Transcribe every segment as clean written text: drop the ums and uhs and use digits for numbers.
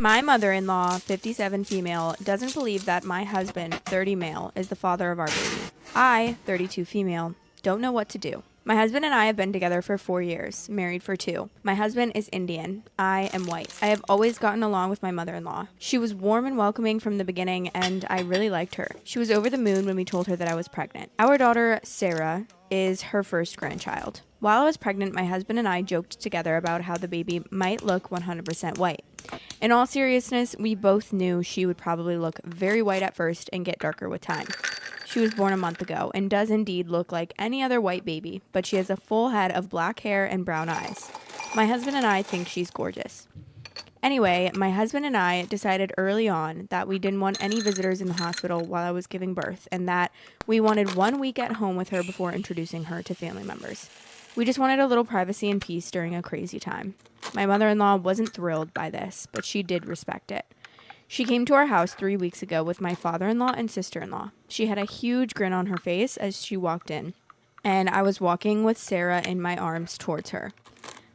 My mother-in-law, 57 female, doesn't believe that my husband, 30 male, is the father of our baby. I, 32 female, don't know what to do. My husband and I have been together for 4 years, married for 2. My husband is Indian. I am white. I have always gotten along with my mother-in-law. She was warm and welcoming from the beginning, and I really liked her. She was over the moon when we told her that I was pregnant. Our daughter, Sarah, is her first grandchild. While I was pregnant, my husband and I joked together about how the baby might look 100% white. In all seriousness, we both knew she would probably look very white at first and get darker with time. She was born a month ago and does indeed look like any other white baby, but she has a full head of black hair and brown eyes. My husband and I think she's gorgeous. Anyway, my husband and I decided early on that we didn't want any visitors in the hospital while I was giving birth, and that we wanted 1 week at home with her before introducing her to family members. We just wanted a little privacy and peace during a crazy time. My mother-in-law wasn't thrilled by this, but she did respect it. She came to our house 3 weeks ago with my father-in-law and sister-in-law. She had a huge grin on her face as she walked in, and I was walking with Sarah in my arms towards her.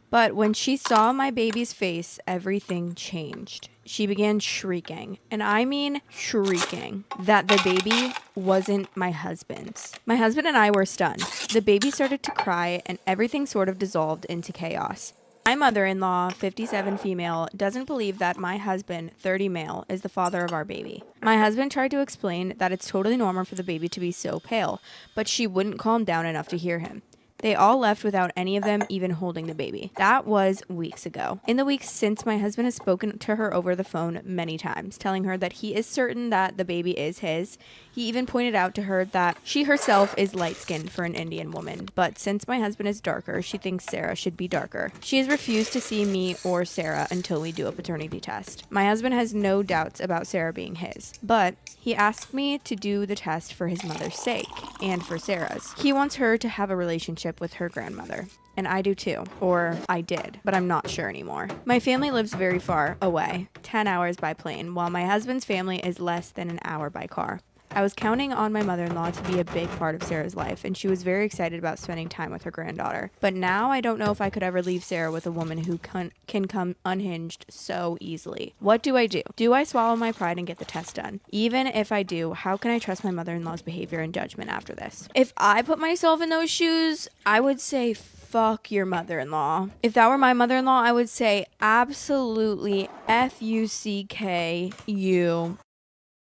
But when she saw my baby's face, everything changed. She began shrieking, and I mean shrieking, that the baby wasn't my husband's. My husband and I were stunned. The baby started to cry, and everything sort of dissolved into chaos. My mother-in-law, 57 female, doesn't believe that my husband, 30 male, is the father of our baby. My husband tried to explain that it's totally normal for the baby to be so pale, but she wouldn't calm down enough to hear him. They all left without any of them even holding the baby. That was weeks ago. In the weeks since, my husband has spoken to her over the phone many times, telling her that he is certain that the baby is his. He even pointed out to her that she herself is light-skinned for an Indian woman, but since my husband is darker, she thinks Sarah should be darker. She has refused to see me or Sarah until we do a paternity test. My husband has no doubts about Sarah being his, but he asked me to do the test for his mother's sake and for Sarah's. He wants her to have a relationship with her grandmother. And I do too. Or I did, but I'm not sure anymore. My family lives very far away, 10 hours by plane, while my husband's family is less than an hour by car. I was counting on my mother-in-law to be a big part of Sarah's life, and she was very excited about spending time with her granddaughter. But now I don't know if I could ever leave Sarah with a woman who can come unhinged so easily. What do I do? Do I swallow my pride and get the test done? Even if I do, how can I trust my mother-in-law's behavior and judgment after this? If I put myself in those shoes, I would say fuck your mother-in-law. If that were my mother-in-law, I would say absolutely F-U-C-K you.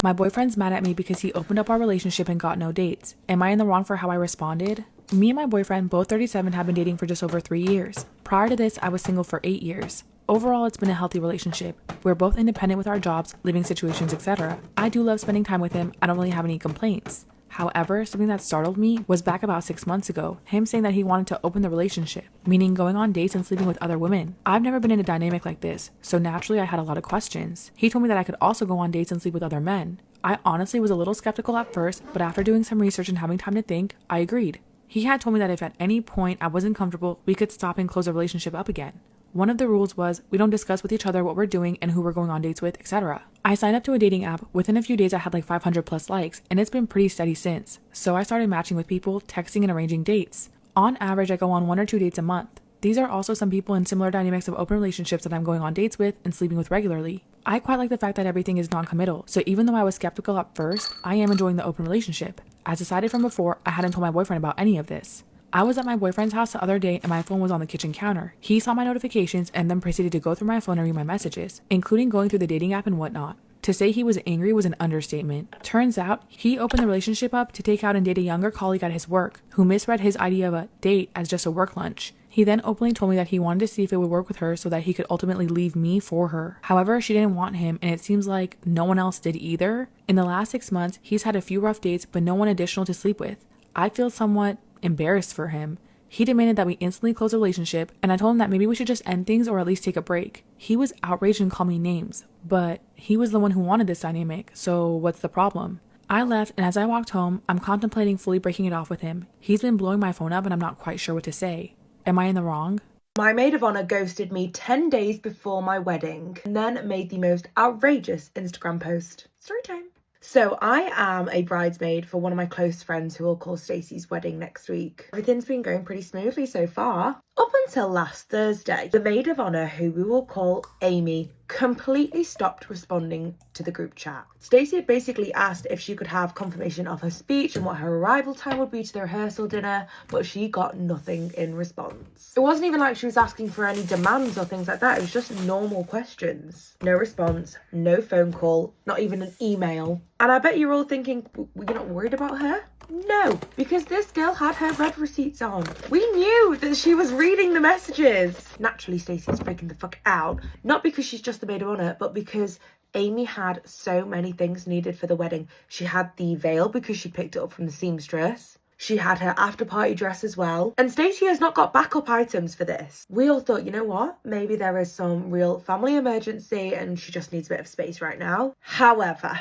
My boyfriend's mad at me because he opened up our relationship and got no dates. Am I in the wrong for how I responded? Me and my boyfriend, both 37, have been dating for just over 3 years. Prior to this, I was single for 8 years. Overall, it's been a healthy relationship. We're both independent with our jobs, living situations, etc. I do love spending time with him. I don't really have any complaints. However, something that startled me was back about 6 months ago, him saying that he wanted to open the relationship, meaning going on dates and sleeping with other women. I've never been in a dynamic like this, so naturally I had a lot of questions. He told me that I could also go on dates and sleep with other men. I honestly was a little skeptical at first, but after doing some research and having time to think, I agreed. He had told me that if at any point I wasn't comfortable, we could stop and close the relationship up again. One of the rules was we don't discuss with each other what we're doing and who we're going on dates with, etc. I signed up to a dating app. Within a few days I had like 500 plus likes, and it's been pretty steady since. So I started matching with people, texting and arranging dates. On average, I go on 1 or 2 dates a month. These are also some people in similar dynamics of open relationships that I'm going on dates with and sleeping with regularly. I quite like the fact that everything is non-committal, so even though I was skeptical at first, I am enjoying the open relationship. As decided from before, I hadn't told my boyfriend about any of this. I was at my boyfriend's house the other day and my phone was on the kitchen counter. He saw my notifications and then proceeded to go through my phone and read my messages, including going through the dating app and whatnot. To say he was angry was an understatement. Turns out, he opened the relationship up to take out and date a younger colleague at his work, who misread his idea of a date as just a work lunch. He then openly told me that he wanted to see if it would work with her so that he could ultimately leave me for her. However, she didn't want him, and it seems like no one else did either. In the last 6 months, he's had a few rough dates, but no one additional to sleep with. I feel somewhat embarrassed for him. He demanded that we instantly close the relationship, and I told him that maybe we should just end things or at least take a break. He was outraged and called me names, but he was the one who wanted this dynamic, so what's the problem? I left, and as I walked home, I'm contemplating fully breaking it off with him. He's been blowing my phone up and I'm not quite sure what to say. Am I in the wrong? My maid of honor ghosted me 10 days before my wedding and then made the most outrageous Instagram post. Storytime. So I am a bridesmaid for one of my close friends who will call Stacey's wedding next week. Everything's been going pretty smoothly so far, up until last Thursday. The maid of honor, who we will call Amy, completely stopped responding to the group chat. Stacey had basically asked if she could have confirmation of her speech and what her arrival time would be to the rehearsal dinner, but she got nothing in response. It wasn't even like she was asking for any demands or things like that. It was just normal questions. No response, no phone call, not even an email. And I bet you're all thinking, you're not worried about her? No, because this girl had her red receipts on. We knew that she was reading the messages. Naturally, Stacey's freaking the fuck out. Not because she's just the maid of honor, but because Amy had so many things needed for the wedding. She had the veil because she picked it up from the seamstress. She had her after party dress as well. And Stacey has not got backup items for this. We all thought, you know what? Maybe there is some real family emergency and she just needs a bit of space right now. However,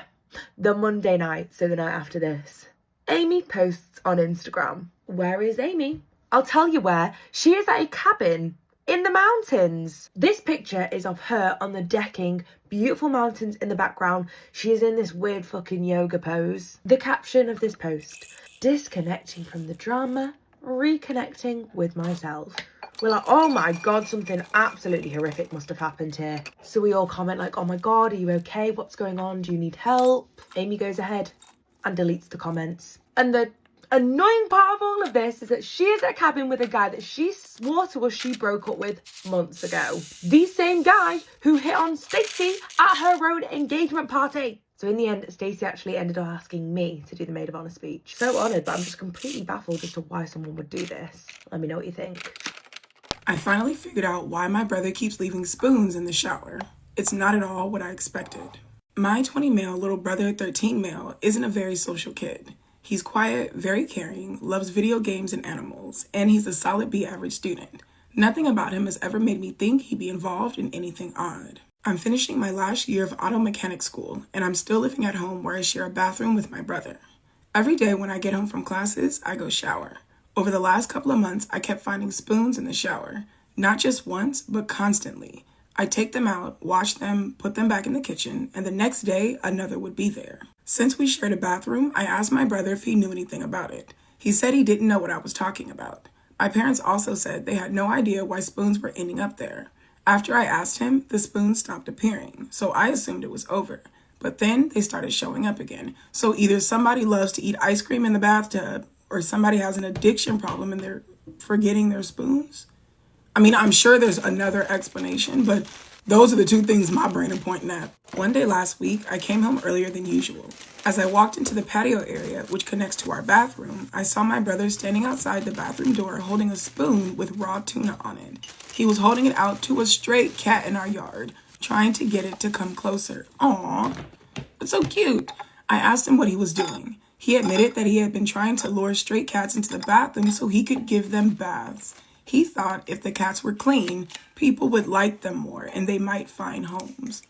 the Monday night, so the night after this, Amy posts on Instagram. Where is Amy? I'll tell you where. She is at a cabin in the mountains. This picture is of her on the decking, beautiful mountains in the background. She is in this weird fucking yoga pose. The caption of this post, disconnecting from the drama, reconnecting with myself. We're like, oh my God, something absolutely horrific must have happened here. So we all comment like, oh my God, are you okay? What's going on? Do you need help? Amy goes ahead and deletes the comments. And the annoying part of all of this is that she is at a cabin with a guy that she swore to us she broke up with months ago. The same guy who hit on Stacey at her own engagement party. So in the end, Stacey actually ended up asking me to do the maid of honor speech. So honoured, but I'm just completely baffled as to why someone would do this. Let me know what you think. I finally figured out why my brother keeps leaving spoons in the shower. It's not at all what I expected. My 20 male little brother, 13 male, isn't a very social kid. He's quiet, very caring, loves video games and animals, and he's a solid B average student. Nothing about him has ever made me think he'd be involved in anything odd. I'm finishing my last year of auto mechanic school, and I'm still living at home where I share a bathroom with my brother. Every day when I get home from classes, I go shower. Over the last couple of months, I kept finding spoons in the shower. Not just once, but constantly. I take them out, wash them, put them back in the kitchen, and the next day, another would be there. Since we shared a bathroom, I asked my brother if he knew anything about it. He said he didn't know what I was talking about. My parents also said they had no idea why spoons were ending up there. After I asked him, the spoons stopped appearing, so I assumed it was over. But then they started showing up again. So either somebody loves to eat ice cream in the bathtub, or somebody has an addiction problem and they're forgetting their spoons. I mean, I'm sure there's another explanation, but those are the two things my brain are pointing at. One day last week, I came home earlier than usual. As I walked into the patio area, which connects to our bathroom, I saw my brother standing outside the bathroom door holding a spoon with raw tuna on it. He was holding it out to a stray cat in our yard, trying to get it to come closer. Aww, it's so cute. I asked him what he was doing. He admitted that he had been trying to lure stray cats into the bathroom so he could give them baths. He thought if the cats were clean, people would like them more and they might find homes.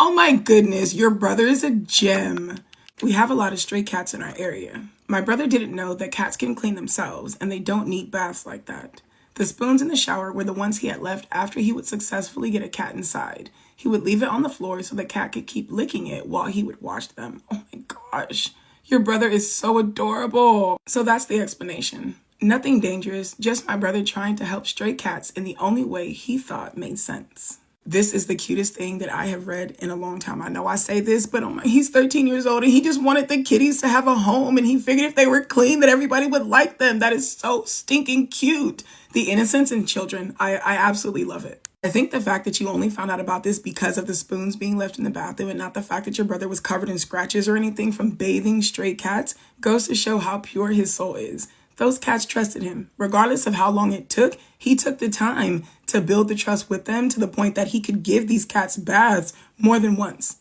Oh my goodness, your brother is a gem. We have a lot of stray cats in our area. My brother didn't know that cats can clean themselves and they don't need baths like that. The spoons in the shower were the ones he had left after he would successfully get a cat inside. He would leave it on the floor so the cat could keep licking it while he would wash them. Oh my gosh, your brother is so adorable. So that's the explanation. Nothing dangerous, just my brother trying to help stray cats in the only way he thought made sense. This is the cutest thing that I have read in a long time. I know I say this, but he's 13 years old and he just wanted the kitties to have a home and he figured if they were clean that everybody would like them. That is so stinking cute. The innocence in children, I absolutely love it. I think the fact that you only found out about this because of the spoons being left in the bathroom and not the fact that your brother was covered in scratches or anything from bathing stray cats goes to show how pure his soul is. Those cats trusted him. Regardless of how long it took, he took the time to build the trust with them to the point that he could give these cats baths more than once.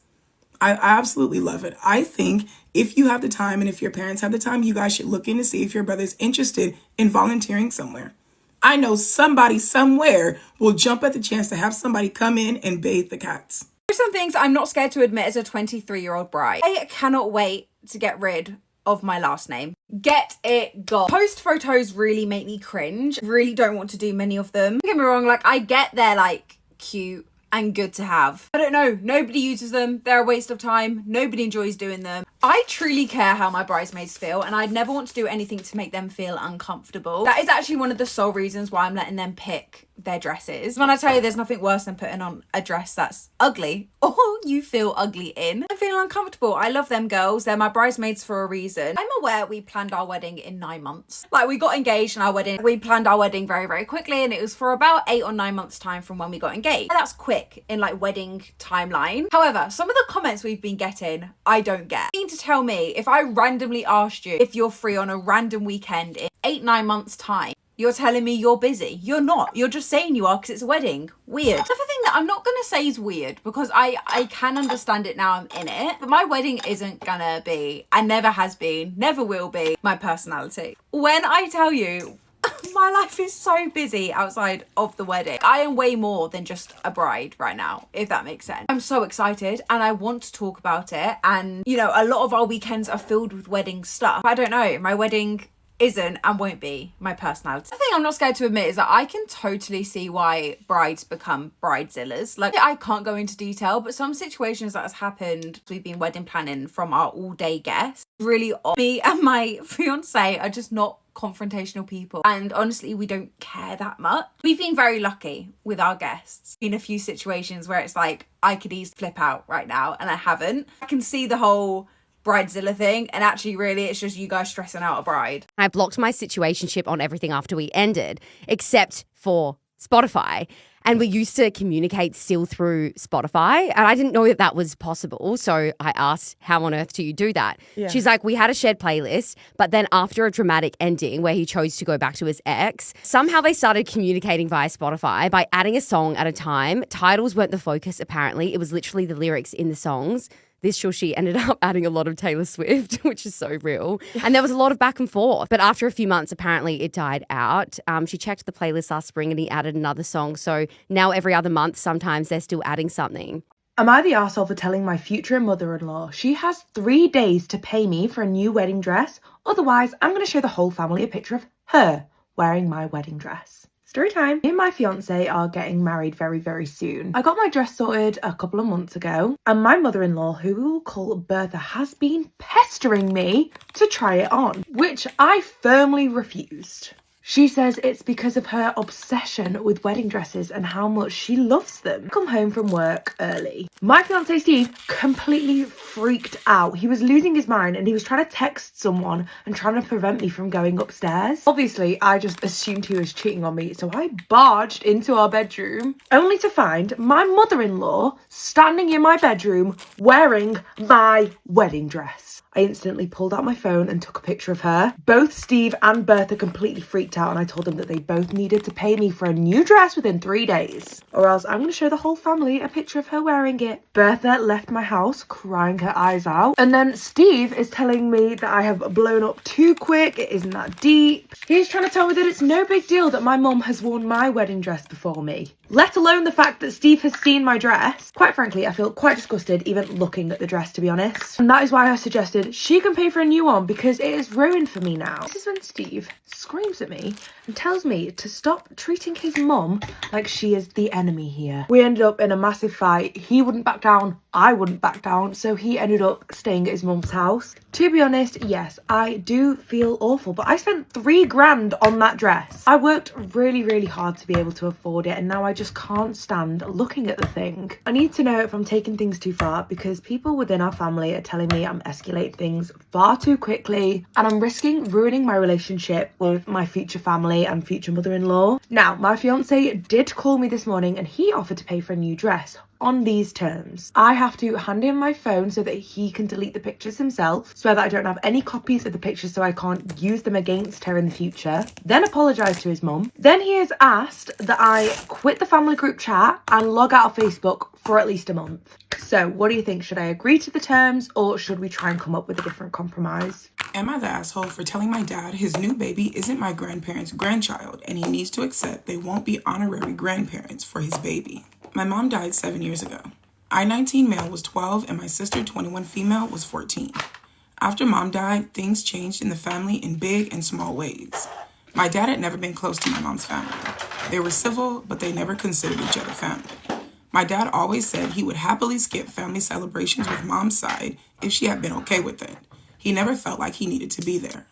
I absolutely love it. I think if you have the time and if your parents have the time, you guys should look in to see if your brother's interested in volunteering somewhere. I know somebody somewhere will jump at the chance to have somebody come in and bathe the cats. There's some things I'm not scared to admit as a 23-year-old bride. I cannot wait to get rid of my last name. Get it gone. Post photos really make me cringe. Really don't want to do many of them. Don't get me wrong, like I get they're like cute and good to have. I don't know, nobody uses them. They're a waste of time. Nobody enjoys doing them. I truly care how my bridesmaids feel, and I'd never want to do anything to make them feel uncomfortable. That is actually one of the sole reasons why I'm letting them pick their dresses. When I tell you there's nothing worse than putting on a dress that's ugly or you feel ugly in, I'm feeling uncomfortable. I love them girls. They're my bridesmaids for a reason. I'm aware we planned our wedding in 9 months. Like, we got engaged and we planned our wedding very, very quickly, and it was for about 8 or 9 months time from when we got engaged. And that's quick in like wedding timeline. However, some of the comments we've been getting, I don't get. You mean to tell me if I randomly asked you if you're free on a random weekend in 8-9 months time, you're telling me you're busy? You're not. You're just saying you are because it's a wedding. Weird. Another thing that I'm not going to say is weird, because I can understand it now I'm in it. But my wedding isn't going to be, and never has been, never will be, my personality. When I tell you, my life is so busy outside of the wedding. I am way more than just a bride right now, if that makes sense. I'm so excited and I want to talk about it. And, you know, a lot of our weekends are filled with wedding stuff. I don't know. My wedding isn't and won't be my personality. The thing I'm not scared to admit is that I can totally see why brides become bridezillas. Like, I can't go into detail, but some situations that has happened, we've been wedding planning from our all-day guests, really odd. Me and my fiance are just not confrontational people, and honestly we don't care that much. We've been very lucky with our guests. In a few situations where it's like I could easily flip out right now, and I haven't. I can see the whole bridezilla thing, and actually really it's just you guys stressing out a bride. I blocked my situationship on everything after we ended, except for Spotify. And we used to communicate still through Spotify. And I didn't know that that was possible. So I asked, how on earth do you do that? Yeah. She's like, we had a shared playlist. But then after a dramatic ending where he chose to go back to his ex, somehow they started communicating via Spotify by adding a song at a time. Titles weren't the focus, apparently. It was literally the lyrics in the songs. This she ended up adding a lot of Taylor Swift, which is so real. And there was a lot of back and forth. But after a few months, apparently it died out. She checked the playlist last spring and he added another song. So now every other month, sometimes they're still adding something. Am I the arsehole for telling my future mother-in-law she has 3 days to pay me for a new wedding dress? Otherwise, I'm going to show the whole family a picture of her wearing my wedding dress. Story time. Me and my fiance are getting married very, very soon. I got my dress sorted a couple of months ago, and my mother-in-law, who we will call Bertha, has been pestering me to try it on, which I firmly refused. She says it's because of her obsession with wedding dresses and how much she loves them. I come home from work early. My fiance Steve completely freaked out. He was losing his mind and he was trying to text someone and trying to prevent me from going upstairs. Obviously, I just assumed he was cheating on me, so I barged into our bedroom, only to find my mother-in-law standing in my bedroom wearing my wedding dress. I instantly pulled out my phone and took a picture of her. Both Steve and Bertha completely freaked out, and I told them that they both needed to pay me for a new dress within 3 days, or else I'm going to show the whole family a picture of her wearing it. Bertha left my house crying her eyes out, and then Steve is telling me that I have blown up too quick, it isn't that deep. He's trying to tell me that it's no big deal that my mum has worn my wedding dress before me, let alone the fact that Steve has seen my dress. Quite frankly, I feel quite disgusted even looking at the dress, to be honest, and that is why I suggested she can pay for a new one because it is ruined for me now. This is when Steve screams at me and tells me to stop treating his mum like she is the enemy here. We ended up in a massive fight. He wouldn't back down, I wouldn't back down, so he ended up staying at his mum's house. To be honest, yes, I do feel awful, but I spent $3,000 on that dress. I worked really, really hard to be able to afford it, and now I just can't stand looking at the thing. I need to know if I'm taking things too far because people within our family are telling me I'm escalating things far too quickly and I'm risking ruining my relationship with my future family and future mother-in-law. Now, my fiance did call me this morning and he offered to pay for a new dress on these terms. I have to hand him my phone so that he can delete the pictures himself, so that I don't have any copies of the pictures so I can't use them against her in the future, then apologise to his mum. Then he has asked that I quit the family group chat and log out of Facebook for at least a month. So what do you think? Should I agree to the terms or should we try and come up with a different compromise? Am I the asshole for telling my dad his new baby isn't my grandparents' grandchild and he needs to accept they won't be honorary grandparents for his baby? My mom died 7 years ago. I 19 male was 12 and my sister 21 female was 14. After mom died, things changed in the family in big and small ways. My dad had never been close to my mom's family. They were civil, but they never considered each other family. My dad always said he would happily skip family celebrations with mom's side if she had been okay with it. He never felt like he needed to be there.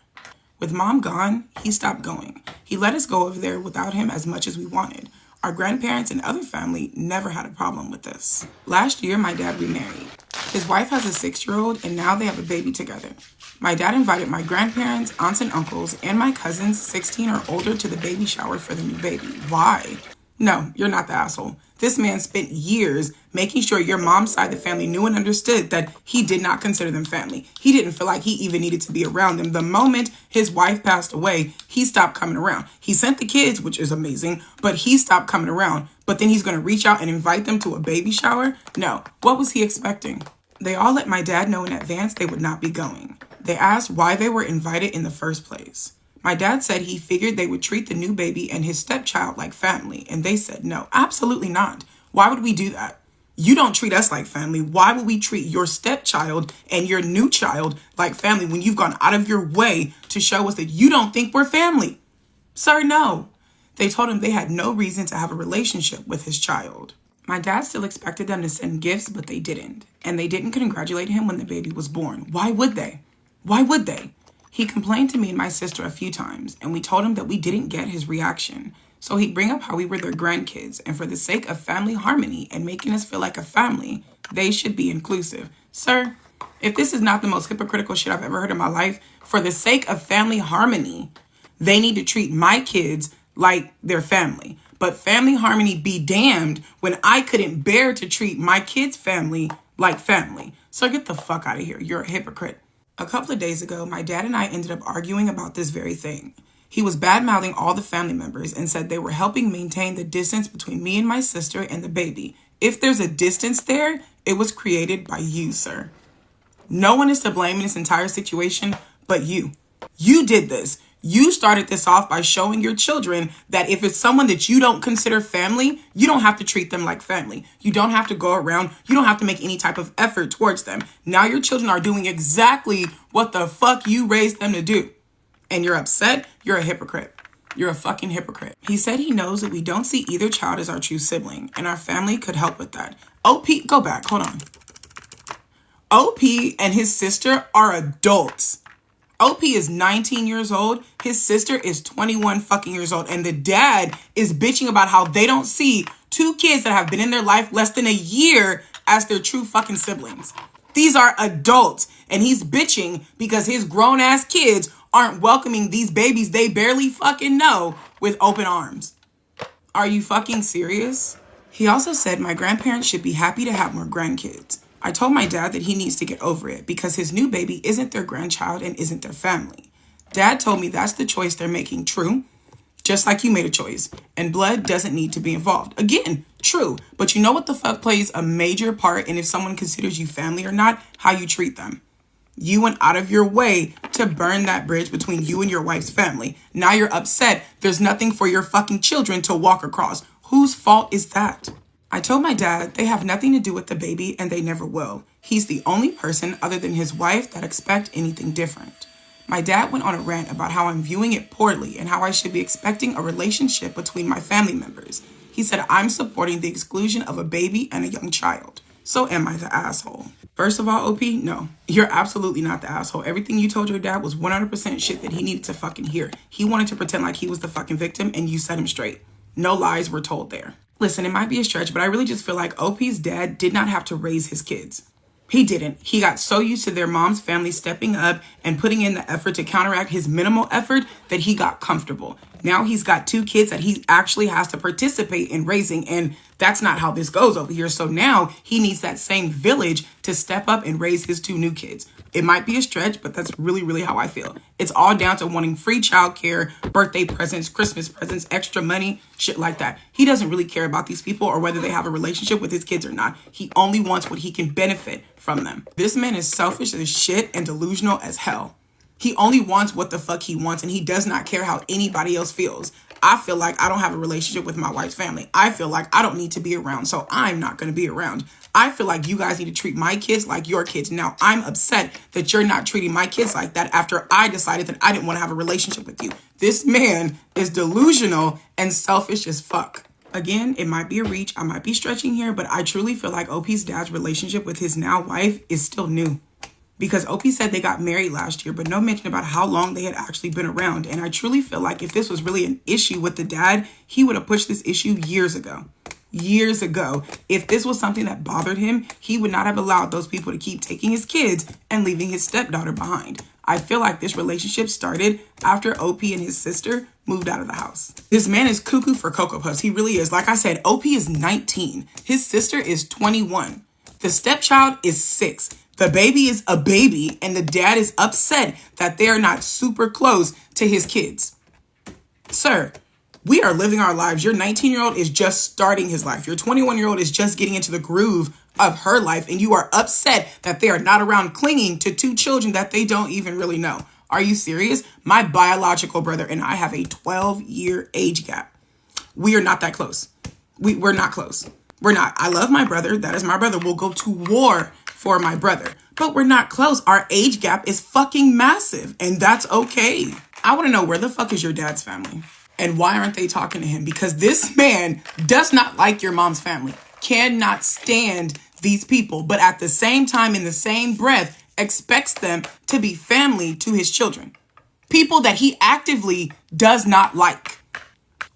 With mom gone, he stopped going. He let us go over there without him as much as we wanted. Our grandparents and other family never had a problem with this. Last year, my dad remarried. His wife has a 6-year-old and now they have a baby together. My dad invited my grandparents, aunts and uncles, and my cousins 16 or older to the baby shower for the new baby. Why? No, you're not the asshole. This man spent years making sure your mom's side of the family knew and understood that he did not consider them family. He didn't feel like he even needed to be around them. The moment his wife passed away, he stopped coming around. He sent the kids, which is amazing, but he stopped coming around. But then he's going to reach out and invite them to a baby shower? No. What was he expecting? They all let my dad know in advance they would not be going. They asked why they were invited in the first place. My dad said he figured they would treat the new baby and his stepchild like family, and they said no, absolutely not. Why would we do that? You don't treat us like family. Why would we treat your stepchild and your new child like family when you've gone out of your way to show us that you don't think we're family? Sir, no. They told him they had no reason to have a relationship with his child. My dad still expected them to send gifts, but they didn't. And they didn't congratulate him when the baby was born. Why would they? Why would they? He complained to me and my sister a few times, and we told him that we didn't get his reaction. So he'd bring up how we were their grandkids, and for the sake of family harmony and making us feel like a family, they should be inclusive. Sir, if this is not the most hypocritical shit I've ever heard in my life, for the sake of family harmony, they need to treat my kids like their family. But family harmony be damned when I couldn't bear to treat my kids' family like family. So get the fuck out of here. You're a hypocrite. A couple of days ago, my dad and I ended up arguing about this very thing. He was bad-mouthing all the family members and said they were helping maintain the distance between me and my sister and the baby. If there's a distance there, it was created by you, sir. No one is to blame in this entire situation but you. You did this. You started this off by showing your children that if it's someone that you don't consider family, you don't have to treat them like family. You don't have to go around. You don't have to make any type of effort towards them. Now your children are doing exactly what the fuck you raised them to do. And you're upset. You're a hypocrite. You're a fucking hypocrite. He said he knows that we don't see either child as our true sibling, and our family could help with that. OP, go back. Hold on. OP and his sister are adults. OP is 19 years old. His sister is 21 fucking years old. And the dad is bitching about how they don't see two kids that have been in their life less than a year as their true fucking siblings. These are adults. And he's bitching because his grown ass kids aren't welcoming these babies they barely fucking know with open arms. Are you fucking serious? He also said my grandparents should be happy to have more grandkids. I told my dad that he needs to get over it because his new baby isn't their grandchild and isn't their family. Dad told me that's the choice they're making, true, just like you made a choice, and blood doesn't need to be involved. Again, true, but you know what the fuck plays a major part in if someone considers you family or not? How you treat them. You went out of your way to burn that bridge between you and your wife's family. Now you're upset. There's nothing for your fucking children to walk across. Whose fault is that? I told my dad they have nothing to do with the baby and they never will. He's the only person other than his wife that expect anything different. My dad went on a rant about how I'm viewing it poorly and how I should be expecting a relationship between my family members. He said I'm supporting the exclusion of a baby and a young child. So am I the asshole? First of all, OP, no, you're absolutely not the asshole. Everything you told your dad was 100% shit that he needed to fucking hear. He wanted to pretend like he was the fucking victim and you set him straight. No lies were told there. Listen, it might be a stretch, but I really just feel like OP's dad did not have to raise his kids. He didn't. He got so used to their mom's family stepping up and putting in the effort to counteract his minimal effort that he got comfortable. Now he's got two kids that he actually has to participate in raising, and that's not how this goes over here. So now he needs that same village to step up and raise his two new kids. It might be a stretch, but that's really, really how I feel. It's all down to wanting free childcare, birthday presents, Christmas presents, extra money, shit like that. He doesn't really care about these people or whether they have a relationship with his kids or not. He only wants what he can benefit from them. This man is selfish as shit and delusional as hell. He only wants what the fuck he wants, and he does not care how anybody else feels. I feel like I don't have a relationship with my wife's family. I feel like I don't need to be around, so I'm not going to be around. I feel like you guys need to treat my kids like your kids. Now, I'm upset that you're not treating my kids like that after I decided that I didn't want to have a relationship with you. This man is delusional and selfish as fuck. Again, it might be a reach. I might be stretching here, but I truly feel like OP's dad's relationship with his now wife is still new. Because OP said they got married last year, but no mention about how long they had actually been around. And I truly feel like if this was really an issue with the dad, he would have pushed this issue years ago. Years ago. If this was something that bothered him, he would not have allowed those people to keep taking his kids and leaving his stepdaughter behind. I feel like this relationship started after OP and his sister moved out of the house. This man is cuckoo for Cocoa Puffs. He really is. Like I said, OP is 19. His sister is 21. The stepchild is 6. The baby is a baby, and the dad is upset that they're not super close to his kids. Sir, we are living our lives. Your 19-year-old is just starting his life. Your 21-year-old is just getting into the groove of her life, and you are upset that they are not around clinging to 2 children that they don't even really know. Are you serious? My biological brother and I have a 12-year age gap. We are not that close. We're not close. We're not. I love my brother. That is my brother. We'll go to war for my brother. But we're not close. Our age gap is fucking massive, and that's okay. I want to know, where the fuck is your dad's family? And why aren't they talking to him? Because this man does not like your mom's family, cannot stand these people, but at the same time, in the same breath, expects them to be family to his children. People that he actively does not like.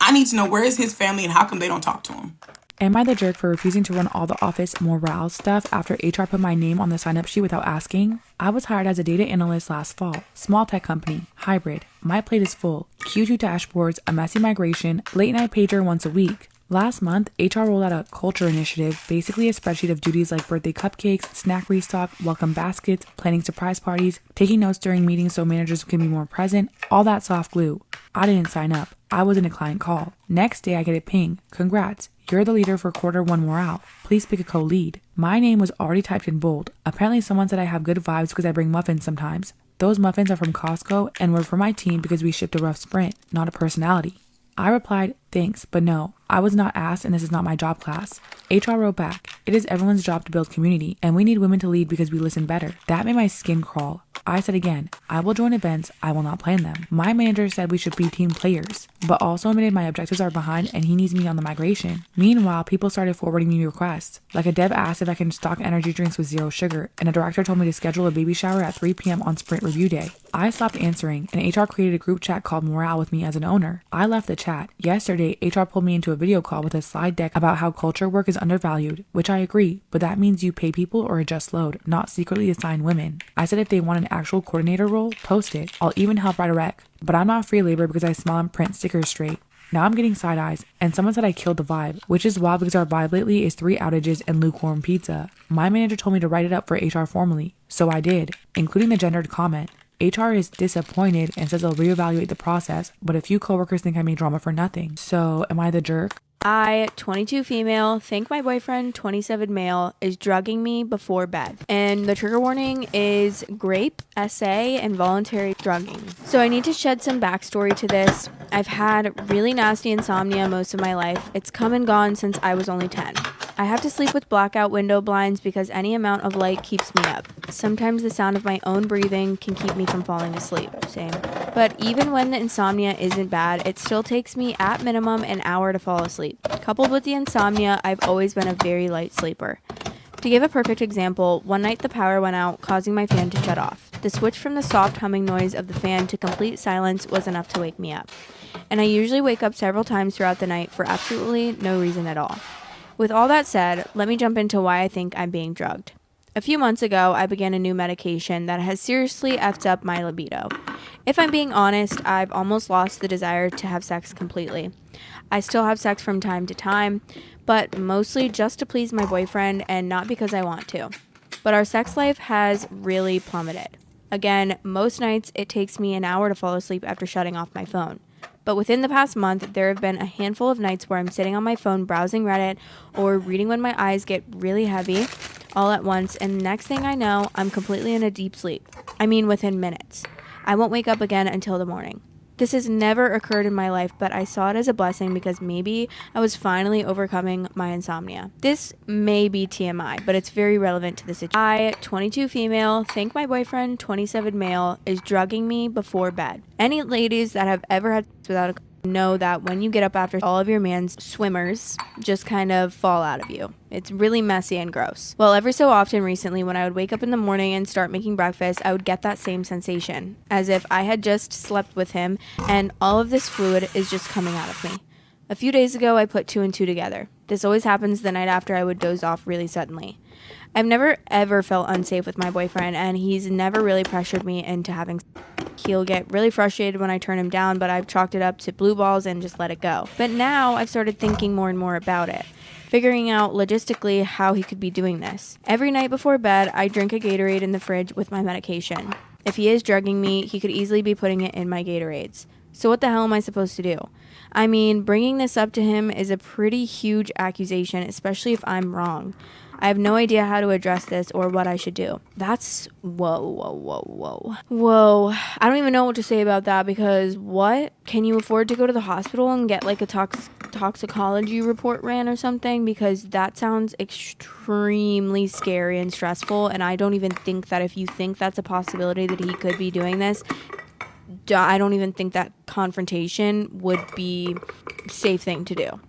I need to know, where is his family and how come they don't talk to him? Am I the jerk for refusing to run all the office morale stuff after HR put my name on the sign-up sheet without asking? I was hired as a data analyst last fall. Small tech company, hybrid. My plate is full. Q2 dashboards, a messy migration, late night pager once a week. Last month, HR rolled out a culture initiative, basically a spreadsheet of duties like birthday cupcakes, snack restock, welcome baskets, planning surprise parties, taking notes during meetings so managers can be more present, all that soft glue. I didn't sign up. I was in a client call. Next day, I get a ping. Congrats. You're the leader for Q1 morale. Please pick a co-lead. My name was already typed in bold. Apparently someone said I have good vibes because I bring muffins sometimes. Those muffins are from Costco and were for my team because we shipped a rough sprint, not a personality. I replied, thanks, but no. I was not asked and this is not my job class. HR wrote back, it is everyone's job to build community and we need women to lead because we listen better. That made my skin crawl. I said again, I will join events, I will not plan them. My manager said we should be team players, but also admitted my objectives are behind and he needs me on the migration. Meanwhile, people started forwarding me requests. Like a dev asked if I can stock energy drinks with 0 sugar, and a director told me to schedule a baby shower at 3 p.m. on sprint review day. I stopped answering, and HR created a group chat called Morale with me as an owner. I left the chat. Yesterday, HR pulled me into a video call with a slide deck about how culture work is undervalued, which I agree, but that means you pay people or adjust load, not secretly assign women. I said if they want an actual coordinator role, post it. I'll even help write a rec. But I'm not free labor because I smell and print stickers straight. Now I'm getting side eyes, and someone said I killed the vibe, which is wild because our vibe lately is 3 outages and lukewarm pizza. My manager told me to write it up for HR formally, so I did, including the gendered comment. HR is disappointed and says they'll reevaluate the process, but a few coworkers think I made drama for nothing. So am I the jerk? I, 22 female, think my boyfriend, 27 male, is drugging me before bed. And the trigger warning is grape, SA, and voluntary drugging. So I need to shed some backstory to this. I've had really nasty insomnia most of my life. It's come and gone since I was only 10. I have to sleep with blackout window blinds because any amount of light keeps me up. Sometimes the sound of my own breathing can keep me from falling asleep. Same. But even when the insomnia isn't bad, it still takes me at minimum an hour to fall asleep. Coupled with the insomnia, I've always been a very light sleeper. To give a perfect example, one night the power went out, causing my fan to shut off. The switch from the soft humming noise of the fan to complete silence was enough to wake me up. And I usually wake up several times throughout the night for absolutely no reason at all. With all that said, let me jump into why I think I'm being drugged. A few months ago, I began a new medication that has seriously effed up my libido. If I'm being honest, I've almost lost the desire to have sex completely. I still have sex from time to time, but mostly just to please my boyfriend and not because I want to. But our sex life has really plummeted. Again, most nights it takes me an hour to fall asleep after shutting off my phone. But within the past month, there have been a handful of nights where I'm sitting on my phone browsing Reddit or reading when my eyes get really heavy all at once, and the next thing I know, I'm completely in a deep sleep. I mean, within minutes. I won't wake up again until the morning. This has never occurred in my life, but I saw it as a blessing because maybe I was finally overcoming my insomnia. This may be TMI, but it's very relevant to the situation. I, 22 female, think my boyfriend, 27 male, is drugging me before bed. Any ladies that have ever had sex without a Know that when you get up after all of your man's swimmers just kind of fall out of you. It's really messy and gross. Well, every so often recently, when I would wake up in the morning and start making breakfast, I would get that same sensation, as if I had just slept with him and all of this fluid is just coming out of me. A few days ago, I put 2 and 2 together. This always happens the night after I would doze off really suddenly. I've never ever felt unsafe with my boyfriend, and he's never really pressured me into having sex. He'll get really frustrated when I turn him down, but I've chalked it up to blue balls and just let it go. But now I've started thinking more and more about it, figuring out logistically how he could be doing this. Every night before bed, I drink a Gatorade in the fridge with my medication. If he is drugging me, he could easily be putting it in my Gatorades. So what the hell am I supposed to do? I mean, bringing this up to him is a pretty huge accusation, especially if I'm wrong. I have no idea how to address this or what I should do. That's whoa. I don't even know what to say about that, because what? Can you afford to go to the hospital and get like a toxicology report ran or something? Because that sounds extremely scary and stressful, and I don't even think that if you think that's a possibility that he could be doing this, I don't even think that confrontation would be a safe thing to do.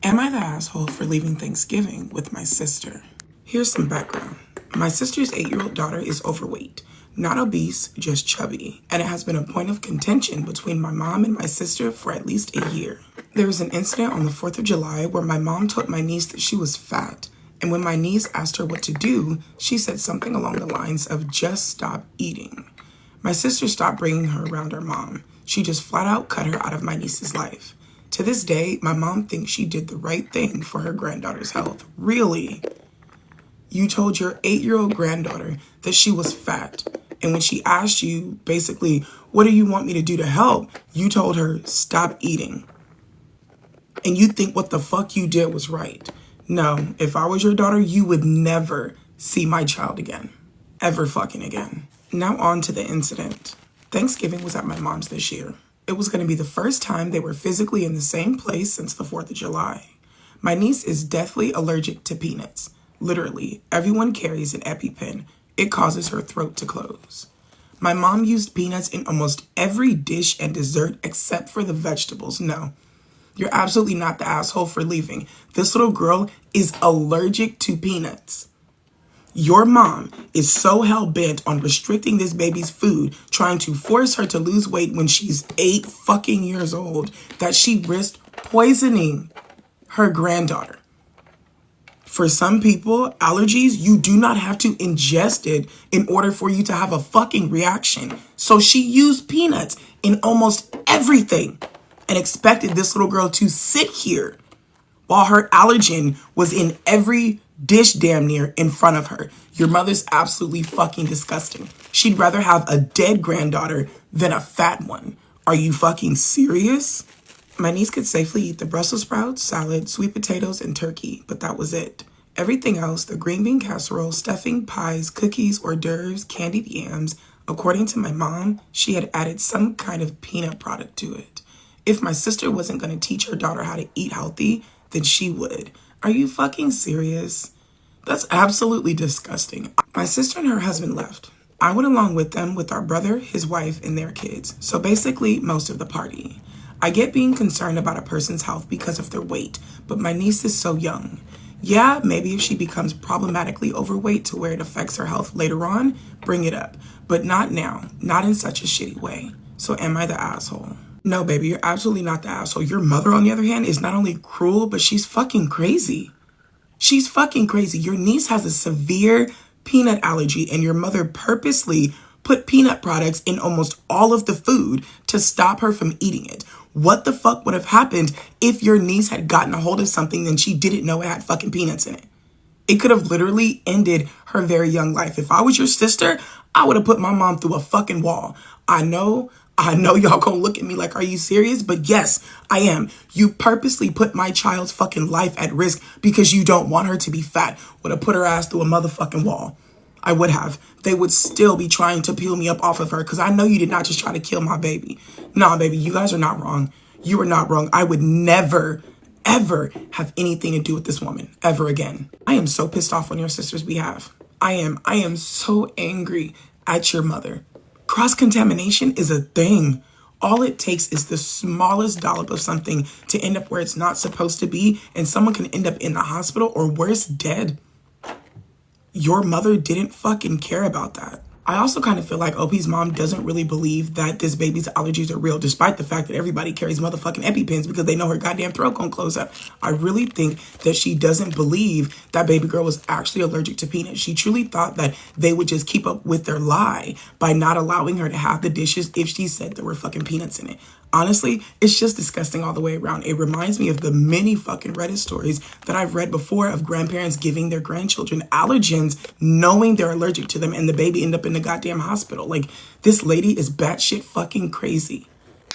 Am I the asshole for leaving Thanksgiving with my sister? Here's some background. My sister's 8-year-old daughter is overweight, not obese, just chubby, and it has been a point of contention between my mom and my sister for at least a year. There was an incident on the 4th of July where my mom told my niece that she was fat, and when my niece asked her what to do, she said something along the lines of just stop eating. My sister stopped bringing her around her mom. She just flat out cut her out of my niece's life. To this day, my mom thinks she did the right thing for her granddaughter's health. Really? You told your 8-year-old granddaughter that she was fat, and when she asked you, basically, what do you want me to do to help? You told her, stop eating. And you think what the fuck you did was right. No, if I was your daughter, you would never see my child again. Ever fucking again. Now on to the incident. Thanksgiving was at my mom's this year. It was going to be the first time they were physically in the same place since the 4th of July. My niece is deathly allergic to peanuts. Literally, everyone carries an EpiPen. It causes her throat to close. My mom used peanuts in almost every dish and dessert except for the vegetables. No, you're absolutely not the asshole for leaving. This little girl is allergic to peanuts. Your mom is so hell-bent on restricting this baby's food, trying to force her to lose weight when she's 8 fucking years old, that she risked poisoning her granddaughter. For some people, allergies, you do not have to ingest it in order for you to have a fucking reaction. So she used peanuts in almost everything and expected this little girl to sit here while her allergen was in every dish damn near in front of her. Your mother's absolutely fucking disgusting. She'd rather have a dead granddaughter than a fat one. Are you fucking serious? My niece could safely eat the Brussels sprouts, salad, sweet potatoes, and turkey, but that was it. Everything else, the green bean casserole, stuffing, pies, cookies, hors d'oeuvres, candied yams, according to my mom, she had added some kind of peanut product to it. If my sister wasn't going to teach her daughter how to eat healthy, then she would. Are you fucking serious? That's absolutely disgusting. My sister and her husband left. I went along with them with our brother, his wife, and their kids. So basically, most of the party. I get being concerned about a person's health because of their weight, but my niece is so young. Yeah, maybe if she becomes problematically overweight to where it affects her health later on, bring it up. But not now. Not in such a shitty way. So am I the asshole? No, baby, you're absolutely not the asshole. Your mother, on the other hand, is not only cruel, but she's fucking crazy. She's fucking crazy. Your niece has a severe peanut allergy, and your mother purposely put peanut products in almost all of the food to stop her from eating it. What the fuck would have happened if your niece had gotten a hold of something and she didn't know it had fucking peanuts in it? It could have literally ended her very young life. If I was your sister, I would have put my mom through a fucking wall. I know y'all gonna look at me like, are you serious? But yes, I am. You purposely put my child's fucking life at risk because you don't want her to be fat. Would have put her ass through a motherfucking wall. I would have. They would still be trying to peel me up off of her because I know you did not just try to kill my baby. Nah, baby, you guys are not wrong. You are not wrong. I would never, ever have anything to do with this woman ever again. I am so pissed off on your sister's behalf. I am so angry at your mother. Cross-contamination is a thing. All it takes is the smallest dollop of something to end up where it's not supposed to be, and someone can end up in the hospital or worse, dead. Your mother didn't fucking care about that. I also kind of feel like OP's mom doesn't really believe that this baby's allergies are real, despite the fact that everybody carries motherfucking EpiPens because they know her goddamn throat gonna close up. I really think that she doesn't believe that baby girl was actually allergic to peanuts. She truly thought that they would just keep up with their lie by not allowing her to have the dishes if she said there were fucking peanuts in it. Honestly, it's just disgusting all the way around. It reminds me of the many fucking Reddit stories that I've read before of grandparents giving their grandchildren allergens knowing they're allergic to them and the baby end up in the goddamn hospital. Like, this lady is batshit fucking crazy.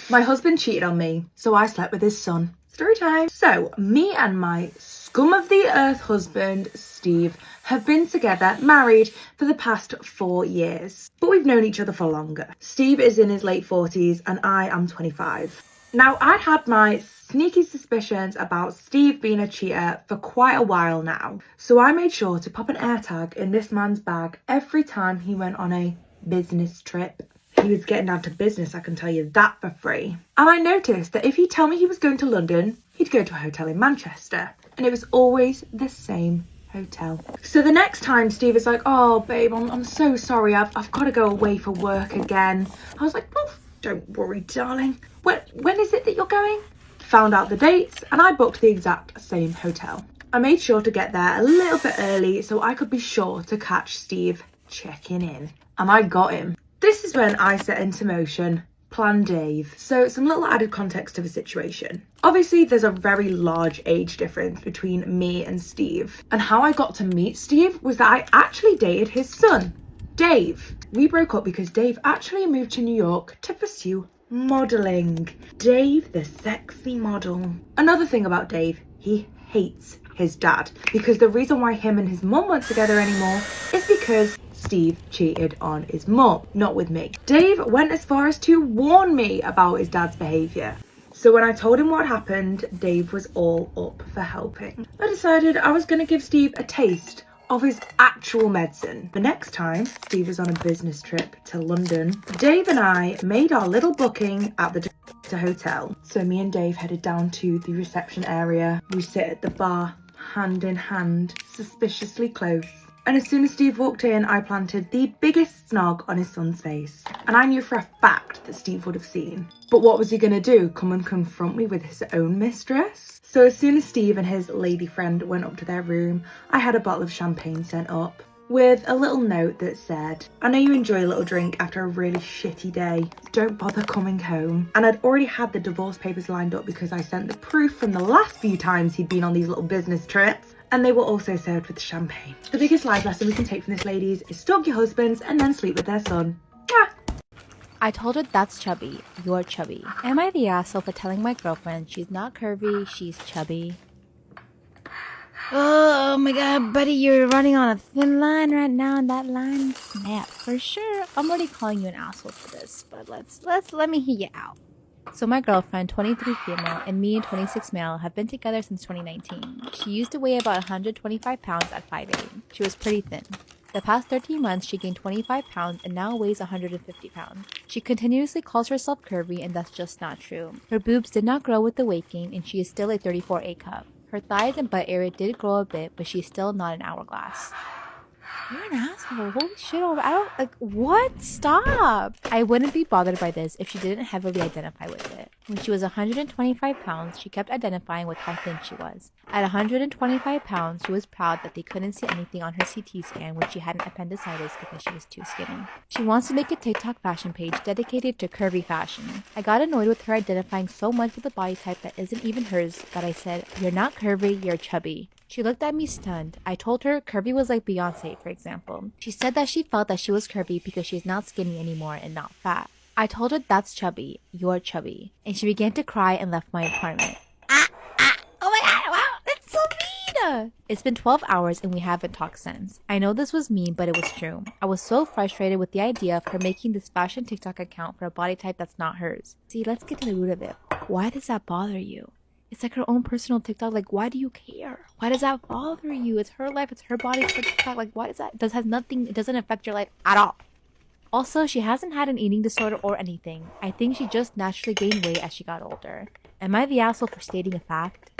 My husband cheated on me, so I slept with his son. Story time. So, me and my scum of the earth husband, Steve, have been together, married, for the past 4 years. But we've known each other for longer. Steve is in his late 40s and I am 25. Now, I'd had my sneaky suspicions about Steve being a cheater for quite a while now. So I made sure to pop an AirTag in this man's bag every time he went on a business trip. He was getting down to business, I can tell you that for free. And I noticed that if he'd tell me he was going to London, he'd go to a hotel in Manchester. And it was always the same hotel. So the next time Steve is like, oh babe, I'm so sorry, I've got to go away for work again. I was like, oh, don't worry darling. When is it that you're going? Found out the dates and I booked the exact same hotel. I made sure to get there a little bit early so I could be sure to catch Steve checking in. And I got him. This is when I set into motion Plan Dave. So some little added context to the situation. Obviously there's a very large age difference between me and Steve. And how I got to meet Steve was that I actually dated his son, Dave. We broke up because Dave actually moved to New York to pursue modelling. Dave the sexy model. Another thing about Dave, he hates his dad because the reason why him and his mum weren't together anymore is because Steve cheated on his mum, not with me. Dave went as far as to warn me about his dad's behaviour. So when I told him what happened, Dave was all up for helping. I decided I was going to give Steve a taste of his actual medicine. The next time Steve was on a business trip to London, Dave and I made our little booking at the hotel. So me and Dave headed down to the reception area. We sit at the bar, hand in hand, suspiciously close. And as soon as Steve walked in, I planted the biggest snog on his son's face. And I knew for a fact that Steve would have seen. But what was he going to do? Come and confront me with his own mistress? So as soon as Steve and his lady friend went up to their room, I had a bottle of champagne sent up with a little note that said, I know you enjoy a little drink after a really shitty day. Don't bother coming home. And I'd already had the divorce papers lined up because I sent the proof from the last few times he'd been on these little business trips. And they were also served with champagne. The biggest life lesson we can take from this, ladies, is stalk your husbands and then sleep with their son. Yeah. I told her that's chubby. You're chubby. Am I the asshole for telling my girlfriend she's not curvy, she's chubby? Oh my god, buddy, you're running on a thin line right now, and that line snapped. For sure, I'm already calling you an asshole for this, but let me hear you out. So my girlfriend, 23 female, and me, 26 male, have been together since 2019. She used to weigh about 125 pounds at 5'8". She was pretty thin. The past 13 months, she gained 25 pounds and now weighs 150 pounds. She continuously calls herself curvy, and that's just not true. Her boobs did not grow with the weight gain, and she is still a 34 A cup. Her thighs and butt area did grow a bit, but she's still not an hourglass. You're an asshole. Holy shit. I don't, like, what? Stop. I wouldn't be bothered by this if she didn't heavily identify with it. When she was 125 pounds, she kept identifying with how thin she was. At 125 pounds, she was proud that they couldn't see anything on her CT scan when she had an appendicitis because she was too skinny. She wants to make a TikTok fashion page dedicated to curvy fashion. I got annoyed with her identifying so much with a body type that isn't even hers that I said, "You're not curvy, you're chubby." She looked at me stunned. I told her curvy was like Beyonce, for example. She said that she felt that she was curvy because she's not skinny anymore and not fat. I told her that's chubby, you're chubby. And she began to cry and left my apartment. Oh my god, wow, that's so mean! It's been 12 hours and we haven't talked since. I know this was mean, but it was true. I was so frustrated with the idea of her making this fashion TikTok account for a body type that's not hers. See, let's get to the root of it. Why does that bother you? It's like her own personal TikTok. Like, why do you care? Why does that bother you? It's her life. It's her body. It's her TikTok. Like, why does that? It doesn't affect your life at all. Also, she hasn't had an eating disorder or anything. I think she just naturally gained weight as she got older. Am I the asshole for stating a fact?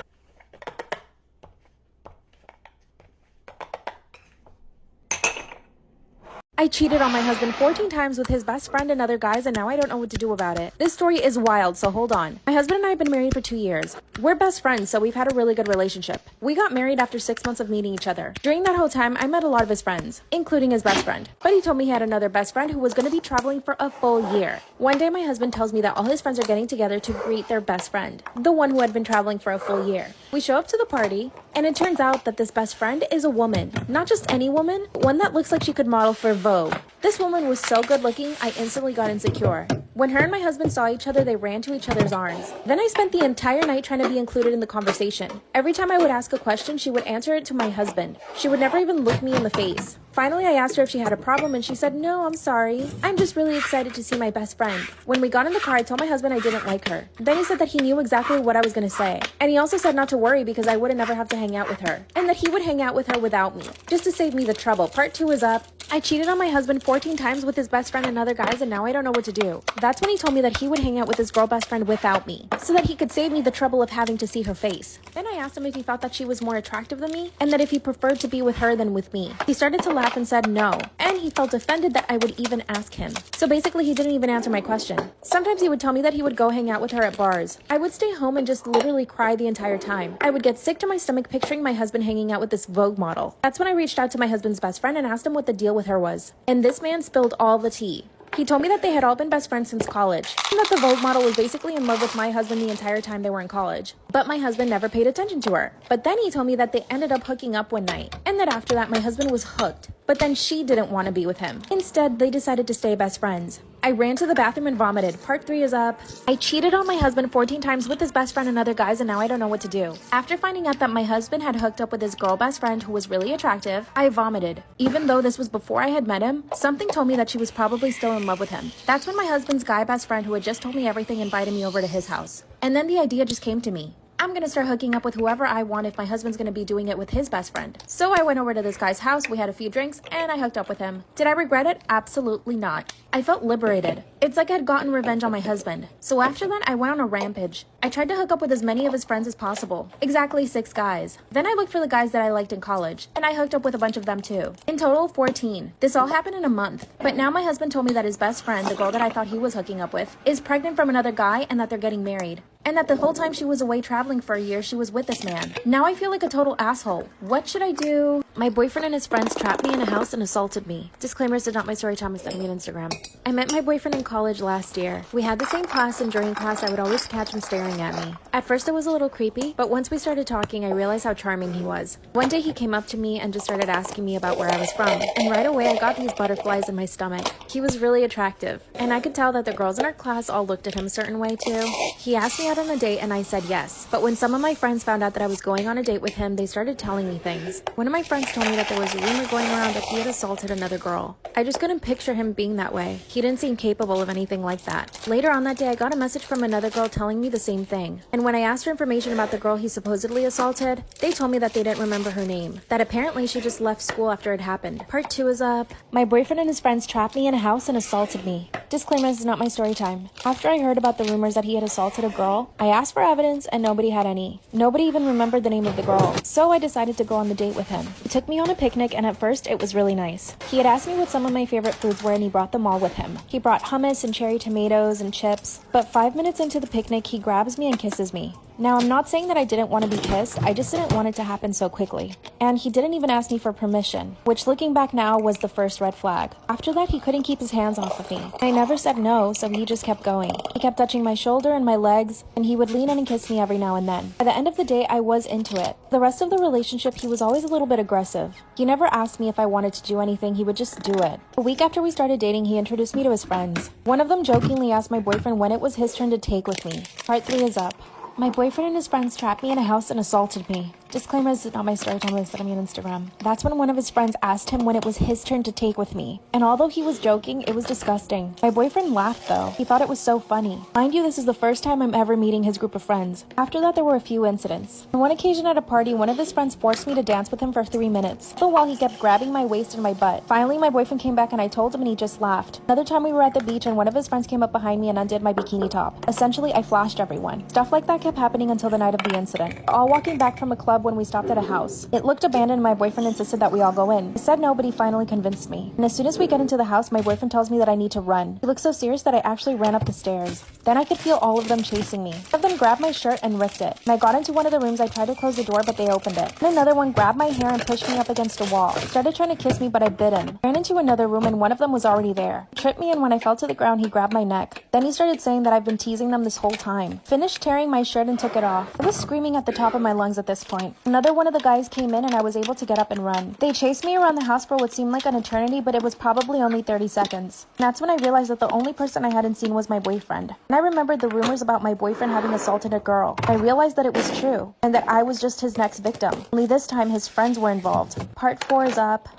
I cheated on my husband 14 times with his best friend and other guys, and now I don't know what to do about it. This story is wild, so hold on. My husband and I have been married for 2 years. We're best friends, so we've had a really good relationship. We got married after 6 months of meeting each other. During that whole time, I met a lot of his friends, including his best friend. But he told me he had another best friend who was going to be traveling for a full year. One day, my husband tells me that all his friends are getting together to greet their best friend, the one who had been traveling for a full year. We show up to the party, and it turns out that this best friend is a woman. Not just any woman, one that looks like she could model for Vogue. This woman was so good looking, I instantly got insecure. When her and my husband saw each other, they ran to each other's arms. Then I spent the entire night trying to be included in the conversation. Every time I would ask a question, she would answer it to my husband. She would never even look me in the face. Finally, I asked her if she had a problem, and she said, "No, I'm sorry. I'm just really excited to see my best friend." When we got in the car, I told my husband I didn't like her. Then he said that he knew exactly what I was going to say. And he also said not to worry because I would never have to hang out with her. And that he would hang out with her without me, just to save me the trouble. Part 2 is up. I cheated on my husband 14 times with his best friend and other guys, and now I don't know what to do. That's when he told me that he would hang out with his girl best friend without me, so that he could save me the trouble of having to see her face. Then I asked him if he thought that she was more attractive than me, and that if he preferred to be with her than with me. He started to laugh and said no, and he felt offended that I would even ask him. So basically, he didn't even answer my question. Sometimes he would tell me that he would go hang out with her at bars. I would stay home and just literally cry the entire time. I would get sick to my stomach picturing my husband hanging out with this Vogue model. That's when I reached out to my husband's best friend and asked him what the deal with her was. And this man spilled all the tea. He told me that they had all been best friends since college, and that the Vogue model was basically in love with my husband the entire time they were in college. But my husband never paid attention to her. But then he told me that they ended up hooking up one night, and that after that my husband was hooked. But then she didn't want to be with him. Instead, they decided to stay best friends. I ran to the bathroom and vomited. Part 3 is up. I cheated on my husband 14 times with his best friend and other guys, and now I don't know what to do. After finding out that my husband had hooked up with his girl best friend who was really attractive, I vomited. Even though this was before I had met him, something told me that she was probably still in love with him. That's when my husband's guy best friend who had just told me everything invited me over to his house. And then the idea just came to me. I'm gonna start hooking up with whoever I want if my husband's gonna be doing it with his best friend. So I went over to this guy's house, we had a few drinks, and I hooked up with him. Did I regret it? Absolutely not. I felt liberated. It's like I'd gotten revenge on my husband. So after that, I went on a rampage. I tried to hook up with as many of his friends as possible. Exactly 6 guys. Then I looked for the guys that I liked in college, and I hooked up with a bunch of them too. In total, 14. This all happened in a month. But now my husband told me that his best friend, the girl that I thought he was hooking up with, is pregnant from another guy and that they're getting married. And that the whole time she was away traveling for a year, she was with this man. Now I feel like a total asshole. What should I do? My boyfriend and his friends trapped me in a house and assaulted me. Disclaimers did not my Storytime is sending me an Instagram. I met my boyfriend in college last year. We had the same class, and during class I would always catch him staring at me. At first it was a little creepy, but once we started talking I realized how charming he was. One day he came up to me and just started asking me about where I was from, and right away I got these butterflies in my stomach. He was really attractive, and I could tell that the girls in our class all looked at him a certain way too. He asked me out on a date and I said yes, but when some of my friends found out that I was going on a date with him, they started telling me things. One of my friends told me that there was a rumor going around that he had assaulted another girl. I just couldn't picture him being that way. He didn't seem capable of anything like that. Later on that day, I got a message from another girl telling me the same thing. And when I asked for information about the girl he supposedly assaulted, they told me that they didn't remember her name. That apparently she just left school after it happened. Part 2 is up. My boyfriend and his friends trapped me in a house and assaulted me. Disclaimer, this is not my story time. After I heard about the rumors that he had assaulted a girl, I asked for evidence and nobody had any. Nobody even remembered the name of the girl. So I decided to go on the date with him. He took me on a picnic and at first it was really nice. He had asked me what some of my favorite foods were and he brought them all with him. He brought hummus and cherry tomatoes and chips. But 5 minutes into the picnic, he grabs me and kisses me. Now, I'm not saying that I didn't want to be kissed, I just didn't want it to happen so quickly. And he didn't even ask me for permission, which looking back now was the first red flag. After that, he couldn't keep his hands off of me. I never said no, so he just kept going. He kept touching my shoulder and my legs, and he would lean in and kiss me every now and then. By the end of the day, I was into it. The rest of the relationship, he was always a little bit aggressive. He never asked me if I wanted to do anything, he would just do it. A week after we started dating, he introduced me to his friends. One of them jokingly asked my boyfriend when it was his turn to take with me. Part 3 is up. My boyfriend and his friends trapped me in a house and assaulted me. Disclaimer, this is not my story time, listed on me on Instagram. That's when one of his friends asked him when it was his turn to take with me. And although he was joking, it was disgusting. My boyfriend laughed though. He thought it was so funny. Mind you, this is the first time I'm ever meeting his group of friends. After that, there were a few incidents. On one occasion at a party, one of his friends forced me to dance with him for 3 minutes. All the while he kept grabbing my waist and my butt. Finally, my boyfriend came back and I told him and he just laughed. Another time we were at the beach and one of his friends came up behind me and undid my bikini top. Essentially, I flashed everyone. Stuff like that kept happening until the night of the incident. All walking back from a club when we stopped at a house. It looked abandoned and my boyfriend insisted that we all go in. I said no, but he finally convinced me. And as soon as we get into the house, my boyfriend tells me that I need to run. He looked so serious that I actually ran up the stairs. Then I could feel all of them chasing me. One of them grabbed my shirt and ripped it. When I got into one of the rooms, I tried to close the door, but they opened it. Then another one grabbed my hair and pushed me up against a wall. He started trying to kiss me, but I bit him. I ran into another room and one of them was already there. He tripped me and when I fell to the ground, he grabbed my neck. Then he started saying that I've been teasing them this whole time. Finished tearing my shirt and took it off. I was screaming at the top of my lungs at this point. Another one of the guys came in and I was able to get up and run. They chased me around the house for what seemed like an eternity, but it was probably only 30 seconds. And that's when I realized that the only person I hadn't seen was my boyfriend. And I remembered the rumors about my boyfriend having assaulted a girl. I realized that it was true, and that I was just his next victim. Only this time his friends were involved. Part 4 is up.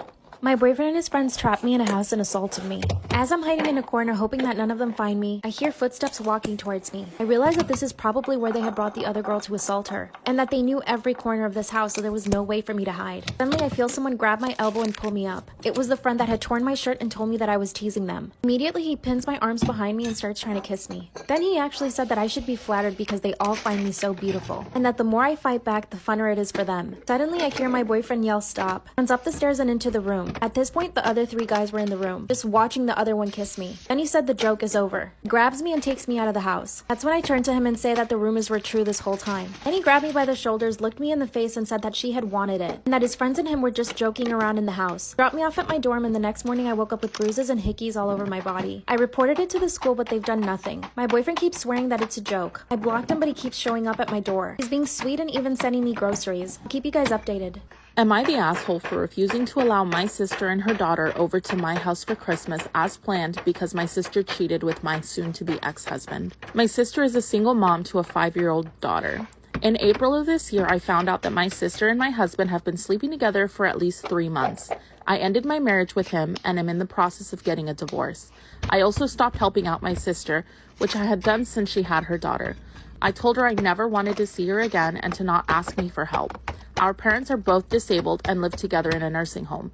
My boyfriend and his friends trapped me in a house and assaulted me. As I'm hiding in a corner hoping that none of them find me, I hear footsteps walking towards me. I realize that this is probably where they had brought the other girl to assault her, and that they knew every corner of this house, so there was no way for me to hide. Suddenly I feel someone grab my elbow and pull me up. It was the friend that had torn my shirt and told me that I was teasing them. Immediately he pins my arms behind me and starts trying to kiss me. Then he actually said that I should be flattered because they all find me so beautiful, and that the more I fight back, the funner it is for them. Suddenly I hear my boyfriend yell stop, runs up the stairs and into the room. At this point the other 3 guys were in the room, just watching the other one kiss me. Then he said the joke is over, grabs me and takes me out of the house. That's when I turned to him and say that the rumors were true this whole time. Then he grabbed me by the shoulders, looked me in the face and said that she had wanted it, and that his friends and him were just joking around in the house. Dropped me off at my dorm and the next morning I woke up with bruises and hickeys all over my body. I reported it to the school but they've done nothing. My boyfriend keeps swearing that it's a joke. I blocked him but he keeps showing up at my door. He's being sweet and even sending me groceries. I'll keep you guys updated. Am I the asshole for refusing to allow my sister and her daughter over to my house for Christmas as planned because my sister cheated with my soon-to-be ex-husband? My sister is a single mom to a 5-year-old daughter. In April of this year, I found out that my sister and my husband have been sleeping together for at least 3 months. I ended my marriage with him and am in the process of getting a divorce. I also stopped helping out my sister, which I had done since she had her daughter. I told her I never wanted to see her again and to not ask me for help. Our parents are both disabled and live together in a nursing home.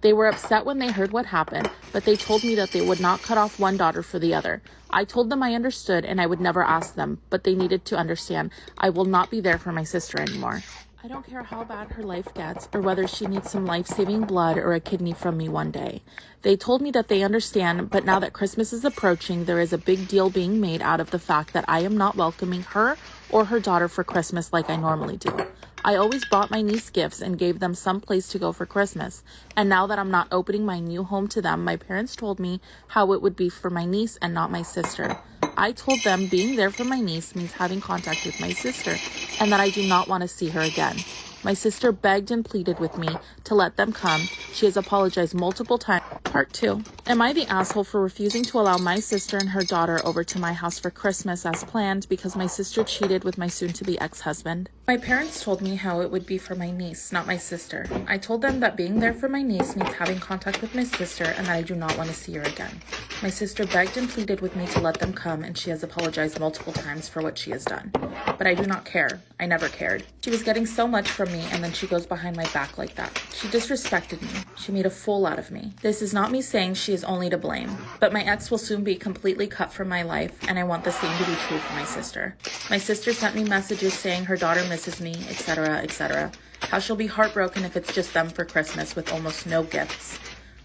They were upset when they heard what happened, but they told me that they would not cut off one daughter for the other. I told them I understood and I would never ask them, but they needed to understand I will not be there for my sister anymore. I don't care how bad her life gets or whether she needs some life-saving blood or a kidney from me one day. They told me that they understand, but now that Christmas is approaching, there is a big deal being made out of the fact that I am not welcoming her or her daughter for Christmas like I normally do. I always bought my niece gifts and gave them some place to go for Christmas. And now that I'm not opening my new home to them, my parents told me how it would be for my niece and not my sister. I told them being there for my niece means having contact with my sister and that I do not want to see her again. My sister begged and pleaded with me to let them come. She has apologized multiple times. Part 2. Am I the asshole for refusing to allow my sister and her daughter over to my house for Christmas as planned because my sister cheated with my soon-to-be ex-husband? My parents told me how it would be for my niece, not my sister. I told them that being there for my niece means having contact with my sister and that I do not want to see her again. My sister begged and pleaded with me to let them come, and she has apologized multiple times for what she has done. But I do not care. I never cared. She was getting so much from me, and then she goes behind my back like that. She disrespected me. She made a fool out of me. This is not me saying she is only to blame, but my ex will soon be completely cut from my life, and I want the same to be true for my sister. My sister sent me messages saying her daughter misses me, etc., etc. How she'll be heartbroken if it's just them for Christmas with almost no gifts.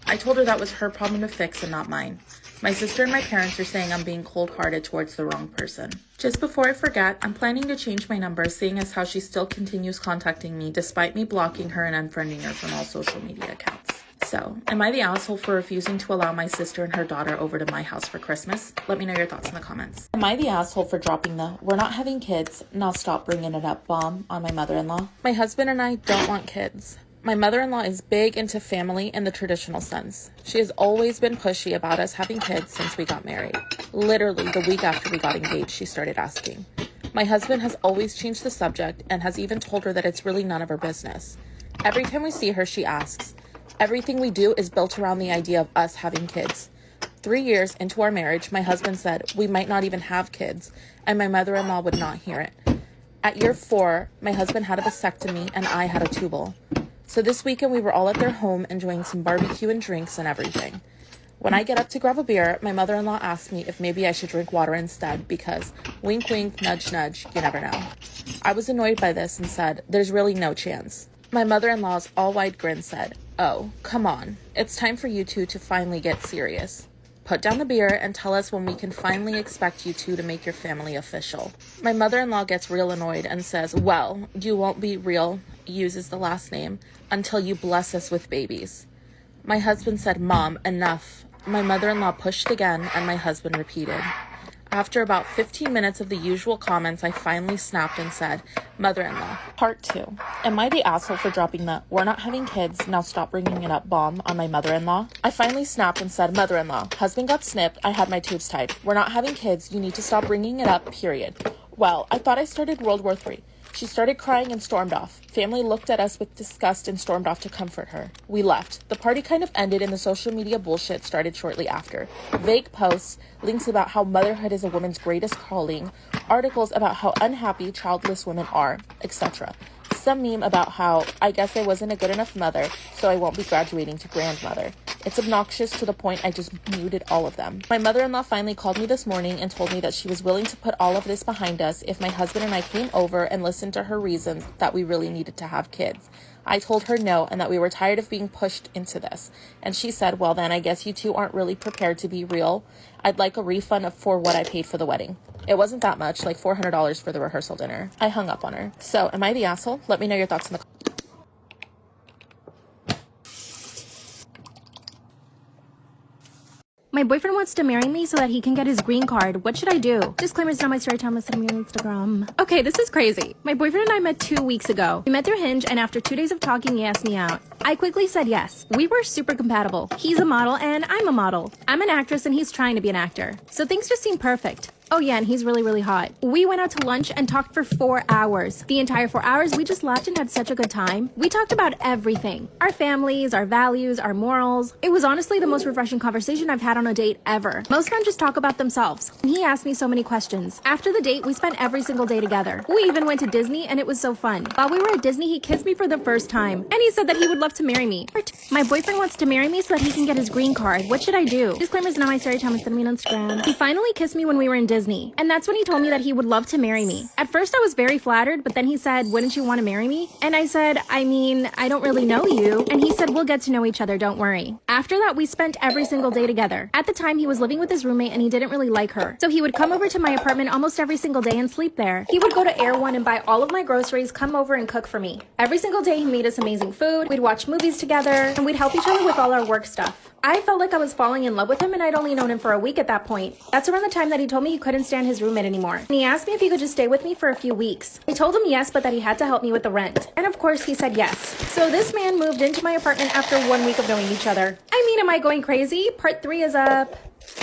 I told her that was her problem to fix and not mine. My sister and my parents are saying I'm being cold-hearted towards the wrong person. Just before I forget, I'm planning to change my number, seeing as how she still continues contacting me despite me blocking her and unfriending her from all social media accounts. So, am I the asshole for refusing to allow my sister and her daughter over to my house for Christmas? Let me know your thoughts in the comments. Am I the asshole for dropping the "we're not having kids, now stop bringing it up" bomb on my mother-in-law? My husband and I don't want kids. My mother-in-law is big into family in the traditional sense. She has always been pushy about us having kids since we got married. Literally, the week after we got engaged, she started asking. My husband has always changed the subject and has even told her that it's really none of her business. Every time we see her, she asks. Everything we do is built around the idea of us having kids. 3 years into our marriage, my husband said we might not even have kids, and my mother-in-law would not hear it. At year 4, my husband had a vasectomy and I had a tubal. So this weekend we were all at their home enjoying some barbecue and drinks and everything. When I get up to grab a beer, my mother-in-law asked me if maybe I should drink water instead because, wink wink, nudge nudge, you never know. I was annoyed by this and said, there's really no chance. My mother-in-law's all-wide grin said, oh, come on, it's time for you two to finally get serious. Put down the beer and tell us when we can finally expect you two to make your family official. My mother-in-law gets real annoyed and says, well, you won't be real, uses the last name, until you bless us with babies. My husband said, Mom, enough. My mother-in-law pushed again and my husband repeated. After about 15 minutes of the usual comments, I finally snapped and said, Mother-in-law. Part 2. Am I the asshole for dropping the we're not having kids, now stop bringing it up bomb on my mother-in-law? I finally snapped and said, Mother-in-law, husband got snipped, I had my tubes tied. We're not having kids, you need to stop bringing it up, period. Well, I thought I started World War III. She started crying and stormed off. Family looked at us with disgust and stormed off to comfort her. We left. The party kind of ended and the social media bullshit started shortly after. Vague posts, links about how motherhood is a woman's greatest calling, articles about how unhappy childless women are, etc. Some meme about how, I guess I wasn't a good enough mother, so I won't be graduating to grandmother. It's obnoxious to the point I just muted all of them. My mother-in-law finally called me this morning and told me that she was willing to put all of this behind us if my husband and I came over and listened to her reasons that we really needed to have kids. I told her no and that we were tired of being pushed into this. And she said, well then I guess you two aren't really prepared to be real. I'd like a refund for what I paid for the wedding. It wasn't that much, like $400 for the rehearsal dinner. I hung up on her. So, am I the asshole? Let me know your thoughts in the My boyfriend wants to marry me so that he can get his green card. What should I do? Disclaimer, it's not my story time. Listen to me on Instagram. Okay, this is crazy. My boyfriend and I met 2 weeks ago. We met through Hinge, and after 2 days of talking, he asked me out. I quickly said yes. We were super compatible. He's a model, and I'm a model. I'm an actress, and he's trying to be an actor. So things just seem perfect. Oh yeah, and he's really, really hot. We went out to lunch and talked for 4 hours. The entire 4 hours, we just laughed and had such a good time. We talked about everything. Our families, our values, our morals. It was honestly the most refreshing conversation I've had on a date ever. Most men just talk about themselves. And he asked me so many questions. After the date, we spent every single day together. We even went to Disney and it was so fun. While we were at Disney, he kissed me for the first time. And he said that he would love to marry me. My boyfriend wants to marry me so that he can get his green card. What should I do? Disclaimer, is not my story time. It's me on Instagram. He finally kissed me when we were in Disney. And that's when he told me that he would love to marry me. At first I was very flattered, but then he said, wouldn't you want to marry me? And I said, I mean, I don't really know you. And he said, we'll get to know each other, don't worry. After that, we spent every single day together. At the time, he was living with his roommate and he didn't really like her. So he would come over to my apartment almost every single day and sleep there. He would go to Air One and buy all of my groceries, come over and cook for me. Every single day he made us amazing food, we'd watch movies together, and we'd help each other with all our work stuff. I felt like I was falling in love with him and I'd only known him for a week at that point. That's around the time that he told me he couldn't stand his roommate anymore. And he asked me if he could just stay with me for a few weeks. I told him yes, but that he had to help me with the rent. And of course he said yes. So this man moved into my apartment after 1 week of knowing each other. I mean, am I going crazy? Part 3 is up.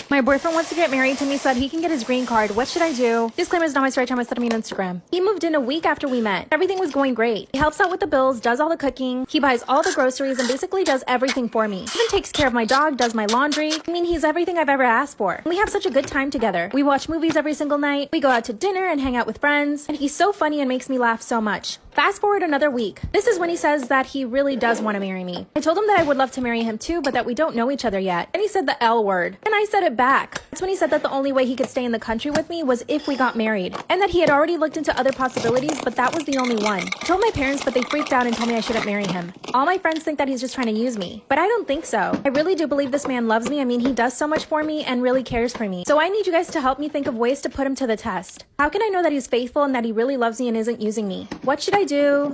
My boyfriend wants to get married to me so that he can get his green card. What should I do? Disclaimer, is not my story time. It's me on Instagram. He moved in a week after we met. Everything was going great. He helps out with the bills, does all the cooking. He buys all the groceries and basically does everything for me. Even takes care of my dog, does my laundry. I mean, he's everything I've ever asked for. We have such a good time together. We watch movies every single night. We go out to dinner and hang out with friends. And he's so funny and makes me laugh so much. Fast forward another week. This is when he says that he really does want to marry me. I told him that I would love to marry him too, but that we don't know each other yet. And he said the L word. And I said it back. That's when he said that the only way he could stay in the country with me was if we got married. And that he had already looked into other possibilities, but that was the only one. I told my parents, but they freaked out and told me I shouldn't marry him. All my friends think that he's just trying to use me. But I don't think so. I really do believe this man loves me. I mean, he does so much for me and really cares for me. So I need you guys to help me think of ways to put him to the test. How can I know that he's faithful and that he really loves me and isn't using me? What should I do?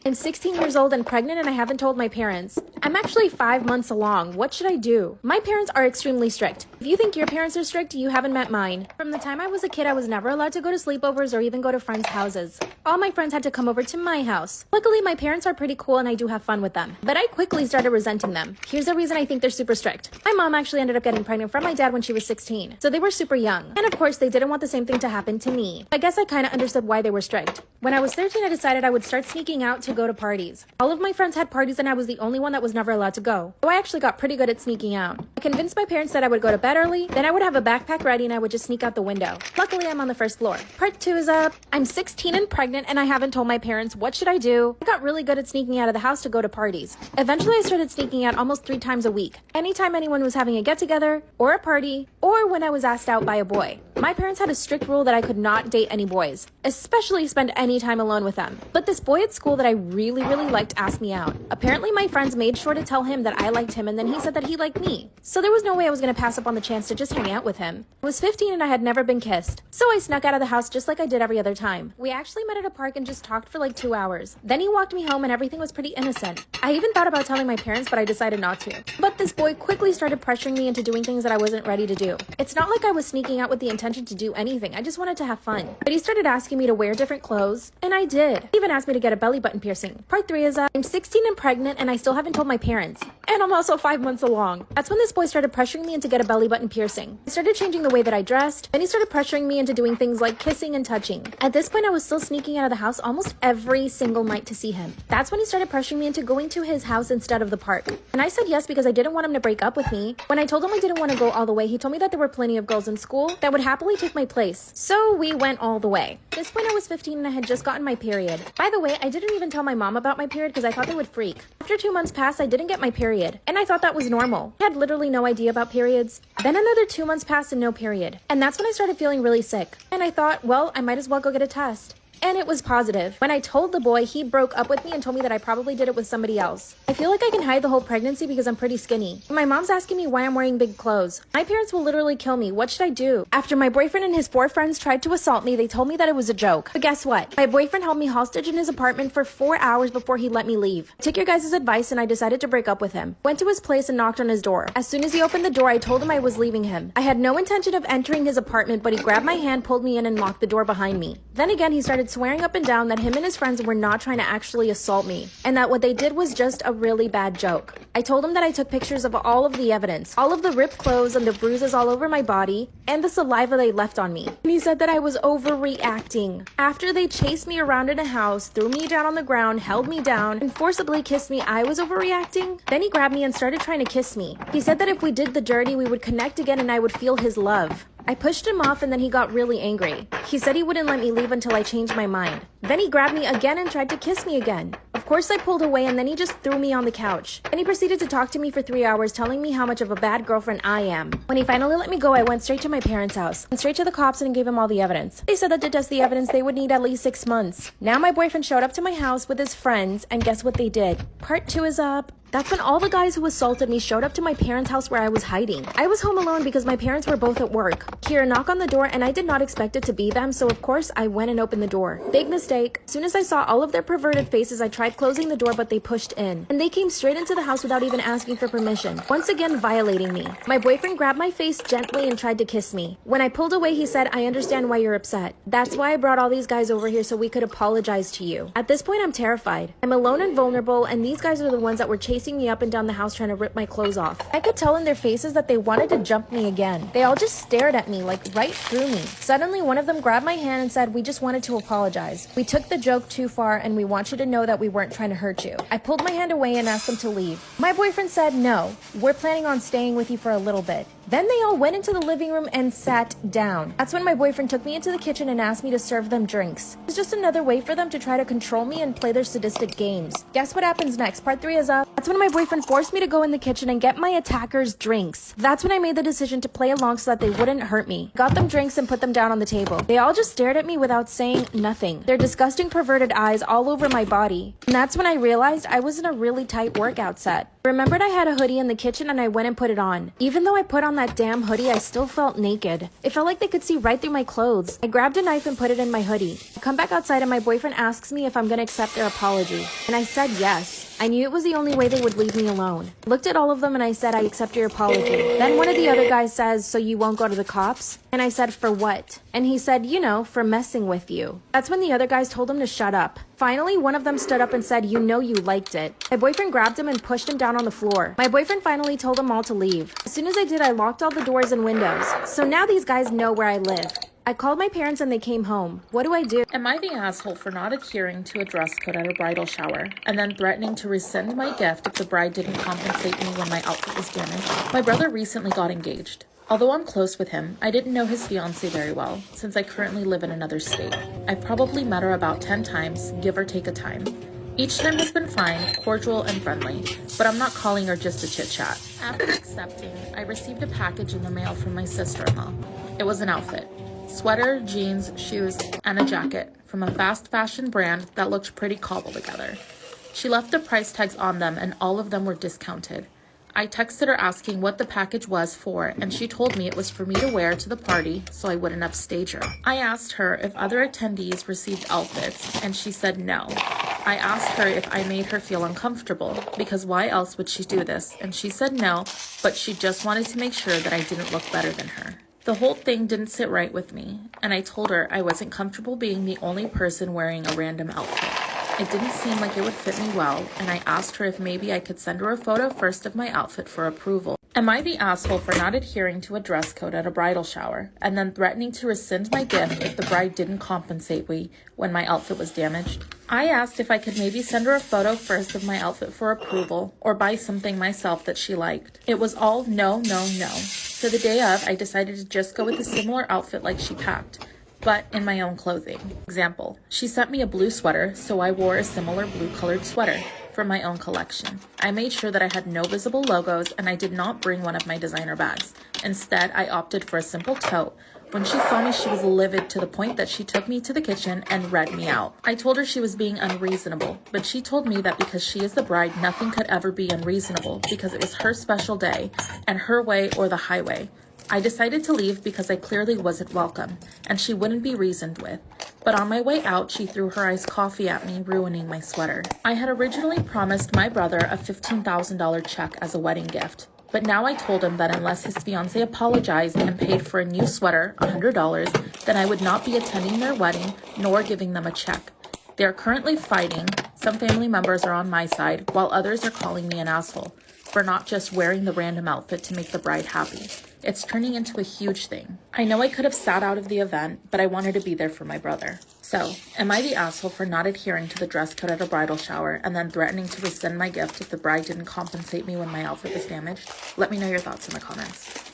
I'm 16 years old and pregnant and I haven't told my parents. I'm actually 5 months along. What should I do? My parents are extremely strict. If you think your parents are strict, you haven't met mine. From the time I was a kid, I was never allowed to go to sleepovers or even go to friends' houses. All my friends had to come over to my house. Luckily, my parents are pretty cool and I do have fun with them. But I quickly started resenting them. Here's the reason I think they're super strict. My mom actually ended up getting pregnant from my dad when she was 16. So they were super young. And of course, they didn't want the same thing to happen to me. I guess I kind of understood why they were strict. When I was 13, I decided I would start sneaking out to go to parties. All of my friends had parties and I was the only one that was never allowed to go. So I actually got pretty good at sneaking out. I convinced my parents that I would go to bed early, then I would have a backpack ready and I would just sneak out the window. Luckily, I'm on the first floor. Part 2 is up. I'm 16 and pregnant and I haven't told my parents. What should I do? I got really good at sneaking out of the house to go to parties. Eventually, I started sneaking out almost 3 times a week. Anytime anyone was having a get-together, or a party, or when I was asked out by a boy. My parents had a strict rule that I could not date any boys, especially spend any time alone with them. But this boy at school that I really liked asked me out. Apparently, my friends made sure to tell him that I liked him and then he said that he liked me. So there was no way I was going to pass up on the chance to just hang out with him. I was 15 and I had never been kissed. So I snuck out of the house just like I did every other time. We actually met at a park and just talked for like 2 hours. Then he walked me home and everything was pretty innocent. I even thought about telling my parents, but I decided not to. But this boy quickly started pressuring me into doing things that I wasn't ready to do. It's not like I was sneaking out with the intention to do anything. I just wanted to have fun. But he started asking me to wear different clothes, and I did. He even asked me to get a belly button piercing. Part 3 is I'm 16 and pregnant, and I still haven't told my parents. And I'm also 5 months along. That's when this boy started pressuring me into get a belly button piercing. He started changing the way that I dressed, and he started pressuring me into doing things like kissing and touching. At this point, I was still sneaking out of the house almost every single night to see him. That's when he started pressuring me into going to his house instead of the park. And I said yes because I didn't want him to break up with me. When I told him I didn't want to go all the way, he told me that there were plenty of girls in school that would happily take my place. So we went all the way. At this point, I was 15 and I had just gotten my period. By the way, I didn't even tell my mom about my period because I thought they would freak. After 2 months passed, I didn't get my period. And I thought that was normal. I had literally no idea about periods. Then another 2 months passed and no period. And that's when I started feeling really sick. And I thought, well, I might as well go get a test. And it was positive. When I told the boy, he broke up with me and told me that I probably did it with somebody else. I feel like I can hide the whole pregnancy because I'm pretty skinny. My mom's asking me why I'm wearing big clothes. My parents will literally kill me. What should I do? After my boyfriend and his 4 friends tried to assault me, they told me that it was a joke. But guess what? My boyfriend held me hostage in his apartment for 4 hours before he let me leave. I took your guys' advice and I decided to break up with him. Went to his place and knocked on his door. As soon as he opened the door, I told him I was leaving him. I had no intention of entering his apartment, but he grabbed my hand, pulled me in, and locked the door behind me. Then again, he started swearing up and down that him and his friends were not trying to actually assault me, and that what they did was just a really bad joke. I told him that I took pictures of all of the evidence, all of the ripped clothes and the bruises all over my body, and the saliva they left on me. And he said that I was overreacting. After they chased me around in a house, threw me down on the ground, held me down, and forcibly kissed me, I was overreacting. Then he grabbed me and started trying to kiss me. He said that if we did the dirty, we would connect again and I would feel his love. I pushed him off and then he got really angry. He said he wouldn't let me leave until I changed my mind. Then he grabbed me again and tried to kiss me again. Of course I pulled away and then he just threw me on the couch. Then he proceeded to talk to me for 3 hours telling me how much of a bad girlfriend I am. When he finally let me go, I went straight to my parents' house and straight to the cops and gave him all the evidence. They said that to test the evidence they would need at least 6 months. Now my boyfriend showed up to my house with his friends and guess what they did? Part 2 is up. That's when all the guys who assaulted me showed up to my parents' house where I was hiding. I was home alone because my parents were both at work. Hear a knock on the door and I did not expect it to be them, so of course I went and opened the door. Big mistake. As soon as I saw all of their perverted faces, I tried closing the door, but they pushed in. And they came straight into the house without even asking for permission, once again violating me. My boyfriend grabbed my face gently and tried to kiss me. When I pulled away, he said, I understand why you're upset. That's why I brought all these guys over here so we could apologize to you. At this point, I'm terrified. I'm alone and vulnerable, and these guys are the ones that were chasing me up and down the house trying to rip my clothes off. I could tell in their faces that they wanted to jump me again. They all just stared at me, like right through me. Suddenly, one of them grabbed my hand and said, we just wanted to apologize. We took the joke too far and we want you to know that we weren't trying to hurt you. I pulled my hand away and asked them to leave. My boyfriend said, no, we're planning on staying with you for a little bit. Then they all went into the living room and sat down. That's when my boyfriend took me into the kitchen and asked me to serve them drinks. It's just another way for them to try to control me and play their sadistic games. Guess what happens next? Part 3 is up. That's when my boyfriend forced me to go in the kitchen and get my attackers drinks. That's when I made the decision to play along so that they wouldn't hurt me. Got them drinks and put them down on the table. They all just stared at me without saying nothing. Their disgusting perverted eyes all over my body. And that's when I realized I was in a really tight workout set. Remembered I had a hoodie in the kitchen and I went and put it on. Even though I put on that damn hoodie, I still felt naked. It felt like they could see right through my clothes. I grabbed a knife and put it in my hoodie. I come back outside and my boyfriend asks me if I'm gonna accept their apology. And I said yes. I knew it was the only way they would leave me alone. Looked at all of them and I said, I accept your apology. Then one of the other guys says, so you won't go to the cops? And I said, for what? And he said, you know, for messing with you. That's when the other guys told him to shut up. Finally, one of them stood up and said, you know you liked it. My boyfriend grabbed him and pushed him down on the floor. My boyfriend finally told them all to leave. As soon as I did, I locked all the doors and windows. So now these guys know where I live. I called my parents and they came home. What do I do? Am I the asshole for not adhering to a dress code at a bridal shower and then threatening to rescind my gift if the bride didn't compensate me when my outfit was damaged? My brother recently got engaged. Although I'm close with him, I didn't know his fiancée very well since I currently live in another state. I've probably met her about 10 times, give or take a time. Each time has been fine, cordial, and friendly, but I'm not calling her just to chit-chat. After accepting, I received a package in the mail from my sister-in-law. It was an outfit. Sweater, jeans, shoes, and a jacket from a fast fashion brand that looked pretty cobbled together. She left the price tags on them and all of them were discounted. I texted her asking what the package was for and she told me it was for me to wear to the party so I wouldn't upstage her. I asked her if other attendees received outfits and she said no. I asked her if I made her feel uncomfortable because why else would she do this? And she said no, but she just wanted to make sure that I didn't look better than her. The whole thing didn't sit right with me, and I told her I wasn't comfortable being the only person wearing a random outfit. It didn't seem like it would fit me well, and I asked her if maybe I could send her a photo first of my outfit for approval. Am I the asshole for not adhering to a dress code at a bridal shower, and then threatening to rescind my gift if the bride didn't compensate me when my outfit was damaged? I asked if I could maybe send her a photo first of my outfit for approval, or buy something myself that she liked. It was all no, no, no. So the day of, I decided to just go with a similar outfit like she packed, but in my own clothing. Example, she sent me a blue sweater, so I wore a similar blue colored sweater from my own collection. I made sure that I had no visible logos and I did not bring one of my designer bags. Instead, I opted for a simple tote. When she saw me, she was livid to the point that she took me to the kitchen and read me out. I told her she was being unreasonable, but she told me that because she is the bride, nothing could ever be unreasonable because it was her special day and her way or the highway. I decided to leave because I clearly wasn't welcome and she wouldn't be reasoned with. But on my way out, she threw her iced coffee at me, ruining my sweater. I had originally promised my brother a $15,000 check as a wedding gift. But now I told him that unless his fiancée apologized and paid for a new sweater, $100, then I would not be attending their wedding nor giving them a check. They are currently fighting. Some family members are on my side, while others are calling me an asshole for not just wearing the random outfit to make the bride happy. It's turning into a huge thing. I know I could have sat out of the event, but I wanted to be there for my brother. So, am I the asshole for not adhering to the dress code at a bridal shower and then threatening to rescind my gift if the bride didn't compensate me when my outfit was damaged? Let me know your thoughts in the comments.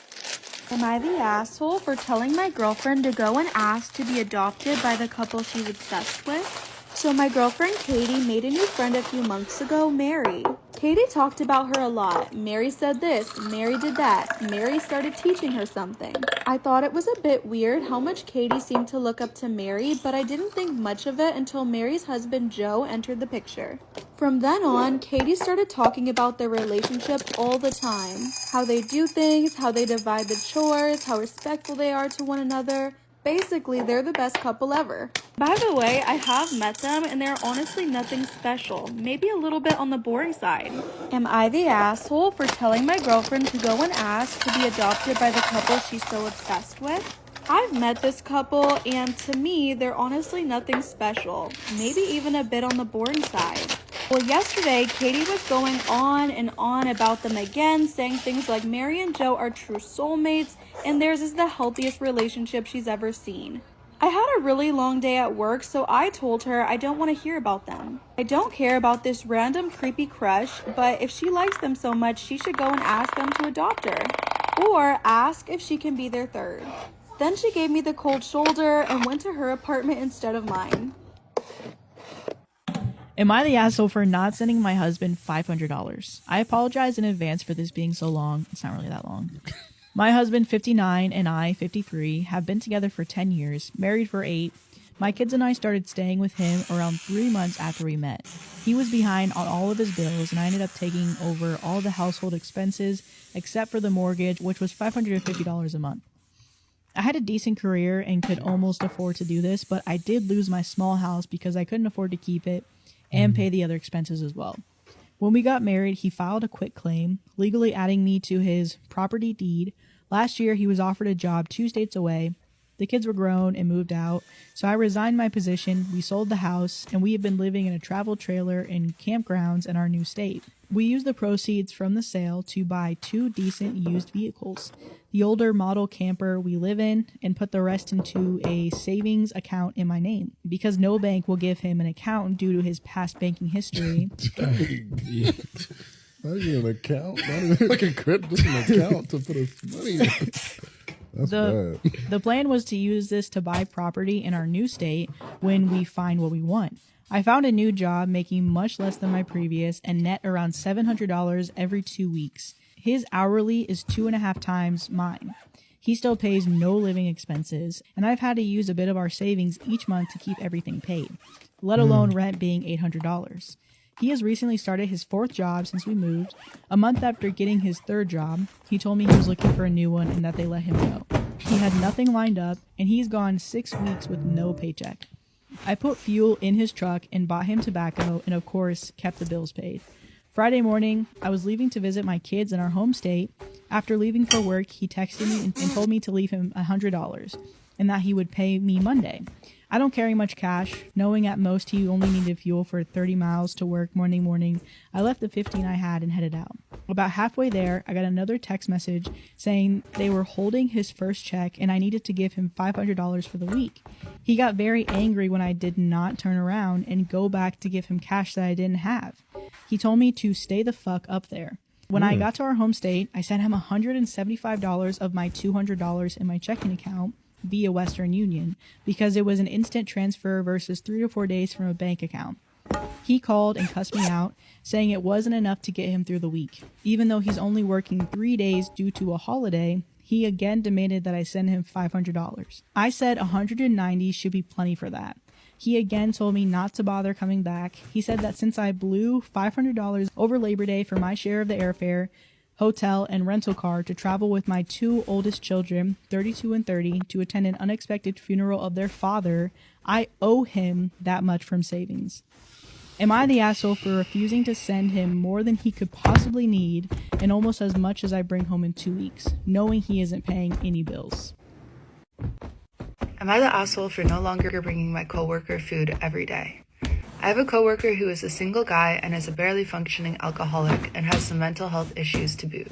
Am I the asshole for telling my girlfriend to go and ask to be adopted by the couple she's obsessed with? So my girlfriend Katie made a new friend a few months ago, Mary. Katie talked about her a lot. Mary said this, Mary did that. Mary started teaching her something. I thought it was a bit weird how much Katie seemed to look up to Mary, but I didn't think much of it until Mary's husband Joe entered the picture. From then on, Katie started talking about their relationship all the time. How they do things, how they divide the chores, how respectful they are to one another. Basically, they're the best couple ever. By the way, I have met them and they're honestly nothing special. Maybe a little bit on the boring side. Am I the asshole for telling my girlfriend to go and ask to be adopted by the couple she's so obsessed with? I've met this couple and to me, they're honestly nothing special. Maybe even a bit on the boring side. Well, yesterday, Katie was going on and on about them again, saying things like Mary and Joe are true soulmates, and theirs is the healthiest relationship she's ever seen. I had a really long day at work, so I told her I don't want to hear about them. I don't care about this random creepy crush, but if she likes them so much, she should go and ask them to adopt her. Or ask if she can be their third. Then she gave me the cold shoulder and went to her apartment instead of mine. Am I the asshole for not sending my husband $500? I apologize in advance for this being so long. It's not really that long. My husband, 59, and I, 53, have been together for 10 years, married for 8. My kids and I started staying with him around 3 months after we met. He was behind on all of his bills, and I ended up taking over all the household expenses except for the mortgage, which was $550 a month. I had a decent career and could almost afford to do this, but I did lose my small house because I couldn't afford to keep it and pay the other expenses as well. When we got married, he filed a quitclaim, legally adding me to his property deed. Last year, he was offered a job 2 states away. The kids were grown and moved out, so I resigned my position, we sold the house, and we have been living in a travel trailer in campgrounds in our new state. We used the proceeds from the sale to buy 2 decent used vehicles, the older model camper we live in, and put the rest into a savings account in my name, because no bank will give him an account due to his past banking history. Not even an account, not even like a credit, just an account to put his money in. That's bad. The plan was to use this to buy property in our new state when we find what we want. I found a new job making much less than my previous and net around $700 every 2 weeks. His hourly is 2.5 times mine. He still pays no living expenses, and I've had to use a bit of our savings each month to keep everything paid, let alone rent being $800. He has recently started his 4th job since we moved. A month after getting his 3rd job, he told me he was looking for a new one and that they let him go. He had nothing lined up, and he's gone 6 weeks with no paycheck. I put fuel in his truck and bought him tobacco and, of course, kept the bills paid. Friday morning, I was leaving to visit my kids in our home state. After leaving for work, he texted me and told me to leave him $100 and that he would pay me Monday. I don't carry much cash, knowing at most he only needed fuel for 30 miles to work morning. I left the 15 I had and headed out. About halfway there, I got another text message saying they were holding his first check and I needed to give him $500 for the week. He got very angry when I did not turn around and go back to give him cash that I didn't have. He told me to stay the fuck up there. When I got to our home state, I sent him $175 of my $200 in my checking account via Western Union because it was an instant transfer versus 3 to 4 days from a bank account. He called and cussed me out, saying it wasn't enough to get him through the week. Even though he's only working 3 days due to a holiday, he again demanded that I send him $500. I said $190 should be plenty for that. He again told me not to bother coming back. He said that since I blew $500 over Labor Day for my share of the airfare, hotel, and rental car to travel with my 2 oldest children, 32 and 30, to attend an unexpected funeral of their father, I owe him that much from savings. Am I the asshole for refusing to send him more than he could possibly need and almost as much as I bring home in 2 weeks, knowing he isn't paying any bills? Am I the asshole for no longer bringing my coworker food every day? I have a coworker who is a single guy and is a barely functioning alcoholic and has some mental health issues to boot.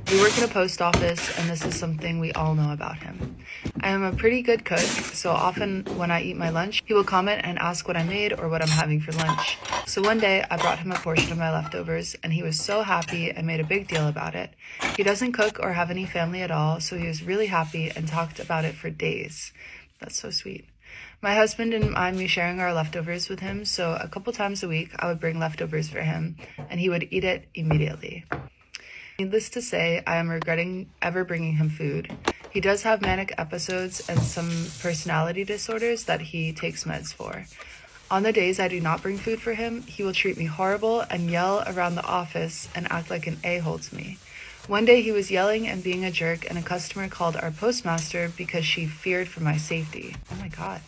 We work in a post office, and this is something we all know about him. I am a pretty good cook, so often when I eat my lunch, he will comment and ask what I made or what I'm having for lunch. So one day, I brought him a portion of my leftovers, and he was so happy and made a big deal about it. He doesn't cook or have any family at all, so he was really happy and talked about it for days. That's so sweet. My husband didn't mind me sharing our leftovers with him, so a couple times a week I would bring leftovers for him, and he would eat it immediately. Needless to say, I am regretting ever bringing him food. He does have manic episodes and some personality disorders that he takes meds for. On the days I do not bring food for him, he will treat me horrible and yell around the office and act like an a-hole to me. One day he was yelling and being a jerk, and a customer called our postmaster because she feared for my safety. Oh my God.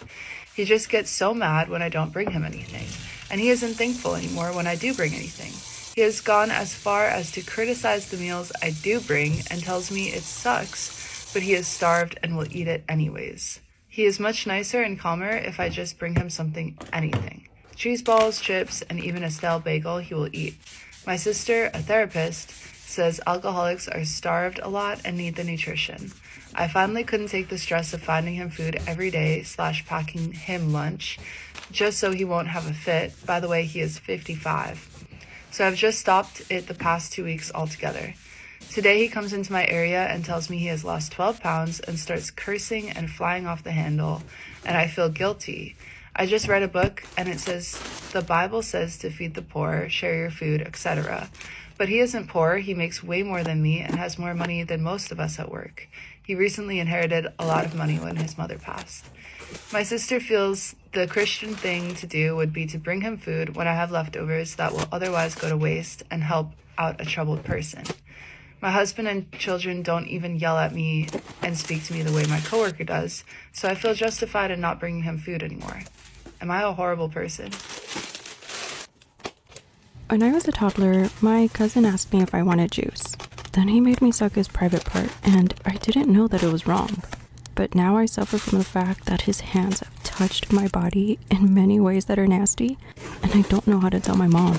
He just gets so mad when I don't bring him anything, and he isn't thankful anymore when I do bring anything. He has gone as far as to criticize the meals I do bring and tells me it sucks, but he is starved and will eat it anyways. He is much nicer and calmer if I just bring him anything. Cheese balls, chips, and even a stale bagel he will eat. My sister, a therapist, says alcoholics are starved a lot and need the nutrition. I finally couldn't take the stress of finding him food every day / packing him lunch just so he won't have a fit. By the way, he is 55. So I've just stopped it the past 2 weeks altogether. Today he comes into my area and tells me he has lost 12 pounds and starts cursing and flying off the handle, and I feel guilty. I just read a book and it says the Bible says to feed the poor, share your food, etc. But he isn't poor. He makes way more than me and has more money than most of us at work. He recently inherited a lot of money when his mother passed. My sister feels the Christian thing to do would be to bring him food when I have leftovers that will otherwise go to waste and help out a troubled person. My husband and children don't even yell at me and speak to me the way my coworker does, so I feel justified in not bringing him food anymore. Am I a horrible person? When I was a toddler, my cousin asked me if I wanted juice. Then he made me suck his private part, and I didn't know that it was wrong. But now I suffer from the fact that his hands have touched my body in many ways that are nasty, and I don't know how to tell my mom.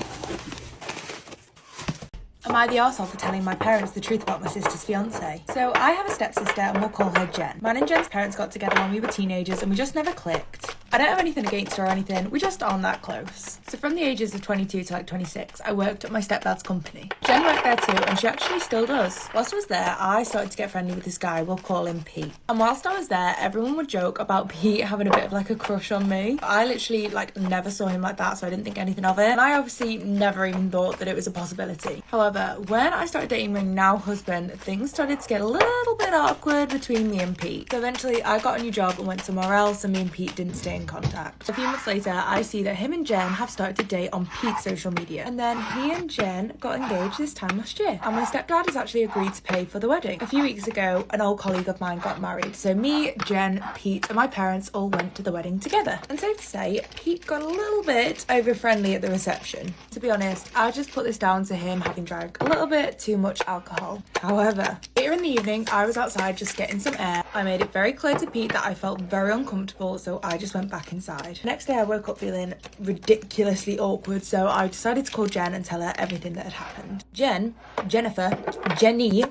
Am I the arsehole for telling my parents the truth about my sister's fiance? So I have a stepsister and we'll call her Jen. Mine and Jen's parents got together when we were teenagers and we just never clicked. I don't have anything against her or anything, we just aren't that close. So from the ages of 22 to 26, I worked at my stepdad's company. Jen worked there too, and she actually still does. Whilst I was there, I started to get friendly with this guy, we'll call him Pete. And whilst I was there, everyone would joke about Pete having a bit of like a crush on me. I literally never saw him like that, so I didn't think anything of it. And I obviously never even thought that it was a possibility. However, when I started dating my now husband, things started to get a little bit awkward between me and Pete. So eventually I got a new job and went somewhere else, and me and Pete didn't stay in contact. A few months later, I see that him and Jen have started to date on Pete's social media. And then he and Jen got engaged this time last year. And my stepdad has actually agreed to pay for the wedding. A few weeks ago, an old colleague of mine got married. So me, Jen, Pete, and my parents all went to the wedding together. And safe to say, Pete got a little bit over-friendly at the reception. To be honest, I just put this down to him having drank a little bit too much alcohol. However, later in the evening, I was outside just getting some air. I made it very clear to Pete that I felt very uncomfortable, so I just went back inside. The next day, I woke up feeling ridiculously awkward, so I decided to call Jen and tell her everything that had happened. Jenny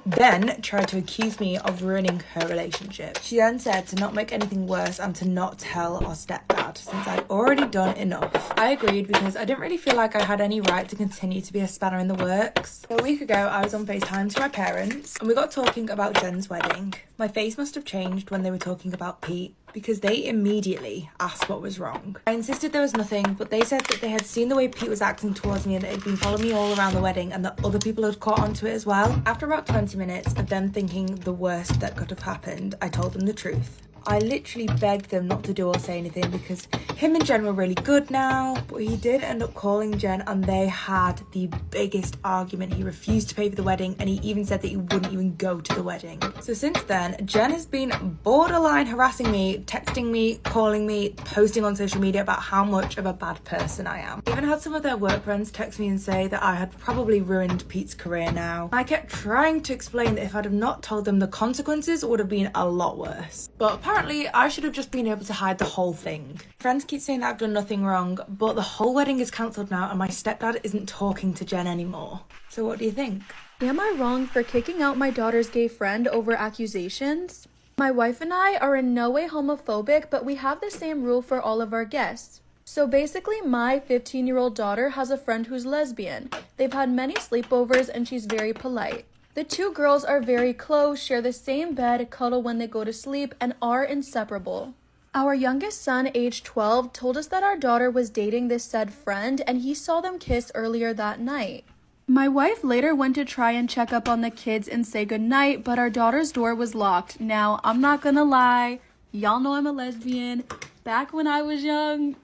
then tried to accuse me of ruining her relationship. She then said to not make anything worse and to not tell our stepdad, since I'd already done enough. I agreed because I didn't really feel like I had any right to continue to be a spanner in the works. So a week ago, I was on FaceTime to my parents, and we got talking about Jen's wedding. My face must have changed when they were talking about Pete, because they immediately asked what was wrong. I insisted there was nothing, but they said that they had seen the way Pete was acting towards me and that he'd been following me all around the wedding and that other people had caught onto it as well. After about 20 minutes of them thinking the worst that could have happened, I told them the truth. I literally begged them not to do or say anything because him and Jen were really good now, but he did end up calling Jen and they had the biggest argument. He refused to pay for the wedding and he even said that he wouldn't even go to the wedding. So since then, Jen has been borderline harassing me, texting me, calling me, posting on social media about how much of a bad person I am. I even had some of their work friends text me and say that I had probably ruined Pete's career now. I kept trying to explain that if I'd have not told them, the consequences would have been a lot worse. But apparently, I should have just been able to hide the whole thing. Friends keep saying that I've done nothing wrong, but the whole wedding is cancelled now and my stepdad isn't talking to Jen anymore. So what do you think? Am I wrong for kicking out my daughter's gay friend over accusations? My wife and I are in no way homophobic, but we have the same rule for all of our guests. So basically, my 15-year-old daughter has a friend who's lesbian. They've had many sleepovers and she's very polite. The two girls are very close, share the same bed, cuddle when they go to sleep, and are inseparable. Our youngest son, age 12, told us that our daughter was dating this said friend and he saw them kiss earlier that night. My wife later went to try and check up on the kids and say goodnight, but our daughter's door was locked. Now, I'm not gonna lie, y'all know I'm a lesbian. Back when I was young,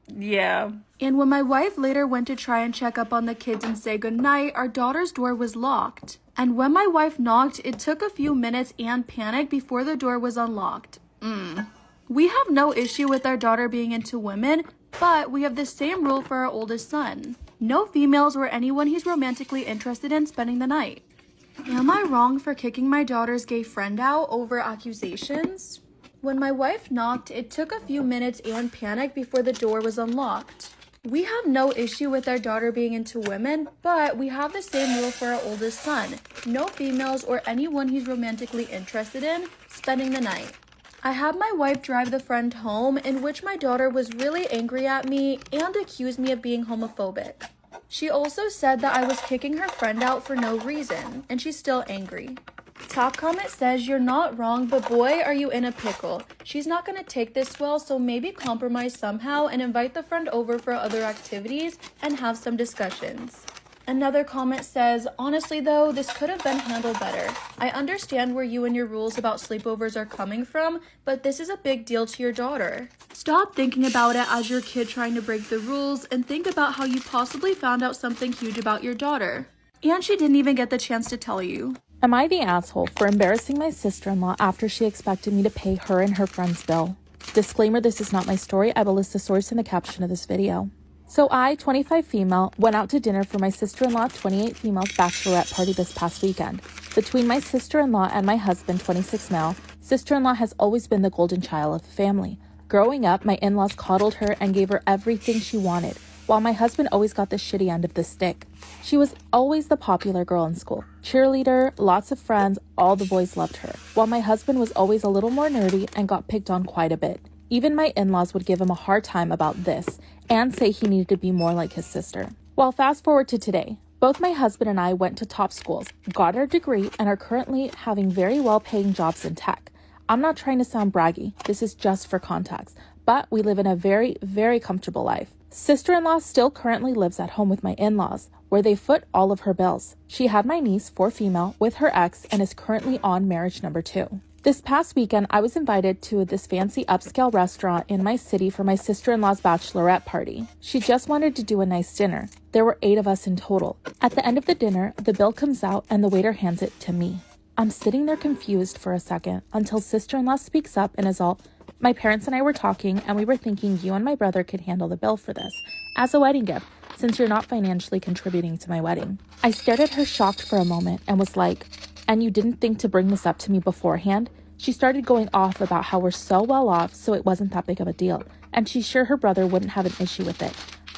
yeah. And when my wife later went to try and check up on the kids and say goodnight, our daughter's door was locked. And when my wife knocked, it took a few minutes and panic before the door was unlocked. We have no issue with our daughter being into women, but we have the same rule for our oldest son. No females or anyone he's romantically interested in spending the night. Am I wrong for kicking my daughter's gay friend out over accusations? When my wife knocked, it took a few minutes and panic before the door was unlocked. We have no issue with our daughter being into women, but we have the same rule for our oldest son. No females or anyone he's romantically interested in spending the night. I had my wife drive the friend home, in which my daughter was really angry at me and accused me of being homophobic. She also said that I was kicking her friend out for no reason, and she's still angry. Top comment says, "You're not wrong, but boy, are you in a pickle. She's not going to take this well, so maybe compromise somehow and invite the friend over for other activities and have some discussions." Another comment says, honestly though, this could have been handled better. I understand where you and your rules about sleepovers are coming from, but this is a big deal to your daughter. Stop thinking about it as your kid trying to break the rules and think about how you possibly found out something huge about your daughter. And she didn't even get the chance to tell you. Am I the asshole for embarrassing my sister-in-law after she expected me to pay her and her friend's bill? Disclaimer, this is not my story. I will list the source in the caption of this video. So I, 25 female, went out to dinner for my sister-in-law, 28 female's bachelorette party this past weekend. Between my sister-in-law and my husband, 26 male, sister-in-law has always been the golden child of the family. Growing up, my in-laws coddled her and gave her everything she wanted, while my husband always got the shitty end of the stick. She was always the popular girl in school. Cheerleader, lots of friends, all the boys loved her, while my husband was always a little more nerdy and got picked on quite a bit. Even my in-laws would give him a hard time about this and say he needed to be more like his sister. Well, fast forward to today. Both my husband and I went to top schools, got our degree, and are currently having very well-paying jobs in tech. I'm not trying to sound braggy. This is just for context, but we live in a very, very comfortable life. Sister-in-law still currently lives at home with my in-laws, where they foot all of her bills. She had my niece, 4 female, with her ex and is currently on marriage number 2. This past weekend, I was invited to this fancy upscale restaurant in my city for my sister-in-law's bachelorette party. She just wanted to do a nice dinner. There were 8 of us in total. At the end of the dinner, the bill comes out and the waiter hands it to me. I'm sitting there confused for a second until sister-in-law speaks up and is all, my parents and I were talking and we were thinking you and my brother could handle the bill for this as a wedding gift, since you're not financially contributing to my wedding. I stared at her shocked for a moment and was like, and you didn't think to bring this up to me beforehand? She started going off about how we're so well off, so it wasn't that big of a deal, and she's sure her brother wouldn't have an issue with it.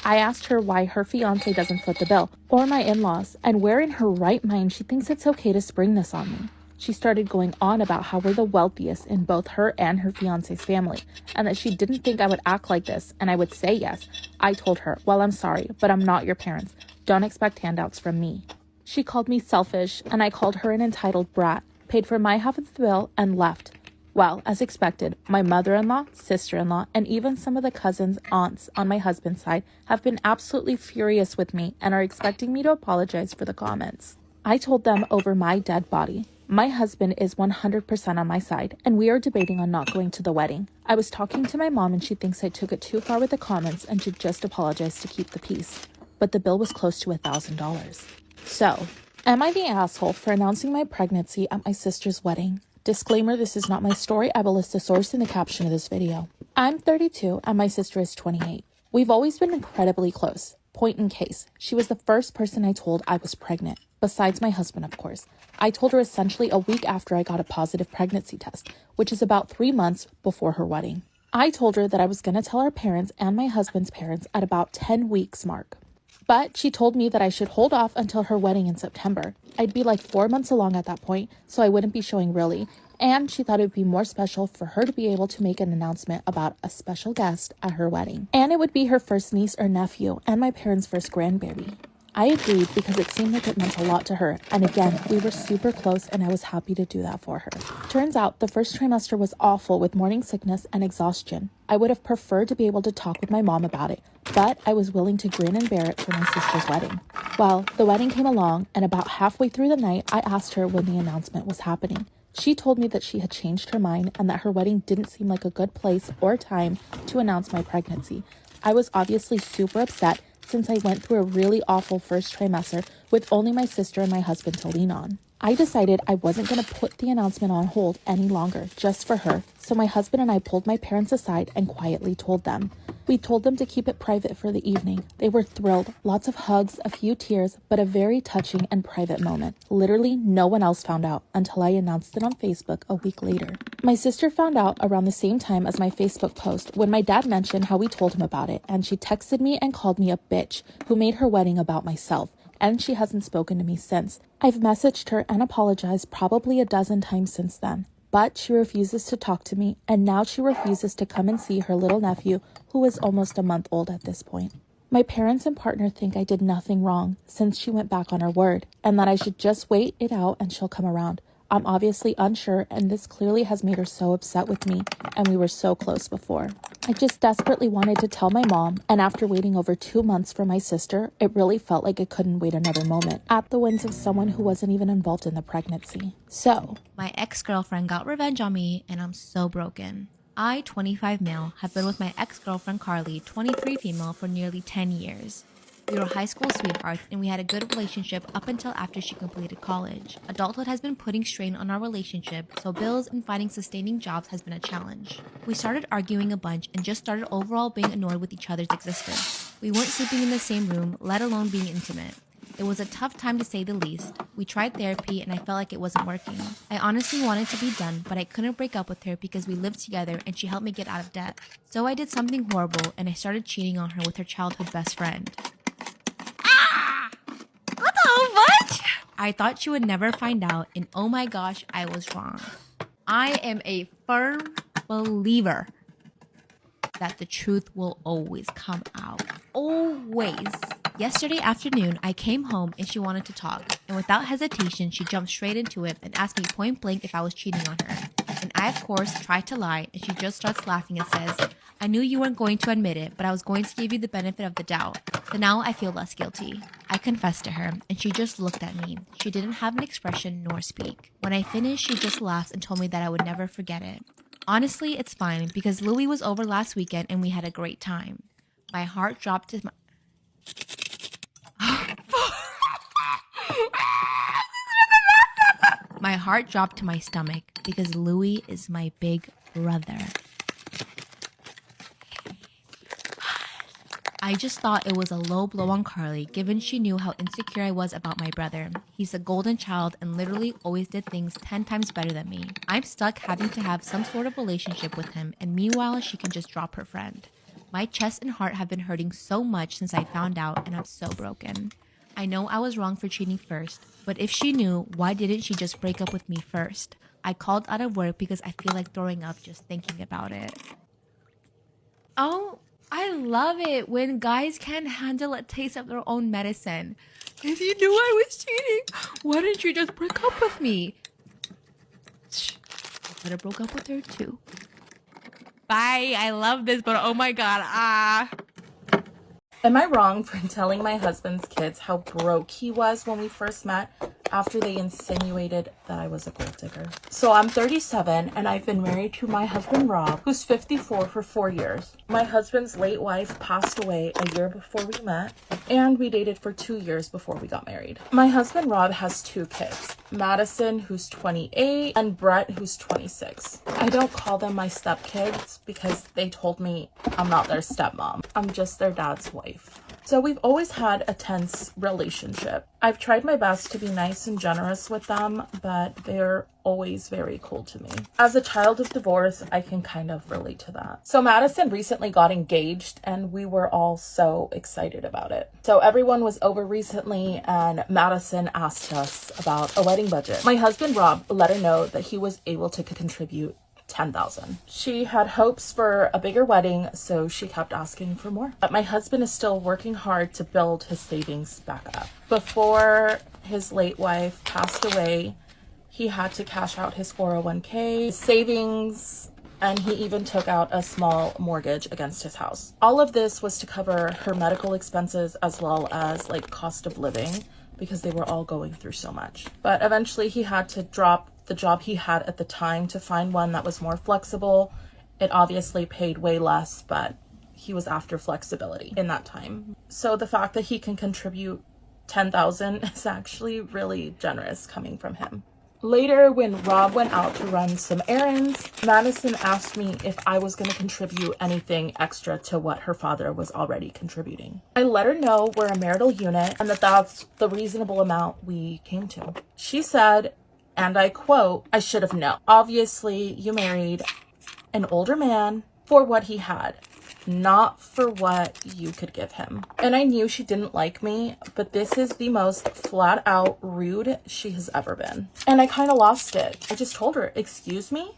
I asked her why her fiance doesn't foot the bill, or my in-laws, and where in her right mind she thinks it's okay to spring this on me. She started going on about how we're the wealthiest in both her and her fiance's family, and that she didn't think I would act like this, and I would say yes. I told her, well, I'm sorry, but I'm not your parents. Don't expect handouts from me. She called me selfish, and I called her an entitled brat, paid for my half of the bill, and left. Well, as expected, my mother-in-law, sister-in-law, and even some of the cousins, aunts on my husband's side have been absolutely furious with me and are expecting me to apologize for the comments. I told them over my dead body. My husband is 100% on my side, and we are debating on not going to the wedding. I was talking to my mom and she thinks I took it too far with the comments and should just apologize to keep the peace. But the bill was close to $1,000. So, am I the asshole for announcing my pregnancy at my sister's wedding? Disclaimer, this is not my story. I will list the source in the caption of this video. I'm 32 and my sister is 28. We've always been incredibly close. Point in case, she was the first person I told I was pregnant, besides my husband, of course. I told her essentially a week after I got a positive pregnancy test, which is about 3 months before her wedding. I told her that I was going to tell our parents and my husband's parents at about 10 weeks mark. But she told me that I should hold off until her wedding in September. I'd be like 4 months along at that point, so I wouldn't be showing really. And she thought it would be more special for her to be able to make an announcement about a special guest at her wedding. And it would be her first niece or nephew and my parents' first grandbaby. I agreed because it seemed like it meant a lot to her, and again, we were super close and I was happy to do that for her. Turns out the first trimester was awful with morning sickness and exhaustion. I would have preferred to be able to talk with my mom about it, but I was willing to grin and bear it for my sister's wedding. Well, the wedding came along, and about halfway through the night, I asked her when the announcement was happening. She told me that she had changed her mind and that her wedding didn't seem like a good place or time to announce my pregnancy. I was obviously super upset since I went through a really awful first trimester with only my sister and my husband to lean on. I decided I wasn't going to put the announcement on hold any longer, just for her, so my husband and I pulled my parents aside and quietly told them. We told them to keep it private for the evening. They were thrilled, lots of hugs, a few tears, but a very touching and private moment. Literally no one else found out until I announced it on Facebook a week later. My sister found out around the same time as my Facebook post when my dad mentioned how we told him about it, and she texted me and called me a bitch who made her wedding about myself. And she hasn't spoken to me since. I've messaged her and apologized probably a dozen times since then, but she refuses to talk to me, and now she refuses to come and see her little nephew, who is almost a month old at this point. My parents and partner think I did nothing wrong since she went back on her word, and that I should just wait it out and she'll come around. I'm obviously unsure, and this clearly has made her so upset with me, and we were so close before. I just desperately wanted to tell my mom, and after waiting over 2 months for my sister, it really felt like I couldn't wait another moment at the whims of someone who wasn't even involved in the pregnancy. So, my ex-girlfriend got revenge on me, and I'm so broken. I, 25 male, have been with my ex-girlfriend Carly, 23 female, for nearly 10 years. We were high school sweethearts, and we had a good relationship up until after she completed college. Adulthood has been putting strain on our relationship, so bills and finding sustaining jobs has been a challenge. We started arguing a bunch and just started overall being annoyed with each other's existence. We weren't sleeping in the same room, let alone being intimate. It was a tough time to say the least. We tried therapy and I felt like it wasn't working. I honestly wanted to be done, but I couldn't break up with her because we lived together and she helped me get out of debt. So I did something horrible and I started cheating on her with her childhood best friend. What the what? I thought she would never find out, and oh my gosh, I was wrong. I am a firm believer that the truth will always come out. Always. Yesterday afternoon, I came home and she wanted to talk, and without hesitation, she jumped straight into it and asked me point blank if I was cheating on her. And I, of course, tried to lie, and she just starts laughing and says, I knew you weren't going to admit it, but I was going to give you the benefit of the doubt. So now I feel less guilty. I confessed to her, and she just looked at me. She didn't have an expression nor speak. When I finished, she just laughed and told me that I would never forget it. Honestly, it's fine, because Louis was over last weekend and we had a great time. My heart dropped to my... My heart dropped to my stomach because Louis is my big brother. I just thought it was a low blow on Carly, given she knew how insecure I was about my brother. He's a golden child and literally always did things 10 times better than me. I'm stuck having to have some sort of relationship with him, and meanwhile she can just drop her friend. My chest and heart have been hurting so much since I found out, and I'm so broken. I know I was wrong for cheating first, but if she knew, why didn't she just break up with me first? I called out of work because I feel like throwing up just thinking about it. Oh, I love it when guys can't handle a taste of their own medicine. If you knew I was cheating, why didn't you just break up with me? I could have broke up with her too. Bye, I love this, but oh my god, am I wrong for telling my husband's kids how broke he was when we first met after they insinuated that I was a gold digger? So I'm 37 and I've been married to my husband Rob, who's 54 for 4 years. My husband's late wife passed away a year before we met, and we dated for 2 years before we got married. My husband Rob has 2 kids, Madison, who's 28, and Brett, who's 26. I don't call them my stepkids because they told me I'm not their stepmom. I'm just their dad's wife. So we've always had a tense relationship. I've tried my best to be nice and generous with them, but they're always very cool to me. As a child of divorce, I can kind of relate to that. So Madison recently got engaged and we were all so excited about it. So everyone was over recently and Madison asked us about a wedding budget. My husband Rob let her know that he was able to contribute $10,000. She had hopes for a bigger wedding, so she kept asking for more. But my husband is still working hard to build his savings back up. Before his late wife passed away, he had to cash out his 401k, his savings, and he even took out a small mortgage against his house. All of this was to cover her medical expenses as well as cost of living, because they were all going through so much. But eventually he had to drop the job he had at the time to find one that was more flexible. It obviously paid way less, but he was after flexibility in that time. So the fact that he can contribute $10,000 is actually really generous coming from him. Later, when Rob went out to run some errands, Madison asked me if I was going to contribute anything extra to what her father was already contributing. I let her know we're a marital unit and that that's the reasonable amount we came to. She said, and I quote, I should have known. Obviously, you married an older man for what he had, not for what you could give him. And I knew she didn't like me, but this is the most flat out rude she has ever been. And I kind of lost it. I just told her, excuse me?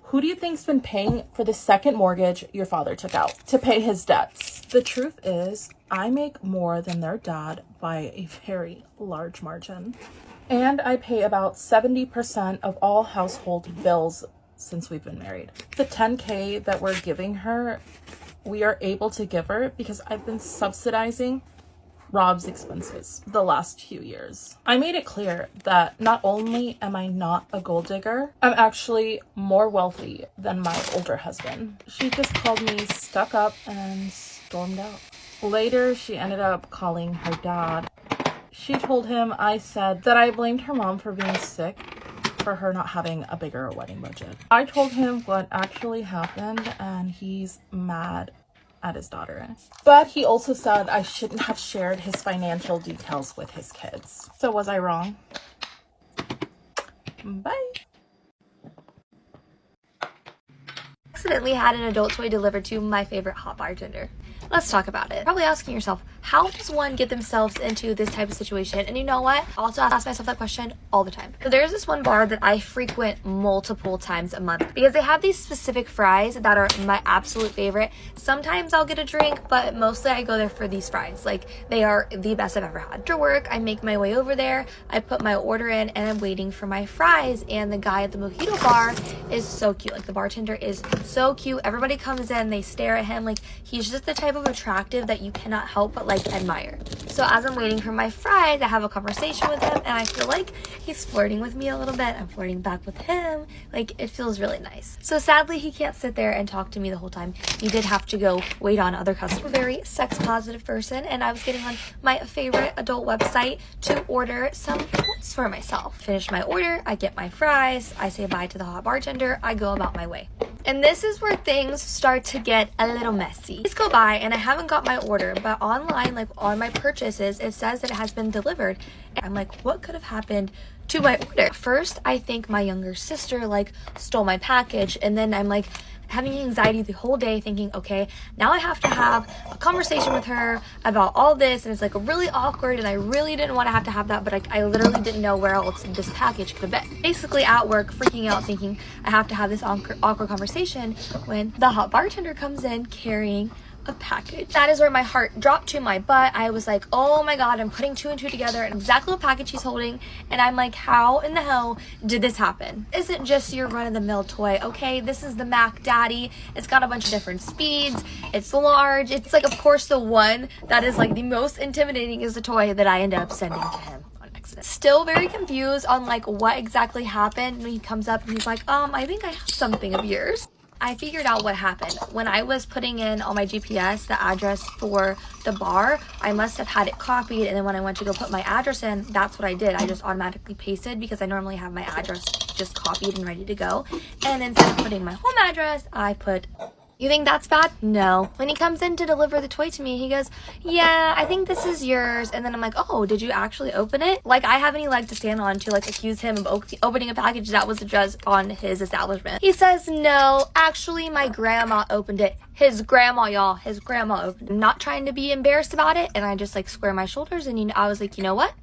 Who do you think's been paying for the second mortgage your father took out to pay his debts? The truth is, I make more than their dad by a very large margin. And I pay about 70% of all household bills since we've been married. The $10K that we're giving her, we are able to give her because I've been subsidizing Rob's expenses the last few years. I made it clear that not only am I not a gold digger, I'm actually more wealthy than my older husband. She just called me stuck up and stormed out. Later, she ended up calling her dad. She told him I said that I blamed her mom for being sick for her not having a bigger wedding budget. I told him what actually happened and he's mad at his daughter. But he also said I shouldn't have shared his financial details with his kids. So was I wrong? Bye. Accidentally had an adult toy delivered to my favorite hot bartender. Let's talk about it. Probably asking yourself, how does one get themselves into this type of situation? And you know what? I also ask myself that question all the time. So there's this one bar that I frequent multiple times a month because they have these specific fries that are my absolute favorite. Sometimes I'll get a drink, but mostly I go there for these fries. Like, they are the best I've ever had. After work, I make my way over there, I put my order in, and I'm waiting for my fries. And the guy at the mojito bar is so cute. Like, the bartender is so cute. Everybody comes in, they stare at him. Like, he's just the type of attractive that you cannot help but like admire. So as I'm waiting for my fries, I have a conversation with him and I feel like he's flirting with me a little bit. I'm flirting back with him. Like, it feels really nice. So sadly, he can't sit there and talk to me the whole time. He did have to go wait on other customers. Very sex positive person, and I was getting on my favorite adult website to order some toys for myself. Finish my order, I get my fries, I say bye to the hot bartender, I go about my way. And this is where things start to get a little messy. Days go by and I haven't got my order, but online, like on my purchases, it says that it has been delivered. And I'm like, what could have happened to my order? First, I think my younger sister like stole my package, and then I'm like having anxiety the whole day thinking, okay, now I have to have a conversation with her about all this, and it's like really awkward, and I really didn't want to have that, but I literally didn't know where else this package could have been. Basically at work, freaking out, thinking I have to have this awkward conversation when the hot bartender comes in carrying a package. That is where my heart dropped to my butt. I was like, oh my god, I'm putting two and two together and exactly what package he's holding, and I'm like, how in the hell did this happen? Isn't just your run-of-the-mill toy, okay? This is the Mac Daddy. It's got a bunch of different speeds. It's large. It's like, of course, the one that is like the most intimidating is the toy that I end up sending to him. Still very confused on like what exactly happened when he comes up and he's like, I think I have something of yours. I figured out what happened. When I was putting in on my GPS the address for the bar, I must have had it copied, and then when I went to go put my address in, that's what I did. I just automatically pasted because I normally have my address just copied and ready to go. And instead of putting my home address, I put... You think that's bad? No. When he comes in to deliver the toy to me, he goes, yeah, I think this is yours. And then I'm like, oh, did you actually open it? Like, I have any leg to stand on to like accuse him of opening a package that was addressed on his establishment. He says, no, actually my grandma opened it. His grandma, y'all, his grandma opened it. I'm not trying to be embarrassed about it. And I just like square my shoulders, and I was like, you know what?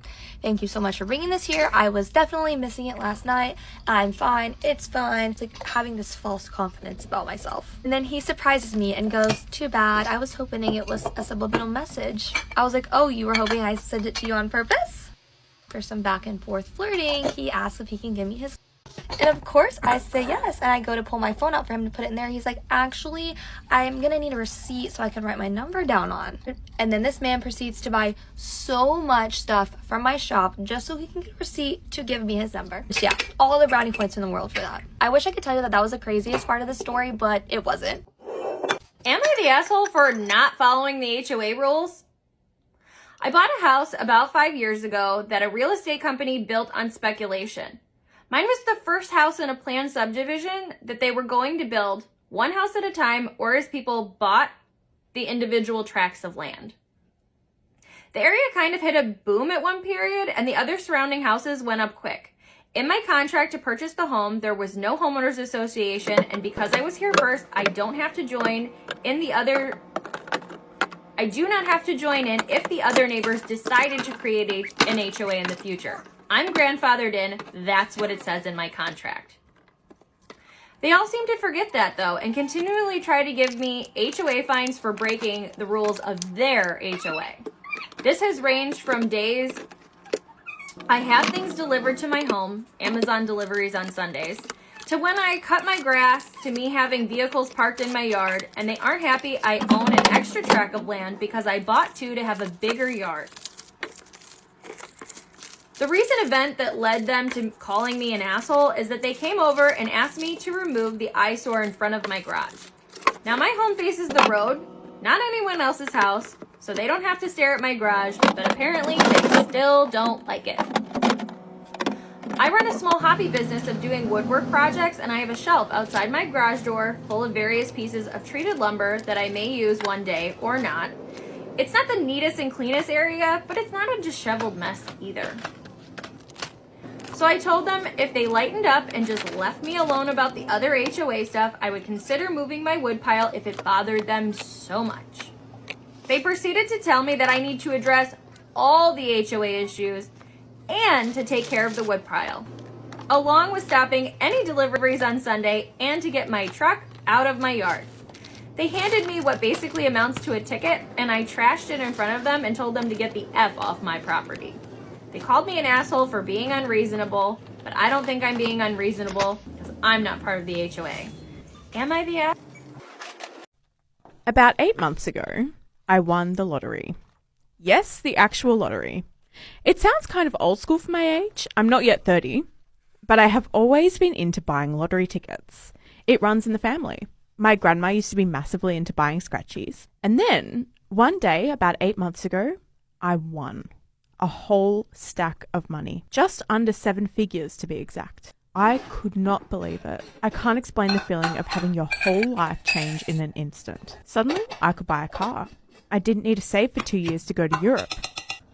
Thank you so much for bringing this here. I was definitely missing it last night. I'm fine. It's fine. It's like having this false confidence about myself. And then he surprises me and goes, too bad. I was hoping it was a subliminal message. I was like, oh, you were hoping I sent it to you on purpose? For some back and forth flirting, he asks if he can give me his... And of course I say yes, and I go to pull my phone out for him to put it in there. He's like, actually, I'm gonna need a receipt so I can write my number down on. And then this man proceeds to buy so much stuff from my shop just so he can get a receipt to give me his number. So yeah, all the brownie points in the world for that. I wish I could tell you that that was the craziest part of the story, but it wasn't. Am I the asshole for not following the HOA rules? I bought a house about 5 years ago that a real estate company built on speculation. Mine was the first house in a planned subdivision that they were going to build one house at a time, or as people bought the individual tracts of land. The area kind of hit a boom at one period, and the other surrounding houses went up quick. In my contract to purchase the home, there was no homeowners association, and because I was here first, I don't have to join in the other... I do not have to join in if the other neighbors decided to create an HOA in the future. I'm grandfathered in. That's what it says in my contract. They all seem to forget that, though, and continually try to give me HOA fines for breaking the rules of their HOA. This has ranged from days I have things delivered to my home, Amazon deliveries on Sundays, to when I cut my grass, to me having vehicles parked in my yard, and they aren't happy I own an extra tract of land because I bought 2 to have a bigger yard. The recent event that led them to calling me an asshole is that they came over and asked me to remove the eyesore in front of my garage. Now my home faces the road, not anyone else's house, so they don't have to stare at my garage, but apparently they still don't like it. I run a small hobby business of doing woodwork projects, and I have a shelf outside my garage door full of various pieces of treated lumber that I may use one day or not. It's not the neatest and cleanest area, but it's not a disheveled mess either. So I told them if they lightened up and just left me alone about the other HOA stuff, I would consider moving my wood pile if it bothered them so much. They proceeded to tell me that I need to address all the HOA issues and to take care of the wood pile, along with stopping any deliveries on Sunday and to get my truck out of my yard. They handed me what basically amounts to a ticket, and I trashed it in front of them and told them to get the F off my property. They called me an asshole for being unreasonable, but I don't think I'm being unreasonable because I'm not part of the HOA. Am I the asshole? About 8 months ago, I won the lottery. Yes, the actual lottery. It sounds kind of old school for my age. I'm not yet 30, but I have always been into buying lottery tickets. It runs in the family. My grandma used to be massively into buying scratchies. And then, one day, about 8 months ago, I won. A whole stack of money. Just under 7 figures, to be exact. I could not believe it. I can't explain the feeling of having your whole life change in an instant. Suddenly, I could buy a car. I didn't need to save for 2 years to go to Europe.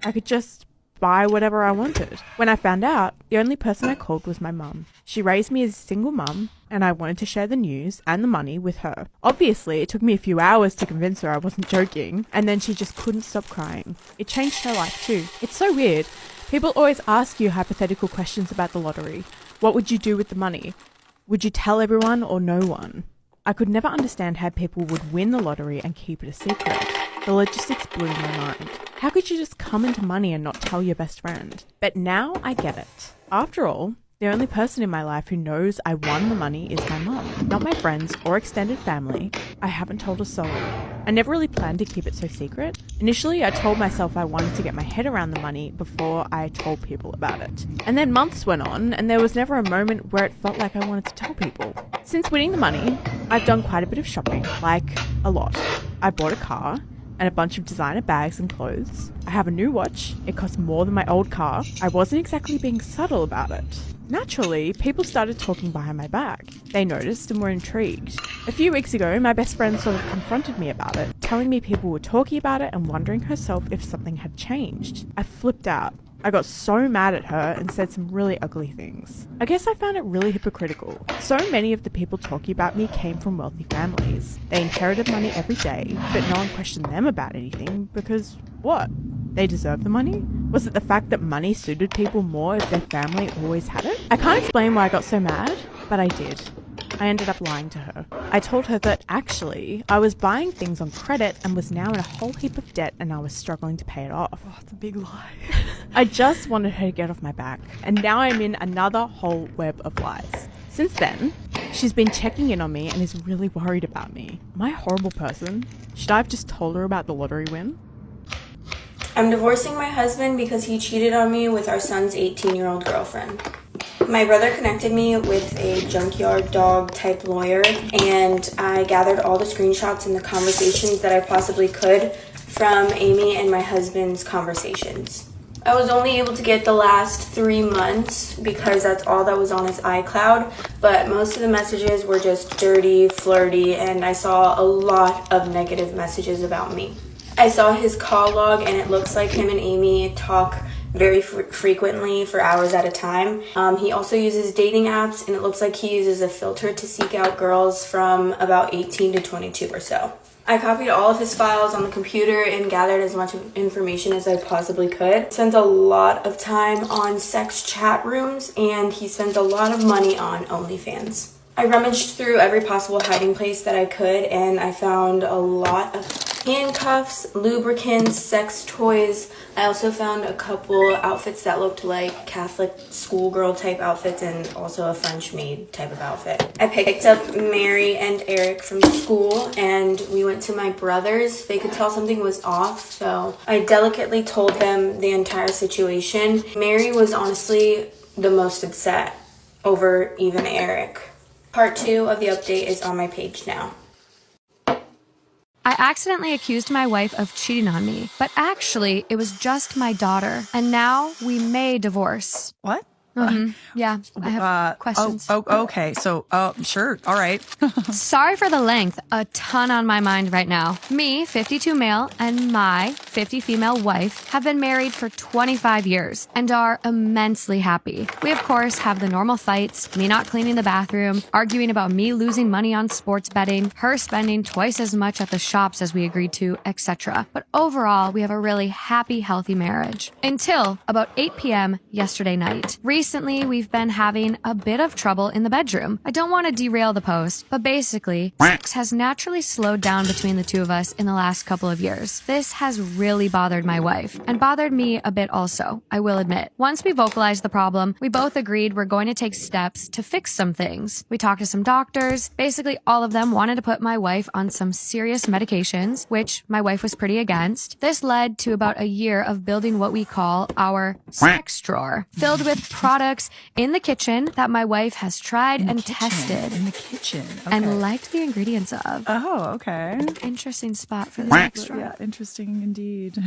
I could just buy whatever I wanted. When I found out, the only person I called was my mum. She raised me as a single mum, and I wanted to share the news and the money with her. Obviously, it took me a few hours to convince her I wasn't joking, and then she just couldn't stop crying. It changed her life too. It's so weird. People always ask you hypothetical questions about the lottery. What would you do with the money? Would you tell everyone or no one? I could never understand how people would win the lottery and keep it a secret. The logistics blew my mind. How could you just come into money and not tell your best friend? But now I get it. After all, the only person in my life who knows I won the money is my mum, not my friends or extended family. I haven't told a soul. I never really planned to keep it so secret. Initially, I told myself I wanted to get my head around the money before I told people about it. And then months went on, and there was never a moment where it felt like I wanted to tell people. Since winning the money, I've done quite a bit of shopping, like a lot. I bought a car and a bunch of designer bags and clothes. I have a new watch. It costs more than my old car. I wasn't exactly being subtle about it. Naturally, people started talking behind my back. They noticed and were intrigued. A few weeks ago, my best friend sort of confronted me about it, telling me people were talking about it and wondering herself if something had changed. I flipped out. I got so mad at her and said some really ugly things. I guess I found it really hypocritical. So many of the people talking about me came from wealthy families. They inherited money every day, but no one questioned them about anything because what? They deserve the money? Was it the fact that money suited people more if their family always had it? I can't explain why I got so mad, but I did. I ended up lying to her. I told her that actually I was buying things on credit and was now in a whole heap of debt and I was struggling to pay it off. Oh, it's a big lie. I just wanted her to get off my back, and now I'm in another whole web of lies. Since then, she's been checking in on me and is really worried about me. Am I a horrible person? Should I have just told her about the lottery win? I'm divorcing my husband because he cheated on me with our son's 18-year-old girlfriend. My brother connected me with a junkyard dog type lawyer, and I gathered all the screenshots and the conversations that I possibly could from Amy and my husband's conversations. I was only able to get the last 3 months because that's all that was on his iCloud, but most of the messages were just dirty, flirty, and I saw a lot of negative messages about me. I saw his call log, and it looks like him and Amy talk very frequently for hours at a time. He also uses dating apps, and it looks like he uses a filter to seek out girls from about 18 to 22 or so. I copied all of his files on the computer and gathered as much information as I possibly could. He spends a lot of time on sex chat rooms, and he spends a lot of money on OnlyFans. I rummaged through every possible hiding place that I could, and I found a lot of handcuffs, lubricants, sex toys. I also found a couple outfits that looked like Catholic schoolgirl type outfits and also a French maid type of outfit. I picked up Mary and Eric from school and we went to my brother's. They could tell something was off, so I delicately told them the entire situation. Mary was honestly the most upset over even Eric. Part 2 of the update is on my page now. I accidentally accused my wife of cheating on me, but actually it was just my daughter. And now we may divorce. What? Yeah, I have questions. Okay. So, sure. All right. Sorry for the length. A ton on my mind right now. Me, 52 male, and my 50 female wife have been married for 25 years and are immensely happy. We, of course, have the normal fights, me not cleaning the bathroom, arguing about me losing money on sports betting, her spending twice as much at the shops as we agreed to, etc. But overall, we have a really happy, healthy marriage. Until about 8 p.m. yesterday night. Recently, we've been having a bit of trouble in the bedroom. I don't want to derail the post, but basically, sex has naturally slowed down between the two of us in the last couple of years. This has really bothered my wife, and bothered me a bit also, I will admit. Once we vocalized the problem, we both agreed we're going to take steps to fix some things. We talked to some doctors. Basically, all of them wanted to put my wife on some serious medications, which my wife was pretty against. This led to about a year of building what we call our sex drawer, filled with products in the kitchen that my wife has tried and tested. In the kitchen. Okay. And liked the ingredients of. Oh, okay. Interesting spot for the sex drawer. Yeah, interesting indeed.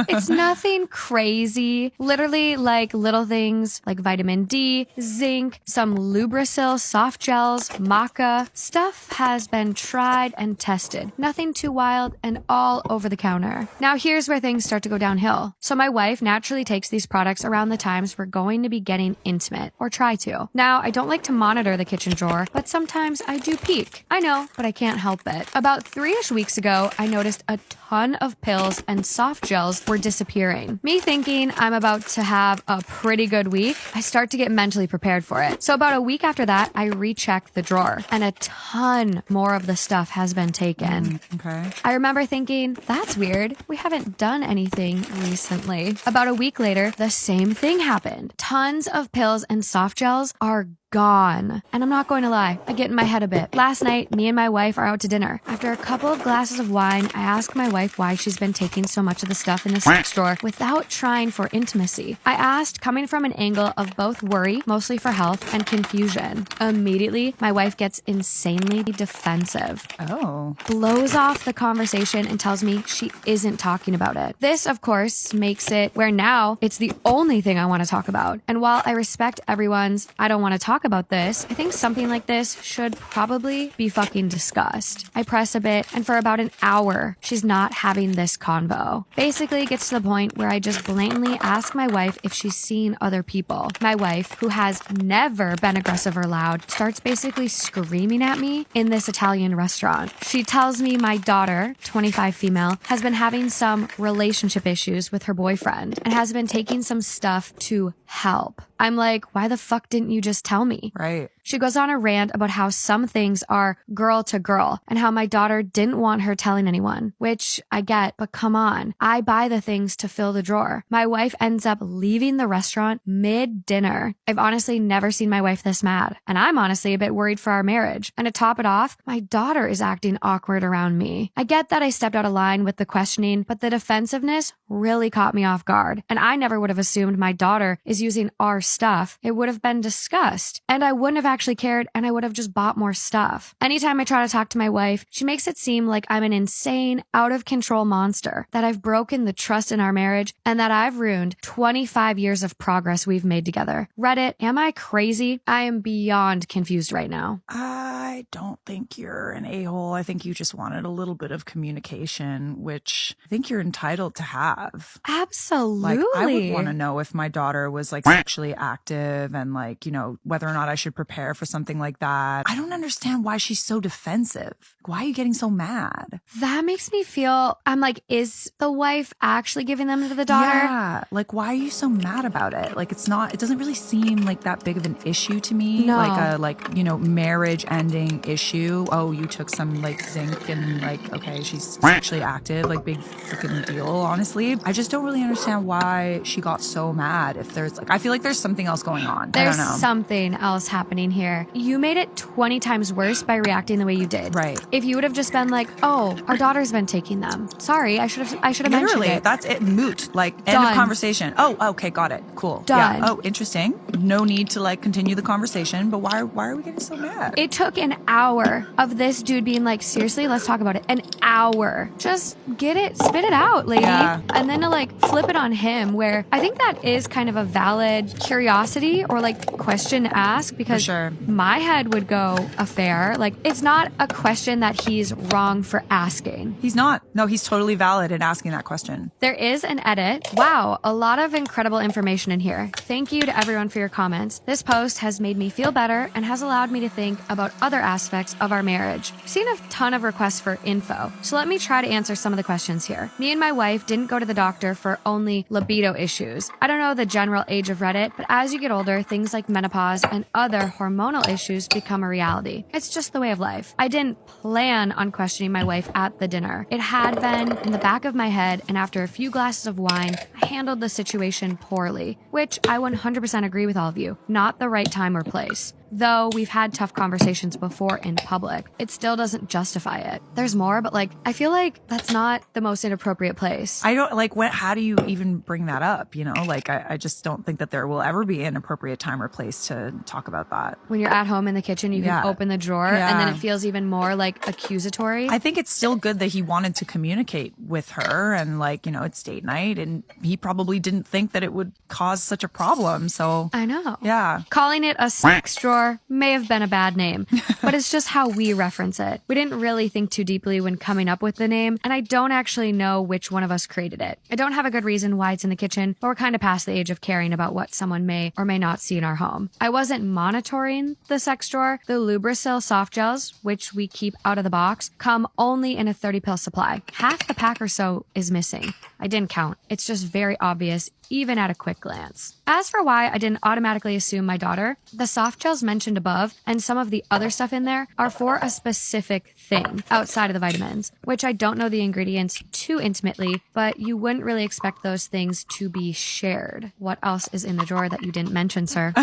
It's nothing crazy. Literally like little things like vitamin D, zinc, some Lubrisil soft gels, maca. Stuff has been tried and tested. Nothing too wild and all over the counter. Now here's where things start to go downhill. So my wife naturally takes these products around the times we're going to be getting intimate, or try to. Now, I don't like to monitor the kitchen drawer, but sometimes I do peek. I know, but I can't help it. About 3-ish weeks ago, I noticed a ton of pills and soft gels were disappearing. Me thinking I'm about to have a pretty good week, I start to get mentally prepared for it. So about a week after that, I recheck the drawer, and a ton more of the stuff has been taken. Okay. I remember thinking, that's weird. We haven't done anything recently. About a week later, the same thing happened. Tons of pills and soft gels are gone. And I'm not going to lie, I get in my head a bit. Last night, me and my wife are out to dinner. After a couple of glasses of wine, I ask my wife why she's been taking so much of the stuff in the sex drawer without trying for intimacy. I asked coming from an angle of both worry, mostly for health, and confusion. Immediately, my wife gets insanely defensive. Oh. Blows off the conversation and tells me she isn't talking about it. This, of course, makes it where now it's the only thing I want to talk about. And while I respect everyone's, I don't want to talk about this, I think something like this should probably be fucking discussed. I press a bit, and for about an hour, she's not having this convo. Basically, it gets to the point where I just blatantly ask my wife if she's seen other people. My wife, who has never been aggressive or loud, starts basically screaming at me in this Italian restaurant. She tells me my daughter, 25 female, has been having some relationship issues with her boyfriend and has been taking some stuff to help. I'm like, why the fuck didn't you just tell me? Right. She goes on a rant about how some things are girl to girl and how my daughter didn't want her telling anyone, which I get, but come on. I buy the things to fill the drawer. My wife ends up leaving the restaurant mid-dinner. I've honestly never seen my wife this mad, and I'm honestly a bit worried for our marriage. And to top it off, my daughter is acting awkward around me. I get that I stepped out of line with the questioning, but the defensiveness really caught me off guard. And I never would have assumed my daughter is using our stuff. It would have been discussed, and I wouldn't have actually cared, and I would have just bought more stuff. Anytime I try to talk to my wife, she makes it seem like I'm an insane, out of control monster, that I've broken the trust in our marriage, and that I've ruined 25 years of progress we've made together. Reddit, am I crazy? I am beyond confused right now. I don't think you're an a-hole. I think you just wanted a little bit of communication, which I think you're entitled to have. Absolutely. Like, I would want to know if my daughter was like sexually active and like, you know, whether or not I should prepare there for something like that. I don't understand why she's so defensive. Why are you getting so mad? That makes me feel, I'm like, is the wife actually giving them to the daughter? Yeah. Like, why are you so mad about it? Like, it doesn't really seem like that big of an issue to me. No. Like a marriage ending issue. Oh, you took some like zinc and like, okay, she's sexually active, like big freaking deal, honestly. I just don't really understand why she got so mad. If there's like, I feel like there's something else going on. There's I don't know. something else happening here. You made it 20 times worse by reacting the way you did. Right. If you would have just been like, oh, our daughter's been taking them. Sorry, I should have mentioned Literally, it. that's it. Moot. Like, end Done. of conversation. Oh, okay, got it. Cool. Done. Yeah. Oh, interesting. No need to like continue the conversation, but why are we getting so mad? It took an hour of this dude being like, seriously, let's talk about it. An hour. Just spit it out, lady. Yeah. And then to like flip it on him, where I think that is kind of a valid curiosity or like question to ask, because my head would go affair. Like, it's not a question that he's wrong for asking. He's not. No, he's totally valid in asking that question. There is an edit. Wow, a lot of incredible information in here. Thank you to everyone for your comments. This post has made me feel better and has allowed me to think about other aspects of our marriage. I've seen a ton of requests for info, so let me try to answer some of the questions here. Me and my wife didn't go to the doctor for only libido issues. I don't know the general age of Reddit, but as you get older, things like menopause and other hormonal issues become a reality. It's just the way of life. I didn't plan on questioning my wife at the dinner. It had been in the back of my head, and after a few glasses of wine, I handled the situation poorly, which I 100% agree with all of you. Not the right time or place. Though we've had tough conversations before in public, it still doesn't justify it. There's more, but like, I feel like that's not the most inappropriate place. I don't like how do you even bring that up? You know, like I just don't think that there will ever be an appropriate time or place to talk about that. When you're at home in the kitchen, you can open the drawer and then it feels even more like accusatory. I think it's still good that he wanted to communicate with her and like, you know, it's date night and he probably didn't think that it would cause such a problem. So I know. Yeah. Calling it a sex drawer may have been a bad name, but it's just how we reference it. We didn't really think too deeply when coming up with the name, and I don't actually know which one of us created it. I don't have a good reason why it's in the kitchen, but we're kind of past the age of caring about what someone may or may not see in our home. I wasn't monitoring the sex drawer. The Lubrisil soft gels, which we keep out of the box, come only in a 30-pill supply. Half the pack or so is missing. I didn't count. It's just very obvious, even at a quick glance. As for why I didn't automatically assume my daughter, the soft gels mentioned above and some of the other stuff in there are for a specific thing outside of the vitamins, which I don't know the ingredients too intimately, but you wouldn't really expect those things to be shared. What else is in the drawer that you didn't mention, sir?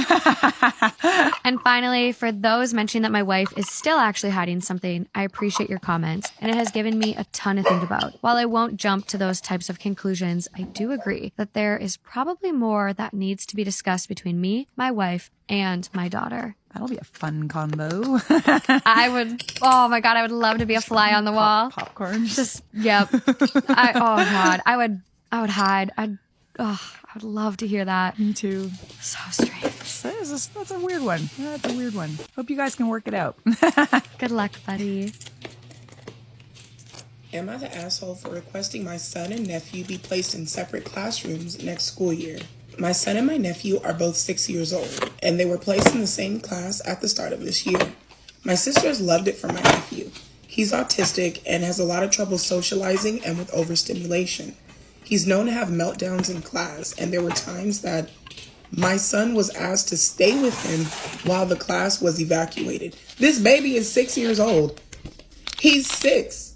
And finally, for those mentioning that my wife is still actually hiding something, I appreciate your comments, and it has given me a ton to think about. While I won't jump to those types of conclusions, I do agree that there is probably more that needs to be discussed between me, my wife, and my daughter. That'll be a fun combo. I would love to be a fly on the wall. Popcorn. Just, yep. I would hide. I would love to hear that. Me too. So strange. That's a weird one. That's a weird one. Hope you guys can work it out. Good luck, buddy. Am I the asshole for requesting my son and nephew be placed in separate classrooms next school year? My son and my nephew are both 6 years old, and they were placed in the same class at the start of this year. My sisters loved it for my nephew. He's autistic and has a lot of trouble socializing and with overstimulation. He's known to have meltdowns in class, and there were times that my son was asked to stay with him while the class was evacuated. This baby is 6 years old. He's 6.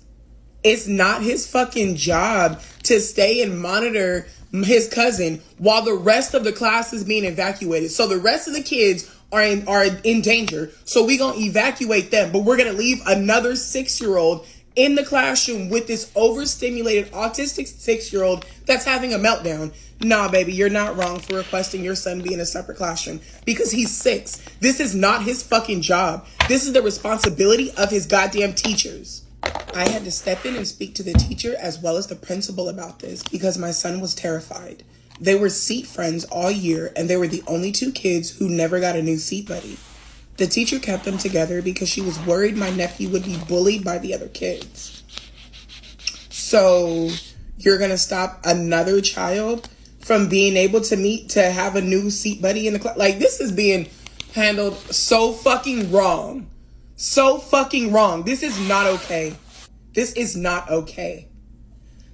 It's not his fucking job to stay and monitor his cousin while the rest of the class is being evacuated. So the rest of the kids are in danger. So we gonna evacuate them, but we're gonna leave another 6-year-old in the classroom with this overstimulated autistic 6-year-old that's having a meltdown. Nah, baby, you're not wrong for requesting your son be in a separate classroom because he's 6. This is not his fucking job. This is the responsibility of his goddamn teachers. I had to step in and speak to the teacher as well as the principal about this because my son was terrified. They were seat friends all year, and they were the only 2 kids who never got a new seat buddy. The teacher kept them together because she was worried my nephew would be bullied by the other kids. So you're going to stop another child from being able to have a new seat buddy in the class? Like, this is being handled so fucking wrong. So fucking wrong. This is not okay. This is not okay.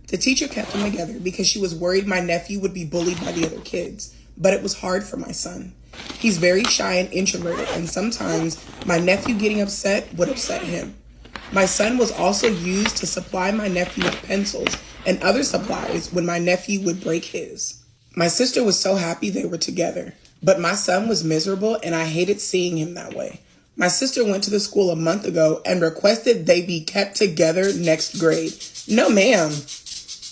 The teacher kept them together because she was worried my nephew would be bullied by the other kids, but it was hard for my son. He's very shy and introverted, and sometimes my nephew getting upset would upset him. My son was also used to supply my nephew with pencils and other supplies when my nephew would break his. My sister was so happy they were together, but my son was miserable and I hated seeing him that way. My sister went to the school a month ago and requested they be kept together next grade. No, ma'am.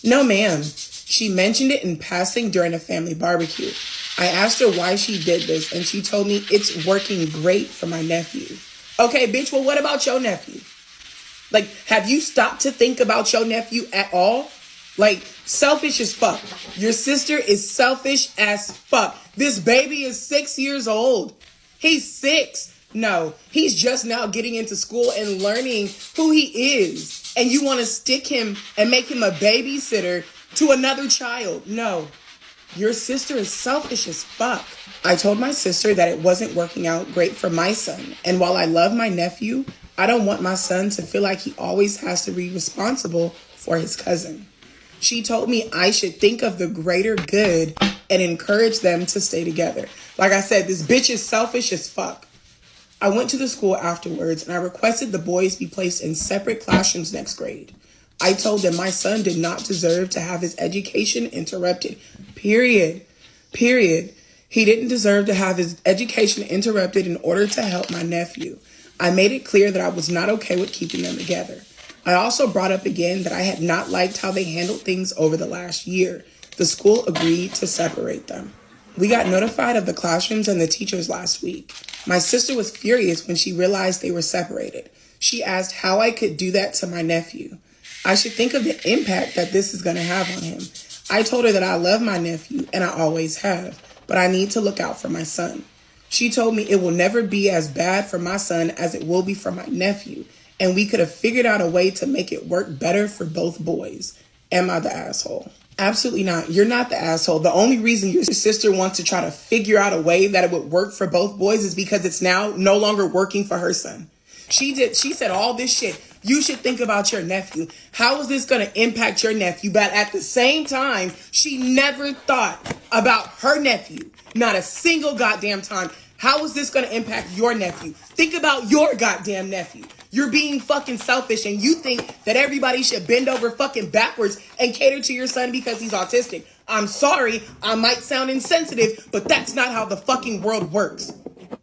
No, ma'am. She mentioned it in passing during a family barbecue. I asked her why she did this, and she told me it's working great for my nephew. Okay, bitch, well, what about your nephew? Like, have you stopped to think about your nephew at all? Like, selfish as fuck. Your sister is selfish as fuck. This baby is 6 years old. He's 6. No, he's just now getting into school and learning who he is. And you want to stick him and make him a babysitter to another child. No, your sister is selfish as fuck. I told my sister that it wasn't working out great for my son. And while I love my nephew, I don't want my son to feel like he always has to be responsible for his cousin. She told me I should think of the greater good and encourage them to stay together. Like I said, this bitch is selfish as fuck. I went to the school afterwards and I requested the boys be placed in separate classrooms next grade. I told them my son did not deserve to have his education interrupted. Period. He didn't deserve to have his education interrupted in order to help my nephew. I made it clear that I was not okay with keeping them together. I also brought up again that I had not liked how they handled things over the last year. The school agreed to separate them. We got notified of the classrooms and the teachers last week. My sister was furious when she realized they were separated. She asked how I could do that to my nephew. I should think of the impact that this is going to have on him. I told her that I love my nephew, and I always have, but I need to look out for my son. She told me it will never be as bad for my son as it will be for my nephew, and we could have figured out a way to make it work better for both boys. Am I the asshole? Absolutely not. You're not the asshole. The only reason your sister wants to try to figure out a way that it would work for both boys is because it's now no longer working for her son. She said all this shit. You should think about your nephew. How is this going to impact your nephew? But at the same time, she never thought about her nephew. Not a single goddamn time. How is this going to impact your nephew? Think about your goddamn nephew. You're being fucking selfish and you think that everybody should bend over fucking backwards and cater to your son because he's autistic. I'm sorry, I might sound insensitive, but that's not how the fucking world works.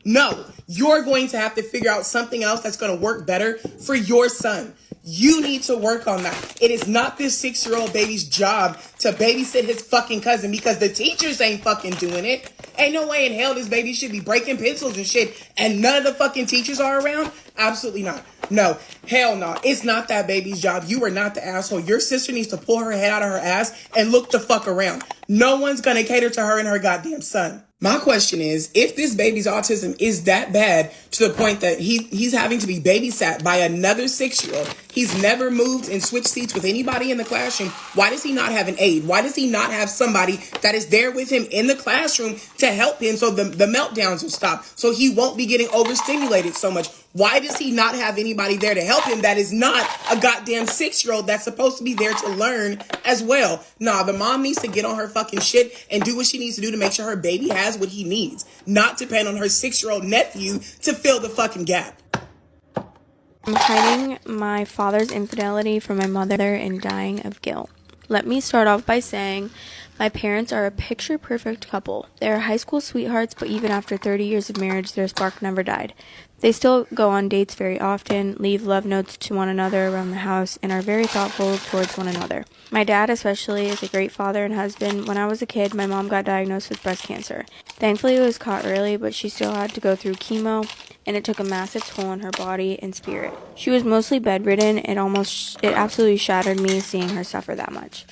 No, you're going to have to figure out something else that's going to work better for your son. You need to work on that. It is not this 6-year-old baby's job to babysit his fucking cousin because the teachers ain't fucking doing it. Ain't no way in hell this baby should be breaking pencils and shit and none of the fucking teachers are around. Absolutely not. No, hell no. It's not that baby's job. You are not the asshole. Your sister needs to pull her head out of her ass and look the fuck around. No one's going to cater to her and her goddamn son. My question is, if this baby's autism is that bad to the point that he's having to be babysat by another 6-year-old, he's never moved and switched seats with anybody in the classroom, why does he not have an aide? Why does he not have somebody that is there with him in the classroom to help him so the meltdowns will stop, so he won't be getting overstimulated so much? Why does he not have anybody there to help him that is not a goddamn 6-year-old that's supposed to be there to learn as well? Nah, the mom needs to get on her fucking shit and do what she needs to do to make sure her baby has what he needs, not depend on her 6-year-old nephew to fill the fucking gap. I'm hiding my father's infidelity from my mother and dying of guilt. Let me start off by saying my parents are a picture-perfect couple. They are high school sweethearts, but even after 30 years of marriage, their spark never died. They still go on dates very often, leave love notes to one another around the house, and are very thoughtful towards one another. My dad especially is a great father and husband. When I was a kid, my mom got diagnosed with breast cancer. Thankfully, it was caught early, but she still had to go through chemo, and it took a massive toll on her body and spirit. She was mostly bedridden, and it absolutely shattered me seeing her suffer that much.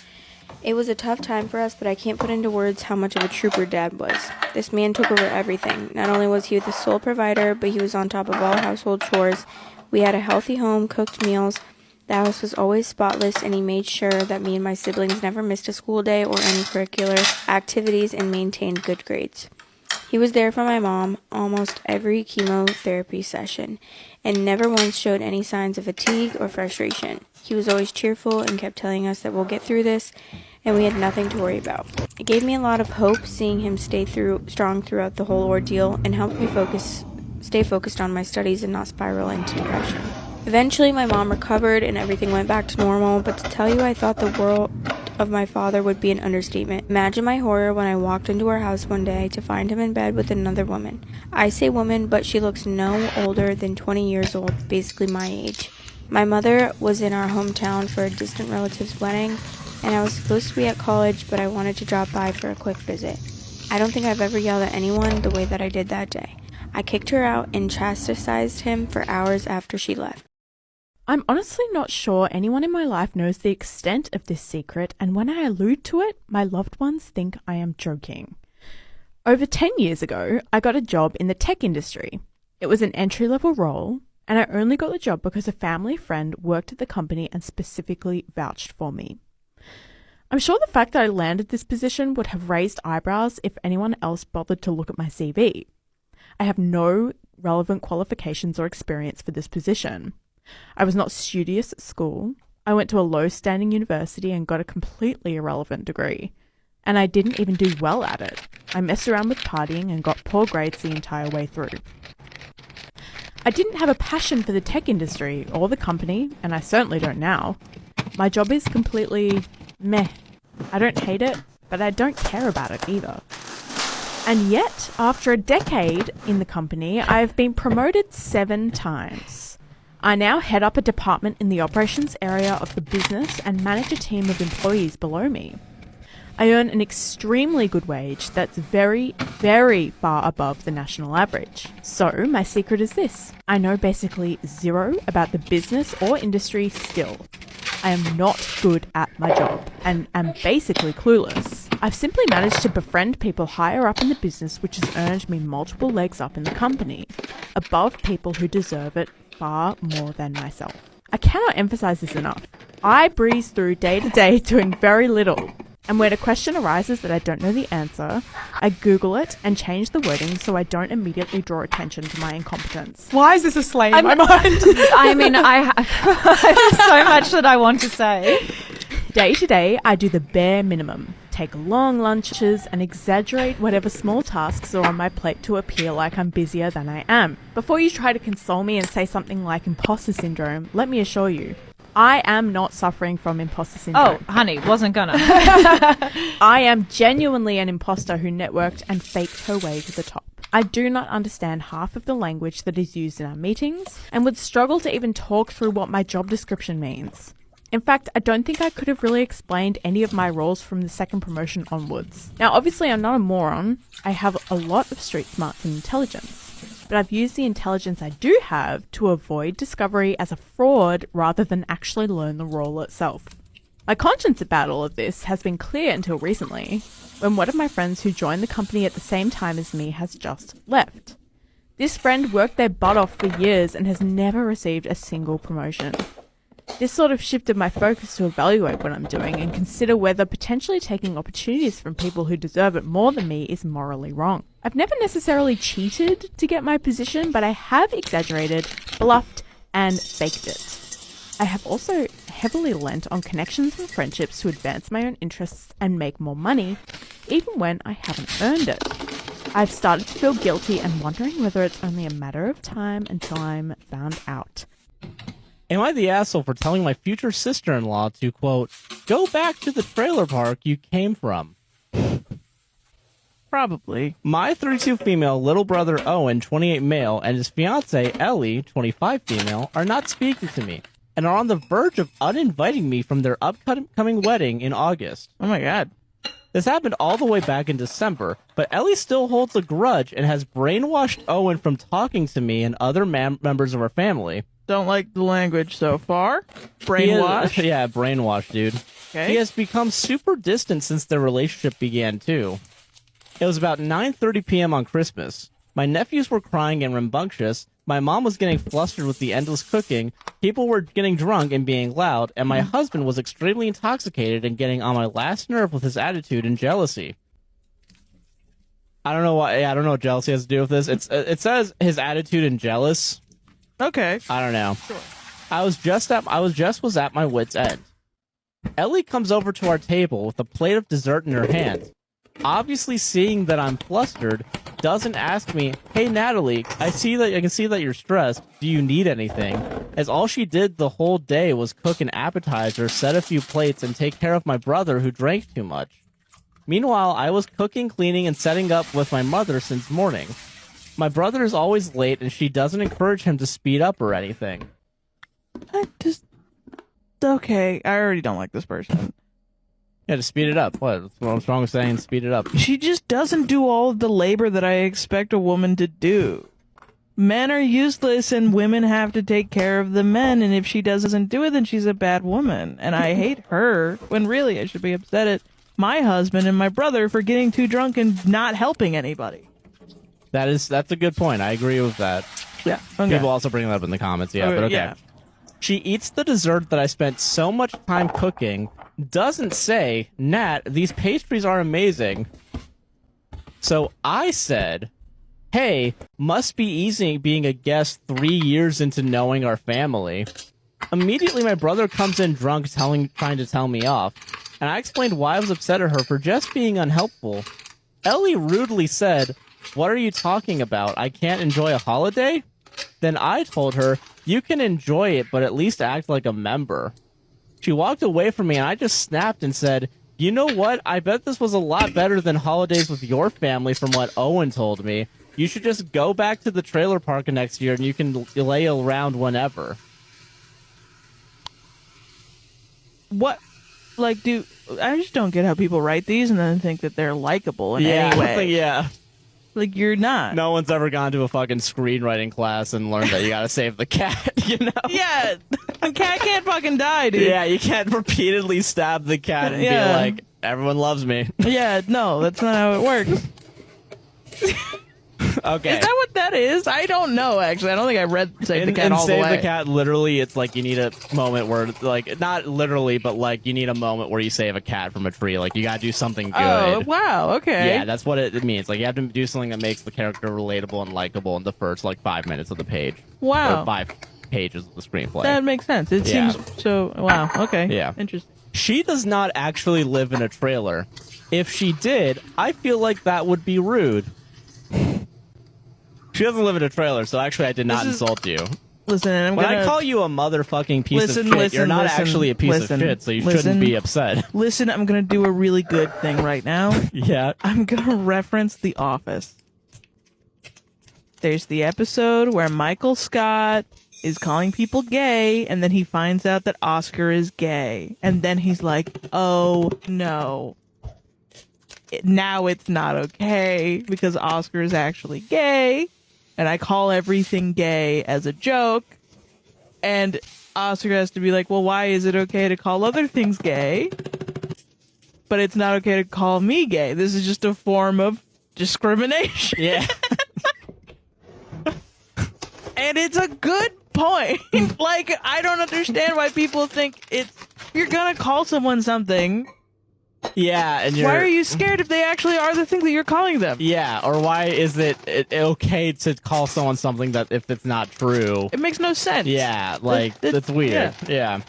It was a tough time for us, but I can't put into words how much of a trooper Dad was. This man took over everything. Not only was he the sole provider, but he was on top of all household chores. We had a healthy home, cooked meals. The house was always spotless, and he made sure that me and my siblings never missed a school day or any curricular activities and maintained good grades. He was there for my mom almost every chemotherapy session and never once showed any signs of fatigue or frustration. He was always cheerful and kept telling us that we'll get through this and we had nothing to worry about. It gave me a lot of hope seeing him stay strong throughout the whole ordeal and helped me stay focused on my studies and not spiral into depression. Eventually, my mom recovered and everything went back to normal, but to tell you I thought the world of my father would be an understatement. Imagine my horror when I walked into our house one day to find him in bed with another woman. I say woman, but she looks no older than 20 years old, basically my age. My mother was in our hometown for a distant relative's wedding, and I was supposed to be at college, but I wanted to drop by for a quick visit. I don't think I've ever yelled at anyone the way that I did that day. I kicked her out and chastised him for hours after she left. I'm honestly not sure anyone in my life knows the extent of this secret, and when I allude to it, my loved ones think I am joking. Over 10 years ago, I got a job in the tech industry. It was an entry-level role, and I only got the job because a family friend worked at the company and specifically vouched for me. I'm sure the fact that I landed this position would have raised eyebrows if anyone else bothered to look at my CV. I have no relevant qualifications or experience for this position. I was not studious at school. I went to a low-standing university and got a completely irrelevant degree. And I didn't even do well at it. I messed around with partying and got poor grades the entire way through. I didn't have a passion for the tech industry or the company, and I certainly don't now. My job is completely meh. I don't hate it, but I don't care about it either. And yet, after a decade in the company, I've been promoted 7 times. I now head up a department in the operations area of the business and manage a team of employees below me. I earn an extremely good wage that's very, very far above the national average. So my secret is this: I know basically zero about the business or industry still. I am not good at my job and am basically clueless. I've simply managed to befriend people higher up in the business, which has earned me multiple legs up in the company, above people who deserve it far more than myself. I cannot emphasize this enough. I breeze through day to day doing very little. And when a question arises that I don't know the answer, I Google it and change the wording so I don't immediately draw attention to my incompetence. Why is this a slay in my mind? I mean, I have so much that I want to say. Day to day, I do the bare minimum. Take long lunches and exaggerate whatever small tasks are on my plate to appear like I'm busier than I am. Before you try to console me and say something like imposter syndrome, let me assure you, I am not suffering from imposter syndrome. Oh, honey, wasn't gonna. I am genuinely an imposter who networked and faked her way to the top. I do not understand half of the language that is used in our meetings and would struggle to even talk through what my job description means. In fact, I don't think I could have really explained any of my roles from the second promotion onwards. Now, obviously, I'm not a moron. I have a lot of street smarts and intelligence. But I've used the intelligence I do have to avoid discovery as a fraud rather than actually learn the role itself. My conscience about all of this has been clear until recently, when one of my friends who joined the company at the same time as me has just left. This friend worked their butt off for years and has never received a single promotion. This sort of shifted my focus to evaluate what I'm doing and consider whether potentially taking opportunities from people who deserve it more than me is morally wrong. I've never necessarily cheated to get my position, but I have exaggerated, bluffed, and faked it. I have also heavily lent on connections and friendships to advance my own interests and make more money, even when I haven't earned it. I've started to feel guilty and wondering whether it's only a matter of time until I'm found out. Am I the asshole for telling my future sister-in-law to, quote, go back to the trailer park you came from? Probably. My 32 female little brother Owen, 28 male, and his fiancée Ellie, 25 female, are not speaking to me and are on the verge of uninviting me from their upcoming wedding in August. Oh my god. This happened all the way back in December, but Ellie still holds a grudge and has brainwashed Owen from talking to me and other members of our family. Don't like the language so far. Brainwashed? Yeah, brainwashed, dude. Okay. He has become super distant since their relationship began, too. It was about 9:30 p.m. on Christmas. My nephews were crying and rambunctious, my mom was getting flustered with the endless cooking, people were getting drunk and being loud, and my husband was extremely intoxicated and getting on my last nerve with his attitude and jealousy. I don't know why. Yeah, I don't know what jealousy has to do with this. It says his attitude and jealous. Okay. I don't know. Sure. I was just at my wit's end. Ellie comes over to our table with a plate of dessert in her hand. Obviously seeing that I'm flustered, doesn't ask me, "Hey Natalie, I can see that you're stressed. Do you need anything?" As all she did the whole day was cook an appetizer, set a few plates, and take care of my brother who drank too much. Meanwhile, I was cooking, cleaning, and setting up with my mother since morning. My brother is always late, and she doesn't encourage him to speed up or anything. Okay, I already don't like this person. Yeah, to speed it up. What's wrong with saying speed it up? She just doesn't do all of the labor that I expect a woman to do. Men are useless and women have to take care of the men, and if she doesn't do it, then she's a bad woman. And I hate her, when really I should be upset at my husband and my brother for getting too drunk and not helping anybody. That's a good point. I agree with that. Yeah. Okay. People also bring that up in the comments. Yeah, but okay. Yeah. She eats the dessert that I spent so much time cooking, doesn't say, "Nat, these pastries are amazing." So I said, "Hey, must be easy being a guest 3 years into knowing our family." Immediately my brother comes in drunk trying to tell me off, and I explained why I was upset at her for just being unhelpful. Ellie rudely said, "What are you talking about? I can't enjoy a holiday?" Then I told her, "You can enjoy it, but at least act like a member." She walked away from me, and I just snapped and said, "You know what? I bet this was a lot better than holidays with your family from what Owen told me. You should just go back to the trailer park next year, and you can lay around whenever." What? Like, I just don't get how people write these and then think that they're likable in any way. Yeah. Like, you're not. No one's ever gone to a fucking screenwriting class and learned that you gotta save the cat, you know? Yeah, the cat can't fucking die, dude. Yeah, you can't repeatedly stab the cat and be like, "Everyone loves me." Yeah, no, that's not how it works. Okay. Is that what that is? I don't know, actually. I don't think I read Save the Cat all the way. Save the Cat, literally, it's like you need a moment where, like, not literally, but like you need a moment where you save a cat from a tree. Like, you gotta do something good. Oh, wow, okay. Yeah, that's what it means. Like, you have to do something that makes the character relatable and likable in the first, like, 5 minutes of the page. Wow. Or 5 pages of the screenplay. That makes sense. It seems so... Wow, okay. Yeah. Interesting. She does not actually live in a trailer. If she did, I feel like that would be rude. She doesn't live in a trailer, so actually I did not insult you. Listen, when I call you a motherfucking piece of shit, you're not actually a piece of shit, so you shouldn't be upset. Listen, I'm going to do a really good thing right now. Yeah. I'm going to reference The Office. There's the episode where Michael Scott is calling people gay, and then he finds out that Oscar is gay. And then he's like, oh, no. Now it's not okay because Oscar is actually gay. And I call everything gay as a joke. And Oscar has to be like, well, why is it okay to call other things gay? But it's not okay to call me gay. This is just a form of discrimination. Yeah. And it's a good point. Like, I don't understand why people think it's... You're gonna call someone something... Yeah, and why are you scared if they actually are the thing that you're calling them? Yeah, or why is it okay to call someone something that if it's not true? It makes no sense. Yeah, like, that's weird. Yeah.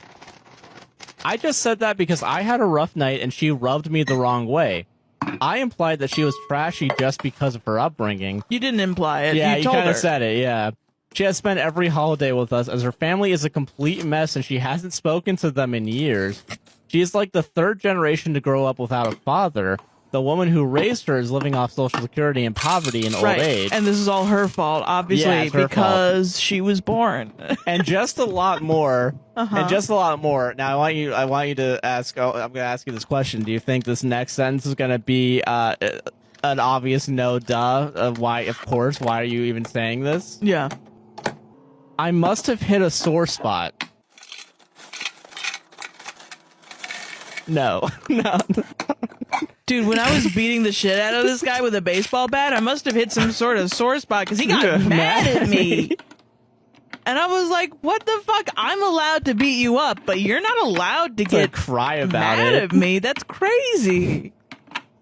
I just said that because I had a rough night and she rubbed me the wrong way. I implied that she was trashy just because of her upbringing. You didn't imply it. Yeah, you kind told of her. said it, yeah. She has spent every holiday with us as her family is a complete mess and she hasn't spoken to them in years. She is like the third generation to grow up without a father. The woman who raised her is living off Social Security and poverty in old age. And this is all her fault, obviously, Yeah, it's her because she was born. And just a lot more. And just a lot more. Now, I want you to ask. I'm going to ask you this question. Do you think this next sentence is going to be an obvious no, duh? Of why? Of course. Why are you even saying this? Yeah. I must have hit a sore spot. No. Dude, when I was beating the shit out of this guy with a baseball bat, I must have hit some sort of sore spot because he got mad at me. And I was like, what the fuck? I'm allowed to beat you up, but you're not allowed to get cry about mad it. at me. That's crazy.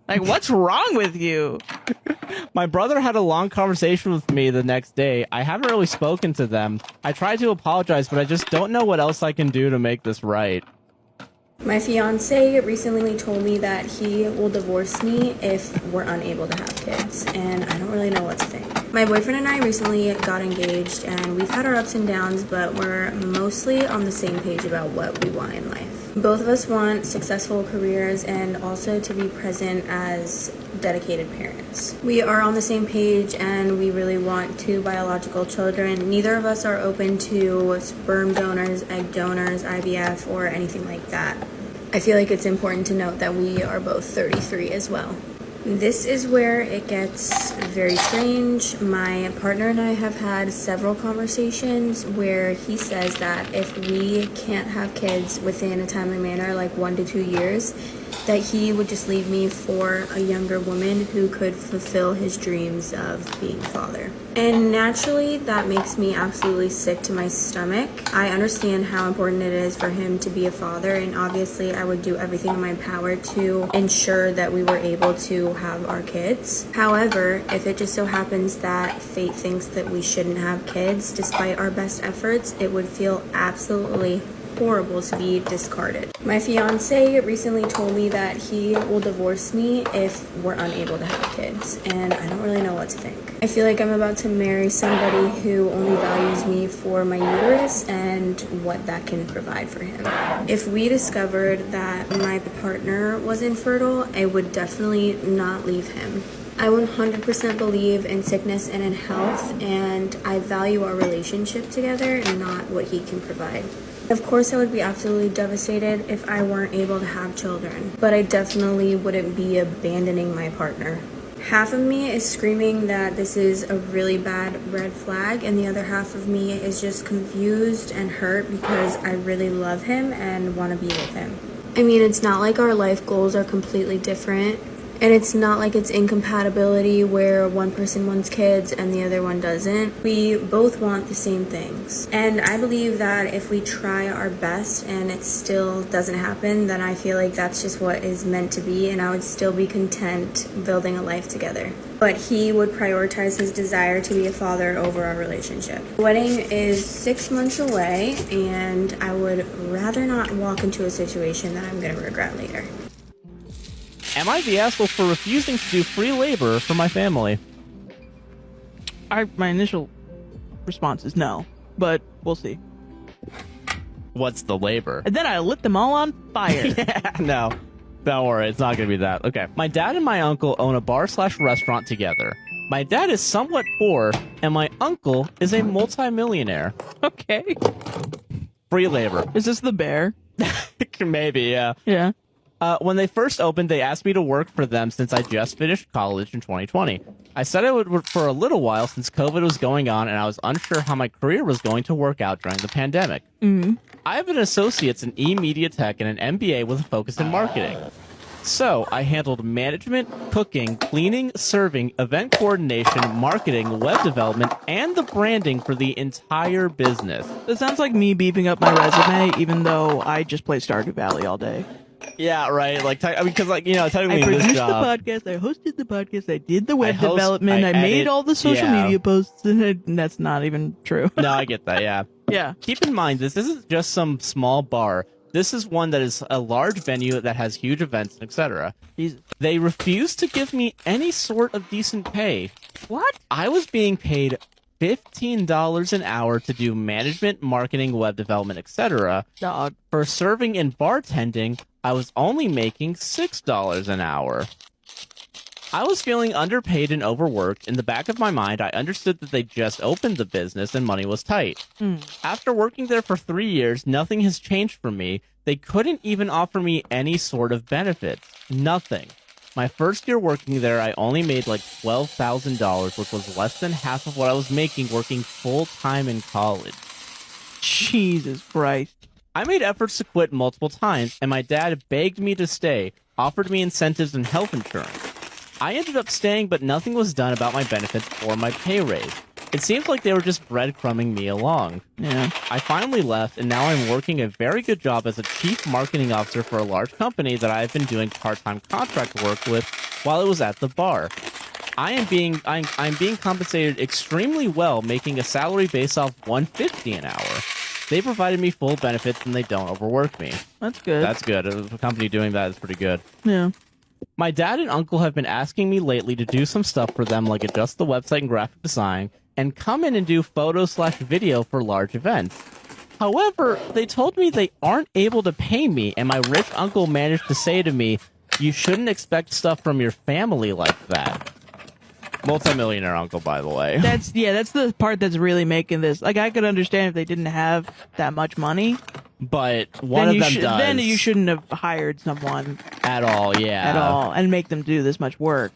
Like, what's wrong with you? My brother had a long conversation with me the next day. I haven't really spoken to them. I tried to apologize, but I just don't know what else I can do to make this right. My fiance recently told me that he will divorce me if we're unable to have kids, and I don't really know what to think. My boyfriend and I recently got engaged, and we've had our ups and downs, but we're mostly on the same page about what we want in life. Both of us want successful careers and also to be present as dedicated parents. We are on the same page and we really want 2 biological children. Neither of us are open to sperm donors, egg donors, IVF, or anything like that. I feel like it's important to note that we are both 33 as well. This is where it gets very strange. My partner and I have had several conversations where he says that if we can't have kids within a timely manner, like 1 to 2 years, that he would just leave me for a younger woman who could fulfill his dreams of being a father. And naturally, that makes me absolutely sick to my stomach. I understand how important it is for him to be a father, and obviously I would do everything in my power to ensure that we were able to have our kids. However, if it just so happens that fate thinks that we shouldn't have kids, despite our best efforts, it would feel absolutely horrible to be discarded. My fiance recently told me that he will divorce me if we're unable to have kids, and I don't really know what to think. I feel like I'm about to marry somebody who only values me for my uterus and what that can provide for him. If we discovered that my partner was infertile, I would definitely not leave him. I 100% believe in sickness and in health, and I value our relationship together and not what he can provide. Of course, I would be absolutely devastated if I weren't able to have children, but I definitely wouldn't be abandoning my partner. Half of me is screaming that this is a really bad red flag, and the other half of me is just confused and hurt because I really love him and want to be with him. I mean, it's not like our life goals are completely different. And it's not like it's incompatibility where one person wants kids and the other one doesn't. We both want the same things. And I believe that if we try our best and it still doesn't happen, then I feel like that's just what is meant to be, and I would still be content building a life together. But he would prioritize his desire to be a father over our relationship. The wedding is 6 months away, and I would rather not walk into a situation that I'm going to regret later. Am I the asshole for refusing to do free labor for my family? My initial response is no, but we'll see. What's the labor? And then I lit them all on fire. Yeah, no. Don't worry, it's not gonna be that. Okay. My dad and my uncle own a bar/restaurant together. My dad is somewhat poor, and my uncle is a multi-millionaire. Okay. Free labor. Is this the bear? Maybe, yeah. Yeah. When they first opened, they asked me to work for them since I just finished college in 2020. I said I would work for a little while since COVID was going on and I was unsure how my career was going to work out during the pandemic. Mm-hmm. I have an associate's in e-media tech and an MBA with a focus in marketing. So I handled management, cooking, cleaning, serving, event coordination, marketing, web development, and the branding for the entire business. It sounds like me beefing up my resume, even though I just play Stardew Valley all day. Yeah, right. Like, because, like, you know, technically I produced this job, the podcast, I hosted the podcast, I did the web development, I made edit, all the social media posts, and that's not even true. No, I get that, yeah. Yeah. Keep in mind, this isn't just some small bar. This is one that is a large venue that has huge events, etc. They refuse to give me any sort of decent pay. What? I was being paid $15 an hour to do management, marketing, web development, etc. Dog. For serving and bartending, I was only making $6 an hour. I was feeling underpaid and overworked. In the back of my mind, I understood that they just opened the business and money was tight. After working there for 3 years, nothing has changed for me. They couldn't even offer me any sort of benefits. Nothing. My first year working there, I only made like $12,000, which was less than half of what I was making working full-time in college. Jesus Christ. I made efforts to quit multiple times, and my dad begged me to stay, offered me incentives and health insurance. I ended up staying, but nothing was done about my benefits or my pay raise. It seems like they were just breadcrumbing me along. Yeah. I finally left, and now I'm working a very good job as a chief marketing officer for a large company that I've been doing part-time contract work with while I was at the bar. I'm being compensated extremely well, making a salary based off $150 an hour. They provided me full benefits and they don't overwork me. That's good. That's good. A company doing that is pretty good. Yeah. My dad and uncle have been asking me lately to do some stuff for them, like adjust the website and graphic design, and come in and do photo/video for large events. However, they told me they aren't able to pay me, and my rich uncle managed to say to me, "You shouldn't expect stuff from your family like that." Multi-millionaire uncle, by the way. That's the part that's really making this. Like, I could understand if they didn't have that much money. But one of them does. Then you shouldn't have hired someone. At all, yeah. At all. And make them do this much work.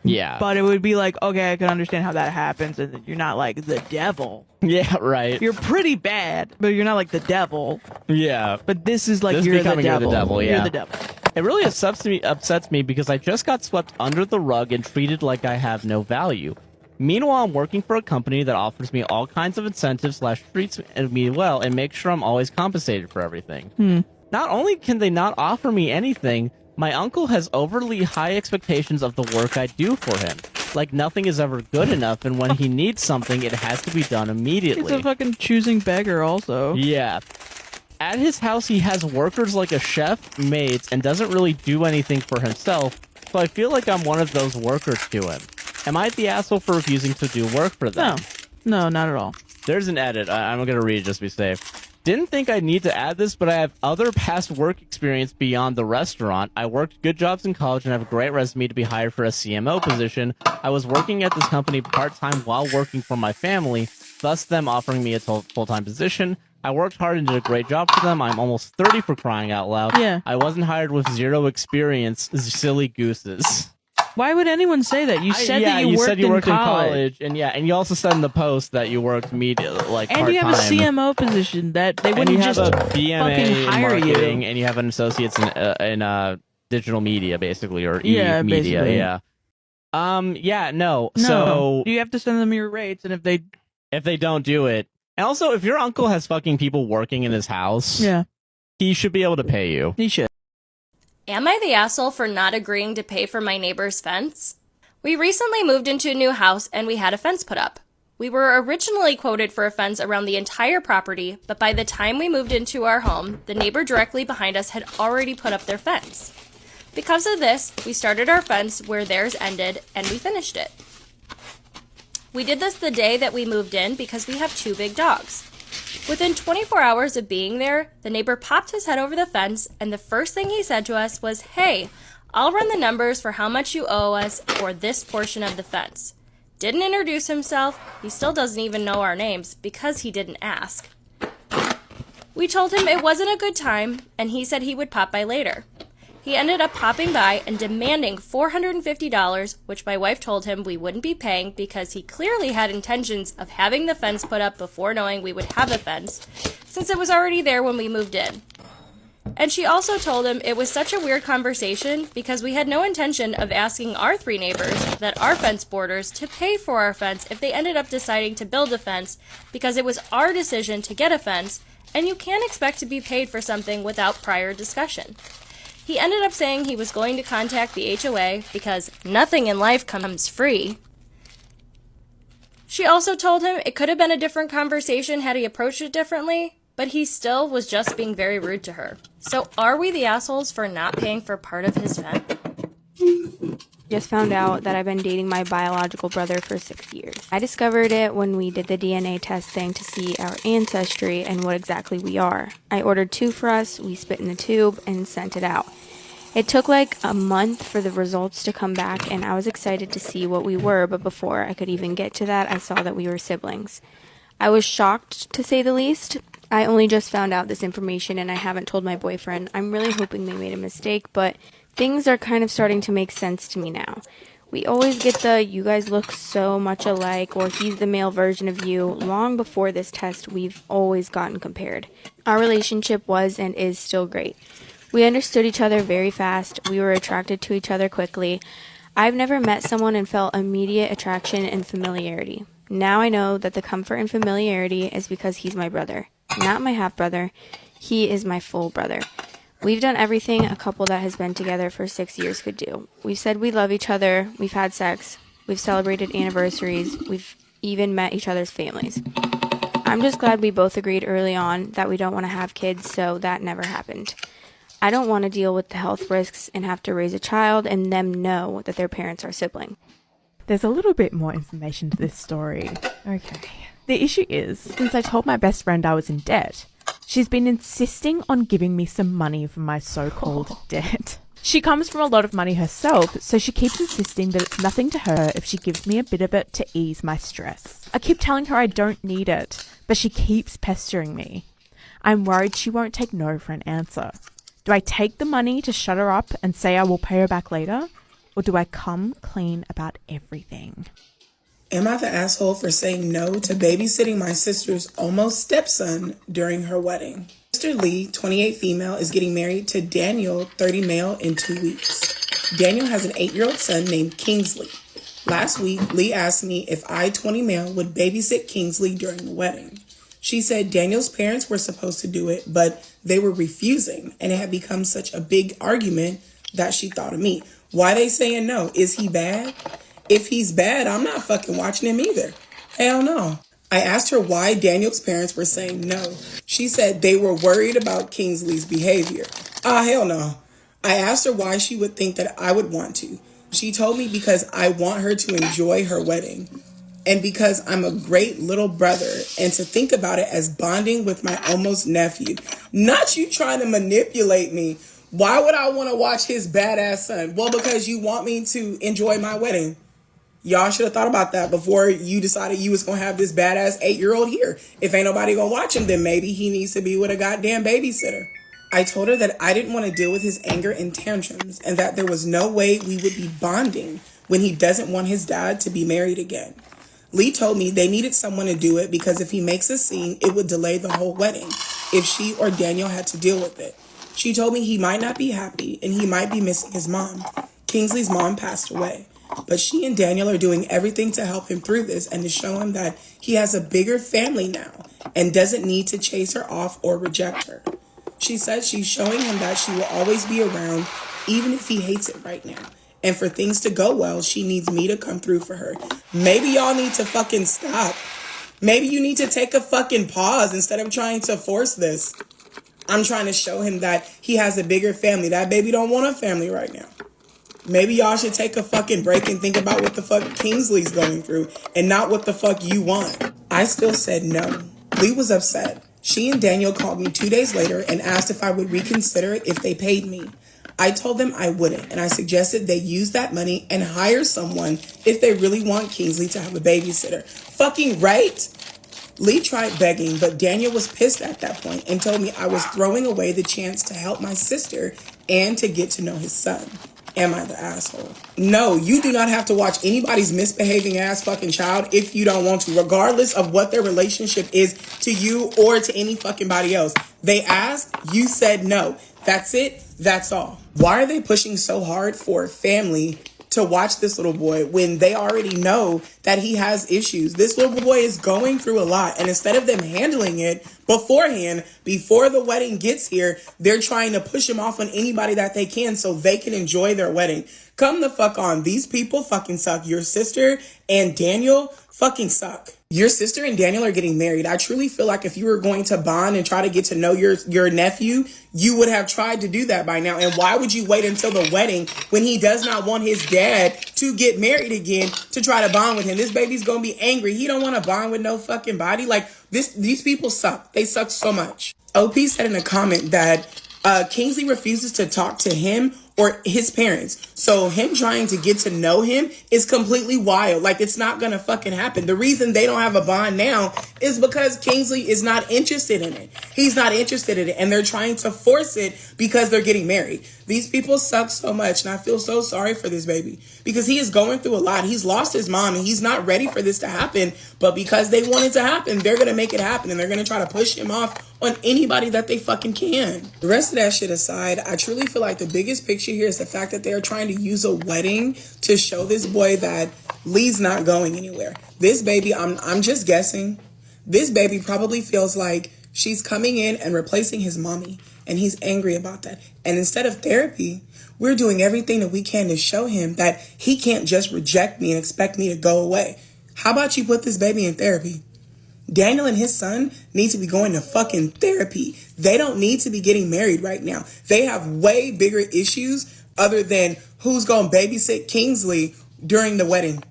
Yeah. But it would be like, okay, I can understand how that happens, and you're not like the devil. Yeah, right. You're pretty bad, but you're not like the devil. Yeah. But this is like This you're the becoming devil. You're the devil, yeah. You're the devil. It really upsets me because I just got swept under the rug and treated like I have no value. Meanwhile, I'm working for a company that offers me all kinds of incentives / treats me well and makes sure I'm always compensated for everything. Not only can they not offer me anything, my uncle has overly high expectations of the work I do for him. Like nothing is ever good enough, and when he needs something, it has to be done immediately. He's a fucking choosing beggar also. Yeah. At his house, he has workers like a chef, maids, and doesn't really do anything for himself, so I feel like I'm one of those workers to him. Am I the asshole for refusing to do work for them? No, not at all. There's an edit. I'm going to read it just to be safe. Didn't think I'd need to add this, but I have other past work experience beyond the restaurant. I worked good jobs in college and have a great resume to be hired for a CMO position. I was working at this company part-time while working for my family, thus them offering me a full-time position. I worked hard and did a great job for them. I'm almost 30 for crying out loud. Yeah. I wasn't hired with zero experience. Silly gooses. Why would anyone say that? You said that you worked in college. college, and you also said in the post that you worked media like And part-time. you have a CMO position that they and wouldn't you have just a fucking BMA in hire marketing, you. and you have an associate's in digital media, basically, or Yeah, media. basically. Yeah. No. No, So you have to send them your rates, and if they don't do it, and also if your uncle has fucking people working in his house, he should be able to pay you. He should. Am I the asshole for not agreeing to pay for my neighbor's fence? We recently moved into a new house and we had a fence put up. We were originally quoted for a fence around the entire property, but by the time we moved into our home, the neighbor directly behind us had already put up their fence. Because of this, we started our fence where theirs ended and we finished it. We did this the day that we moved in because we have 2 big dogs. Within 24 hours of being there, the neighbor popped his head over the fence, and the first thing he said to us was, "Hey, I'll run the numbers for how much you owe us for this portion of the fence." Didn't introduce himself. He still doesn't even know our names because he didn't ask. We told him it wasn't a good time, and he said he would pop by later. He ended up popping by and demanding $450, which my wife told him we wouldn't be paying because he clearly had intentions of having the fence put up before knowing we would have a fence, since it was already there when we moved in. And she also told him it was such a weird conversation because we had no intention of asking our 3 neighbors that are fence borders to pay for our fence if they ended up deciding to build a fence because it was our decision to get a fence, and you can't expect to be paid for something without prior discussion. He ended up saying he was going to contact the HOA because nothing in life comes free. She also told him it could have been a different conversation had he approached it differently, but he still was just being very rude to her. So are we the assholes for not paying for part of his fence? Just found out that I've been dating my biological brother for 6 years. I discovered it when we did the DNA test thing to see our ancestry and what exactly we are. I ordered 2 for us, we spit in the tube, and sent it out. It took like a month for the results to come back, and I was excited to see what we were, but before I could even get to that, I saw that we were siblings. I was shocked, to say the least. I only just found out this information, and I haven't told my boyfriend. I'm really hoping they made a mistake, but things are kind of starting to make sense to me now. We always get the "you guys look so much alike" or "he's the male version of you." Long before this test, we've always gotten compared. Our relationship was and is still great. We understood each other very fast. We were attracted to each other quickly. I've never met someone and felt immediate attraction and familiarity. Now I know that the comfort and familiarity is because he's my brother, not my half-brother. He is my full brother. We've done everything a couple that has been together for 6 years could do. We've said we love each other, we've had sex, we've celebrated anniversaries, we've even met each other's families. I'm just glad we both agreed early on that we don't want to have kids, so that never happened. I don't want to deal with the health risks and have to raise a child and them know that their parents are siblings. There's a little bit more information to this story. Okay. The issue is, since I told my best friend I was in debt, she's been insisting on giving me some money for my so-called debt. She comes from a lot of money herself, so she keeps insisting that it's nothing to her if she gives me a bit of it to ease my stress. I keep telling her I don't need it, but she keeps pestering me. I'm worried she won't take no for an answer. Do I take the money to shut her up and say I will pay her back later? Or do I come clean about everything? Am I the asshole for saying no to babysitting my sister's almost stepson during her wedding? Sister Lee, 28 female, is getting married to Daniel, 30 male, in 2 weeks. Daniel has an 8-year-old son named Kingsley. Last week, Lee asked me if I, 20 male, would babysit Kingsley during the wedding. She said Daniel's parents were supposed to do it, but they were refusing, and it had become such a big argument that she thought of me. Why they saying no? Is he bad? If he's bad, I'm not fucking watching him either. Hell no. I asked her why Daniel's parents were saying no. She said they were worried about Kingsley's behavior. Hell no. I asked her why she would think that I would want to. She told me because I want her to enjoy her wedding. And because I'm a great little brother, and to think about it as bonding with my almost nephew. Not you trying to manipulate me. Why would I want to watch his badass son? Well, because you want me to enjoy my wedding. Y'all should have thought about that before you decided you was going to have this badass 8-year-old here. If ain't nobody going to watch him, then maybe he needs to be with a goddamn babysitter. I told her that I didn't want to deal with his anger and tantrums, and that there was no way we would be bonding when he doesn't want his dad to be married again. Lee told me they needed someone to do it because if he makes a scene, it would delay the whole wedding if she or Daniel had to deal with it. She told me he might not be happy and he might be missing his mom. Kingsley's mom passed away, but she and Daniel are doing everything to help him through this and to show him that he has a bigger family now and doesn't need to chase her off or reject her. She said she's showing him that she will always be around even if he hates it right now. And for things to go well, she needs me to come through for her. Maybe y'all need to fucking stop. Maybe you need to take a fucking pause instead of trying to force this. I'm trying to show him that he has a bigger family. That baby don't want a family right now. Maybe y'all should take a fucking break and think about what the fuck Kingsley's going through and not what the fuck you want. I still said no. Lee was upset. She and Daniel called me 2 days later and asked if I would reconsider it if they paid me. I told them I wouldn't, and I suggested they use that money and hire someone if they really want Kingsley to have a babysitter. Fucking right? Lee tried begging, but Daniel was pissed at that point and told me I was throwing away the chance to help my sister and to get to know his son. Am I the asshole? No, you do not have to watch anybody's misbehaving ass fucking child if you don't want to, regardless of what their relationship is to you or to any fucking body else. They asked, you said no. That's it. That's all. Why are they pushing so hard for family to watch this little boy when they already know that he has issues? This little boy is going through a lot, and instead of them handling it beforehand, before the wedding gets here, they're trying to push him off on anybody that they can so they can enjoy their wedding. Come the fuck on. These people fucking suck. Your sister and Daniel fucking suck. Your sister and Daniel are getting married. I truly feel like if you were going to bond and try to get to know your nephew, you would have tried to do that by now. And why would you wait until the wedding when he does not want his dad to get married again to try to bond with him? This baby's going to be angry. He don't want to bond with no fucking body. Like these people suck. They suck so much. OP said in a comment that Kingsley refuses to talk to him or his parents. So him trying to get to know him is completely wild. Like, it's not gonna fucking happen. The reason they don't have a bond now is because Kingsley is not interested in it. He's not interested in it, and they're trying to force it because they're getting married. These people suck so much, and I feel so sorry for this baby because he is going through a lot. He's lost his mom, and he's not ready for this to happen, but because they want it to happen, they're gonna make it happen, and they're gonna try to push him off on anybody that they fucking can. The rest of that shit aside, I truly feel like the biggest picture here is the fact that they are trying trying to use a wedding to show this boy that Lee's not going anywhere. This baby, I'm just guessing, this baby probably feels like she's coming in and replacing his mommy, and he's angry about that. And instead of therapy, we're doing everything that we can to show him that he can't just reject me and expect me to go away. How about you put this baby in therapy? Daniel and his son need to be going to fucking therapy. They don't need to be getting married right now. They have way bigger issues other than who's going to babysit Kingsley during the wedding.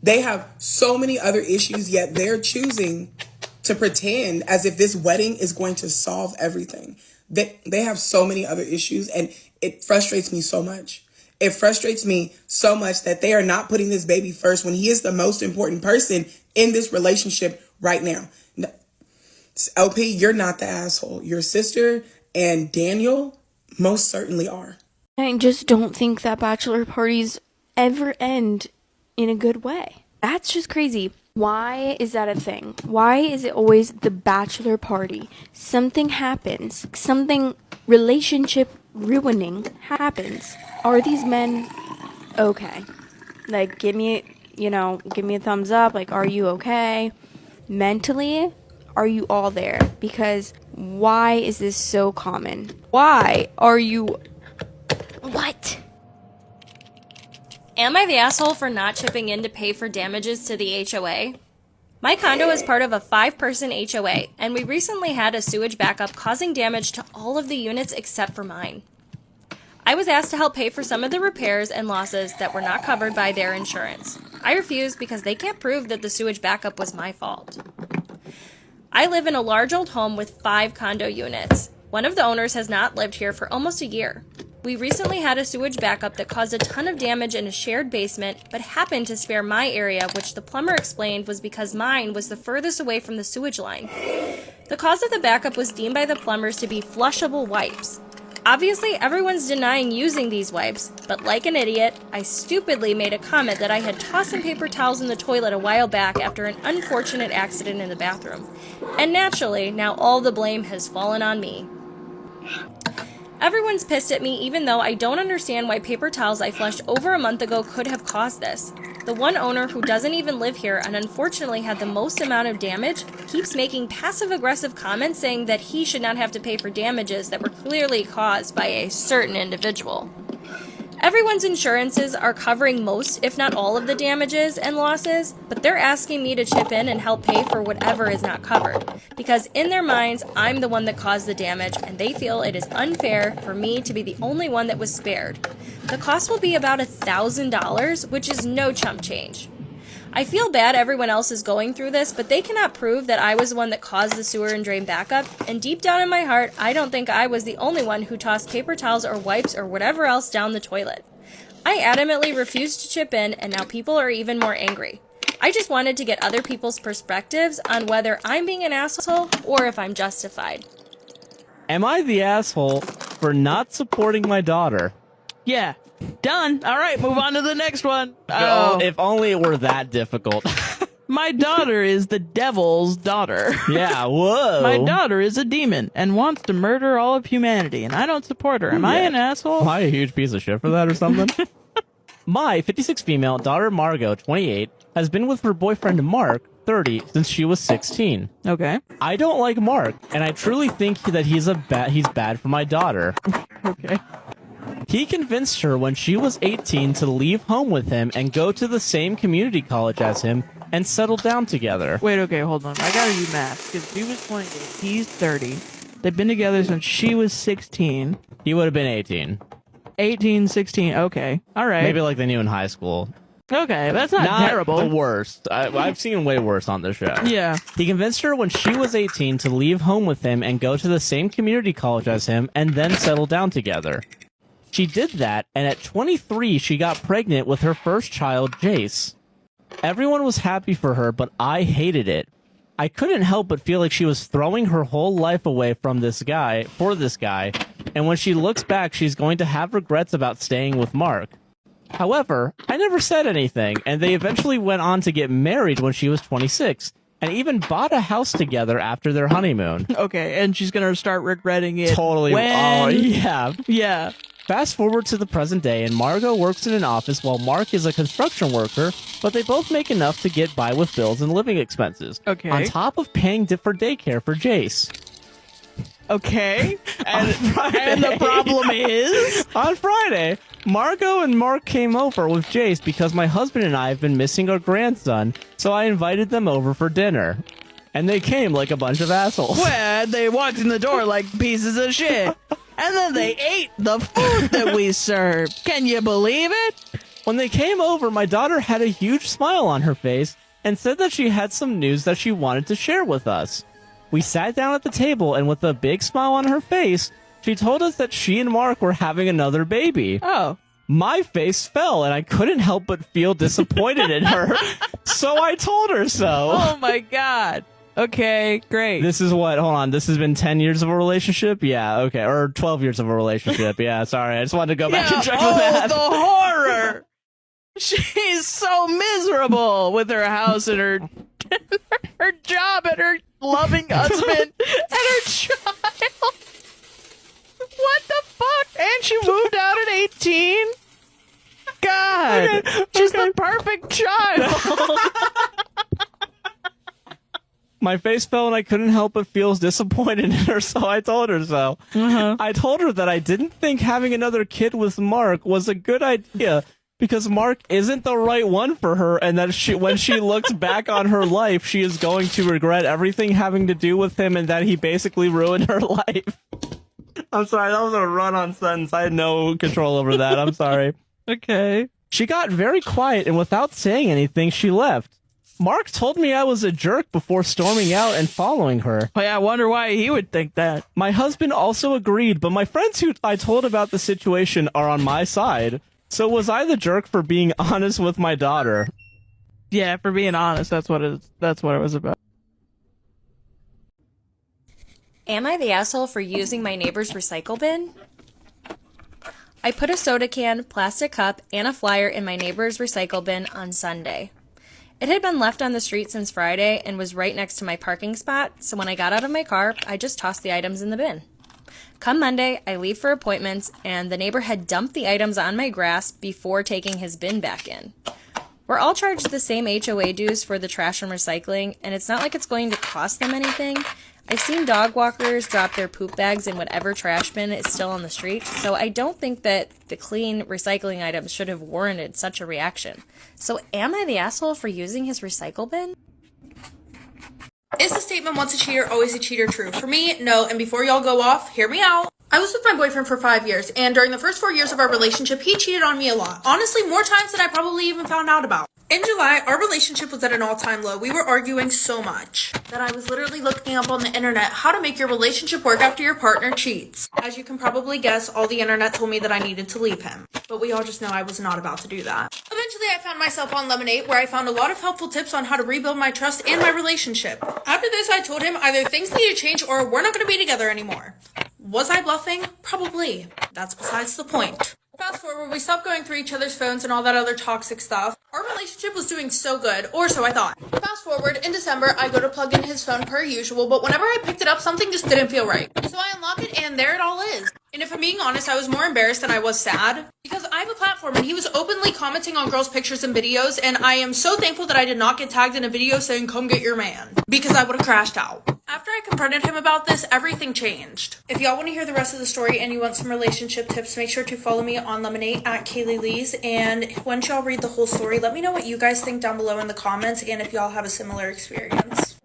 They have so many other issues, yet they're choosing to pretend as if this wedding is going to solve everything. They have so many other issues, and it frustrates me so much. It frustrates me so much that they are not putting this baby first when he is the most important person in this relationship right now. No, LP, you're not the asshole. Your sister and Daniel most certainly are. I just don't think that bachelor parties ever end in a good way. That's just crazy. Why is that a thing? Why is it always the bachelor party? Something happens. Something relationship ruining happens. Are these men okay? Like, give me a thumbs up. Like, are you okay? Mentally, are you all there? Because why is this so common? Why are you... What? Am I the asshole for not chipping in to pay for damages to the HOA? My condo is part of a 5-person HOA, and we recently had a sewage backup causing damage to all of the units except for mine. I was asked to help pay for some of the repairs and losses that were not covered by their insurance. I refused because they can't prove that the sewage backup was my fault. I live in a large old home with 5 condo units. One of the owners has not lived here for almost a year. We recently had a sewage backup that caused a ton of damage in a shared basement, but happened to spare my area, which the plumber explained was because mine was the furthest away from the sewage line. The cause of the backup was deemed by the plumbers to be flushable wipes. Obviously, everyone's denying using these wipes, but like an idiot, I stupidly made a comment that I had tossed some paper towels in the toilet a while back after an unfortunate accident in the bathroom. And naturally, now all the blame has fallen on me. Everyone's pissed at me even though I don't understand why paper towels I flushed over a month ago could have caused this. The one owner who doesn't even live here and unfortunately had the most amount of damage keeps making passive-aggressive comments saying that he should not have to pay for damages that were clearly caused by a certain individual. Everyone's insurances are covering most, if not all, of the damages and losses, but they're asking me to chip in and help pay for whatever is not covered, because in their minds, I'm the one that caused the damage, and they feel it is unfair for me to be the only one that was spared. The cost will be about $1,000, which is no chump change. I feel bad everyone else is going through this, but they cannot prove that I was the one that caused the sewer and drain backup, and deep down in my heart, I don't think I was the only one who tossed paper towels or wipes or whatever else down the toilet. I adamantly refused to chip in, and now people are even more angry. I just wanted to get other people's perspectives on whether I'm being an asshole or if I'm justified. Am I the asshole for not supporting my daughter? Yeah. Done. All right, move on to the next one. Oh, if only it were that difficult. My daughter is the devil's daughter. Yeah, whoa. My daughter is a demon and wants to murder all of humanity, and I don't support her. Am I an asshole? Am I a huge piece of shit for that or something? My 56 female daughter Margot, 28, has been with her boyfriend Mark, 30, since she was 16. Okay. I don't like Mark, and I truly think that he's bad for my daughter. Okay. He convinced her when she was 18 to leave home with him and go to the same community college as him and settle down together. Wait, okay, hold on. I gotta do math, because she was 28, he's 30. They've been together since she was 16. He would have been 18. 18, 16, okay. All right. Maybe like they knew in high school. Okay, that's not terrible. The worst. I've seen way worse on this show. Yeah. He convinced her when she was 18 to leave home with him and go to the same community college as him and then settle down together. She did that, and at 23, she got pregnant with her first child, Jace. Everyone was happy for her, but I hated it. I couldn't help but feel like she was throwing her whole life away for this guy, and when she looks back, she's going to have regrets about staying with Mark. However, I never said anything, and they eventually went on to get married when she was 26, and even bought a house together after their honeymoon. Okay, and she's gonna start regretting it. Totally. When... Oh, yeah. Yeah. Fast forward to the present day, and Margot works in an office while Mark is a construction worker, but they both make enough to get by with bills and living expenses. Okay. On top of paying for daycare for Jace. Okay. And the problem is? On Friday, Margot and Mark came over with Jace because my husband and I have been missing our grandson, so I invited them over for dinner. And they came like a bunch of assholes. Well, they walked in the door like pieces of shit. And then they ate the food that we served. Can you believe it? When they came over, my daughter had a huge smile on her face and said that she had some news that she wanted to share with us. We sat down at the table, and with a big smile on her face, she told us that she and Mark were having another baby. Oh. My face fell, and I couldn't help but feel disappointed in her, so I told her so. Oh my god. Okay, great. This is what? Hold on. This has been 10 years of a relationship? Yeah, okay. Or 12 years of a relationship. Yeah, sorry. I just wanted to go back and check the math. The horror! She's so miserable with her house and her her job and her loving husband and her child. What the fuck? And she moved out at 18? God. Okay, she's the perfect child. My face fell and I couldn't help but feel disappointed in her, so I told her so. I told her that I didn't think having another kid with Mark was a good idea because Mark isn't the right one for her, and that when she looks back on her life, she is going to regret everything having to do with him and that he basically ruined her life. I'm sorry, that was a run-on sentence. I had no control over that. I'm sorry. Okay. She got very quiet, and without saying anything, she left. Mark told me I was a jerk before storming out and following her. Oh, yeah, I wonder why he would think that. My husband also agreed, but my friends who I told about the situation are on my side. So was I the jerk for being honest with my daughter? Yeah, for being honest, that's what it was about. Am I the asshole for using my neighbor's recycle bin? I put a soda can, plastic cup, and a flyer in my neighbor's recycle bin on Sunday. It had been left on the street since Friday and was right next to my parking spot, so when I got out of my car, I just tossed the items in the bin. Come Monday, I leave for appointments, and the neighbor had dumped the items on my grass before taking his bin back in. We're all charged the same HOA dues for the trash and recycling, and it's not like it's going to cost them anything. I've seen dog walkers drop their poop bags in whatever trash bin is still on the street, so I don't think that the clean recycling items should have warranted such a reaction. So am I the asshole for using his recycle bin? Is the statement once a cheater, always a cheater true? For me, no, and before y'all go off, hear me out. I was with my boyfriend for 5 years, and during the first 4 years of our relationship, he cheated on me a lot. Honestly, more times than I probably even found out about. In July, our relationship was at an all-time low. We were arguing so much that I was literally looking up on the internet how to make your relationship work after your partner cheats. As you can probably guess, all the internet told me that I needed to leave him. But we all just know I was not about to do that. Eventually, I found myself on Lemonade, where I found a lot of helpful tips on how to rebuild my trust and my relationship. After this, I told him either things need to change or we're not going to be together anymore. Was I bluffing? Probably. That's besides the point. Fast forward, we stopped going through each other's phones and all that other toxic stuff. Our relationship was doing so good, or so I thought. Fast forward, in December, I go to plug in his phone per usual, but whenever I picked it up, something just didn't feel right. So I unlock it, and there it all is. And if I'm being honest, I was more embarrassed than I was sad, because I have a platform, and he was openly commenting on girls' pictures and videos, and I am so thankful that I did not get tagged in a video saying, "Come get your man," because I would have crashed out. After I confronted him about this, everything changed. If y'all want to hear the rest of the story and you want some relationship tips, make sure to follow me on Lemonade at Kaylee Lee's. And once y'all read the whole story, let me know what you guys think down below in the comments and if y'all have a similar experience.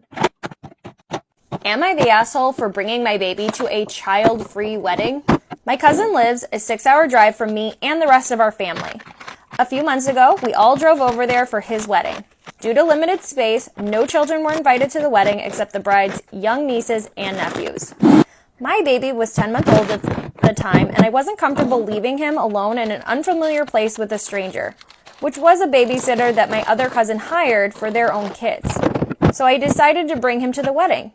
Am I the asshole for bringing my baby to a child-free wedding? My cousin lives a 6-hour drive from me and the rest of our family. A few months ago, we all drove over there for his wedding. Due to limited space, no children were invited to the wedding except the bride's young nieces and nephews. My baby was 10 months old at the time, and I wasn't comfortable leaving him alone in an unfamiliar place with a stranger, which was a babysitter that my other cousin hired for their own kids. So I decided to bring him to the wedding.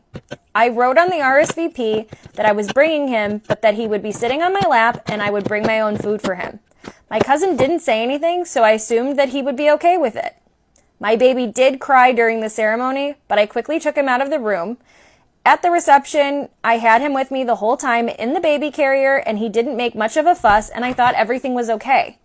I wrote on the RSVP that I was bringing him, but that he would be sitting on my lap and I would bring my own food for him. My cousin didn't say anything, so I assumed that he would be okay with it. My baby did cry during the ceremony, but I quickly took him out of the room, At the reception, I had him with me the whole time in the baby carrier, and he didn't make much of a fuss, and I thought everything was okay.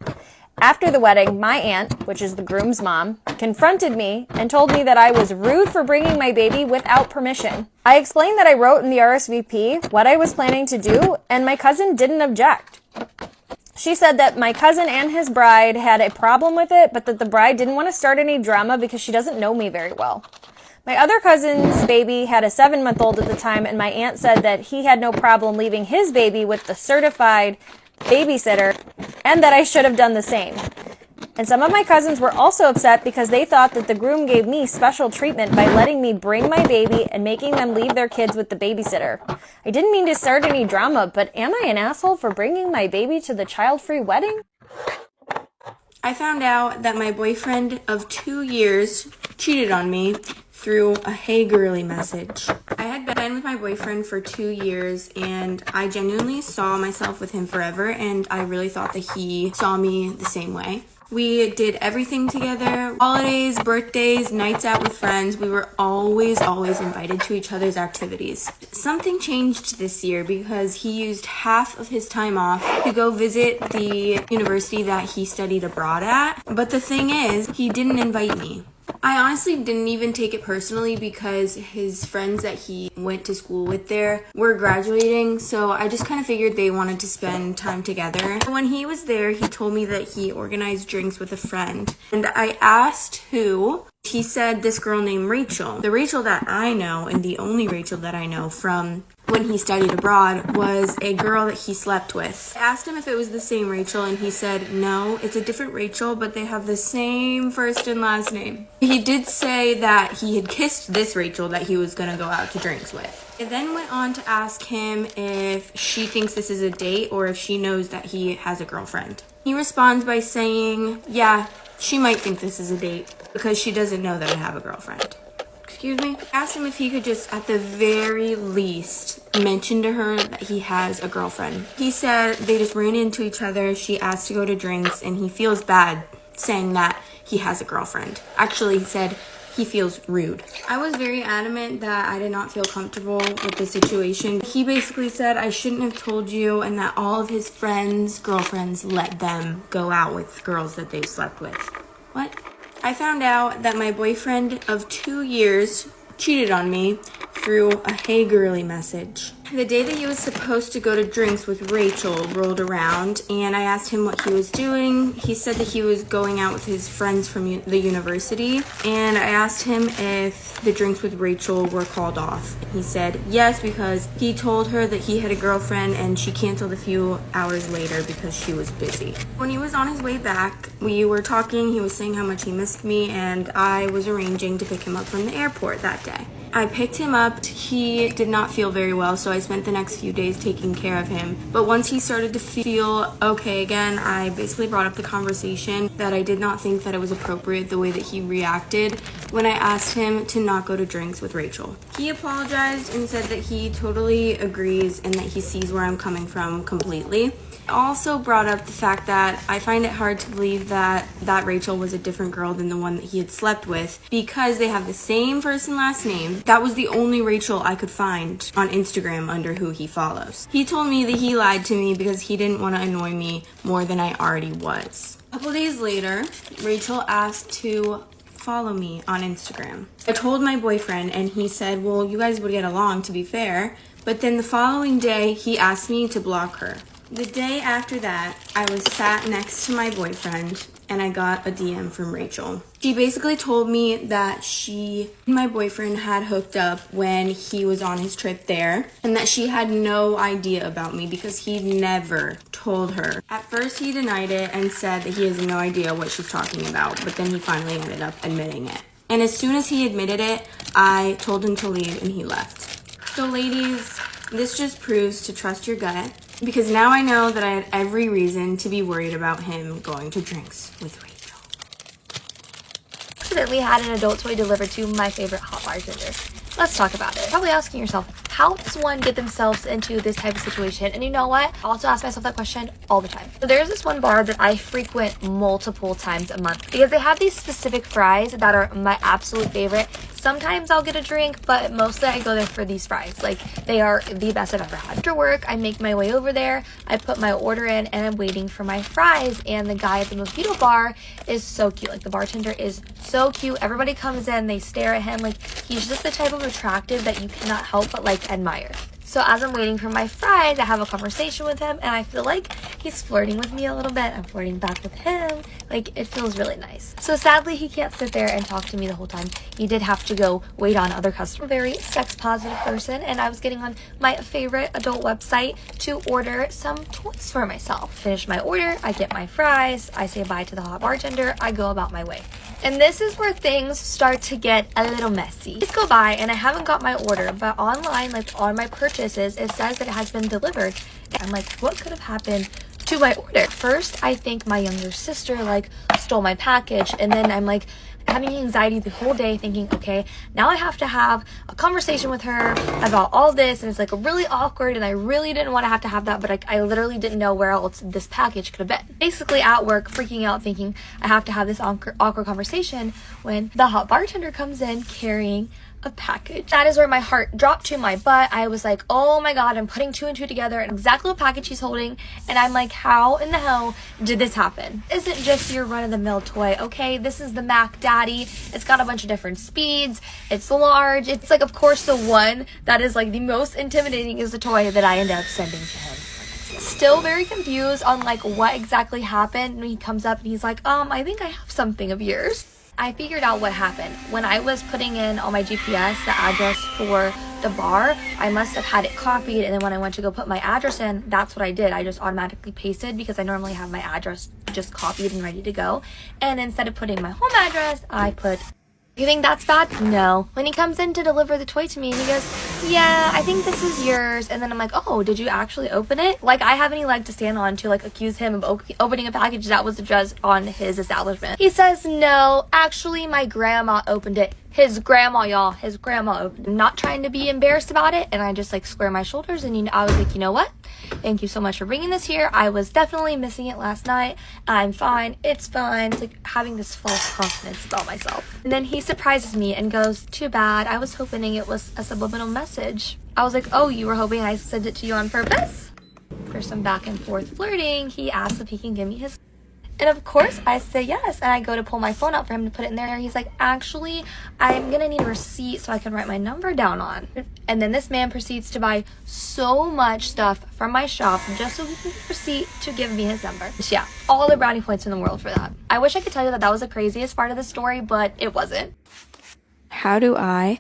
After the wedding, my aunt, which is the groom's mom, confronted me and told me that I was rude for bringing my baby without permission. I explained that I wrote in the RSVP what I was planning to do, and my cousin didn't object. She said that my cousin and his bride had a problem with it, but that the bride didn't want to start any drama because she doesn't know me very well. My other cousin's baby had a 7-month-old at the time, and my aunt said that he had no problem leaving his baby with the certified babysitter, and that I should have done the same. And some of my cousins were also upset because they thought that the groom gave me special treatment by letting me bring my baby and making them leave their kids with the babysitter. I didn't mean to start any drama, but am I an asshole for bringing my baby to the child-free wedding? I found out that my boyfriend of 2 years cheated on me through a "Hey girly" message. I had been with my boyfriend for 2 years, and I genuinely saw myself with him forever, and I really thought that he saw me the same way. We did everything together, holidays, birthdays, nights out with friends. We were always invited to each other's activities. Something changed this year because he used half of his time off to go visit the university that he studied abroad at. But the thing is, he didn't invite me. I honestly didn't even take it personally because his friends that he went to school with there were graduating, so I just kind of figured they wanted to spend time together. When he was there, he told me that he organized drinks with a friend, and I asked who. He said this girl named Rachel. The Rachel that I know, and the only Rachel that I know from when he studied abroad, was a girl that he slept with. I asked him if it was the same Rachel, and he said no, it's a different Rachel, but they have the same first and last name. He did say that he had kissed this Rachel that he was gonna go out to drinks with. I then went on to ask him if she thinks this is a date or if she knows that he has a girlfriend. He responds by saying, yeah, she might think this is a date because she doesn't know that I have a girlfriend. Excuse me? I asked him if he could just, at the very least, mention to her that he has a girlfriend. He said they just ran into each other, she asked to go to drinks, and he feels bad saying that he has a girlfriend. Actually, he said he feels rude. I was very adamant that I did not feel comfortable with the situation. He basically said I shouldn't have told you and that all of his friends' girlfriends let them go out with girls that they slept with. What? I found out that my boyfriend of 2 years cheated on me through a "Hey girly" message. The day that he was supposed to go to drinks with Rachel rolled around, and I asked him what he was doing. He said that he was going out with his friends from the university, and I asked him if the drinks with Rachel were called off. He said yes, because he told her that he had a girlfriend and she canceled a few hours later because she was busy. When he was on his way back, we were talking, he was saying how much he missed me, and I was arranging to pick him up from the airport that day. I picked him up. He did not feel very well, so I spent the next few days taking care of him. But once he started to feel okay again, I basically brought up the conversation that I did not think that it was appropriate the way that he reacted when I asked him to not go to drinks with Rachel. He apologized and said that he totally agrees and that he sees where I'm coming from completely. I also brought up the fact that I find it hard to believe that Rachel was a different girl than the one that he had slept with because they have the same first and last name. That was the only Rachel I could find on Instagram under who he follows. He told me that he lied to me because he didn't want to annoy me more than I already was. A couple days later, Rachel asked to follow me on Instagram. I told my boyfriend and he said, well, you guys would get along, to be fair. But then the following day, he asked me to block her. The day after that, I was sat next to my boyfriend and I got a DM from Rachel. She basically told me that she and my boyfriend had hooked up when he was on his trip there and that she had no idea about me because he never told her. At first he denied it and said that he has no idea what she's talking about, but then he finally ended up admitting it. And as soon as he admitted it, I told him to leave and he left. So ladies, this just proves to trust your gut, because now I know that I had every reason to be worried about him going to drinks with Rachel. Accidentally had an adult toy delivered to my favorite hot bartender. Let's talk about it. Probably asking yourself, how does one get themselves into this type of situation? And you know what? I also ask myself that question all the time. So there's this one bar that I frequent multiple times a month because they have these specific fries that are my absolute favorite. Sometimes I'll get a drink, but mostly I go there for these fries. Like, they are the best I've ever had. After work, I make my way over there, I put my order in, and I'm waiting for my fries. And the guy at the mojito bar is so cute. Like, the bartender is so cute. Everybody comes in, they stare at him. Like, he's just the type of attractive that you cannot help but, like, admire. So as I'm waiting for my fries, I have a conversation with him, and I feel like he's flirting with me a little bit. I'm flirting back with him. Like, it feels really nice. So sadly, he can't sit there and talk to me the whole time. He did have to go wait on other customers. Very sex positive person, and I was getting on my favorite adult website to order some toys for myself. Finish my order, I get my fries, I say bye to the hot bartender, I go about my way. And this is where things start to get a little messy. Days go by and I haven't got my order, but online, like on my purchases, it says that it has been delivered. And I'm like, what could have happened to my order? First, I think my younger sister like stole my package, and then I'm like having anxiety the whole day thinking, okay, now I have to have a conversation with her about all this, and it's like really awkward, and I really didn't want to have that, but I literally didn't know where else this package could have been. Basically at work, freaking out, thinking I have to have this awkward conversation when the hot bartender comes in carrying a package. That is where my heart dropped to my butt. I was like, oh my god, I'm putting two and two together and exactly what package he's holding, and I'm like, how in the hell did this happen? This isn't just your run-of-the-mill toy, okay? This is the Mac Daddy. It's got a bunch of different speeds. It's large. It's like, of course, the one that is like the most intimidating is the toy that I ended up sending to him. Still very confused on like what exactly happened, and he comes up and he's like, I think I have something of yours. I figured out what happened. When I was putting in on my GPS the address for the bar, I must have had it copied, and then when I went to go put my address in, that's what I did. I just automatically pasted because I normally have my address just copied and ready to go. And instead of putting my home address, I put... You think that's bad? No. When he comes in to deliver the toy to me, and he goes, yeah, I think this is yours. And then I'm like, oh, did you actually open it? Like, I have any leg to stand on to, like, accuse him of opening a package that was just on his establishment. He says, no, actually, my grandma opened it. His grandma, y'all. His grandma opened it. I'm not trying to be embarrassed about it, and I just, like, square my shoulders, and I was like, you know what? Thank you so much for bringing this here. I was definitely missing it last night. I'm fine. It's fine. Like, having this false confidence about myself. And then he surprises me and goes, too bad. I was hoping it was a subliminal message. I was like, oh, you were hoping I sent it to you on purpose? For some back and forth flirting, he asks if he can give me his... And of course, I say yes, and I go to pull my phone out for him to put it in there. He's like, actually, I'm gonna need a receipt so I can write my number down on. And then this man proceeds to buy so much stuff from my shop just so he can get a receipt to give me his number. So yeah, all the brownie points in the world for that. I wish I could tell you that that was the craziest part of the story, but it wasn't. How do I,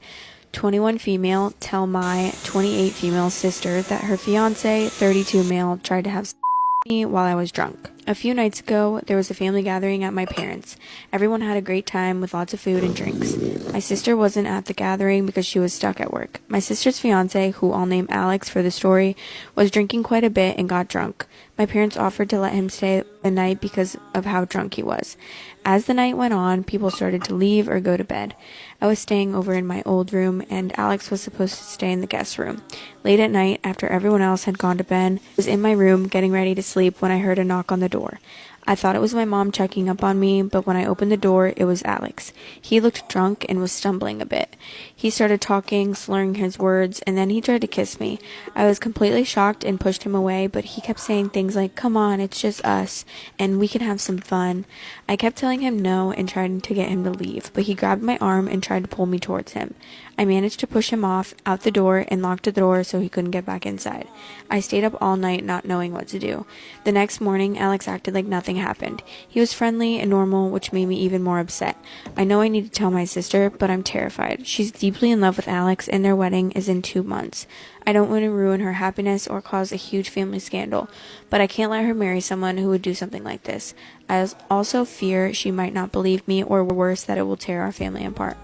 21 female, tell my 28 female sister that her fiance, 32 male, tried to have sex with me while I was drunk? A few nights ago, there was a family gathering at my parents'. Everyone had a great time with lots of food and drinks. My sister wasn't at the gathering because she was stuck at work. My sister's fiance, who I'll name Alex for the story, was drinking quite a bit and got drunk. My parents offered to let him stay the night because of how drunk he was. As the night went on, people started to leave or go to bed. I was staying over in my old room, and Alex was supposed to stay in the guest room. Late at night, after everyone else had gone to bed, I was in my room getting ready to sleep when I heard a knock on the door. I thought it was my mom checking up on me, but when I opened the door, it was Alex. He looked drunk and was stumbling a bit. He started talking, slurring his words, and then he tried to kiss me. I was completely shocked and pushed him away, but he kept saying things like, come on, it's just us, and we can have some fun. I kept telling him no and trying to get him to leave, but he grabbed my arm and tried to pull me towards him. I managed to push him off, out the door, and locked the door so he couldn't get back inside. I stayed up all night not knowing what to do. The next morning, Alex acted like nothing happened. He was friendly and normal, which made me even more upset. I know I need to tell my sister, but I'm terrified. She's deeply in love with Alex, and their wedding is in 2 months. I don't want to ruin her happiness or cause a huge family scandal, but I can't let her marry someone who would do something like this. I also fear she might not believe me, or worse, that it will tear our family apart.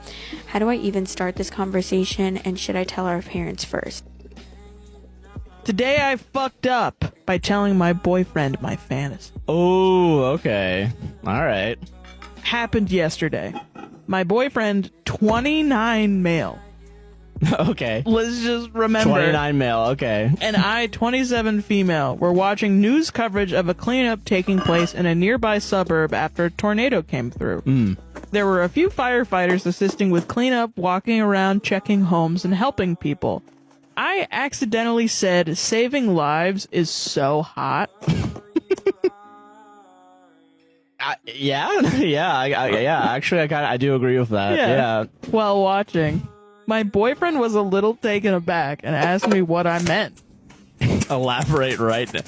How do I even start this conversation, and should I tell our parents first? Today I fucked up by telling my boyfriend my fantasy. Oh, okay. All right. Happened yesterday. My boyfriend, 29 male, Okay. Let's just remember. 29 male, okay. And I, 27 female, were watching news coverage of a cleanup taking place in a nearby suburb after a tornado came through. There were a few firefighters assisting with cleanup, walking around, checking homes, and helping people. I accidentally said saving lives is so hot. Yeah. Actually, I do agree with that. Yeah. While watching, my boyfriend was a little taken aback and asked me what I meant. Elaborate right now.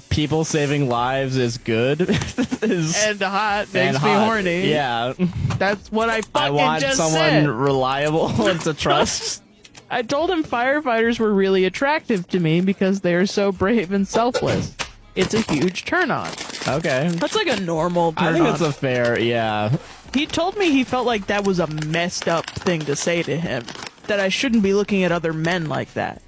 People saving lives is good. And hot makes me horny. Yeah. That's what I fucking I want just someone said. reliable and to trust. I told him firefighters were really attractive to me because they are so brave and selfless. It's a huge turn on. Okay. That's like a normal turn on. I think it's a fair, yeah. He told me he felt like that was a messed up thing to say to him, that I shouldn't be looking at other men like that.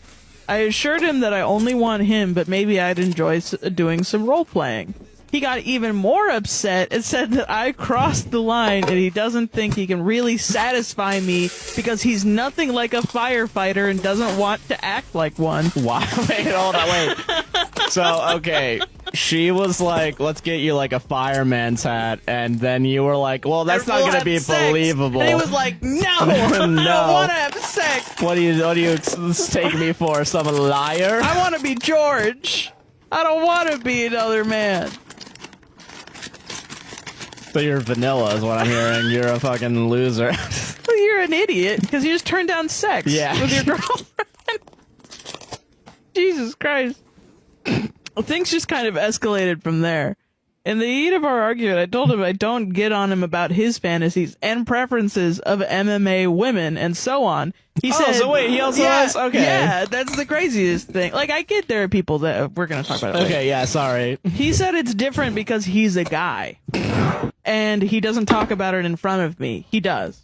I assured him that I only want him, but maybe I'd enjoy doing some role-playing. He got even more upset and said that I crossed the line and he doesn't think he can really satisfy me because he's nothing like a firefighter and doesn't want to act like one. Why? Wait, hold on, wait. So, okay, she was like, let's get you like a fireman's hat, and then you were like, well, that's not going to be believable. And he was like, no, I don't want to have sex. What do you take me for, some liar? I want to be George. I don't want to be another man. So you're vanilla is what I'm hearing. You're a fucking loser. Well, you're an idiot because you just turned down sex with your girlfriend. Jesus Christ. Things just kind of escalated from there. In the heat of our argument, I told him I don't get on him about his fantasies and preferences of MMA women and so on. He said, so wait, he also has? Okay. Yeah, that's the craziest thing. Like, I get there are people that, we're going to talk about it later. Okay, yeah, sorry. He said it's different because he's a guy. And he doesn't talk about it in front of me. He does.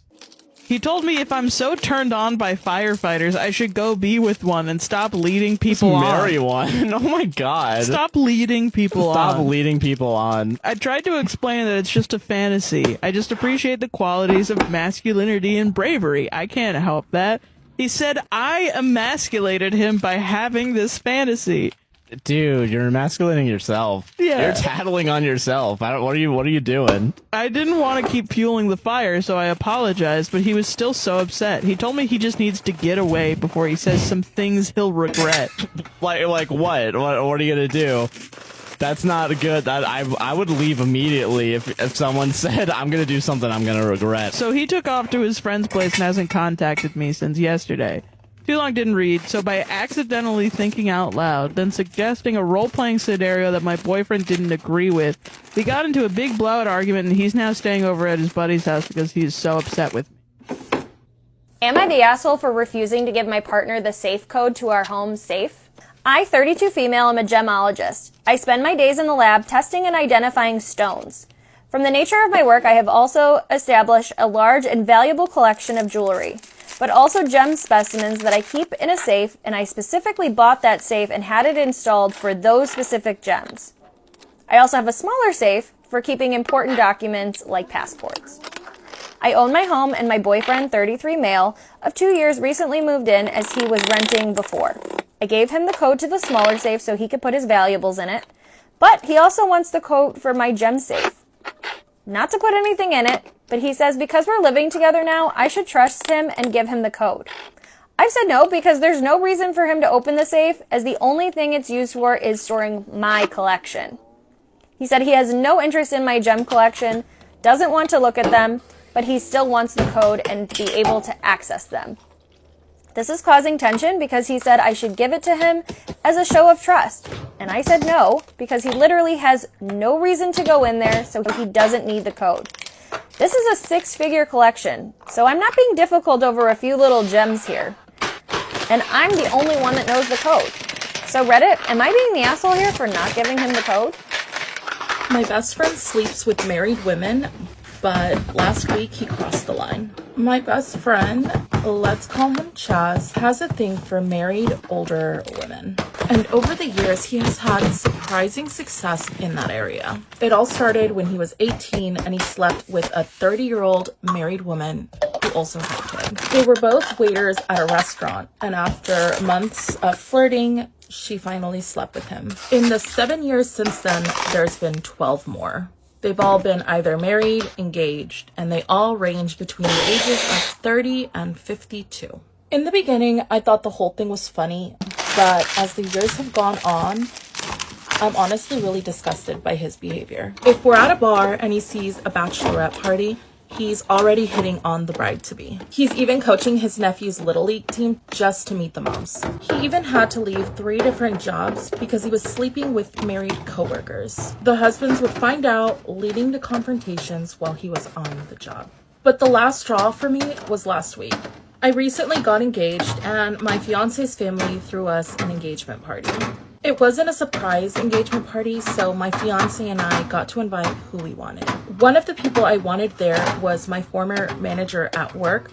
He told me if I'm so turned on by firefighters, I should go be with one and stop leading people on. Marry one. Oh my god. Stop leading people on. Stop leading people on. I tried to explain that it's just a fantasy. I just appreciate the qualities of masculinity and bravery. I can't help that. He said I emasculated him by having this fantasy. Dude, you're emasculating yourself. Yeah. You're tattling on yourself. What are you doing? I didn't want to keep fueling the fire, so I apologized, but he was still so upset. He told me he just needs to get away before he says some things he'll regret. Like what? What are you gonna do? That's not good. I would leave immediately if someone said, I'm gonna do something I'm gonna regret. So he took off to his friend's place and hasn't contacted me since yesterday. Too long didn't read, so by accidentally thinking out loud, then suggesting a role-playing scenario that my boyfriend didn't agree with, we got into a big blowout argument and he's now staying over at his buddy's house because he's so upset with me. Am I the asshole for refusing to give my partner the safe code to our home safe? I, 32 female, am a gemologist. I spend my days in the lab testing and identifying stones. From the nature of my work, I have also established a large and valuable collection of jewelry, but also gem specimens that I keep in a safe, and I specifically bought that safe and had it installed for those specific gems. I also have a smaller safe for keeping important documents like passports. I own my home, and my boyfriend, 33 male, of 2 years recently moved in as he was renting before. I gave him the code to the smaller safe so he could put his valuables in it, but he also wants the code for my gem safe. Not to put anything in it, but he says because we're living together now, I should trust him and give him the code. I've said no because there's no reason for him to open the safe, as the only thing it's used for is storing my collection. He said he has no interest in my gem collection, doesn't want to look at them, but he still wants the code and be able to access them. This is causing tension because he said I should give it to him as a show of trust. And I said no, because he literally has no reason to go in there, so he doesn't need the code. This is a 6-figure collection, so I'm not being difficult over a few little gems here. And I'm the only one that knows the code. So Reddit, am I being the asshole here for not giving him the code? My best friend sleeps with married women, but last week he crossed the line. My best friend, let's call him Chaz, has a thing for married older women. And over the years, he has had surprising success in that area. It all started when he was 18 and he slept with a 30-year-old married woman who also had a kid. They were both waiters at a restaurant, and after months of flirting, she finally slept with him. In the 7 years since then, there's been 12 more. They've all been either married, engaged, and they all range between the ages of 30 and 52. In the beginning, I thought the whole thing was funny, but as the years have gone on, I'm honestly really disgusted by his behavior. If we're at a bar and he sees a bachelorette party, he's already hitting on the bride-to-be. He's even coaching his nephew's Little League team just to meet the moms. He even had to leave 3 different jobs because he was sleeping with married coworkers. The husbands would find out, leading to confrontations while he was on the job. But the last straw for me was last week. I recently got engaged and my fiance's family threw us an engagement party. It wasn't a surprise engagement party, so my fiance and I got to invite who we wanted. One of the people I wanted there was my former manager at work.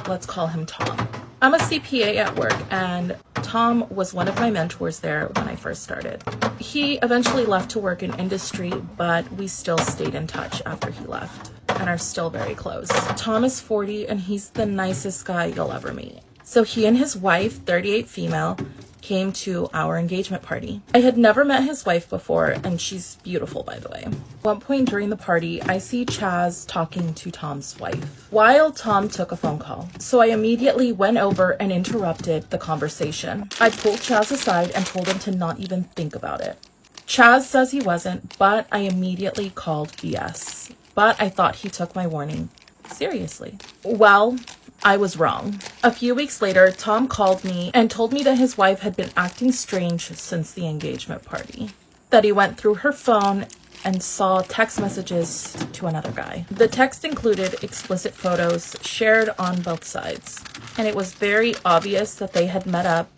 Let's call him Tom. I'm a CPA at work, and Tom was one of my mentors there when I first started. He eventually left to work in industry, but we still stayed in touch after he left and are still very close. Tom is 40, and he's the nicest guy you'll ever meet. So he and his wife, 38 female, came to our engagement party. I had never met his wife before, and she's beautiful, by the way. At one point during the party, I see Chaz talking to Tom's wife while Tom took a phone call. So I immediately went over and interrupted the conversation. I pulled Chaz aside and told him to not even think about it. Chaz says he wasn't, but I immediately called BS. But I thought he took my warning seriously. Well, I was wrong. A few weeks later, Tom called me and told me that his wife had been acting strange since the engagement party. That he went through her phone and saw text messages to another guy. The text included explicit photos shared on both sides, and it was very obvious that they had met up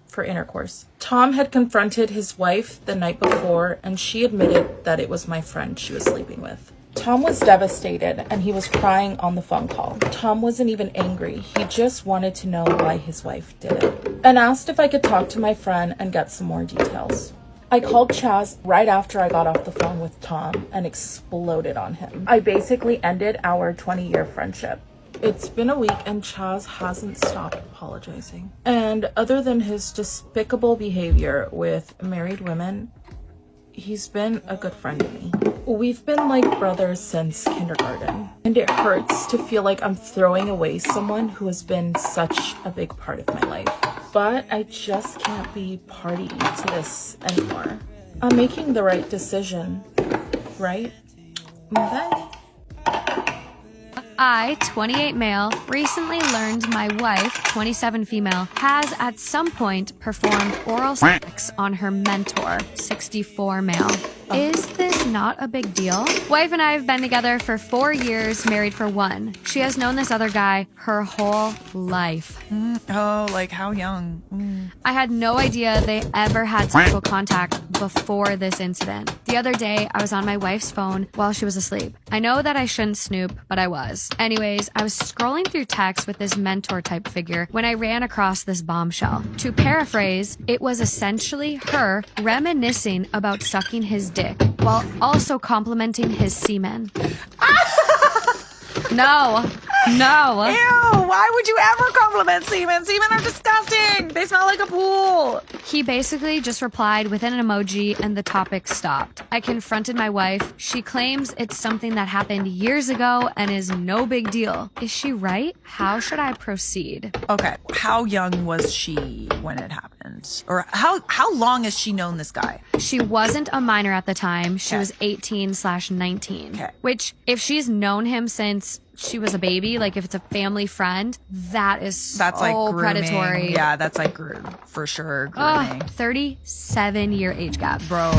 for intercourse. Tom had confronted his wife the night before, and she admitted that it was my friend she was sleeping with. Tom was devastated and he was crying on the phone call. Tom wasn't even angry. He just wanted to know why his wife did it and asked if I could talk to my friend and get some more details. I called Chaz right after I got off the phone with Tom and exploded on him. I basically ended our 20-year friendship. It's been a week and Chaz hasn't stopped apologizing. And other than his despicable behavior with married women, he's been a good friend to me. We've been like brothers since kindergarten, and it hurts to feel like I'm throwing away someone who has been such a big part of my life. But I just can't be party to this anymore. I'm making the right decision, right? Bye. I, 28 male, recently learned my wife, 27 female, has at some point performed oral sex on her mentor, 64 male. Is this not a big deal? Wife and I have been together for 4 years, married for 1. She has known this other guy her whole life. Oh, like how young? I had no idea they ever had sexual contact before this incident. The other day, I was on my wife's phone while she was asleep. I know that I shouldn't snoop, but I was. Anyways, I was scrolling through text with this mentor type figure when I ran across this bombshell. To paraphrase, it was essentially her reminiscing about sucking his dick while also complimenting his semen. No. Ew, why would you ever compliment semen? Semen are disgusting. They smell like a pool. He basically just replied with an emoji and the topic stopped. I confronted my wife. She claims it's something that happened years ago and is no big deal. Is she right? How should I proceed? Okay, how young was she when it happened? Or how long has she known this guy? She wasn't a minor at the time. She was 18/19. Okay. Which, if she's known him since she was a baby, like if it's a family friend, that's like grooming. predatory. Yeah, that's like for sure grooming. 37-year age gap. Bro,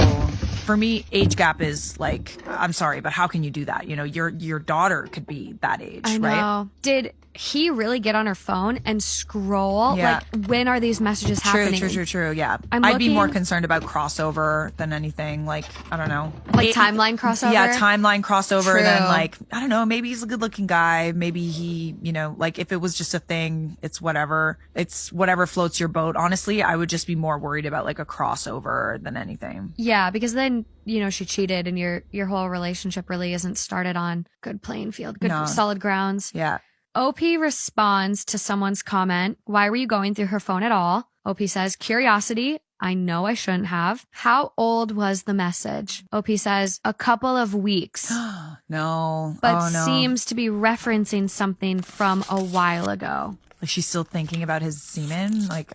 for me, age gap is like, I'm sorry, but how can you do that? You know, your daughter could be that age, I know. right? Did he really get on her phone and scroll? Yeah. Like, when are these messages happening? True. Yeah. I'm I'd be more looking- concerned about crossover than anything. Like, I don't know. Like timeline crossover? Yeah, timeline crossover. True. Then like, I don't know, maybe he's a good looking guy. Maybe he, you know, like if it was just a thing, it's whatever. It's whatever floats your boat. Honestly, I would just be more worried about like a crossover than anything. Yeah, because then, you know, she cheated and your whole relationship really isn't started on good playing field, good solid grounds. Yeah. OP responds to someone's comment, why were you going through her phone at all? OP says, curiosity. I know I shouldn't have. How old was the message? OP says, a couple of weeks. No. But Oh, no. seems to be referencing something from a while ago. Like she's still thinking about his semen. Like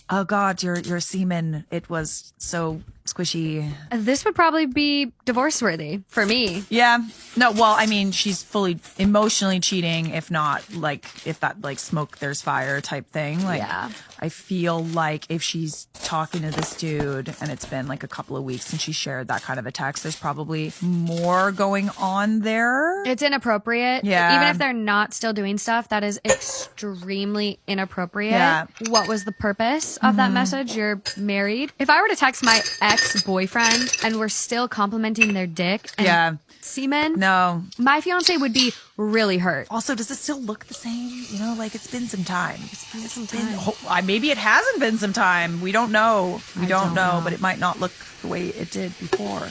oh God, your semen. It was so squishy. This would probably be divorce worthy for me. Yeah. No, well, I mean, she's fully emotionally cheating, if that like smoke, there's fire type thing. Like, yeah. I feel like if she's talking to this dude and it's been like a couple of weeks since she shared that kind of a text, there's probably more going on there. It's inappropriate. Yeah. Even if they're not still doing stuff, that is extremely inappropriate. Yeah. What was the purpose of that message? You're married. If I were to text my ex-boyfriend and we're still complimenting their dick and semen, no, my fiance would be really hurt. Also, does it still look the same? You know, like it's been some time. It's been some time. Maybe it hasn't been some time. We don't know. We don't know, but it might not look the way it did before.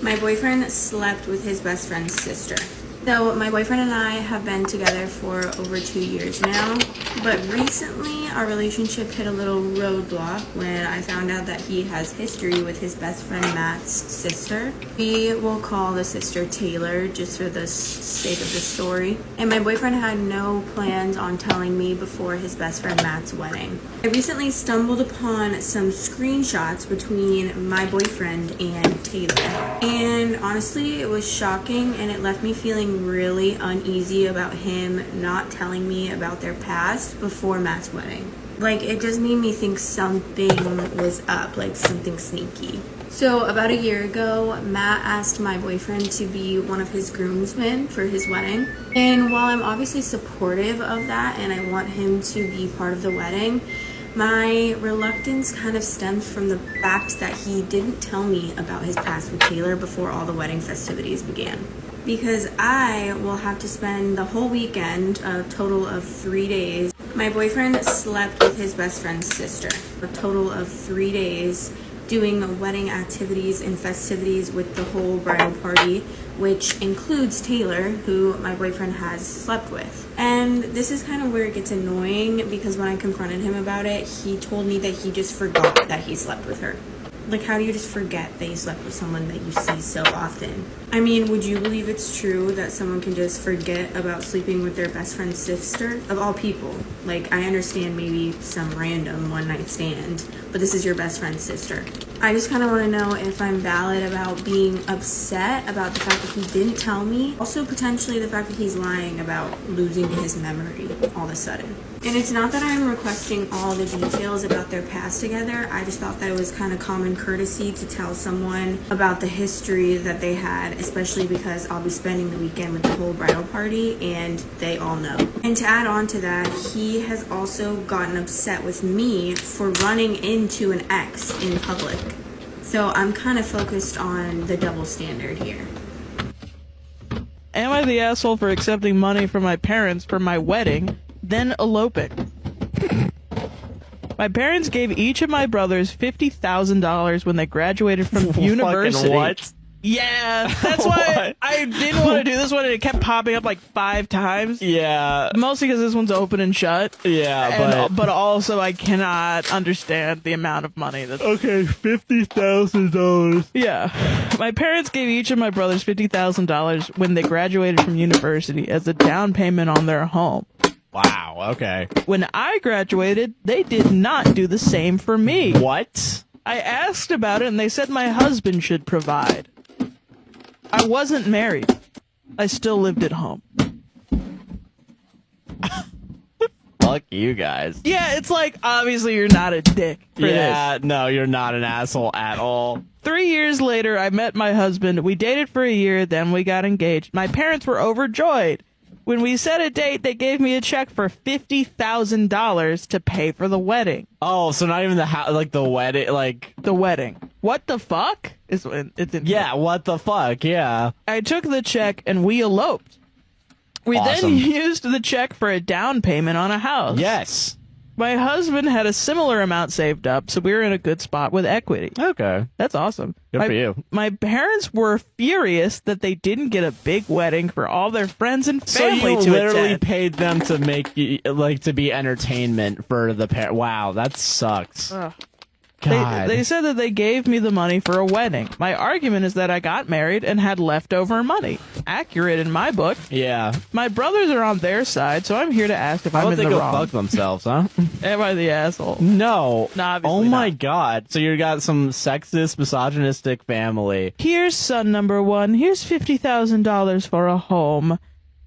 My boyfriend slept with his best friend's sister. So my boyfriend and I have been together for over 2 years now, but recently our relationship hit a little roadblock when I found out that he has history with his best friend Matt's sister. We will call the sister Taylor just for the sake of the story. And my boyfriend had no plans on telling me before his best friend Matt's wedding. I recently stumbled upon some screenshots between my boyfriend and Taylor. And honestly, it was shocking and it left me feeling really uneasy about him not telling me about their past before Matt's wedding. Like, it just made me think something was up, like something sneaky. So about a year ago, Matt asked my boyfriend to be one of his groomsmen for his wedding. And while I'm obviously supportive of that and I want him to be part of the wedding, my reluctance kind of stems from the fact that he didn't tell me about his past with Taylor before all the wedding festivities began. Because I will have to spend the whole weekend, a total of 3 days. My boyfriend slept with his best friend's sister, a total of 3 days, doing wedding activities and festivities with the whole bridal party, which includes Taylor, who my boyfriend has slept with. And this is kind of where it gets annoying, because when I confronted him about it, he told me that he just forgot that he slept with her. Like, how do you just forget that you slept with someone that you see so often? I mean, would you believe it's true that someone can just forget about sleeping with their best friend's sister? Of all people. Like, I understand maybe some random one-night stand, but this is your best friend's sister. I just kind of want to know if I'm valid about being upset about the fact that he didn't tell me. Also, potentially the fact that he's lying about losing his memory all of a sudden. And it's not that I'm requesting all the details about their past together. I just thought that it was kind of common courtesy to tell someone about the history that they had, especially because I'll be spending the weekend with the whole bridal party and they all know. And to add on to that, he has also gotten upset with me for running into an ex in public. So I'm kind of focused on the double standard here. Am I the asshole for accepting money from my parents for my wedding, then eloping? My parents gave each of my brothers $50,000 when they graduated from university. What? Yeah, that's why I didn't want to do this one, and it kept popping up like 5 times. Yeah. Mostly because this one's open and shut. Yeah, but also I cannot understand the amount of money that's... Okay, $50,000. Yeah. My parents gave each of my brothers $50,000 when they graduated from university as a down payment on their home. Wow, okay. When I graduated, they did not do the same for me. What? I asked about it and they said my husband should provide. I wasn't married. I still lived at home. Fuck you guys. Yeah, it's like, obviously you're not a dick for this. No, you're not an asshole at all. 3 years later, I met my husband. We dated for a year, then we got engaged. My parents were overjoyed. When we set a date, they gave me a check for $50,000 to pay for the wedding. Oh, so not even the wedding, The wedding. What the fuck? Yeah, what the fuck, yeah. I took the check and we eloped. We Awesome. then used the check for a down payment on a house. Yes. My husband had a similar amount saved up, so we were in a good spot with equity. Okay. That's awesome. Good for you. My parents were furious that they didn't get a big wedding for all their friends and family so you to literally attend. paid them to make to be entertainment for the pair. Wow, that sucks. God. They said that they gave me the money for a wedding. My argument is that I got married and had leftover money. Accurate in my book. Yeah. My brothers are on their side, so I'm here to ask if How I'm about in they the go wrong. fuck themselves, huh? Am I the asshole? No. Obviously Oh my not. God. So you got some sexist, misogynistic family. Here's son number 1. Here's $50,000 for a home.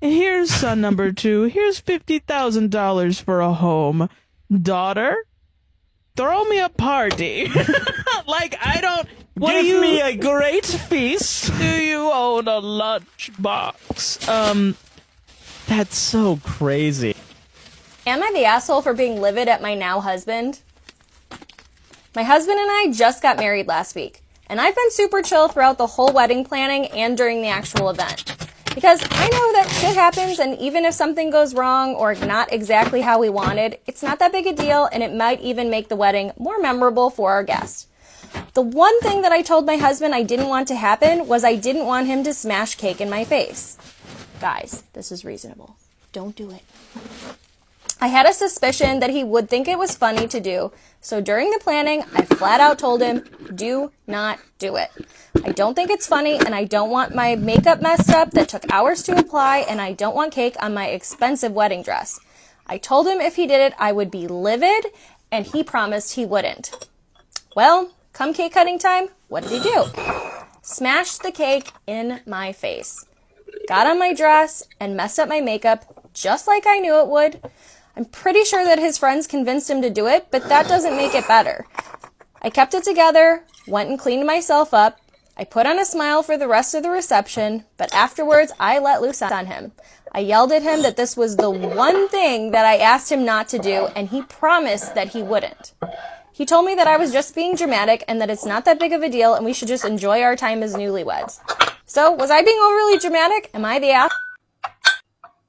And here's son number 2. Here's $50,000 for a home. Daughter, throw me a party. Like, I don't... Give me a great feast. Do you own a lunchbox? That's so crazy. Am I the asshole for being livid at my now husband? My husband and I just got married last week, and I've been super chill throughout the whole wedding planning and during the actual event. Because I know that shit happens, and even if something goes wrong or not exactly how we wanted, it's not that big a deal, and it might even make the wedding more memorable for our guests. The one thing that I told my husband I didn't want to happen was I didn't want him to smash cake in my face. Guys, this is reasonable. Don't do it. I had a suspicion that he would think it was funny to do, so during the planning, I flat out told him, do not do it. I don't think it's funny, and I don't want my makeup messed up that took hours to apply, and I don't want cake on my expensive wedding dress. I told him if he did it, I would be livid, and he promised he wouldn't. Well, come cake cutting time, what did he do? Smashed the cake in my face. Got on my dress and messed up my makeup just like I knew it would. I'm pretty sure that his friends convinced him to do it, but that doesn't make it better. I kept it together, went and cleaned myself up. I put on a smile for the rest of the reception, but afterwards I let loose on him. I yelled at him that this was the one thing that I asked him not to do, and he promised that he wouldn't. He told me that I was just being dramatic and that it's not that big of a deal and we should just enjoy our time as newlyweds. So, was I being overly dramatic? Am I the ass?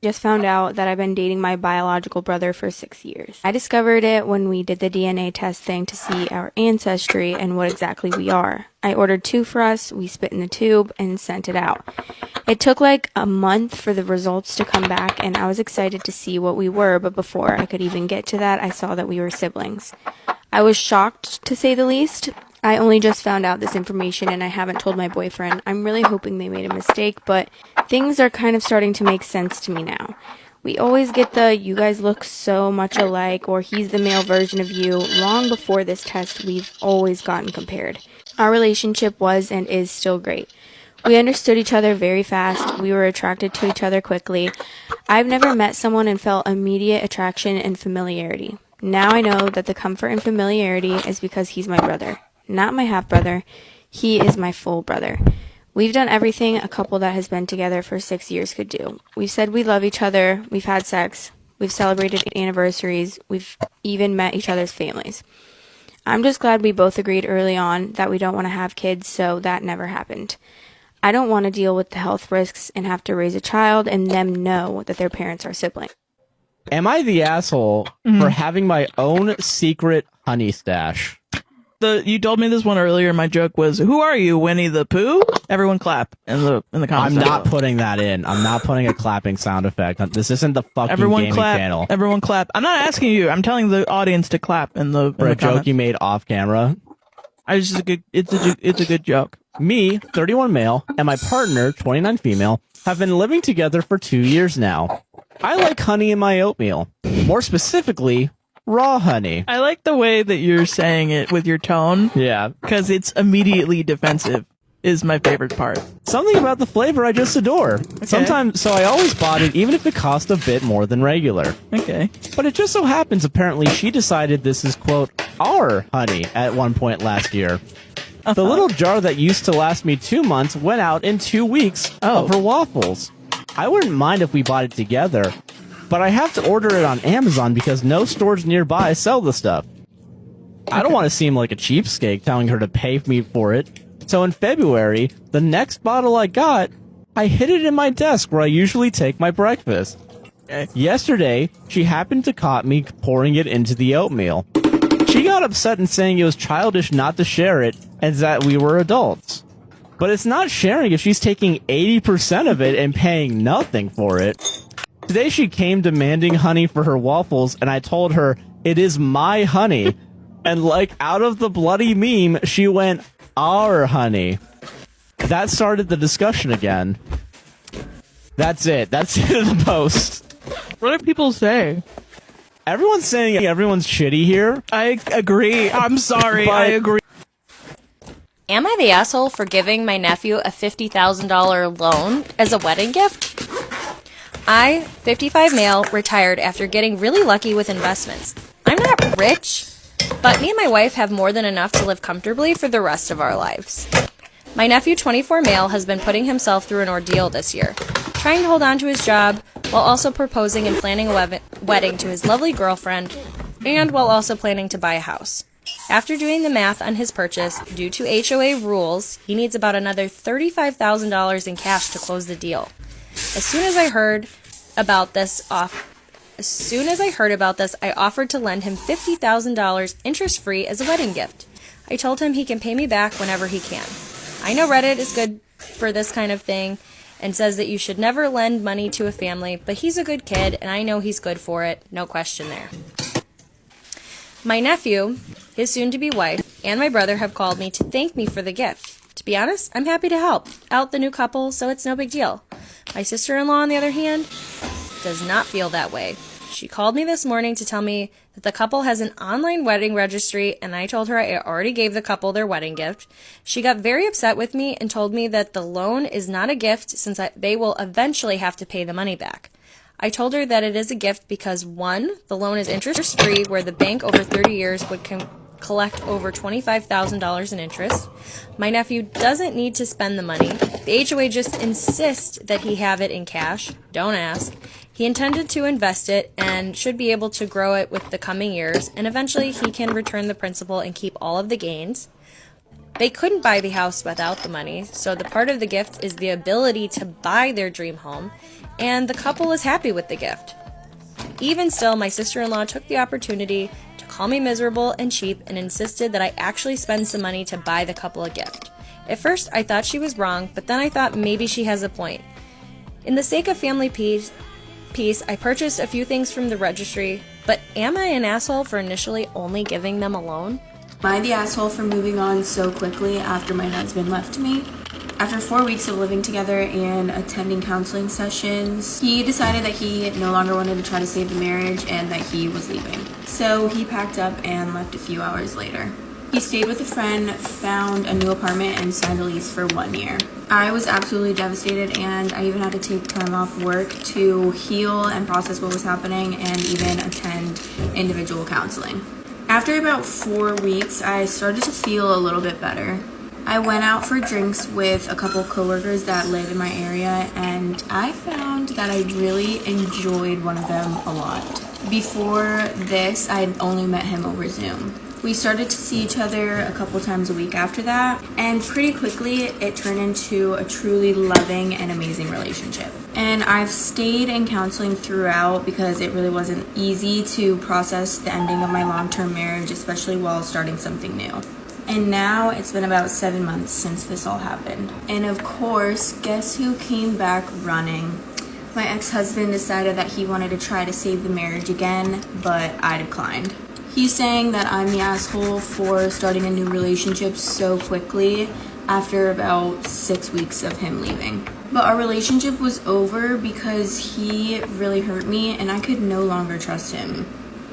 Just found out that I've been dating my biological brother for 6 years. I discovered it when we did the DNA test thing to see our ancestry and what exactly we are. I ordered 2 for us, we spit in the tube, and sent it out. It took like a month for the results to come back, and I was excited to see what we were, but before I could even get to that, I saw that we were siblings. I was shocked, to say the least. I only just found out this information and I haven't told my boyfriend. I'm really hoping they made a mistake, but things are kind of starting to make sense to me now. We always get the, you guys look so much alike, or he's the male version of you. Long before this test, we've always gotten compared. Our relationship was and is still great. We understood each other very fast. We were attracted to each other quickly. I've never met someone and felt immediate attraction and familiarity. Now I know that the comfort and familiarity is because he's my brother. Not my half-brother. He is my full brother. We've done everything a couple that has been together for 6 years could do. We've said we love each other. We've had sex. We've celebrated anniversaries. We've even met each other's families. I'm just glad we both agreed early on that we don't want to have kids, so that never happened. I don't want to deal with the health risks and have to raise a child and them know that their parents are siblings. Am I the asshole for having my own secret honey stash? You told me this one earlier. My joke was, "Who are you, Winnie the Pooh?" Everyone clap in the comments. I'm not putting that in. I'm not putting a clapping sound effect. This isn't the fucking gaming channel. Everyone clap. I'm not asking you. I'm telling the audience to clap in the For a comments. joke you made off camera. It's a good joke. Me, 31 male, and my partner, 29 female, have been living together for 2 years now. I like honey in my oatmeal. More specifically, raw honey. I like the way that you're saying it with your tone. Yeah. Because it's immediately defensive is my favorite part. Something about the flavor I just adore. Okay. Sometimes, so I always bought it even if it cost a bit more than regular. Okay. But it just so happens apparently she decided this is, quote, our honey at one point last year. The little jar that used to last me 2 months went out in 2 weeks of her waffles. I wouldn't mind if we bought it together, but I have to order it on Amazon because no stores nearby sell the stuff. I don't want to seem like a cheapskate telling her to pay me for it. So in February, the next bottle I got, I hid it in my desk where I usually take my breakfast. Yesterday, she happened to caught me pouring it into the oatmeal. She got upset and saying it was childish not to share it and that we were adults. But it's not sharing if she's taking 80% of it and paying nothing for it. Today she came demanding honey for her waffles, and I told her, it is my honey. And like out of the bloody meme, she went, our honey. That started the discussion again. That's it. That's it in the post. What do people say? Everyone's saying everyone's shitty here. I agree. I'm sorry. I agree. Am I the asshole for giving my nephew a $50,000 loan as a wedding gift? I, 55 male, retired after getting really lucky with investments. I'm not rich, but me and my wife have more than enough to live comfortably for the rest of our lives. My nephew, 24 male, has been putting himself through an ordeal this year, trying to hold on to his job while also proposing and planning a wedding to his lovely girlfriend, and while also planning to buy a house. After doing the math on his purchase, due to HOA rules, he needs about another $35,000 in cash to close the deal. As soon as I heard about this, I offered to lend him $50,000 interest-free as a wedding gift. I told him he can pay me back whenever he can. I know Reddit is good for this kind of thing and says that you should never lend money to a family, but he's a good kid and I know he's good for it, no question there. My nephew, his soon-to-be wife, and my brother have called me to thank me for the gift. To be honest, I'm happy to help out the new couple, so it's no big deal. My sister-in-law, on the other hand, does not feel that way. She called me this morning to tell me that the couple has an online wedding registry, and I told her I already gave the couple their wedding gift. She got very upset with me and told me that the loan is not a gift since they will eventually have to pay the money back. I told her that it is a gift because 1, the loan is interest-free, where the bank over 30 years would collect over $25,000 in interest. My nephew doesn't need to spend the money. The HOA just insists that he have it in cash. Don't ask. He intended to invest it and should be able to grow it with the coming years, and eventually he can return the principal and keep all of the gains. They couldn't buy the house without the money, so the part of the gift is the ability to buy their dream home, and the couple is happy with the gift. Even still, my sister-in-law took the opportunity to call me miserable and cheap and insisted that I actually spend some money to buy the couple a gift. At first, I thought she was wrong, but then I thought maybe she has a point. In the sake of family peace, I purchased a few things from the registry, but am I an asshole for initially only giving them a loan? Am I the asshole for moving on so quickly after my husband left me? After 4 weeks of living together and attending counseling sessions, he decided that he no longer wanted to try to save the marriage and that he was leaving. So he packed up and left a few hours later. He stayed with a friend, found a new apartment, and signed a lease for 1 year. I was absolutely devastated, and I even had to take time off work to heal and process what was happening and even attend individual counseling. After about 4 weeks, I started to feel a little bit better. I went out for drinks with a couple coworkers that live in my area, and I found that I really enjoyed one of them a lot. Before this, I had only met him over Zoom. We started to see each other a couple times a week after that, and pretty quickly it turned into a truly loving and amazing relationship. And I've stayed in counseling throughout because it really wasn't easy to process the ending of my long-term marriage, especially while starting something new. And now it's been about 7 months since this all happened. And of course, guess who came back running? My ex-husband decided that he wanted to try to save the marriage again, but I declined. He's saying that I'm the asshole for starting a new relationship so quickly after about 6 weeks of him leaving. But our relationship was over because he really hurt me and I could no longer trust him.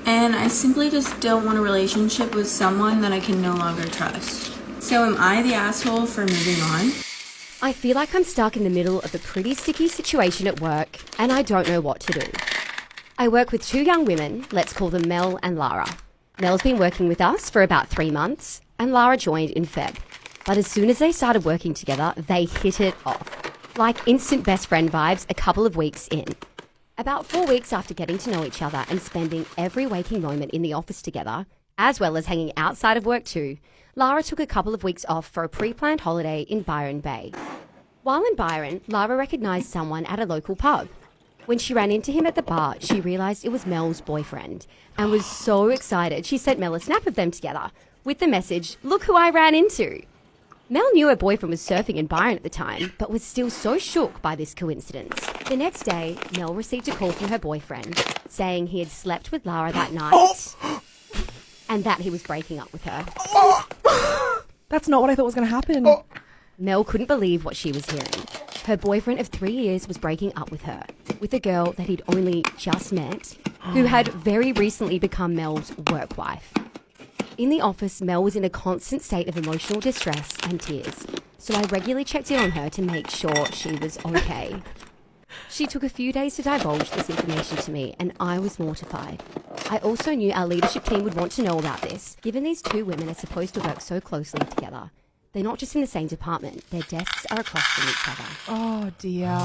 And I simply just don't want a relationship with someone that I can no longer trust. So am I the asshole for moving on? I feel like I'm stuck in the middle of a pretty sticky situation at work and I don't know what to do. I work with 2 young women, let's call them Mel and Lara. Mel's been working with us for about 3 months and Lara joined in Feb. But as soon as they started working together, they hit it off. Like instant best friend vibes a couple of weeks in. About 4 weeks after getting to know each other and spending every waking moment in the office together, as well as hanging outside of work too, Lara took a couple of weeks off for a pre-planned holiday in Byron Bay. While in Byron, Lara recognised someone at a local pub. When she ran into him at the bar, she realized it was Mel's boyfriend and was so excited she sent Mel a snap of them together with the message, "Look who I ran into." Mel knew her boyfriend was surfing in Byron at the time, but was still so shook by this coincidence. The next day, Mel received a call from her boyfriend saying he had slept with Lara that night and that he was breaking up with her. That's not what I thought was going to happen. Mel couldn't believe what she was hearing. Her boyfriend of 3 years was breaking up with her, with a girl that he'd only just met, who had very recently become Mel's work wife. In the office, Mel was in a constant state of emotional distress and tears, so I regularly checked in on her to make sure she was okay. She took a few days to divulge this information to me, and I was mortified. I also knew our leadership team would want to know about this, given these two women are supposed to work so closely together. They're not just in the same department, their desks are across from each other. Oh dear.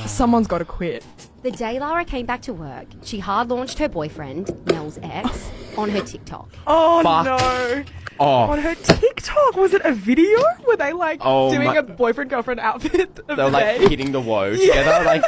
Someone's got to quit. The day Lara came back to work, she hard-launched her boyfriend, Mel's ex, on her TikTok. Oh Fuck no. off. On her TikTok, was it a video? Were they like Oh doing my- a boyfriend-girlfriend outfit of They were like the day? hitting the woe together. Like,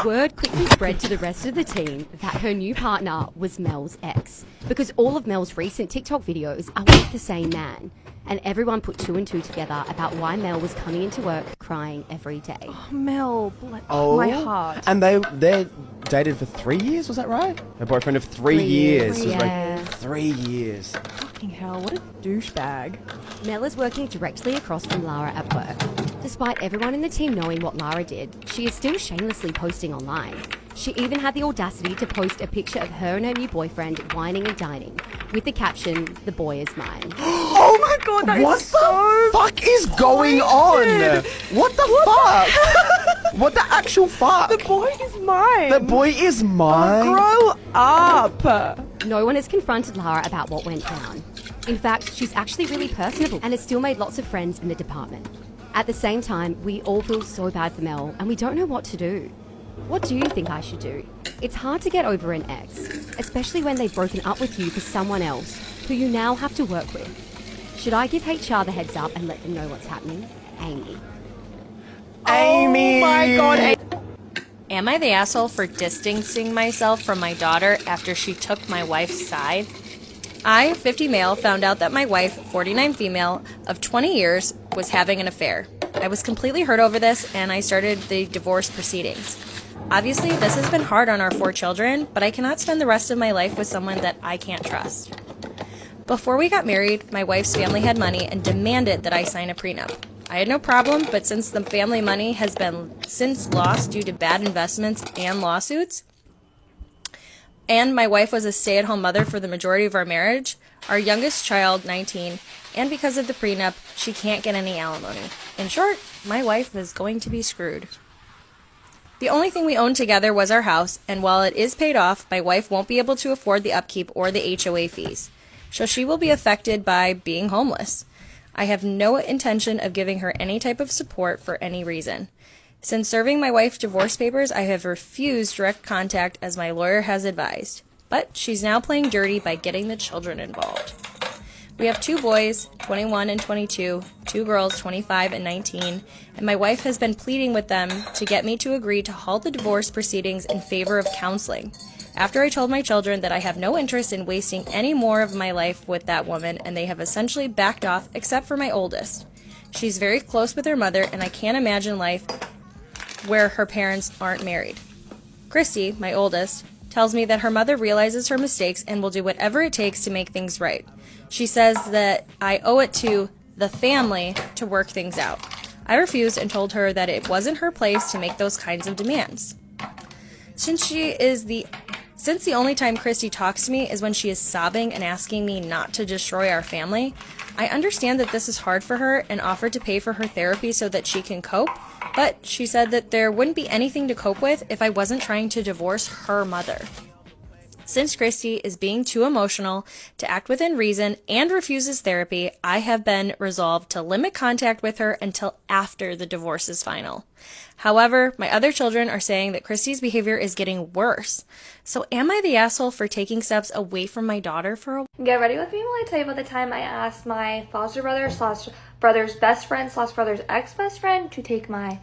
Word quickly spread to the rest of the team that her new partner was Mel's ex, because all of Mel's recent TikTok videos are with the same man. And everyone put 2 and 2 together about why Mel was coming into work crying every day. Mel, Oh, my heart. And they're dated for 3 years, was that right? Her boyfriend of 3 years. Was Yeah. like 3 years. Fucking hell, what a douchebag. Mel is working directly across from Lara at work. Despite everyone in the team knowing what Lara did, she is still shamelessly posting online. She even had the audacity to post a picture of her and her new boyfriend whining and dining, with the caption, "The boy is mine." Oh my god, that What is so fuck is going on? What the fuck? What the actual fuck? The boy is mine. The boy is mine. Grow up. No one has confronted Lara about what went down. In fact, she's actually really personable and has still made lots of friends in the department. At the same time, we all feel so bad for Mel and we don't know what to do. What do you think I should do? It's hard to get over an ex, especially when they've broken up with you for someone else who you now have to work with. Should I give HR the heads up and let them know what's happening? Amy. Amy! Oh my god, Am I the asshole for distancing myself from my daughter after she took my wife's side? I, 50 male, found out that my wife, 49 female, of 20 years, was having an affair. I was completely hurt over this, and I started the divorce proceedings. Obviously, this has been hard on our 4 children, but I cannot spend the rest of my life with someone that I can't trust. Before we got married, my wife's family had money and demanded that I sign a prenup. I had no problem, but since the family money has been since lost due to bad investments and lawsuits, and my wife was a stay-at-home mother for the majority of our marriage, our youngest child, 19, and because of the prenup, she can't get any alimony. In short, my wife is going to be screwed. The only thing we owned together was our house, and while it is paid off, my wife won't be able to afford the upkeep or the HOA fees, so she will be affected by being homeless. I have no intention of giving her any type of support for any reason. Since serving my wife divorce papers, I have refused direct contact as my lawyer has advised, but she's now playing dirty by getting the children involved. We have 2 boys, 21 and 22, 2 girls, 25 and 19, and my wife has been pleading with them to get me to agree to halt the divorce proceedings in favor of counseling. After I told my children that I have no interest in wasting any more of my life with that woman, and they have essentially backed off except for my oldest. She's very close with her mother, and I can't imagine life where her parents aren't married. Christy, my oldest, tells me that her mother realizes her mistakes and will do whatever it takes to make things right. She says that I owe it to the family to work things out. I refused and told her that it wasn't her place to make those kinds of demands. Since the only time Christy talks to me is when she is sobbing and asking me not to destroy our family, I understand that this is hard for her and offered to pay for her therapy so that she can cope, but she said that there wouldn't be anything to cope with if I wasn't trying to divorce her mother. Since Christy is being too emotional to act within reason and refuses therapy, I have been resolved to limit contact with her until after the divorce is final. However, my other children are saying that Christy's behavior is getting worse. So am I the asshole for taking steps away from my daughter for a while? Get ready with me while I tell you about the time I asked my foster brother / brother's best friend / brother's ex-best friend to take my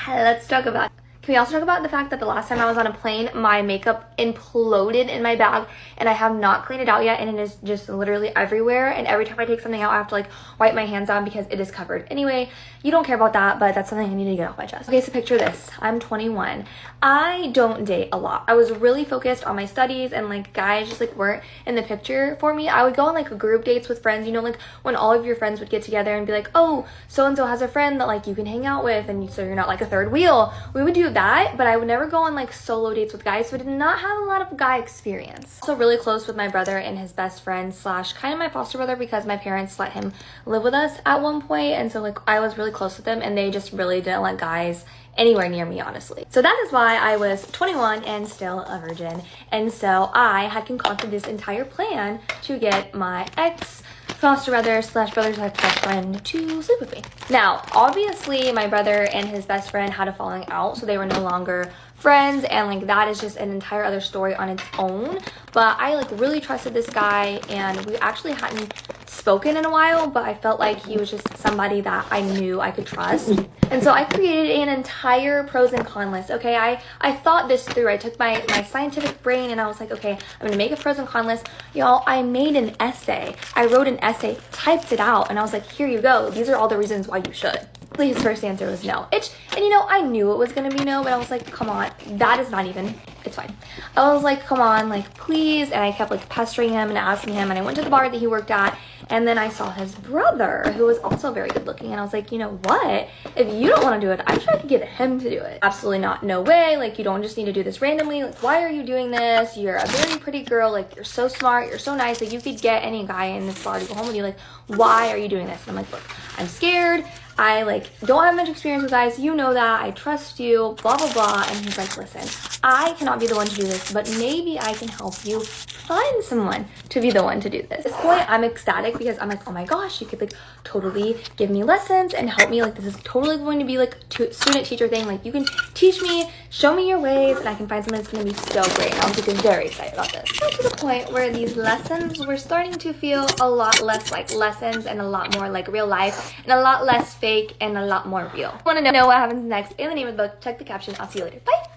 let's talk about. Can we also talk about the fact that the last time I was on a plane, my makeup imploded in my bag and I have not cleaned it out yet, and it is just literally everywhere, and every time I take something out I have to like wipe my hands on because it is covered. Anyway, you don't care about that, but that's something I need to get off my chest. Okay, so picture this. I'm 21. I don't date a lot. I was really focused on my studies, and like guys just like weren't in the picture for me. I would go on like group dates with friends, you know, like when all of your friends would get together and be like, oh, so-and-so has a friend that like you can hang out with, and so you're not like a third wheel. We would do that, but I would never go on like solo dates with guys, so I did not have a lot of guy experience. Also really close with my brother and his best friend slash kind of my foster brother, because my parents let him live with us at one point, and so like I was really close with them, and they just really didn't let guys anywhere near me, honestly. So that is why I was 21 and still a virgin, and so I had concocted this entire plan to get my ex foster brother slash brother's best friend to sleep with me. Now, obviously, my brother and his best friend had a falling out, so they were no longer friends, and like that is just an entire other story on its own. But I like really trusted this guy, and we actually hadn't spoken in a while, but I felt like he was just somebody that I knew I could trust. And so I created an entire pros and con list. Okay, I thought this through. I took my scientific brain and I was like, okay, I'm gonna make a pros and con list. Y'all, I made an essay. I wrote an essay, typed it out, and I was like, here you go. These are all the reasons why you should. His first answer was no. And you know, I knew it was gonna be no, but I was like, come on, that is not even, it's fine. I was like, come on, like, please. And I kept like pestering him and asking him, and I went to the bar that he worked at, and then I saw his brother, who was also very good looking, and I was like, you know what? If you don't want to do it, I'm trying to get him to do it. Absolutely not. No way. Like, you don't just need to do this randomly. Like, why are you doing this? You're a very pretty girl. Like, you're so smart. You're so nice. Like, you could get any guy in this bar to go home with you. Like, why are you doing this? And I'm like, look, I'm scared. I like don't have much experience with guys, you know that, I trust you, blah blah blah. And he's like, listen, I cannot be the one to do this, but maybe I can help you find someone to be the one to do this. At this point, I'm ecstatic because I'm like, oh my gosh, you could like totally give me lessons and help me. Like, this is totally going to be like student teacher thing. Like, you can teach me, show me your ways, and I can find something that's going to be so great. And I was like very excited about this. Got to the point where these lessons were starting to feel a lot less like lessons and a lot more like real life, and a lot less fake and a lot more real. Want to know what happens next in the name of the book? Check the caption. I'll see you later. Bye.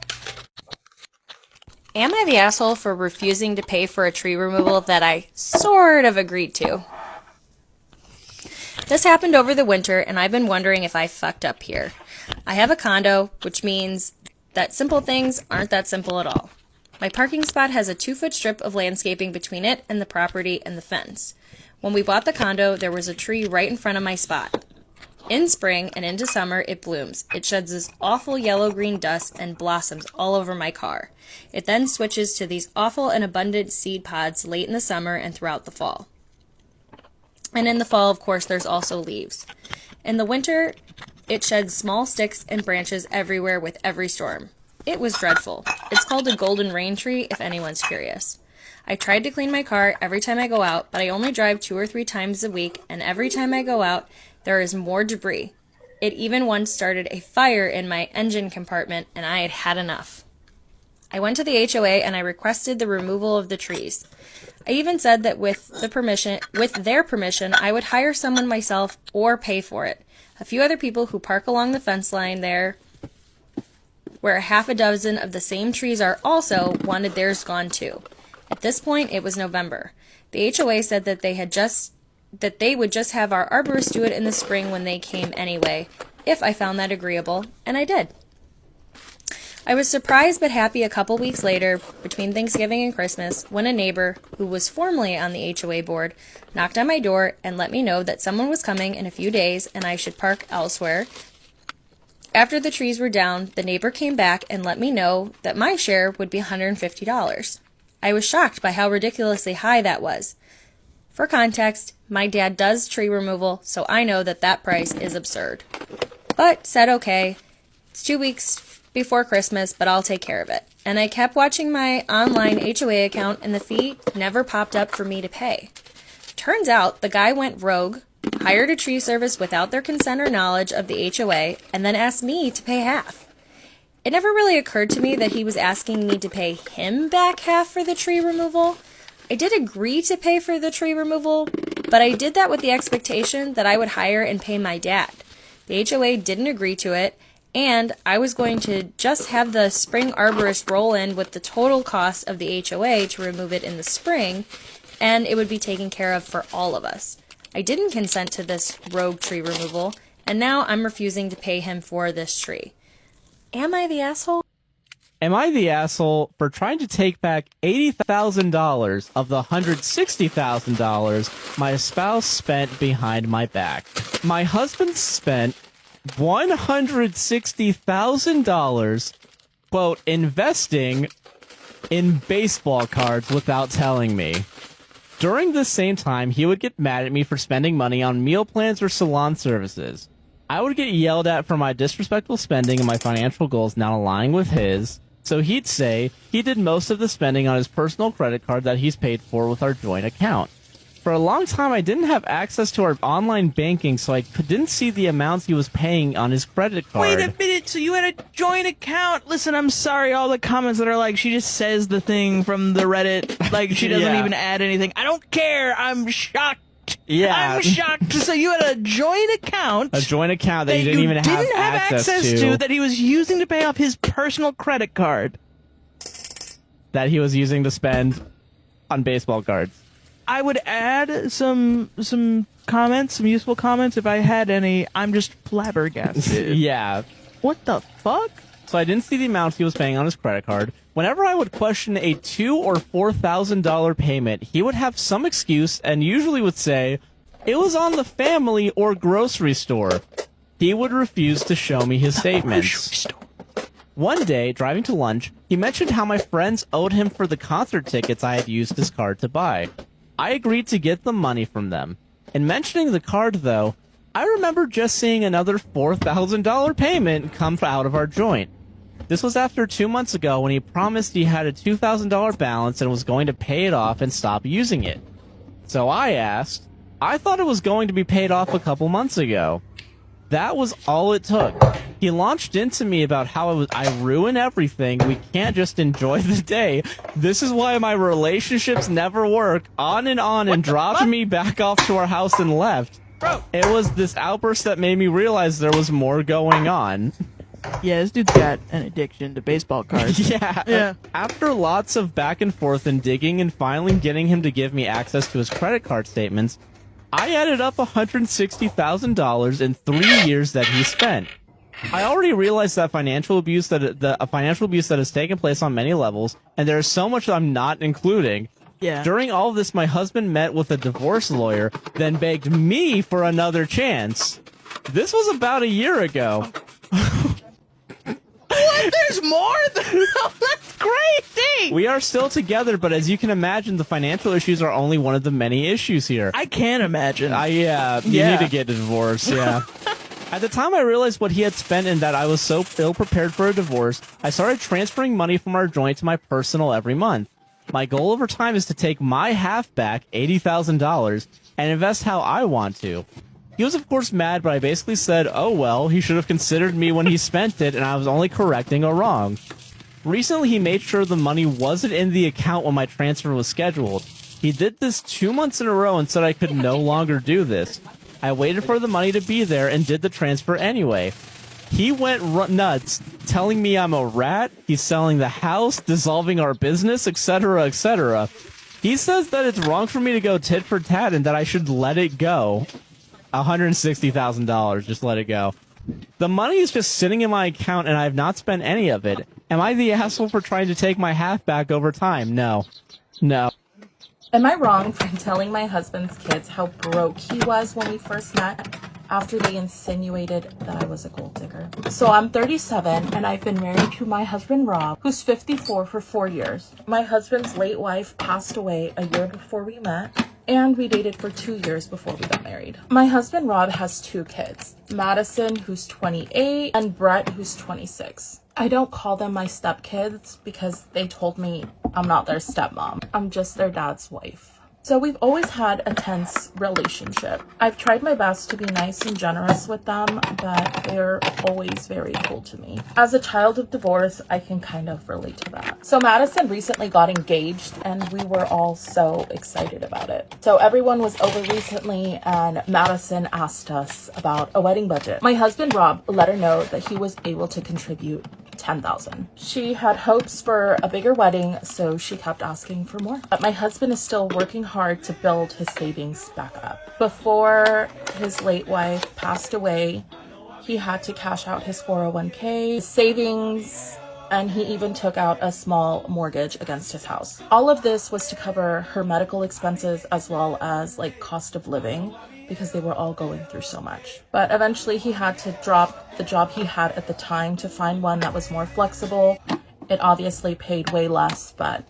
Am I the asshole for refusing to pay for a tree removal that I sort of agreed to? This happened over the winter, and I've been wondering if I fucked up here. I have a condo, which means that simple things aren't that simple at all. My parking spot has a 2-foot strip of landscaping between it and the property and the fence. When we bought the condo, there was a tree right in front of my spot. In spring and into summer, it blooms. It sheds this awful yellow-green dust and blossoms all over my car. It then switches to these awful and abundant seed pods late in the summer and throughout the fall. And in the fall, of course, there's also leaves. In the winter, it sheds small sticks and branches everywhere with every storm. It was dreadful. It's called a golden rain tree, if anyone's curious. I tried to clean my car every time I go out, but I only drive 2 or 3 times a week, and every time I go out, there is more debris. It even once started a fire in my engine compartment, and I had had enough. I went to the HOA and I requested the removal of the trees. I even said that with their permission, I would hire someone myself or pay for it. A few other people who park along the fence line there, where 6 of the same trees are also, wanted theirs gone too. At this point, it was November. The HOA said that they would just have our arborist do it in the spring when they came anyway, if I found that agreeable, and I did. I was surprised but happy a couple weeks later, between Thanksgiving and Christmas, when a neighbor, who was formerly on the HOA board, knocked on my door and let me know that someone was coming in a few days and I should park elsewhere. After the trees were down, the neighbor came back and let me know that my share would be $150. I was shocked by how ridiculously high that was. For context, my dad does tree removal, so I know that that price is absurd. But said okay, it's 2 weeks before Christmas, but I'll take care of it. And I kept watching my online HOA account, and the fee never popped up for me to pay. Turns out the guy went rogue, hired a tree service without their consent or knowledge of the HOA, and then asked me to pay half. It never really occurred to me that he was asking me to pay him back half for the tree removal. I did agree to pay for the tree removal, but I did that with the expectation that I would hire and pay my dad. The HOA didn't agree to it, And I was going to just have the spring arborist roll in with the total cost of the HOA to remove it in the spring, and it would be taken care of for all of us. I didn't consent to this rogue tree removal, and now I'm refusing to pay him for this tree. Am I the asshole? Am I the asshole for trying to take back $80,000 of the $160,000 my spouse spent behind my back? My husband spent $160,000, quote, investing in baseball cards without telling me. During this same time, he would get mad at me for spending money on meal plans or salon services. I would get yelled at for my disrespectful spending and my financial goals not aligning with his. So he'd say he did most of the spending on his personal credit card that he's paid for with our joint account. For a long time, I didn't have access to our online banking, so I didn't see the amounts he was paying on his credit card. Wait a minute, so you had a joint account? Listen, I'm sorry, all the comments that are like, she just says the thing from the Reddit, like she doesn't Yeah. even add anything. I don't care, I'm shocked. Yeah. I'm shocked. So you had a joint account. A joint account that you didn't even have access to. That he was using to pay off his personal credit card. That he was using to spend on baseball cards. I would add some comments, some useful comments if I had any. I'm just flabbergasted. Yeah. What the fuck? So I didn't see the amounts he was paying on his credit card. Whenever I would question a $2,000 or $4,000 payment, he would have some excuse and usually would say, it was on the family or grocery store. He would refuse to show me his statements. One day, driving to lunch, he mentioned how my friends owed him for the concert tickets I had used his card to buy. I agreed to get the money from them. In mentioning the card, though, I remember just seeing another $4,000 payment come out of our joint. This was after 2 months ago when he promised he had a $2,000 balance and was going to pay it off and stop using it. So I asked, I thought it was going to be paid off a couple months ago. That was all it took. He launched into me about how I ruin everything. We can't just enjoy the day. This is why my relationships never work. On, and dropped me back off to our house and left. Bro. It was this outburst that made me realize there was more going on. Yeah, this dude's got an addiction to baseball cards. Yeah. After lots of back and forth and digging and finally getting him to give me access to his credit card statements, I added up $160,000 in 3 years that he spent. I already realized that financial abuse that has taken place on many levels, and there is so much that I'm not including. Yeah. During all of this, my husband met with a divorce lawyer, then begged me for another chance. This was about a year ago. What? There's more? That's crazy! We are still together, but as you can imagine, the financial issues are only one of the many issues here. I can't imagine. You need to get a divorce, yeah. At the time I realized what he had spent and that I was so ill-prepared for a divorce, I started transferring money from our joint to my personal every month. My goal over time is to take my half back, $80,000, and invest how I want to. He was, of course, mad, but I basically said, oh, well, he should have considered me when he spent it, and I was only correcting a wrong. Recently, he made sure the money wasn't in the account when my transfer was scheduled. He did this 2 months in a row and said I could no longer do this. I waited for the money to be there and did the transfer anyway. He went nuts, telling me I'm a rat, he's selling the house, dissolving our business, etc., etc. He says that it's wrong for me to go tit for tat and that I should let it go. $160,000, just let it go. The money is just sitting in my account and I have not spent any of it. Am I the asshole for trying to take my half back over time? No. No. Am I wrong for telling my husband's kids how broke he was when we first met after they insinuated that I was a gold digger? So I'm 37 and I've been married to my husband Rob, who's 54 for 4 years. My husband's late wife passed away a year before we met, and we dated for 2 years before we got married. My husband Rob has 2 kids, Madison, who's 28, and Brett, who's 26. I don't call them my stepkids because they told me I'm not their stepmom. I'm just their dad's wife. So we've always had a tense relationship. I've tried my best to be nice and generous with them, but they're always very cool to me. As a child of divorce, I can kind of relate to that. So Madison recently got engaged and we were all so excited about it. So everyone was over recently and Madison asked us about a wedding budget. My husband Rob let her know that he was able to contribute $10,000. She had hopes for a bigger wedding, so she kept asking for more. But my husband is still working hard to build his savings back up. Before his late wife passed away, he had to cash out his 401k, his savings, and he even took out a small mortgage against his house. All of this was to cover her medical expenses as well as cost of living, because they were all going through so much. But eventually he had to drop the job he had at the time to find one that was more flexible. It obviously paid way less, but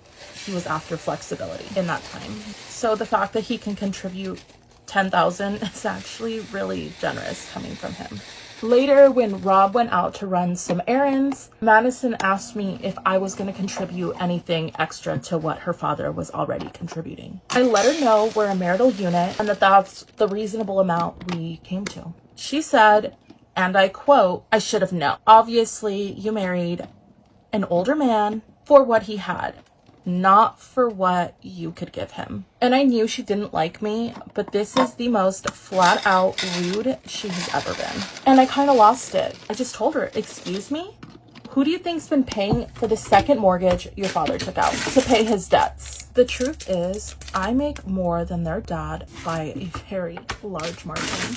he was after flexibility in that time. So the fact that he can contribute $10,000 is actually really generous coming from him. Later, when Rob went out to run some errands, Madison asked me if I was going to contribute anything extra to what her father was already contributing. I let her know we're a marital unit and that that's the reasonable amount we came to. She said, and I quote, "I should have known. Obviously, you married an older man for what he had, not for what you could give him." And I knew she didn't like me, but this is the most flat out rude she has ever been. And I kind of lost it. I just told her, "Excuse me? Who do you think's been paying for the second mortgage your father took out to pay his debts?" The truth is, I make more than their dad by a very large margin.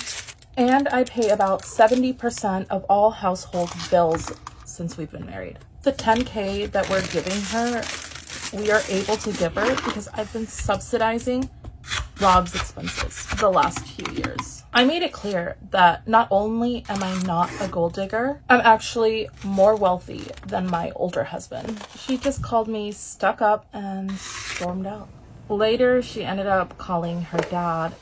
And I pay about 70% of all household bills since we've been married. The $10K that we're giving her, we are able to give her because I've been subsidizing Rob's expenses the last few years. I made it clear that not only am I not a gold digger, I'm actually more wealthy than my older husband. She just called me stuck up and stormed out. Later, she ended up calling her dad.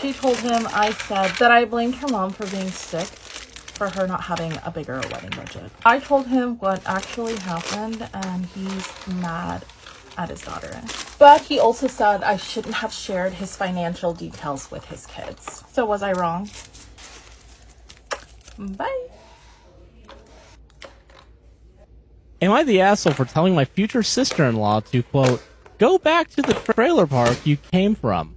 She told him I said that I blamed her mom for being sick, for her not having a bigger wedding budget. I told him what actually happened and he's mad at his daughter. But he also said I shouldn't have shared his financial details with his kids. So was I wrong? Bye. Am I the asshole for telling my future sister-in-law to, quote, go back to the trailer park you came from?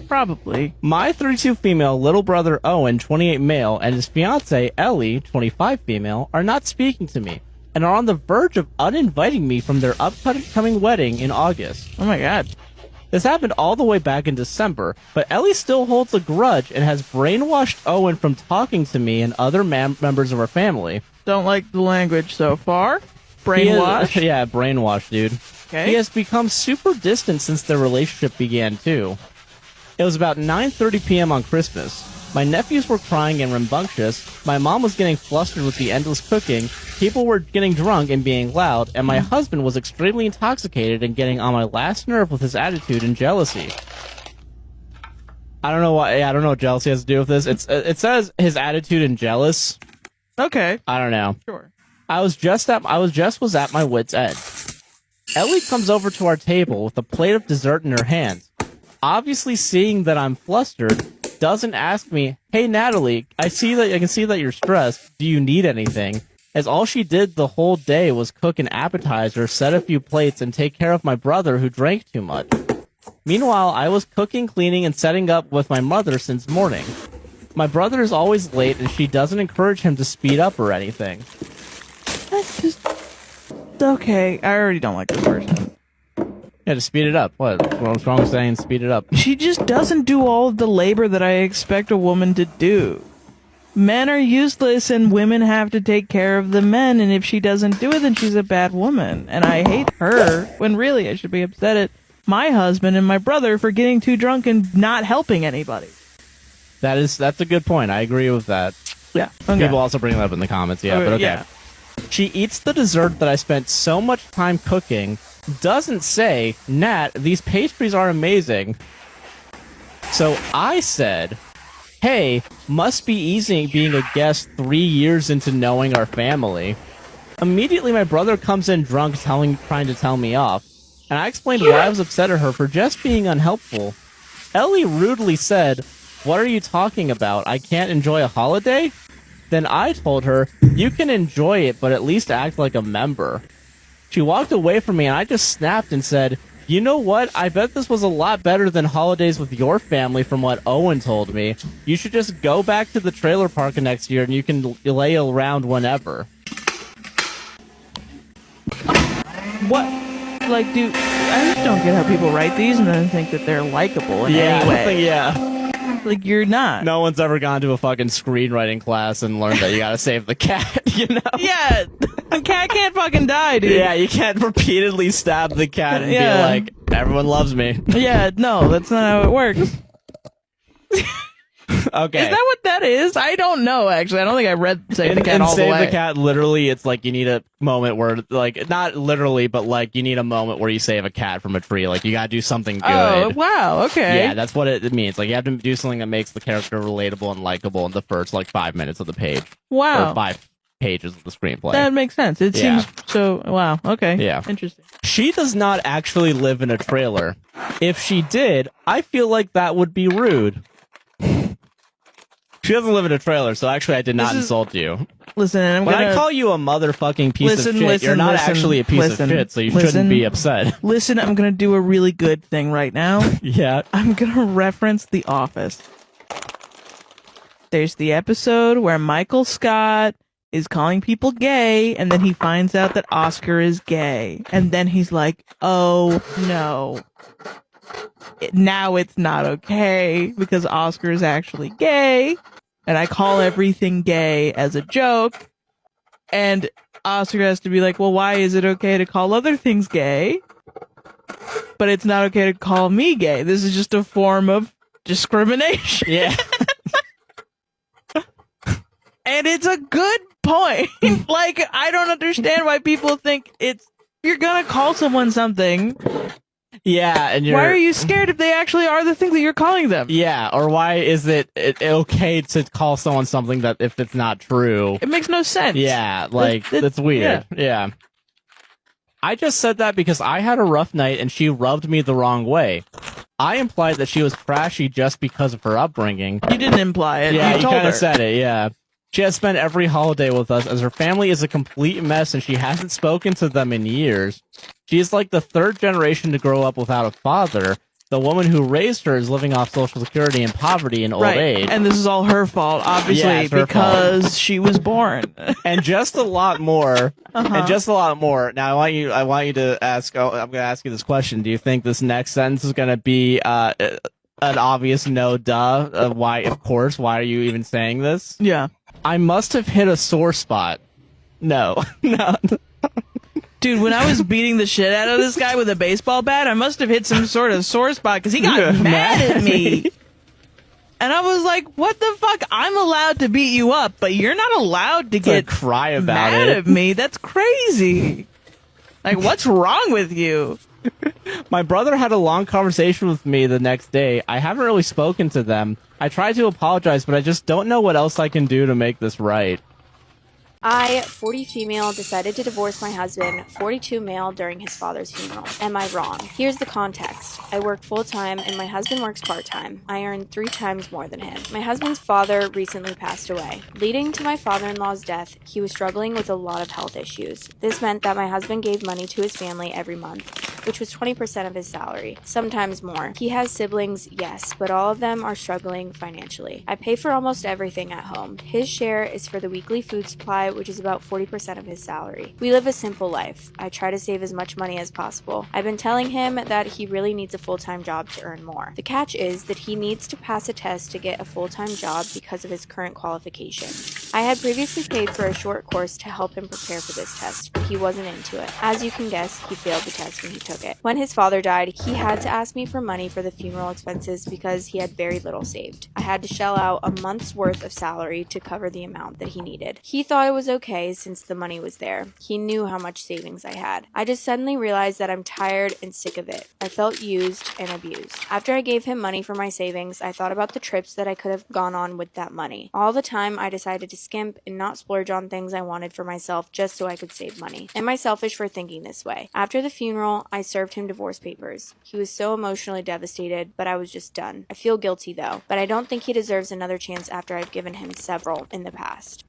Probably. My 32 female little brother Owen, 28 male, and his fiancée Ellie, 25 female, are not speaking to me and are on the verge of uninviting me from their upcoming wedding in August. Oh my god. This happened all the way back in December, but Ellie still holds a grudge and has brainwashed Owen from talking to me and other members of our family. Don't like the language so far. Brainwash? Yeah, brainwash, dude. Okay. He has become super distant since their relationship began, too. It was about 9:30 p.m. on Christmas. My nephews were crying and rambunctious, my mom was getting flustered with the endless cooking, people were getting drunk and being loud, and my husband was extremely intoxicated and getting on my last nerve with his attitude and jealousy. I don't know why. I don't know what jealousy has to do with this. It says his attitude and jealous. Okay. I don't know. Sure. I was just at my wit's end. Ellie comes over to our table with a plate of dessert in her hand. Obviously seeing that I'm flustered, doesn't ask me, "Hey Natalie, I can see that you're stressed. Do you need anything?" As all she did the whole day was cook an appetizer, set a few plates, and take care of my brother who drank too much. Meanwhile, I was cooking, cleaning, and setting up with my mother since morning. My brother is always late, and she doesn't encourage him to speed up or anything. That's just... Okay, I already don't like this person. Yeah, to speed it up. What's wrong with saying speed it up? She just doesn't do all of the labor that I expect a woman to do. Men are useless and women have to take care of the men, and if she doesn't do it, then she's a bad woman. And I hate her, when really I should be upset at my husband and my brother for getting too drunk and not helping anybody. That's a good point. I agree with that. Yeah. Okay. People also bring that up in the comments, yeah, but okay. Yeah. She eats the dessert that I spent so much time cooking, doesn't say, "Nat, these pastries are amazing." So I said, "Hey, must be easy being a guest 3 years into knowing our family." Immediately my brother comes in drunk trying to tell me off. and I explained why I was upset at her for just being unhelpful. Ellie rudely said, "What are you talking about? I can't enjoy a holiday?" Then I told her, "You can enjoy it, but at least act like a member." She walked away from me and I just snapped and said, "You know what? I bet this was a lot better than holidays with your family from what Owen told me. You should just go back to the trailer park next year and you can lay around whenever." What? Like, dude, I just don't get how people write these and then think that they're likable in any way. Yeah. Like, you're not. No one's ever gone to a fucking screenwriting class and learned that you gotta save the cat, you know? Yeah, the cat can't fucking die, dude. Yeah, you can't repeatedly stab the cat and be like, "Everyone loves me." Yeah, no, that's not how it works. Okay. Is that what that is? I don't know, actually. I don't think I read Save the Cat all the Save way. the Cat, literally, it's like you need a moment where, like, not literally, but like you need a moment where you save a cat from a tree. Like, you gotta do something good. Oh, wow, okay. Yeah, that's what it means. Like, you have to do something that makes the character relatable and likable in the first, like, 5 minutes of the page. Wow. Or 5 pages of the screenplay. That makes sense. It seems so... Wow, okay. Yeah. Interesting. She does not actually live in a trailer. If she did, I feel like that would be rude. She doesn't live in a trailer, so actually I did not insult you. Listen, I'm when gonna... I call you a motherfucking piece of shit, you're not actually a piece of shit, so you shouldn't be upset. Listen, I'm gonna do a really good thing right now. Yeah. I'm gonna reference The Office. There's the episode where Michael Scott is calling people gay, and then he finds out that Oscar is gay. And then he's like, oh, no. Now it's not okay, because Oscar is actually gay. And I call everything gay as a joke. And Oscar has to be like, well, why is it okay to call other things gay? But it's not okay to call me gay. This is just a form of discrimination. Yeah. And it's a good point. Like, I don't understand why people think you're gonna call someone something. Yeah, and why are you scared if they actually are the thing that you're calling them? Yeah, or why is it okay to call someone something that if it's not true? It makes no sense. Yeah, like, that's weird. Yeah. I just said that because I had a rough night and she rubbed me the wrong way. I implied that she was trashy just because of her upbringing. You didn't imply it. Yeah, you told kind her. of said it, yeah. She has spent every holiday with us as her family is a complete mess and she hasn't spoken to them in years. She is like the third generation to grow up without a father. The woman who raised her is living off Social Security and poverty in old age. And this is all her fault, obviously, Yeah, it's her because she was born. And just a lot more. And just a lot more. Now, I want you to ask. I'm going to ask you this question. Do you think this next sentence is going to be an obvious no? Duh. Why? Of course. Why are you even saying this? Yeah. I must have hit a sore spot. No. No. Dude, when I was beating the shit out of this guy with a baseball bat, I must have hit some sort of sore spot because he got mad at me. And I was like, what the fuck? I'm allowed to beat you up, but you're not allowed to get cry about mad it. at me. That's crazy. Like, what's wrong with you? My brother had a long conversation with me the next day. I haven't really spoken to them. I tried to apologize, but I just don't know what else I can do to make this right. I, 40 female, decided to divorce my husband, 42 male, during his father's funeral. Am I wrong? Here's the context. I work full-time and my husband works part-time. I earn 3 times more than him. My husband's father recently passed away. Leading to my father-in-law's death, he was struggling with a lot of health issues. This meant that my husband gave money to his family every month, which was 20% of his salary, sometimes more. He has siblings, yes, but all of them are struggling financially. I pay for almost everything at home. His share is for the weekly food supply, which is about 40% of his salary. We live a simple life. I try to save as much money as possible. I've been telling him that he really needs a full-time job to earn more. The catch is that he needs to pass a test to get a full-time job because of his current qualification. I had previously paid for a short course to help him prepare for this test, but he wasn't into it. As you can guess, he failed the test when he took it. When his father died, he had to ask me for money for the funeral expenses because he had very little saved. I had to shell out a month's worth of salary to cover the amount that he needed. He thought it was okay since the money was there. He knew how much savings I had. I just suddenly realized that I'm tired and sick of it. I felt used and abused. After I gave him money for my savings, I thought about the trips that I could have gone on with that money. All the time, I decided to skimp and not splurge on things I wanted for myself just so I could save money. Am I selfish for thinking this way? After the funeral, I served him divorce papers. He was so emotionally devastated, but I was just done. I feel guilty though, but I don't think he deserves another chance after I've given him several in the past.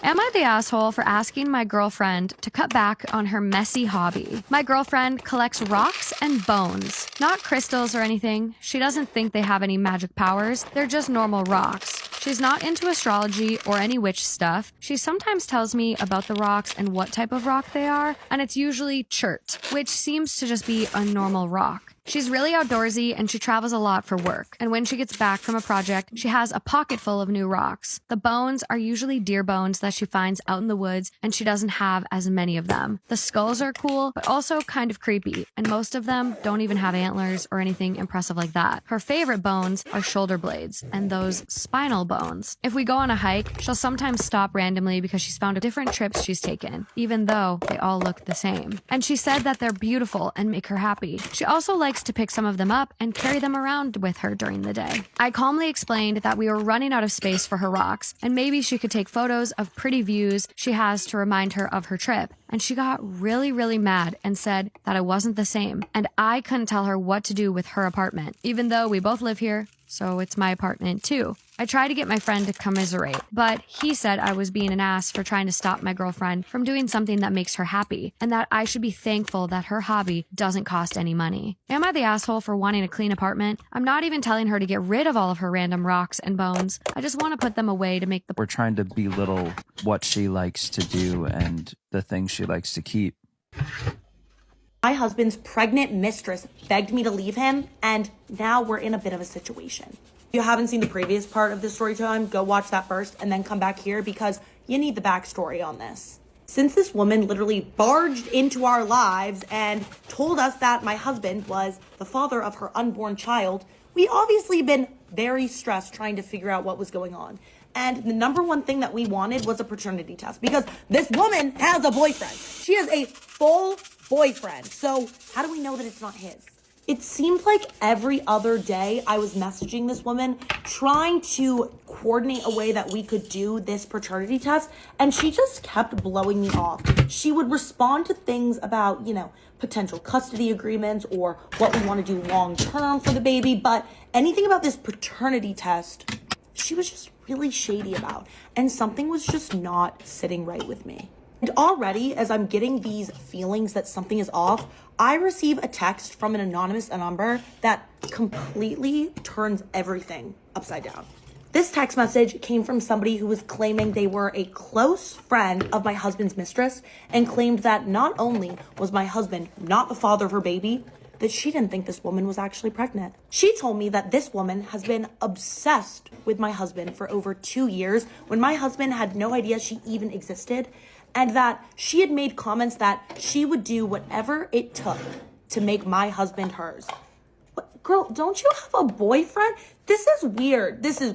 Am I the asshole for asking my girlfriend to cut back on her messy hobby? My girlfriend collects rocks and bones. Not crystals or anything. She doesn't think they have any magic powers. They're just normal rocks. She's not into astrology or any witch stuff. She sometimes tells me about the rocks and what type of rock they are, and it's usually chert, which seems to just be a normal rock. She's really outdoorsy and she travels a lot for work. And when she gets back from a project, she has a pocket full of new rocks. The bones are usually deer bones that she finds out in the woods, and she doesn't have as many of them. The skulls are cool, but also kind of creepy, and most of them don't even have antlers or anything impressive like that. Her favorite bones are shoulder blades and those spinal bones. If we go on a hike, she'll sometimes stop randomly because she's found different trips she's taken, even though they all look the same. And she said that they're beautiful and make her happy. She also likes to pick some of them up and carry them around with her during the day. I calmly explained that we were running out of space for her rocks, and maybe she could take photos of pretty views she has to remind her of her trip. And she got really mad and said that it wasn't the same, and I couldn't tell her what to do with her apartment, even though we both live here, so it's my apartment too. I tried to get my friend to commiserate, but he said I was being an ass for trying to stop my girlfriend from doing something that makes her happy, and that I should be thankful that her hobby doesn't cost any money. Am I the asshole for wanting a clean apartment? I'm not even telling her to get rid of all of her random rocks and bones. I just want to put them away to make the— We're trying to belittle what she likes to do and the things she likes to keep. My husband's pregnant mistress begged me to leave him, and now we're in a bit of a situation. If you haven't seen the previous part of this story time, go watch that first and then come back here because you need the backstory on this. Since this woman literally barged into our lives and told us that my husband was the father of her unborn child, we obviously been very stressed trying to figure out what was going on. And the number one thing that we wanted was a paternity test because this woman has a boyfriend. She has a full boyfriend. So how do we know that it's not his? It seemed like every other day I was messaging this woman trying to coordinate a way that we could do this paternity test, and she just kept blowing me off. She would respond to things about, potential custody agreements or what we want to do long term for the baby, but anything about this paternity test, she was just really shady about, and something was just not sitting right with me. And already, as I'm getting these feelings that something is off, I receive a text from an anonymous number that completely turns everything upside down. This text message came from somebody who was claiming they were a close friend of my husband's mistress and claimed that not only was my husband not the father of her baby, that she didn't think this woman was actually pregnant. She told me that this woman has been obsessed with my husband for over 2 years when my husband had no idea she even existed, and that she had made comments that she would do whatever it took to make my husband hers. What, girl, don't you have a boyfriend? This is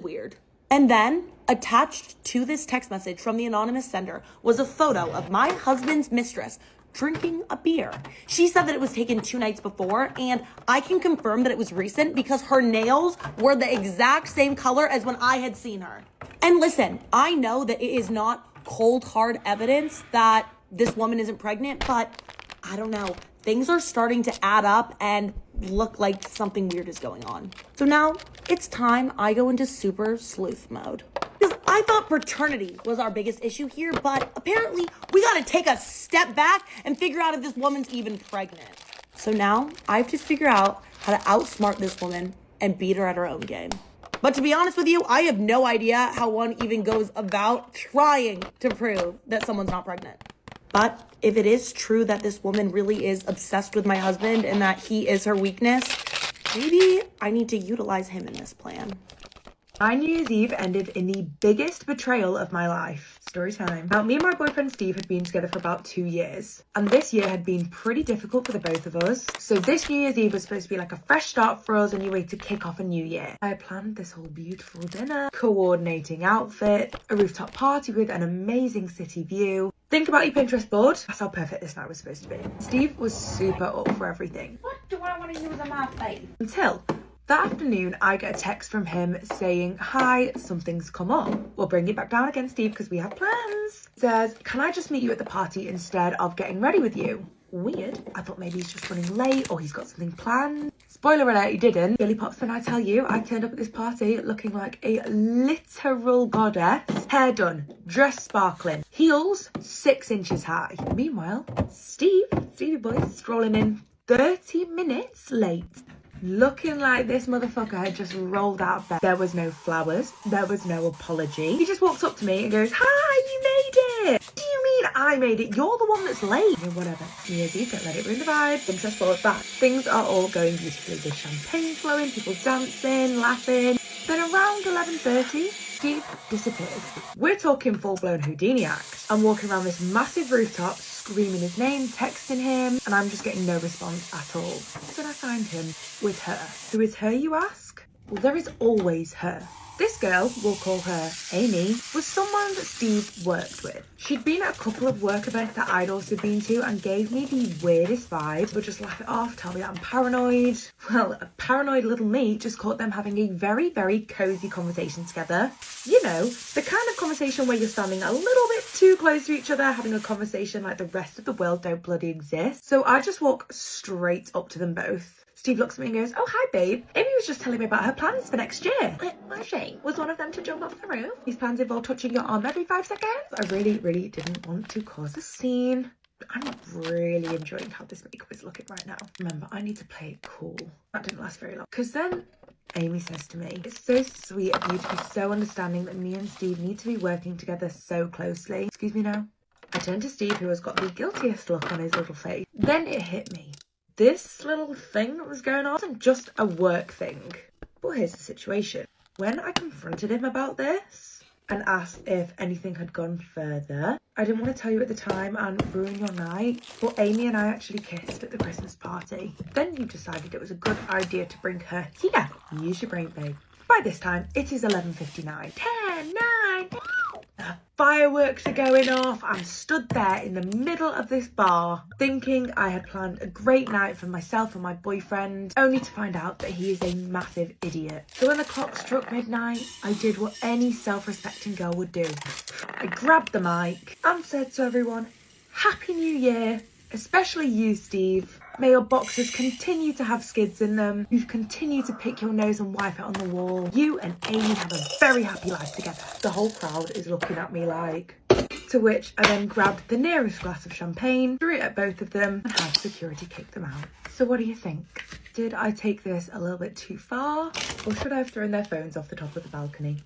weird. And then, attached to this text message from the anonymous sender was a photo of my husband's mistress drinking a beer. She said that it was taken 2 nights before, and I can confirm that it was recent because her nails were the exact same color as when I had seen her. And listen, I know that it is not cold hard evidence that this woman isn't pregnant, but I don't know. Things are starting to add up and look like something weird is going on. So now it's time I go into super sleuth mode. Because I thought paternity was our biggest issue here, but apparently we gotta take a step back and figure out if this woman's even pregnant. So now I have to figure out how to outsmart this woman and beat her at her own game. But to be honest with you, I have no idea how one even goes about trying to prove that someone's not pregnant. But if it is true that this woman really is obsessed with my husband and that he is her weakness, maybe I need to utilize him in this plan. My New Year's Eve ended in the biggest betrayal of my life. Story time. Now, me and my boyfriend Steve had been together for about 2 years, and this year had been pretty difficult for the both of us. So this New Year's Eve was supposed to be like a fresh start for us, a new way to kick off a new year. I had planned this whole beautiful dinner, coordinating outfit, a rooftop party with an amazing city view. Think about your Pinterest board. That's how perfect this night was supposed to be. Steve was super up for everything. What do I want to use on my face? Until That afternoon, I get a text from him saying, hi, something's come up. We'll bring it back down again, Steve, because we have plans. It says, can I just meet you at the party instead of getting ready with you? Weird. I thought maybe he's just running late or he's got something planned. Spoiler alert, he didn't. Billy Pops, when I tell you, I turned up at this party looking like a literal goddess. Hair done, dress sparkling, heels 6 inches high. Meanwhile, Stevie boy, strolling in 30 minutes late. Looking like this motherfucker had just rolled out of bed. There was no flowers. There was no apology. He just walks up to me and goes, hi, you made it. What do you mean I made it? You're the one that's late. I mean, whatever. New Year's Eve, don't let it ruin the vibe. Interest forward back. Things are all going beautifully. There's champagne flowing, people dancing, laughing. Then around 11:30, Steve disappears. We're talking full-blown Houdini act. I'm walking around this massive rooftop, screaming his name, texting him, and I'm just getting no response at all. Then I find him with her. Who is her, you ask? Well, there is always her. This girl, we'll call her Amy, was someone that Steve worked with. She'd been at a couple of work events that I'd also been to and gave me the weirdest vibe, but just laugh it off, tell me that I'm paranoid. Well, a paranoid little me just caught them having a very, very cozy conversation together. You know, the kind of conversation where you're standing a little bit too close to each other, having a conversation like the rest of the world don't bloody exist. So I just walk straight up to them both. Steve looks at me and goes, oh, hi, babe. Amy was just telling me about her plans for next year. Was she? Was one of them to jump off the roof? These plans involve touching your arm every 5 seconds? I really, really didn't want to cause a scene. I'm really enjoying how this makeup is looking right now. Remember, I need to play it cool. That didn't last very long. Because then Amy says to me, it's so sweet of you to be so understanding that me and Steve need to be working together so closely. Excuse me now. I turned to Steve, who has got the guiltiest look on his little face. Then it hit me. This little thing that was going on wasn't just a work thing. But here's the situation. When I confronted him about this and asked if anything had gone further, I didn't want to tell you at the time and ruin your night, but Amy and I actually kissed at the Christmas party. Then you decided it was a good idea to bring her here. Use your brain, babe. By this time, it is 11:59. 10, 9, 10. The fireworks are going off. I'm stood there in the middle of this bar thinking I had planned a great night for myself and my boyfriend, only to find out that he is a massive idiot. So when the clock struck midnight, I did what any self-respecting girl would do. I grabbed the mic and said to everyone, Happy New Year, especially you, Steve. May your boxers continue to have skids in them. You continue to pick your nose and wipe it on the wall. You and Amy have a very happy life together. The whole crowd is looking at me like... To which I then grabbed the nearest glass of champagne, threw it at both of them, and had security kick them out. So what do you think? Did I take this a little bit too far? Or should I have thrown their phones off the top of the balcony?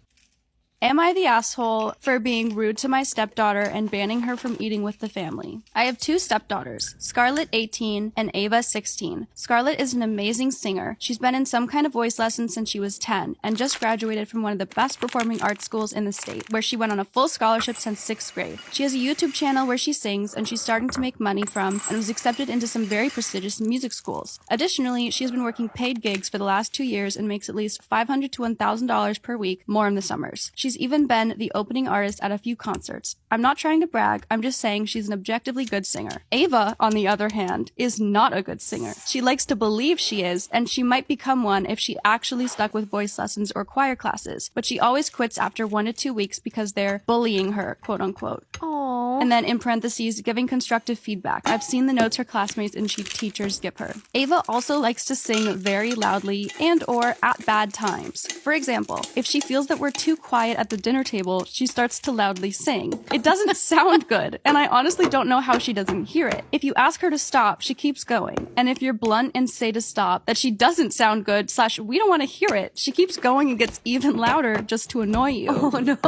Am I the asshole for being rude to my stepdaughter and banning her from eating with the family? I have 2 stepdaughters, Scarlett 18 and Ava 16. Scarlett is an amazing singer. She's been in some kind of voice lessons since she was 10 and just graduated from one of the best performing arts schools in the state, where she went on a full scholarship since 6th grade. She has a YouTube channel where she sings and she's starting to make money from and was accepted into some very prestigious music schools. Additionally, she has been working paid gigs for the last 2 years and makes at least $500 to $1,000 per week, more in the summers. She's even been the opening artist at a few concerts. I'm not trying to brag, I'm just saying she's an objectively good singer. Ava, on the other hand, is not a good singer. She likes to believe she is, and she might become one if she actually stuck with voice lessons or choir classes, but she always quits after 1 to 2 weeks because they're bullying her, quote unquote. Aww. And then in parentheses, giving constructive feedback. I've seen the notes her classmates and teachers give her. Ava also likes to sing very loudly and or at bad times. For example, if she feels that we're too quiet at the dinner table, she starts to loudly sing. It doesn't sound good, and I honestly don't know how she doesn't hear it. If you ask her to stop, she keeps going. And if you're blunt and say to stop, that she doesn't sound good, / we don't want to hear it, she keeps going and gets even louder just to annoy you. Oh no.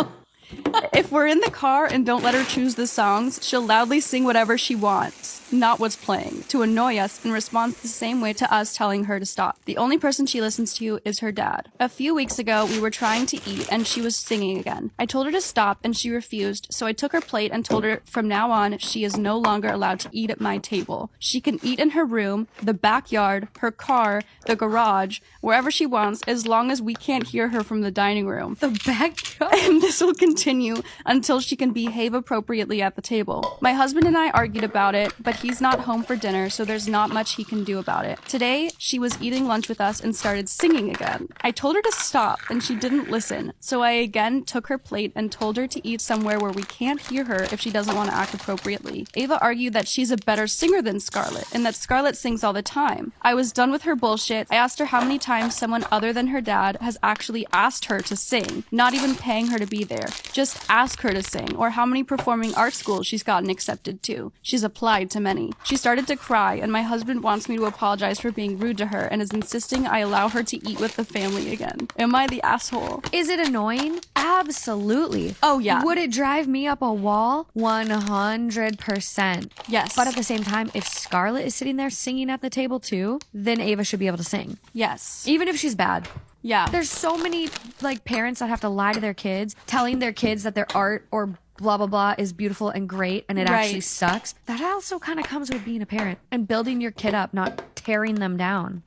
If we're in the car and don't let her choose the songs, she'll loudly sing whatever she wants, not what's playing, to annoy us and responds the same way to us telling her to stop. The only person she listens to is her dad. A few weeks ago, we were trying to eat and she was singing again. I told her to stop and she refused, so I took her plate and told her from now on she is no longer allowed to eat at my table. She can eat in her room, the backyard, her car, the garage, wherever she wants, as long as we can't hear her from the dining room. The backyard? And this will continue continue until she can behave appropriately at the table. My husband and I argued about it, but he's not home for dinner, so there's not much he can do about it. Today, she was eating lunch with us and started singing again. I told her to stop, and she didn't listen, so I again took her plate and told her to eat somewhere where we can't hear her if she doesn't want to act appropriately. Ava argued that she's a better singer than Scarlett, and that Scarlett sings all the time. I was done with her bullshit. I asked her how many times someone other than her dad has actually asked her to sing, not even paying her to be there. Just ask her to sing, or how many performing arts schools she's gotten accepted to. She's applied to many. She started to cry, and my husband wants me to apologize for being rude to her and is insisting I allow her to eat with the family again. Am I the asshole? Is it annoying? Absolutely. Oh, yeah. Would it drive me up a wall? 100%. Yes. But at the same time, if Scarlett is sitting there singing at the table too, then Ava should be able to sing. Yes. Even if she's bad. Yeah. There's so many like parents that have to lie to their kids, telling their kids that their art or blah blah blah is beautiful and great and it actually sucks. That also kind of comes with being a parent and building your kid up, not tearing them down.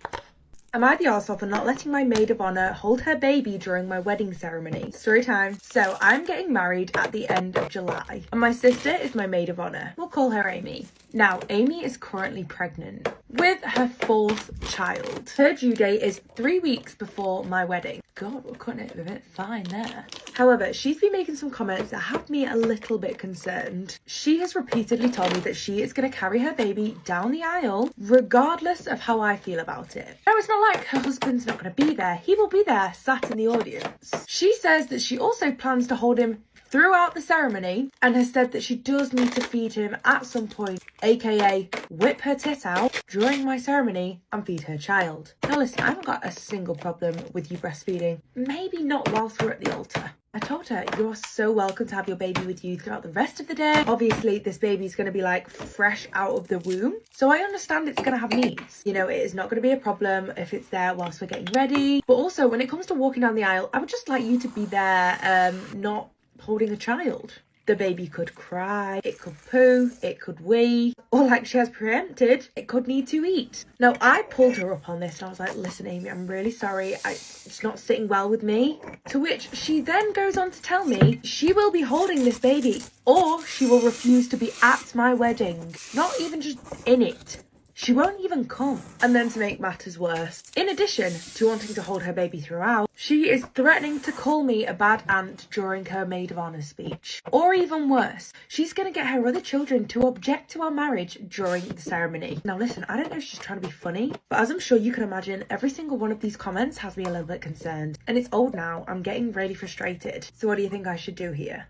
Am I the arsehole for not letting my maid of honor hold her baby during my wedding ceremony? Story time. So I'm getting married at the end of July, and my sister is my maid of honor. We'll call her Amy. Now, Amy is currently pregnant with her 4th child. Her due date is 3 weeks before my wedding. God, we're cutting it a bit fine there. However, she's been making some comments that have me a little bit concerned. She has repeatedly told me that she is going to carry her baby down the aisle regardless of how I feel about it. Now, it's not like her husband's not going to be there. He will be there, sat in the audience. She says that she also plans to hold him throughout the ceremony and has said that she does need to feed him at some point, aka whip her tit out during my ceremony and feed her child. Now listen, I haven't got a single problem with you breastfeeding. Maybe not whilst we're at the altar. I told her, you are so welcome to have your baby with you throughout the rest of the day. Obviously, this baby's going to be like fresh out of the womb. So I understand it's going to have needs. You know, it is not going to be a problem if it's there whilst we're getting ready. But also, when it comes to walking down the aisle, I would just like you to be there, not holding a child. The baby could cry, it could poo, it could wee, or like she has preempted, it could need to eat. Now, I pulled her up on this and I was like, listen, Amy, I'm really sorry. It's not sitting well with me. To which she then goes on to tell me she will be holding this baby or she will refuse to be at my wedding. Not even just in it. She won't even come. And then to make matters worse, in addition to wanting to hold her baby throughout, she is threatening to call me a bad aunt during her maid of honor speech. Or even worse, she's going to get her other children to object to our marriage during the ceremony. Now listen, I don't know if she's trying to be funny, but as I'm sure you can imagine, every single one of these comments has me a little bit concerned. And it's old now, I'm getting really frustrated. So what do you think I should do here?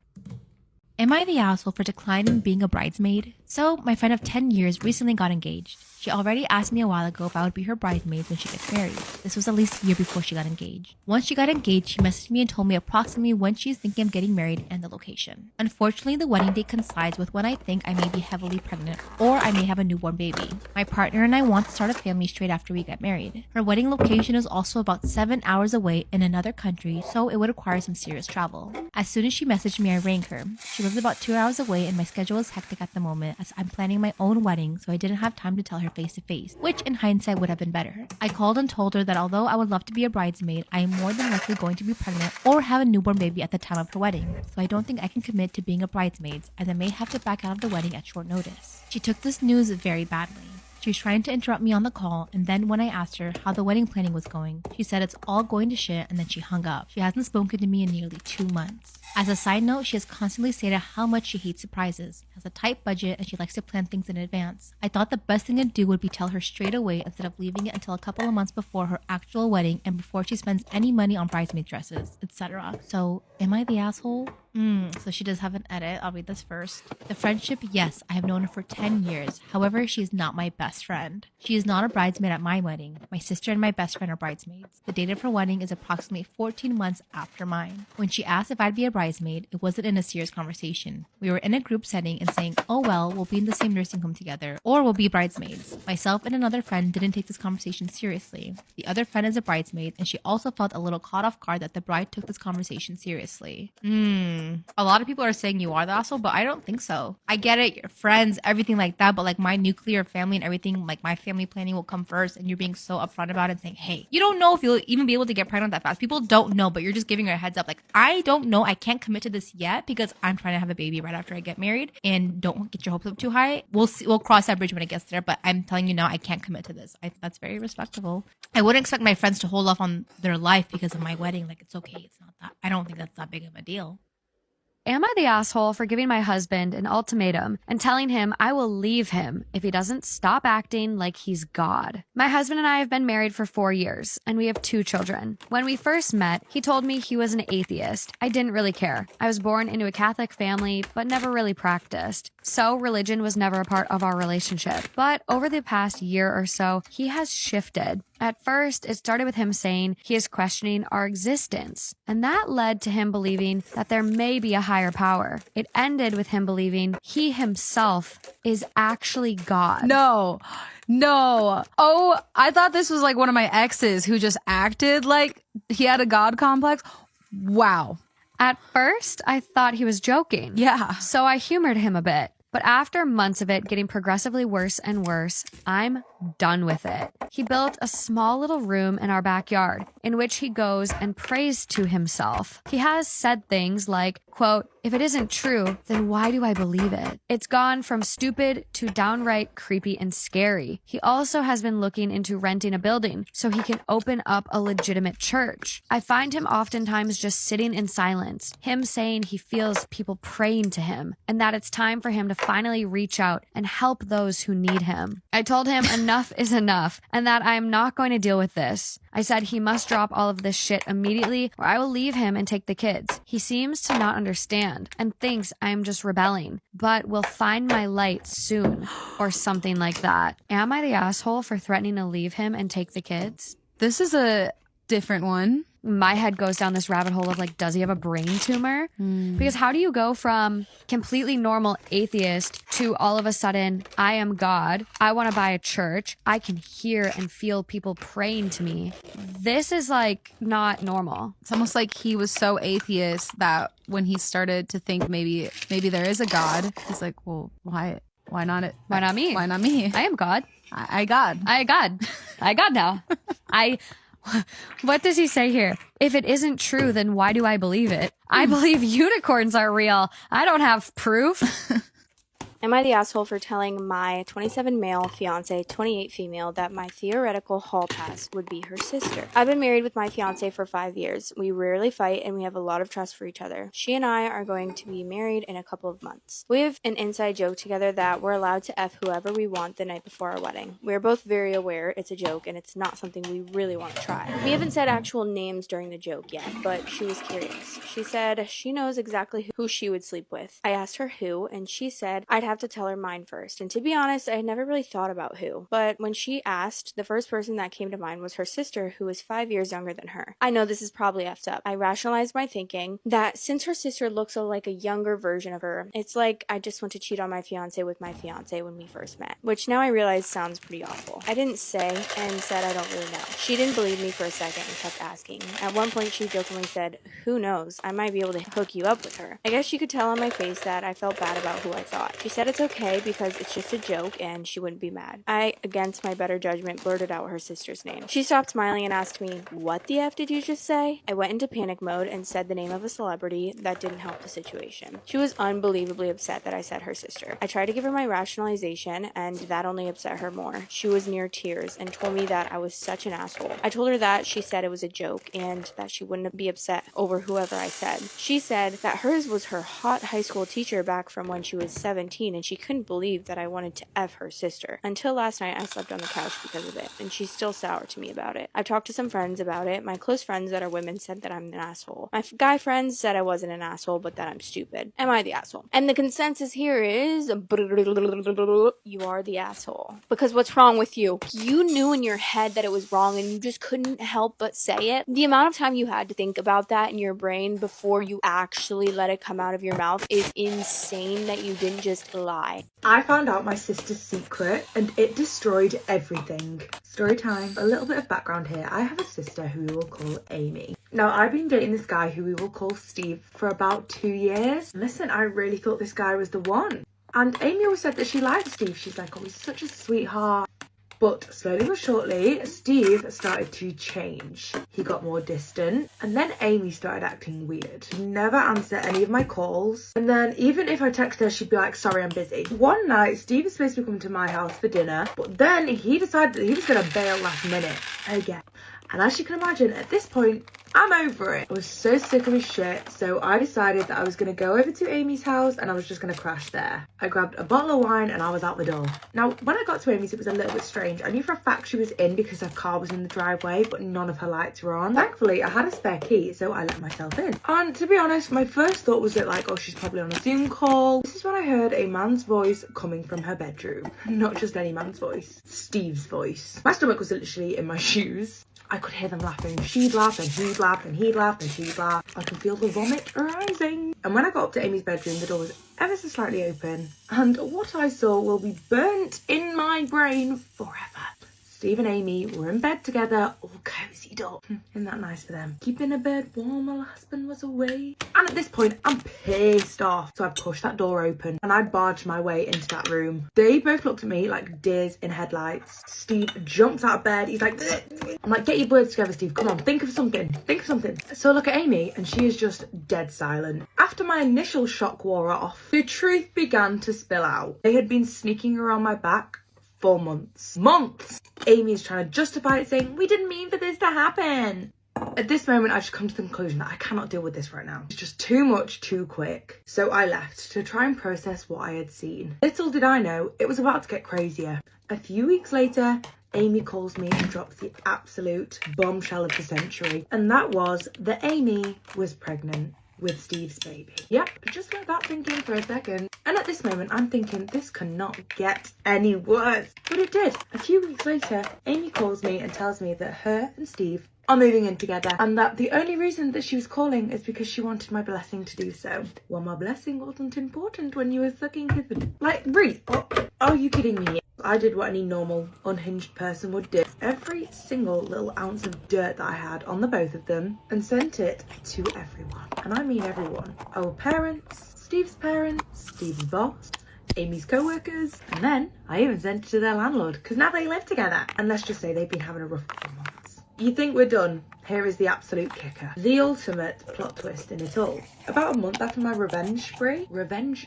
Am I the asshole for declining being a bridesmaid? So, my friend of 10 years recently got engaged. She already asked me a while ago if I would be her bridesmaid when she gets married. This was at least a year before she got engaged. Once she got engaged, she messaged me and told me approximately when she's thinking of getting married and the location. Unfortunately, the wedding date coincides with when I think I may be heavily pregnant or I may have a newborn baby. My partner and I want to start a family straight after we get married. Her wedding location is also about 7 hours away in another country, so it would require some serious travel. As soon as she messaged me, I rang her. She lives about 2 hours away and my schedule is hectic at the moment as I'm planning my own wedding, so I didn't have time to tell her face to face, which in hindsight would have been better. I called and told her that although I would love to be a bridesmaid, I am more than likely going to be pregnant or have a newborn baby at the time of her wedding, so I don't think I can commit to being a bridesmaid as I may have to back out of the wedding at short notice. She took this news very badly. She was trying to interrupt me on the call, and then when I asked her how the wedding planning was going, she said it's all going to shit and then she hung up. She hasn't spoken to me in nearly 2 months. As a side note, she has constantly stated how much she hates surprises, has a tight budget, and she likes to plan things in advance. I thought the best thing to do would be tell her straight away instead of leaving it until a couple of months before her actual wedding and before she spends any money on bridesmaid dresses, etc. So, am I the asshole? So she does have an edit. I'll read this first. The friendship, yes, I have known her for 10 years. However, she is not my best friend. She is not a bridesmaid at my wedding. My sister and my best friend are bridesmaids. The date of her wedding is approximately 14 months after mine. When she asked if I'd be a bridesmaid, it wasn't in a serious conversation. We were in a group setting and saying, oh well, we'll be in the same nursing home together, or we'll be bridesmaids. Myself and another friend didn't take this conversation seriously. The other friend is a bridesmaid, and she also felt a little caught off guard that the bride took this conversation seriously. A lot of people are saying you are the asshole, but I don't think so. I get it, your friends, everything like that, but like my nuclear family and everything, like my family planning will come first, and you're being so upfront about it, saying, hey, you don't know if you'll even be able to get pregnant that fast. People don't know, but you're just giving her a heads up. Like, I don't know, I can't can't commit to this yet because I'm trying to have a baby right after I get married, and don't get your hopes up too high. We'll see, we'll cross that bridge when it gets there, but I'm telling you now, I can't commit to this. That's very respectable. I wouldn't expect my friends to hold off on their life because of my wedding. Like, it's okay. It's not that. I don't think that's that big of a deal. Am I the asshole for giving my husband an ultimatum and telling him I will leave him if he doesn't stop acting like he's God? My husband and I have been married for 4 years, and we have 2 children. When we first met, he told me he was an atheist. I didn't really care. I was born into a Catholic family, but never really practiced. So religion was never a part of our relationship. But over the past year or so, he has shifted. At first, it started with him saying he is questioning our existence, and that led to him believing that there may be a higher power. It ended with him believing he himself is actually God. No. Oh, I thought this was like one of my exes who just acted like he had a God complex. Wow. At first, I thought he was joking. Yeah. So I humored him a bit. But after months of it getting progressively worse and worse, I'm done with it. He built a small little room in our backyard in which he goes and prays to himself. He has said things like, quote, "If it isn't true, then why do I believe it?" It's gone from stupid to downright creepy and scary. He also has been looking into renting a building so he can open up a legitimate church. I find him oftentimes just sitting in silence, him saying he feels people praying to him and that it's time for him to finally reach out and help those who need him. I told him enough is enough and that I am not going to deal with this. I said he must drop all of this shit immediately or I will leave him and take the kids. He seems to not understand and thinks I am just rebelling, but will find my light soon or something like that. Am I the asshole for threatening to leave him and take the kids? This is a different one. My head goes down this rabbit hole of like, does he have a brain tumor? Because how do you go from completely normal atheist to all of a sudden, I am God, I want to buy a church, I can hear and feel people praying to me. This is like not normal. It's almost like he was so atheist that when he started to think maybe there is a God, he's like, well, why not it? Why not me? Why not me? I am God. I God. I God now. What does he say here? If it isn't true, then why do I believe it? I believe unicorns are real. I don't have proof. Am I the asshole for telling my 27 male fiance, 28 female, that my theoretical hall pass would be her sister? I've been married with my fiance for 5 years. We rarely fight and we have a lot of trust for each other. She and I are going to be married in a couple of months. We have an inside joke together that we're allowed to F whoever we want the night before our wedding. We're both very aware it's a joke and it's not something we really want to try. We haven't said actual names during the joke yet, but she was curious. She said she knows exactly who she would sleep with. I asked her who, and she said I'd have to tell her mine first. And to be honest, I had never really thought about who. But when she asked, the first person that came to mind was her sister, who is 5 years younger than her. I know this is probably effed up. I rationalized my thinking that since her sister looks like a younger version of her, it's like I just want to cheat on my fiance with my fiance when we first met, which now I realize sounds pretty awful. I didn't say and said I don't really know. She didn't believe me for a second and kept asking. At one point she jokingly said, who knows, I might be able to hook you up with her. I guess she could tell on my face that I felt bad about who I thought. She said it's okay because it's just a joke and she wouldn't be mad. I, against my better judgment, blurted out her sister's name. She stopped smiling and asked me, what the F did you just say? I went into panic mode and said the name of a celebrity. That didn't help the situation. She was unbelievably upset that I said her sister. I tried to give her my rationalization and that only upset her more. She was near tears and told me that I was such an asshole. I told her that she said it was a joke and that she wouldn't be upset over whoever I said. She said that hers was her hot high school teacher back from when she was 17 and she couldn't believe that I wanted to F her sister. Until last night I slept on the couch because of it and she's still sour to me about it. I've talked to some friends about it. My close friends that are women said that I'm an asshole. My guy friends said I wasn't an asshole but that I'm stupid. Am I the asshole? And the consensus here is you are the asshole. Because what's wrong with you? You knew in your head that it was wrong and you just couldn't help but say it. The amount of time you had to think about that in your brain before you actually let it come out of your mouth is insane that you didn't just lie. I found out my sister's secret and it destroyed everything. Story time. A little bit of background here. I have a sister who we will call Amy. Now, I've been dating this guy who we will call Steve for about 2 years. Listen, I really thought this guy was the one. And Amy always said that she liked Steve. She's like, oh, he's such a sweetheart. But slowly but surely, Steve started to change. He got more distant, and then Amy started acting weird. She'd never answer any of my calls, and then even if I text her, she'd be like, sorry, I'm busy. One night, Steve was supposed to come to my house for dinner, but then he decided that he was going to bail last minute again. And as you can imagine, at this point, I'm over it. I was so sick of his shit, so I decided that I was going to go over to Amy's house and I was just going to crash there. I grabbed a bottle of wine and I was out the door. Now, when I got to Amy's, it was a little bit strange. I knew for a fact she was in because her car was in the driveway, but none of her lights were on. Thankfully, I had a spare key, so I let myself in. And to be honest, my first thought was that like, oh, she's probably on a Zoom call. This is when I heard a man's voice coming from her bedroom. Not just any man's voice, Steve's voice. My stomach was literally in my shoes. I could hear them laughing. She'd laugh and he'd laugh and he'd laugh and she'd laugh. I could feel the vomit rising. And when I got up to Amy's bedroom, the door was ever so slightly open. And what I saw will be burnt in my brain forever. Steve and Amy were in bed together, all cozied up. Isn't that nice for them? Keeping a bed warm while her husband was away. And at this point, I'm pissed off. So I pushed that door open and I barged my way into that room. They both looked at me like deers in headlights. Steve jumps out of bed. He's like, "Bleh." I'm like, get your words together, Steve. Come on, think of something. Think of something. So I look at Amy and she is just dead silent. After my initial shock wore off, the truth began to spill out. They had been sneaking around my back for months. Months! Amy is trying to justify it, saying, we didn't mean for this to happen. At this moment, I just come to the conclusion that I cannot deal with this right now. It's just too much, too quick. So I left to try and process what I had seen. Little did I know, it was about to get crazier. A few weeks later, Amy calls me and drops the absolute bombshell of the century. And that was that Amy was pregnant with Steve's baby. Yep, just let that sink in for a second. And at this moment, I'm thinking, this cannot get any worse. But it did. A few weeks later, Amy calls me and tells me that her and Steve are moving in together, and that the only reason that she was calling is because she wanted my blessing to do so. Well, my blessing wasn't important when you were sucking his... Like, really? Are you kidding me? I did what any normal, unhinged person would do. Every single little ounce of dirt that I had on the both of them and sent it to everyone. And I mean everyone. Our parents, Steve's boss, Amy's co-workers, and then I even sent it to their landlord because now they live together. And let's just say they've been having a rough couple of months. You think we're done? Here is the absolute kicker. The ultimate plot twist in it all. About a month after my revenge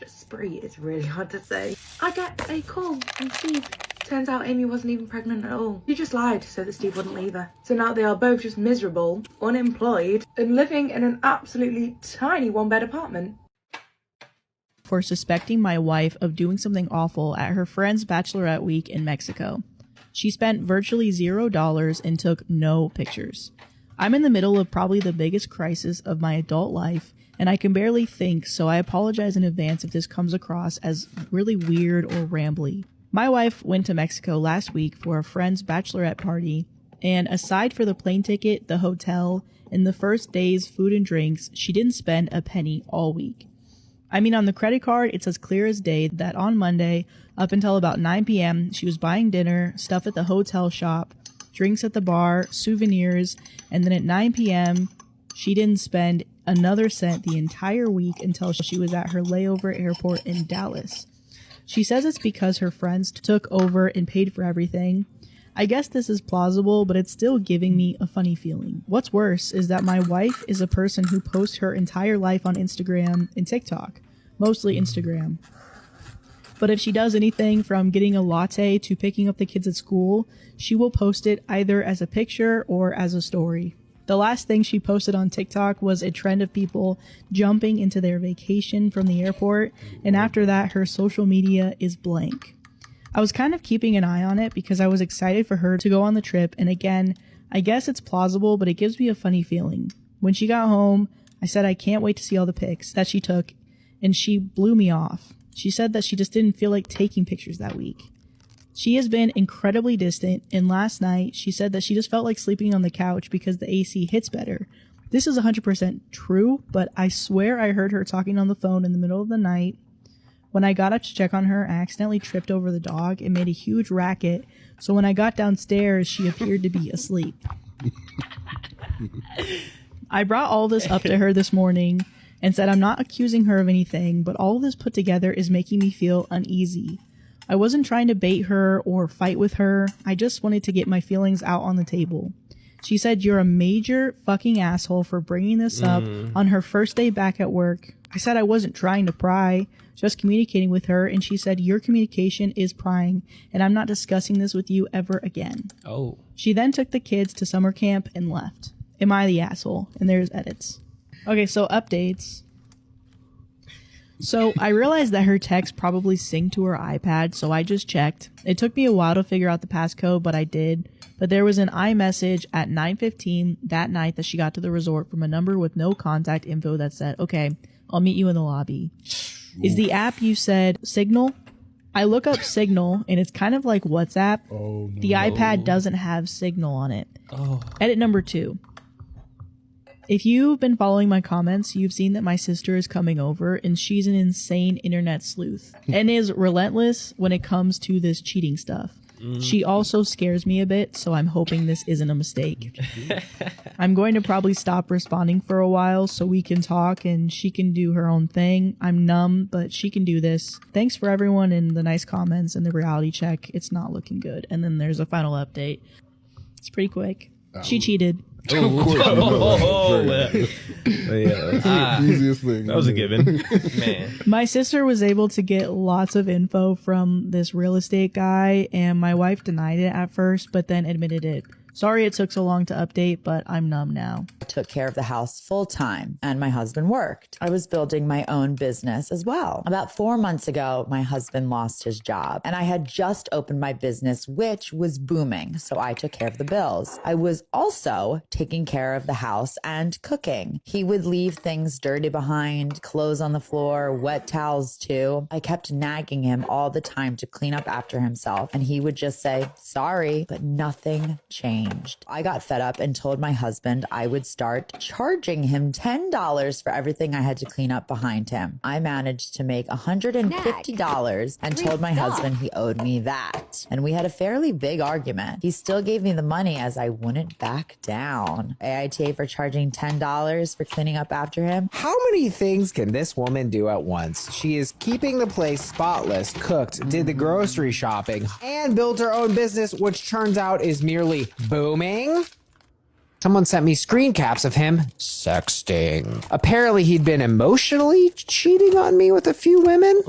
spree is really hard to say, I get a call from Steve. Turns out Amy wasn't even pregnant at all. She just lied so that Steve wouldn't leave her. So now they are both just miserable, unemployed, and living in an absolutely tiny one-bed apartment. For suspecting my wife of doing something awful at her friend's bachelorette week in Mexico. She spent virtually $0 and took no pictures. I'm in the middle of probably the biggest crisis of my adult life, and I can barely think, so I apologize in advance if this comes across as really weird or rambly. My wife went to Mexico last week for a friend's bachelorette party, and aside for the plane ticket, the hotel, and the first day's food and drinks, she didn't spend a penny all week. I mean, on the credit card, it's as clear as day that on Monday, up until about 9 p.m., she was buying dinner, stuff at the hotel shop, drinks at the bar, souvenirs, and then at 9 p.m., she didn't spend another cent the entire week until she was at her layover airport in Dallas. She says it's because her friends took over and paid for everything. I guess this is plausible, but it's still giving me a funny feeling. What's worse is that my wife is a person who posts her entire life on Instagram and TikTok, mostly Instagram. But if she does anything from getting a latte to picking up the kids at school, she will post it either as a picture or as a story. The last thing she posted on TikTok was a trend of people jumping into their vacation from the airport, and after that, her social media is blank. I was kind of keeping an eye on it because I was excited for her to go on the trip, and again, I guess it's plausible, but it gives me a funny feeling. When she got home, I said I can't wait to see all the pics that she took, and she blew me off. She said that she just didn't feel like taking pictures that week. She has been incredibly distant, and last night she said that she just felt like sleeping on the couch because the AC hits better. This is 100% true, but I swear I heard her talking on the phone in the middle of the night. When I got up to check on her, I accidentally tripped over the dog and made a huge racket, so when I got downstairs, she appeared to be asleep. I brought all this up to her this morning and said I'm not accusing her of anything, but all of this put together is making me feel uneasy. I wasn't trying to bait her or fight with her. I just wanted to get my feelings out on the table. She said, "You're a major fucking asshole for bringing this up on her first day back at work." I said I wasn't trying to pry, just communicating with her, and she said, "Your communication is prying, and I'm not discussing this with you ever again." Oh. She then took the kids to summer camp and left. Am I the asshole? And there's edits. Okay, so updates. So I realized that her text probably synced to her iPad, so I just checked. It took me a while to figure out the passcode, but I did. But there was an iMessage at 9:15 that night that she got to the resort from a number with no contact info that said, "Okay, I'll meet you in the lobby." Is the app you said Signal? I look up Signal and it's kind of like WhatsApp. Oh, the iPad doesn't have Signal on it. Oh. Edit number 2. If you've been following my comments, you've seen that my sister is coming over and she's an insane internet sleuth and is relentless when it comes to this cheating stuff. She also scares me a bit, so I'm hoping this isn't a mistake. I'm going to probably stop responding for a while so we can talk and she can do her own thing. I'm numb, but she can do this. Thanks for everyone in the nice comments and the reality check. It's not looking good. And then there's a final update. It's pretty quick. She cheated. Oh, of course. Yeah, easiest thing. That was a given. Man. My sister was able to get lots of info from this real estate guy, and my wife denied it at first, but then admitted it. Sorry it took so long to update, but I'm numb now. I took care of the house full time and my husband worked. I was building my own business as well. About 4 months ago, my husband lost his job and I had just opened my business, which was booming. So I took care of the bills. I was also taking care of the house and cooking. He would leave things dirty behind, clothes on the floor, wet towels too. I kept nagging him all the time to clean up after himself and he would just say, sorry, but nothing changed. I got fed up and told my husband I would start charging him $10 for everything I had to clean up behind him. I managed to make $150 and told my husband he owed me that. And we had a fairly big argument. He still gave me the money as I wouldn't back down. AITA for charging $10 for cleaning up after him. How many things can this woman do at once? She is keeping the place spotless, cooked, did the grocery shopping, and built her own business, which turns out is merely booming. Someone sent me screen caps of him sexting. Apparently he'd been emotionally cheating on me with a few women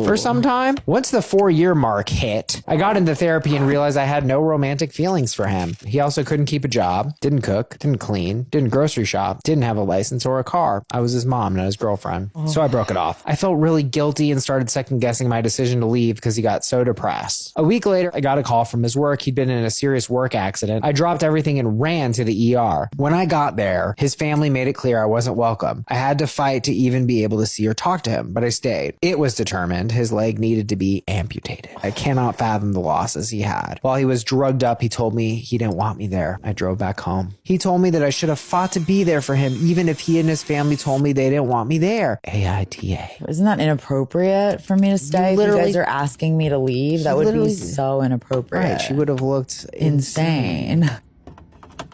for some time. Once the 4-year mark hit, I got into therapy and realized I had no romantic feelings for him. He also couldn't keep a job, didn't cook, didn't clean, didn't grocery shop, didn't have a license or a car. I was his mom, not his girlfriend. So I broke it off. I felt really guilty and started second guessing my decision to leave because he got so depressed. A week later, I got a call from his work. He'd been in a serious work accident. I dropped everything and ran to the ER. When I got there, his family made it clear I wasn't welcome. I had to fight to even be able to see or talk to him, but I stayed. It was determined his leg needed to be amputated. I cannot fathom the losses he had. While he was drugged up, he told me he didn't want me there. I drove back home. He told me that I should have fought to be there for him, even if he and his family told me they didn't want me there. AITA. Isn't that inappropriate for me to stay? Literally, if you guys are asking me to leave, that would be so inappropriate. Right, she would have looked insane.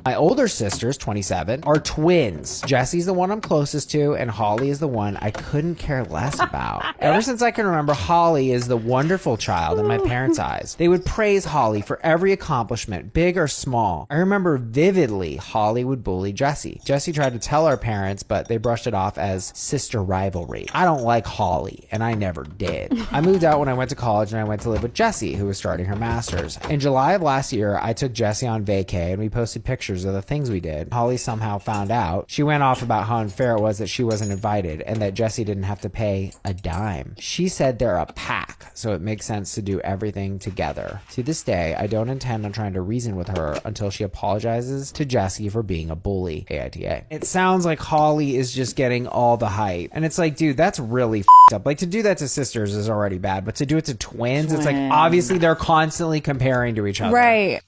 My older sisters, 27, are twins. Jesse's the one I'm closest to, and Holly is the one I couldn't care less about. Ever since I can remember, Holly is the wonderful child in my parents' eyes. They would praise Holly for every accomplishment, big or small. I remember vividly Holly would bully Jesse. Jesse tried to tell our parents, but they brushed it off as sister rivalry. I don't like Holly, and I never did. I moved out when I went to college, and I went to live with Jessie, who was starting her master's. In July of last year, I took Jessie on vacay, and we posted pictures of the things we did. Holly somehow found out. She went off about how unfair it was that she wasn't invited and that Jessie didn't have to pay a dime. She said they're a pack, so it makes sense to do everything together. To this day, I don't intend on trying to reason with her until she apologizes to Jessie for being a bully. AITA. It sounds like Holly is just getting all the hype. And it's like, dude, that's really f***ed up. Like, to do that to sisters is already bad, but to do it to twins, it's like, obviously they're constantly comparing to each other. Right.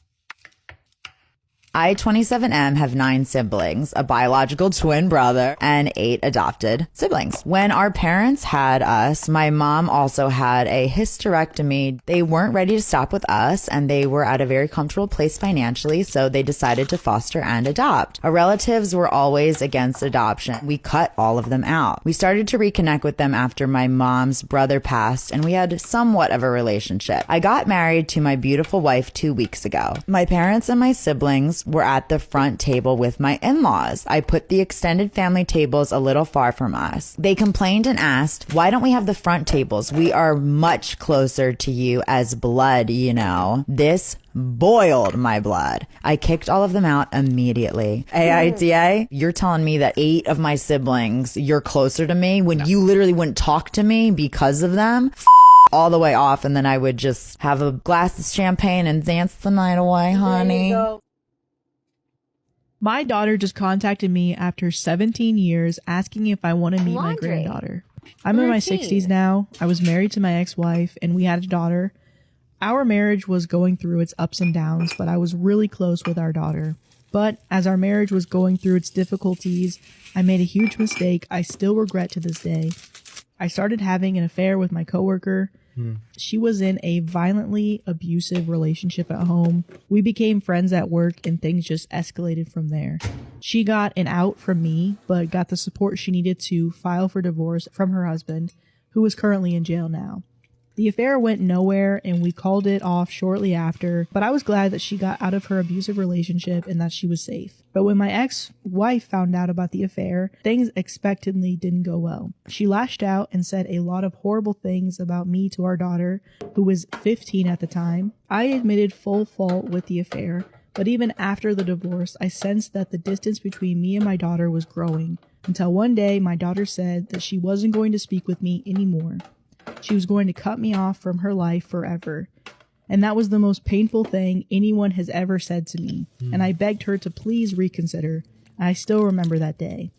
I, 27M, have 9 siblings, a biological twin brother, and 8 adopted siblings. When our parents had us, my mom also had a hysterectomy. They weren't ready to stop with us, and they were at a very comfortable place financially, so they decided to foster and adopt. Our relatives were always against adoption. We cut all of them out. We started to reconnect with them after my mom's brother passed, and we had somewhat of a relationship. I got married to my beautiful wife 2 weeks ago. My parents and my siblings were at the front table with my in-laws. I put the extended family tables a little far from us. They complained and asked, why don't we have the front tables? We are much closer to you as blood, you know. This boiled my blood. I kicked all of them out immediately. AITA, you're telling me that 8 of my siblings, you're closer to me when you literally wouldn't talk to me because of them? All the way off, and then I would just have a glass of champagne and dance the night away, honey. My daughter just contacted me after 17 years asking if I want to meet my granddaughter. I'm in my 60s now. I was married to my ex-wife and we had a daughter. Our marriage was going through its ups and downs, but I was really close with our daughter. But as our marriage was going through its difficulties, I made a huge mistake I still regret to this day. I started having an affair with my coworker. She was in a violently abusive relationship at home. We became friends at work and things just escalated from there. She got an out from me, but got the support she needed to file for divorce from her husband, who is currently in jail now. The affair went nowhere and we called it off shortly after, but I was glad that she got out of her abusive relationship and that she was safe. But when my ex-wife found out about the affair, things expectedly didn't go well. She lashed out and said a lot of horrible things about me to our daughter, who was 15 at the time. I admitted full fault with the affair, but even after the divorce, I sensed that the distance between me and my daughter was growing, until one day my daughter said that she wasn't going to speak with me anymore. She was going to cut me off from her life forever. And that was the most painful thing anyone has ever said to me. And I begged her to please reconsider. And I still remember that day.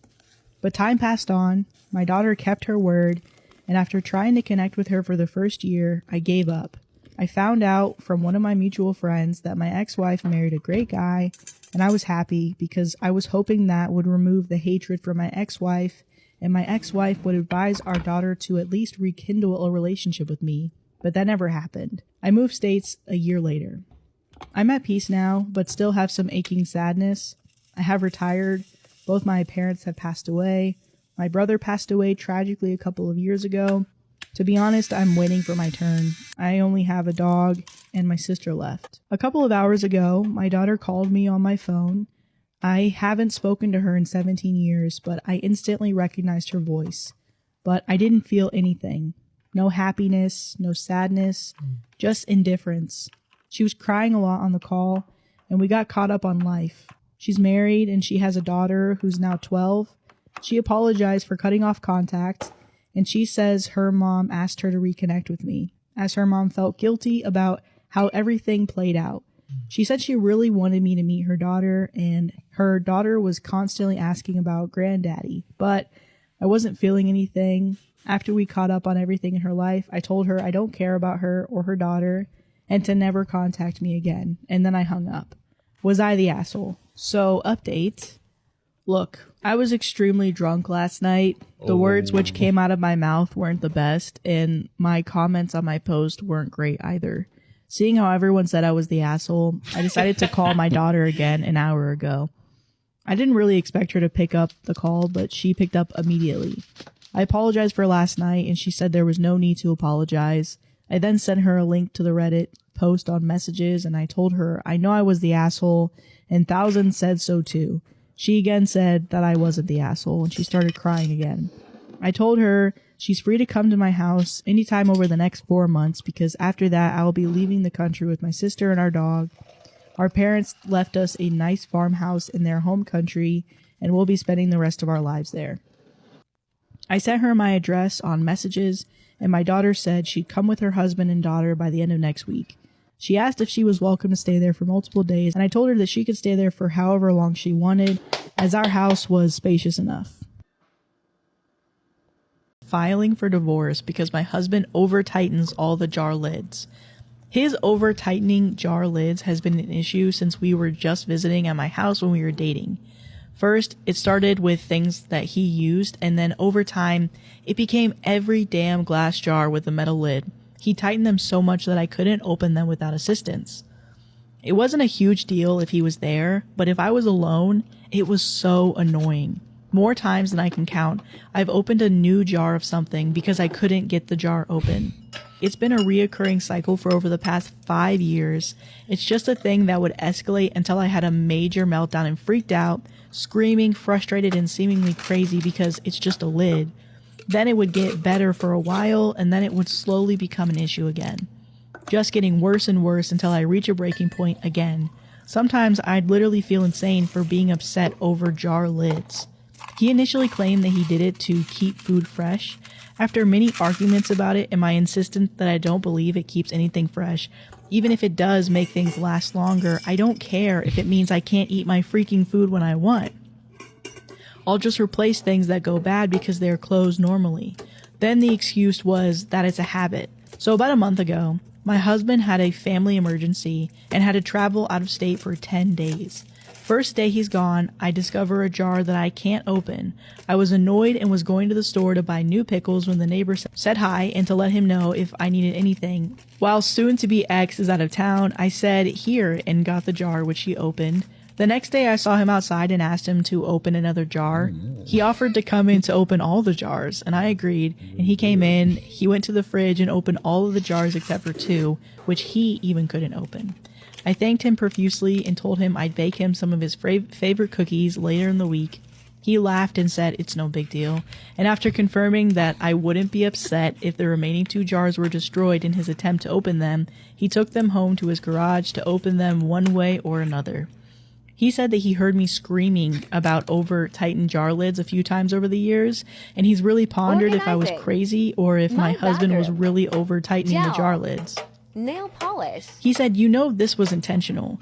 But time passed on. My daughter kept her word. And after trying to connect with her for the first year, I gave up. I found out from one of my mutual friends that my ex-wife married a great guy. And I was happy because I was hoping that would remove the hatred from my ex-wife, and my ex-wife would advise our daughter to at least rekindle a relationship with me, but that never happened. I moved states a year later. I'm at peace now, but still have some aching sadness. I have retired. Both my parents have passed away. My brother passed away tragically a couple of years ago. To be honest, I'm waiting for my turn. I only have a dog and my sister left. A couple of hours ago, my daughter called me on my phone. I haven't spoken to her in 17 years, but I instantly recognized her voice. But I didn't feel anything. No happiness, no sadness, just indifference. She was crying a lot on the call, and we got caught up on life. She's married, and she has a daughter who's now 12. She apologized for cutting off contact, and she says her mom asked her to reconnect with me, as her mom felt guilty about how everything played out. She said she really wanted me to meet her daughter, and her daughter was constantly asking about granddaddy, but I wasn't feeling anything. After we caught up on everything in her life, I told her I don't care about her or her daughter, and to never contact me again, and then I hung up. Was I the asshole? So, update. Look, I was extremely drunk last night. The words which came out of my mouth weren't the best, and my comments on my post weren't great either. Seeing how everyone said I was the asshole, I decided to call my daughter again an hour ago. I didn't really expect her to pick up the call, but she picked up immediately. I apologized for last night, and she said there was no need to apologize. I then sent her a link to the Reddit post on messages, and I told her I know I was the asshole, and thousands said so too. She again said that I wasn't the asshole, and she started crying again. I told her she's free to come to my house anytime over the next 4 months, because after that I will be leaving the country with my sister and our dog. Our parents left us a nice farmhouse in their home country, and we'll be spending the rest of our lives there. I sent her my address on messages, and my daughter said she'd come with her husband and daughter by the end of next week. She asked if she was welcome to stay there for multiple days, and I told her that she could stay there for however long she wanted, as our house was spacious enough. Filing for divorce because my husband over-tightens all the jar lids. His over-tightening jar lids has been an issue since we were just visiting at my house when we were dating. First, it started with things that he used, and then over time, it became every damn glass jar with a metal lid. He tightened them so much that I couldn't open them without assistance. It wasn't a huge deal if he was there, but if I was alone, it was so annoying. More times than I can count, I've opened a new jar of something because I couldn't get the jar open. It's been a reoccurring cycle for over the past 5 years. It's just a thing that would escalate until I had a major meltdown and freaked out, screaming, frustrated, and seemingly crazy because it's just a lid. Then it would get better for a while, and then it would slowly become an issue again. Just getting worse and worse until I reach a breaking point again. Sometimes I'd literally feel insane for being upset over jar lids. He initially claimed that he did it to keep food fresh. After many arguments about it and my insistence that I don't believe it keeps anything fresh, even if it does make things last longer, I don't care if it means I can't eat my freaking food when I want. I'll just replace things that go bad because they're closed normally. Then the excuse was that it's a habit. So about a month ago, my husband had a family emergency and had to travel out of state for 10 days. First day he's gone, I discover a jar that I can't open. I was annoyed and was going to the store to buy new pickles when the neighbor said hi and to let him know if I needed anything. While soon-to-be ex is out of town, I said here and got the jar, which he opened. The next day I saw him outside and asked him to open another jar. He offered to come in to open all the jars, and I agreed, and he came in, he went to the fridge and opened all of the jars except for 2, which he even couldn't open. I thanked him profusely and told him I'd bake him some of his favorite cookies later in the week. He laughed and said it's no big deal, and after confirming that I wouldn't be upset if the remaining 2 jars were destroyed in his attempt to open them, he took them home to his garage to open them one way or another. He said that he heard me screaming about over-tightened jar lids a few times over the years, and he's really pondered if I was crazy or if my husband was really over-tightening the jar lids. Nail polish. He said, you know this was intentional.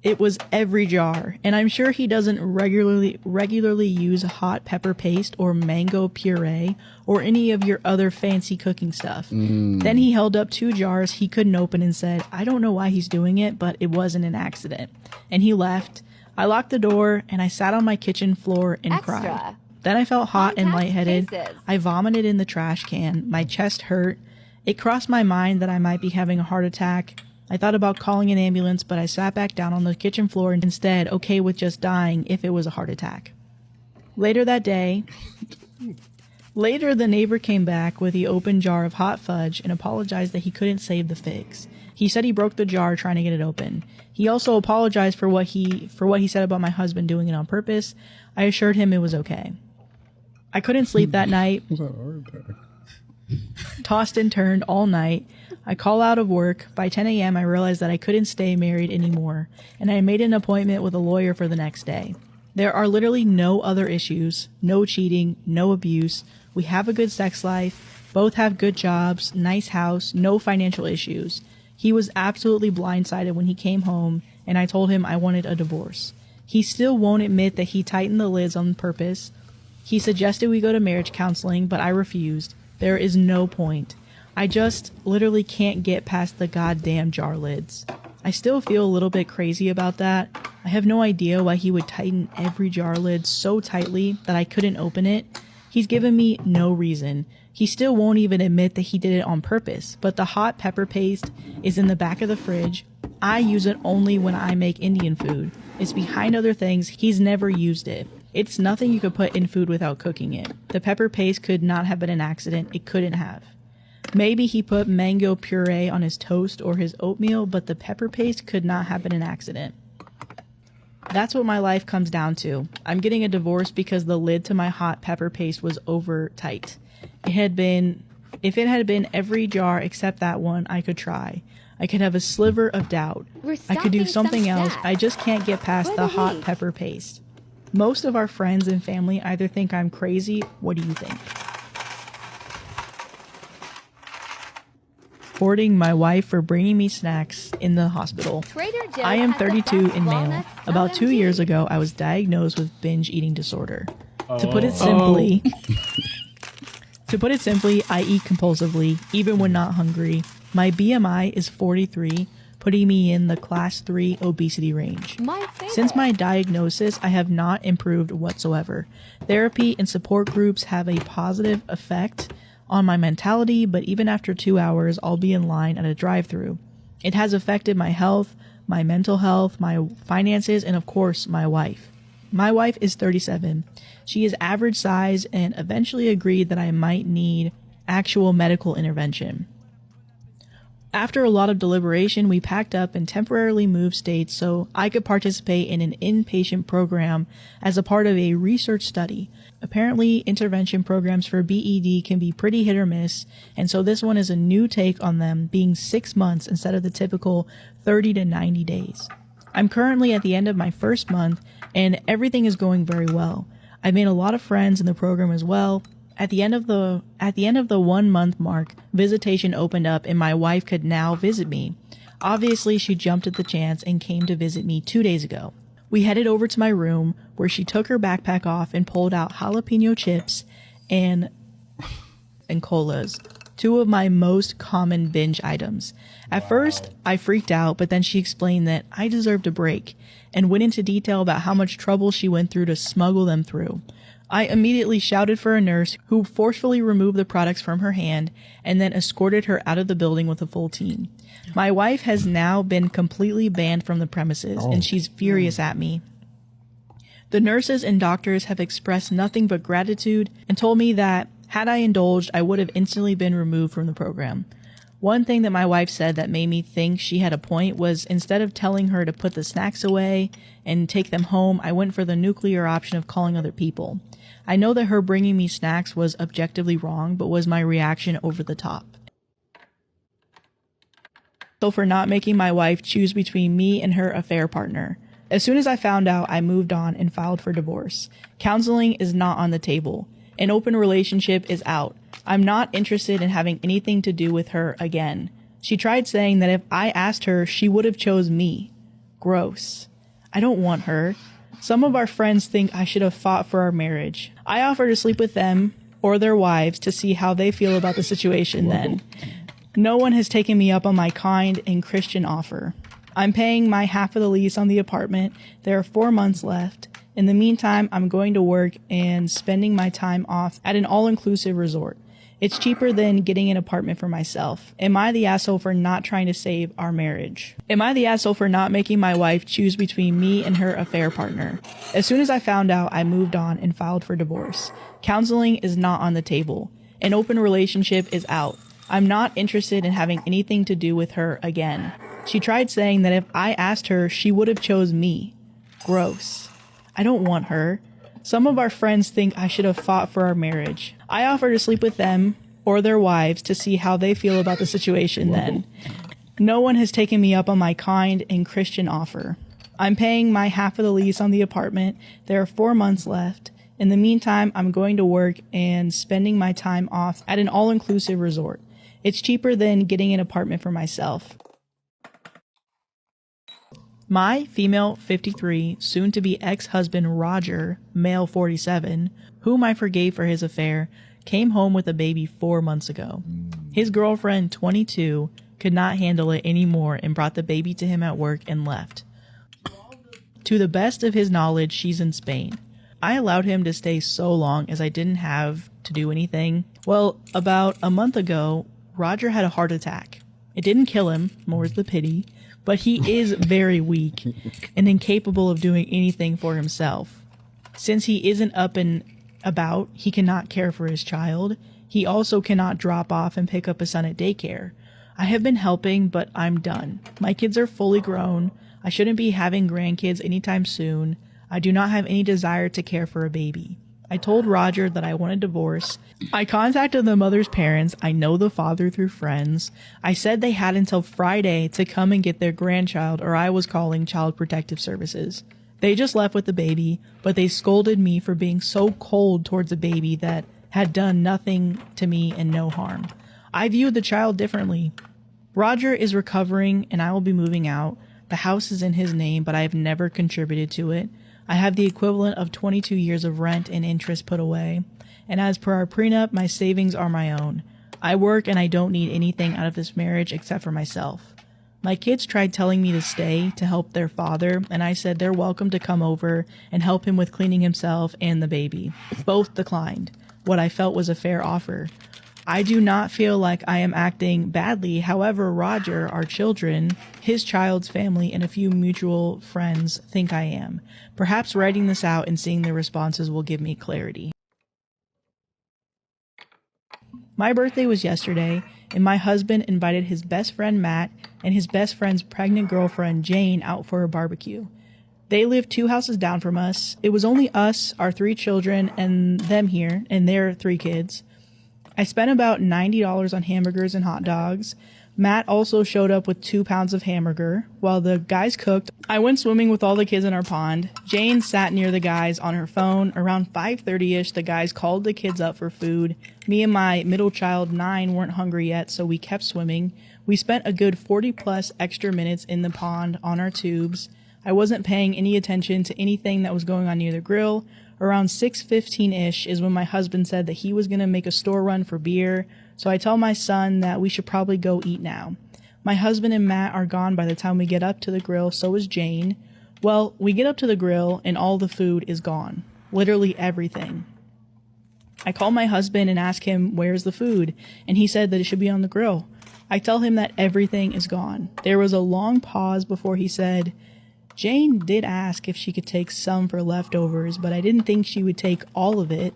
It was every jar, and I'm sure he doesn't regularly use hot pepper paste or mango puree or any of your other fancy cooking stuff. Then he held up 2 jars he couldn't open and said, I don't know why he's doing it, but it wasn't an accident. And he left. I locked the door, and I sat on my kitchen floor and cried. Then I felt hot and lightheaded. I vomited in the trash can. My chest hurt. It crossed my mind that I might be having a heart attack. I thought about calling an ambulance, but I sat back down on the kitchen floor and instead okay with just dying if it was a heart attack. Later, the neighbor came back with the open jar of hot fudge and apologized that he couldn't save the figs. He said he broke the jar trying to get it open. He also apologized for what he said about my husband doing it on purpose. I assured him it was okay. I couldn't sleep that night. Tossed and turned all night. I call out of work. By 10 a.m. I realized that I couldn't stay married anymore, and I made an appointment with a lawyer for the next day. There are literally no other issues, no cheating, no abuse. We have a good sex life, both have good jobs, nice house, no financial issues. He was absolutely blindsided when he came home, and I told him I wanted a divorce. He still won't admit that he tightened the lids on purpose. He suggested we go to marriage counseling, but I refused. There is no point. I just literally can't get past the goddamn jar lids. I still feel a little bit crazy about that. I have no idea why he would tighten every jar lid so tightly that I couldn't open it. He's given me no reason. He still won't even admit that he did it on purpose, but the hot pepper paste is in the back of the fridge. I use it only when I make Indian food. It's behind other things. He's never used it. It's nothing you could put in food without cooking it. The pepper paste could not have been an accident. It couldn't have. Maybe he put mango puree on his toast or his oatmeal, but the pepper paste could not have been an accident. That's what my life comes down to. I'm getting a divorce because the lid to my hot pepper paste was over tight. If it had been every jar except that one, I could try. I could have a sliver of doubt. I could do something else. I just can't get past the hot pepper paste. Most of our friends and family either think I'm crazy. What do you think? Supporting my wife for bringing me snacks in the hospital. I am 32 and male. About 2 years ago, I was diagnosed with binge eating disorder. To put it simply, To put it simply, I eat compulsively, even when not hungry. My BMI is 43, putting me in the class 3 obesity range. Since my diagnosis, I have not improved whatsoever. Therapy and support groups have a positive effect on my mentality, but even after 2 hours, I'll be in line at a drive-thru. It has affected my health, my mental health, my finances, and of course, my wife. My wife is 37. She is average size and eventually agreed that I might need actual medical intervention. After a lot of deliberation, we packed up and temporarily moved states so I could participate in an inpatient program as a part of a research study. Apparently, intervention programs for BED can be pretty hit or miss, and so this one is a new take on them being 6 months instead of the typical 30 to 90 days. I'm currently at the end of my first month, and everything is going very well. I've made a lot of friends in the program as well. At the end of the 1 month mark, visitation opened up and my wife could now visit me. Obviously, she jumped at the chance and came to visit me 2 days ago. We headed over to my room where she took her backpack off and pulled out jalapeno chips and colas, two of my most common binge items. At first, I freaked out, but then she explained that I deserved a break and went into detail about how much trouble she went through to smuggle them through. I immediately shouted for a nurse who forcefully removed the products from her hand and then escorted her out of the building with a full team. My wife has now been completely banned from the premises, and she's furious at me. The nurses and doctors have expressed nothing but gratitude and told me that had I indulged, I would have instantly been removed from the program. One thing that my wife said that made me think she had a point was instead of telling her to put the snacks away and take them home, I went for the nuclear option of calling other people. I know that her bringing me snacks was objectively wrong, but was my reaction over the top? So for not making my wife choose between me and her affair partner. As soon as I found out, I moved on and filed for divorce. Counseling is not on the table. An open relationship is out. I'm not interested in having anything to do with her again. She tried saying that if I asked her, she would have chose me. Gross. I don't want her. Some of our friends think I should have fought for our marriage. I offer to sleep with them or their wives to see how they feel about the situation then. No one has taken me up on my kind and Christian offer. I'm paying my half of the lease on the apartment. There are 4 months left. In the meantime, I'm going to work and spending my time off at an all-inclusive resort. It's cheaper than getting an apartment for myself. Am I the asshole for not trying to save our marriage? Am I the asshole for not making my wife choose between me and her affair partner? As soon as I found out, I moved on and filed for divorce. Counseling is not on the table. An open relationship is out. I'm not interested in having anything to do with her again. She tried saying that if I asked her, she would have chose me. Gross. I don't want her. Some of our friends think I should have fought for our marriage. I offer to sleep with them or their wives to see how they feel about the situation then. No one has taken me up on my kind and Christian offer. I'm paying my half of the lease on the apartment. There are 4 months left. In the meantime, I'm going to work and spending my time off at an all-inclusive resort. It's cheaper than getting an apartment for myself. My female 53, soon-to-be ex-husband Roger, male 47, whom I forgave for his affair, came home with a baby 4 months ago. His girlfriend, 22, could not handle it anymore and brought the baby to him at work and left. To the best of his knowledge, she's in Spain. I allowed him to stay so long as I didn't have to do anything. Well, about a month ago, Roger had a heart attack. It didn't kill him, more's the pity, but he is very weak and incapable of doing anything for himself. Since he isn't up and about, he cannot care for his child. He also cannot drop off and pick up his son at daycare. I have been helping, but I'm done. My kids are fully grown. I shouldn't be having grandkids anytime soon. I do not have any desire to care for a baby. I told Roger that I want a divorce. I contacted the mother's parents. I know the father through friends. I said they had until Friday to come and get their grandchild, or I was calling Child Protective Services. They just left with the baby, but they scolded me for being so cold towards a baby that had done nothing to me and no harm. I viewed the child differently. Roger is recovering and I will be moving out. The house is in his name, but I have never contributed to it. I have the equivalent of 22 years of rent and interest put away, And as per our prenup, my savings are my own. I work and I don't need anything out of this marriage except for myself. My kids tried telling me to stay to help their father, and I said they're welcome to come over and help him with cleaning himself and the baby. Both declined, what I felt was a fair offer. I do not feel like I am acting badly. However, Roger, our children, his child's family, and a few mutual friends think I am. Perhaps writing this out and seeing their responses will give me clarity. My birthday was yesterday, and my husband invited his best friend Matt and his best friend's pregnant girlfriend Jane out for a barbecue. They live 2 houses down from us. It was only us, our 3 children, and them here, and their 3 kids. I spent about $90 on hamburgers and hot dogs. Matt also showed up with 2 pounds of hamburger. While the guys cooked, I went swimming with all the kids in our pond. Jane sat near the guys on her phone. Around 5:30ish, the guys called the kids up for food. Me and my middle child, 9, weren't hungry yet, so we kept swimming. We spent a good 40 plus extra minutes in the pond on our tubes. I wasn't paying any attention to anything that was going on near the grill. Around 6:15ish is when my husband said that he was going to make a store run for beer. So I tell my son that we should probably go eat now. My husband and Matt are gone by the time we get up to the grill, so is Jane. Well, we get up to the grill and all the food is gone. Literally everything. I call my husband and ask him where's the food, and he said that it should be on the grill. I tell him that everything is gone. There was a long pause before he said, Jane did ask if she could take some for leftovers, but I didn't think she would take all of it.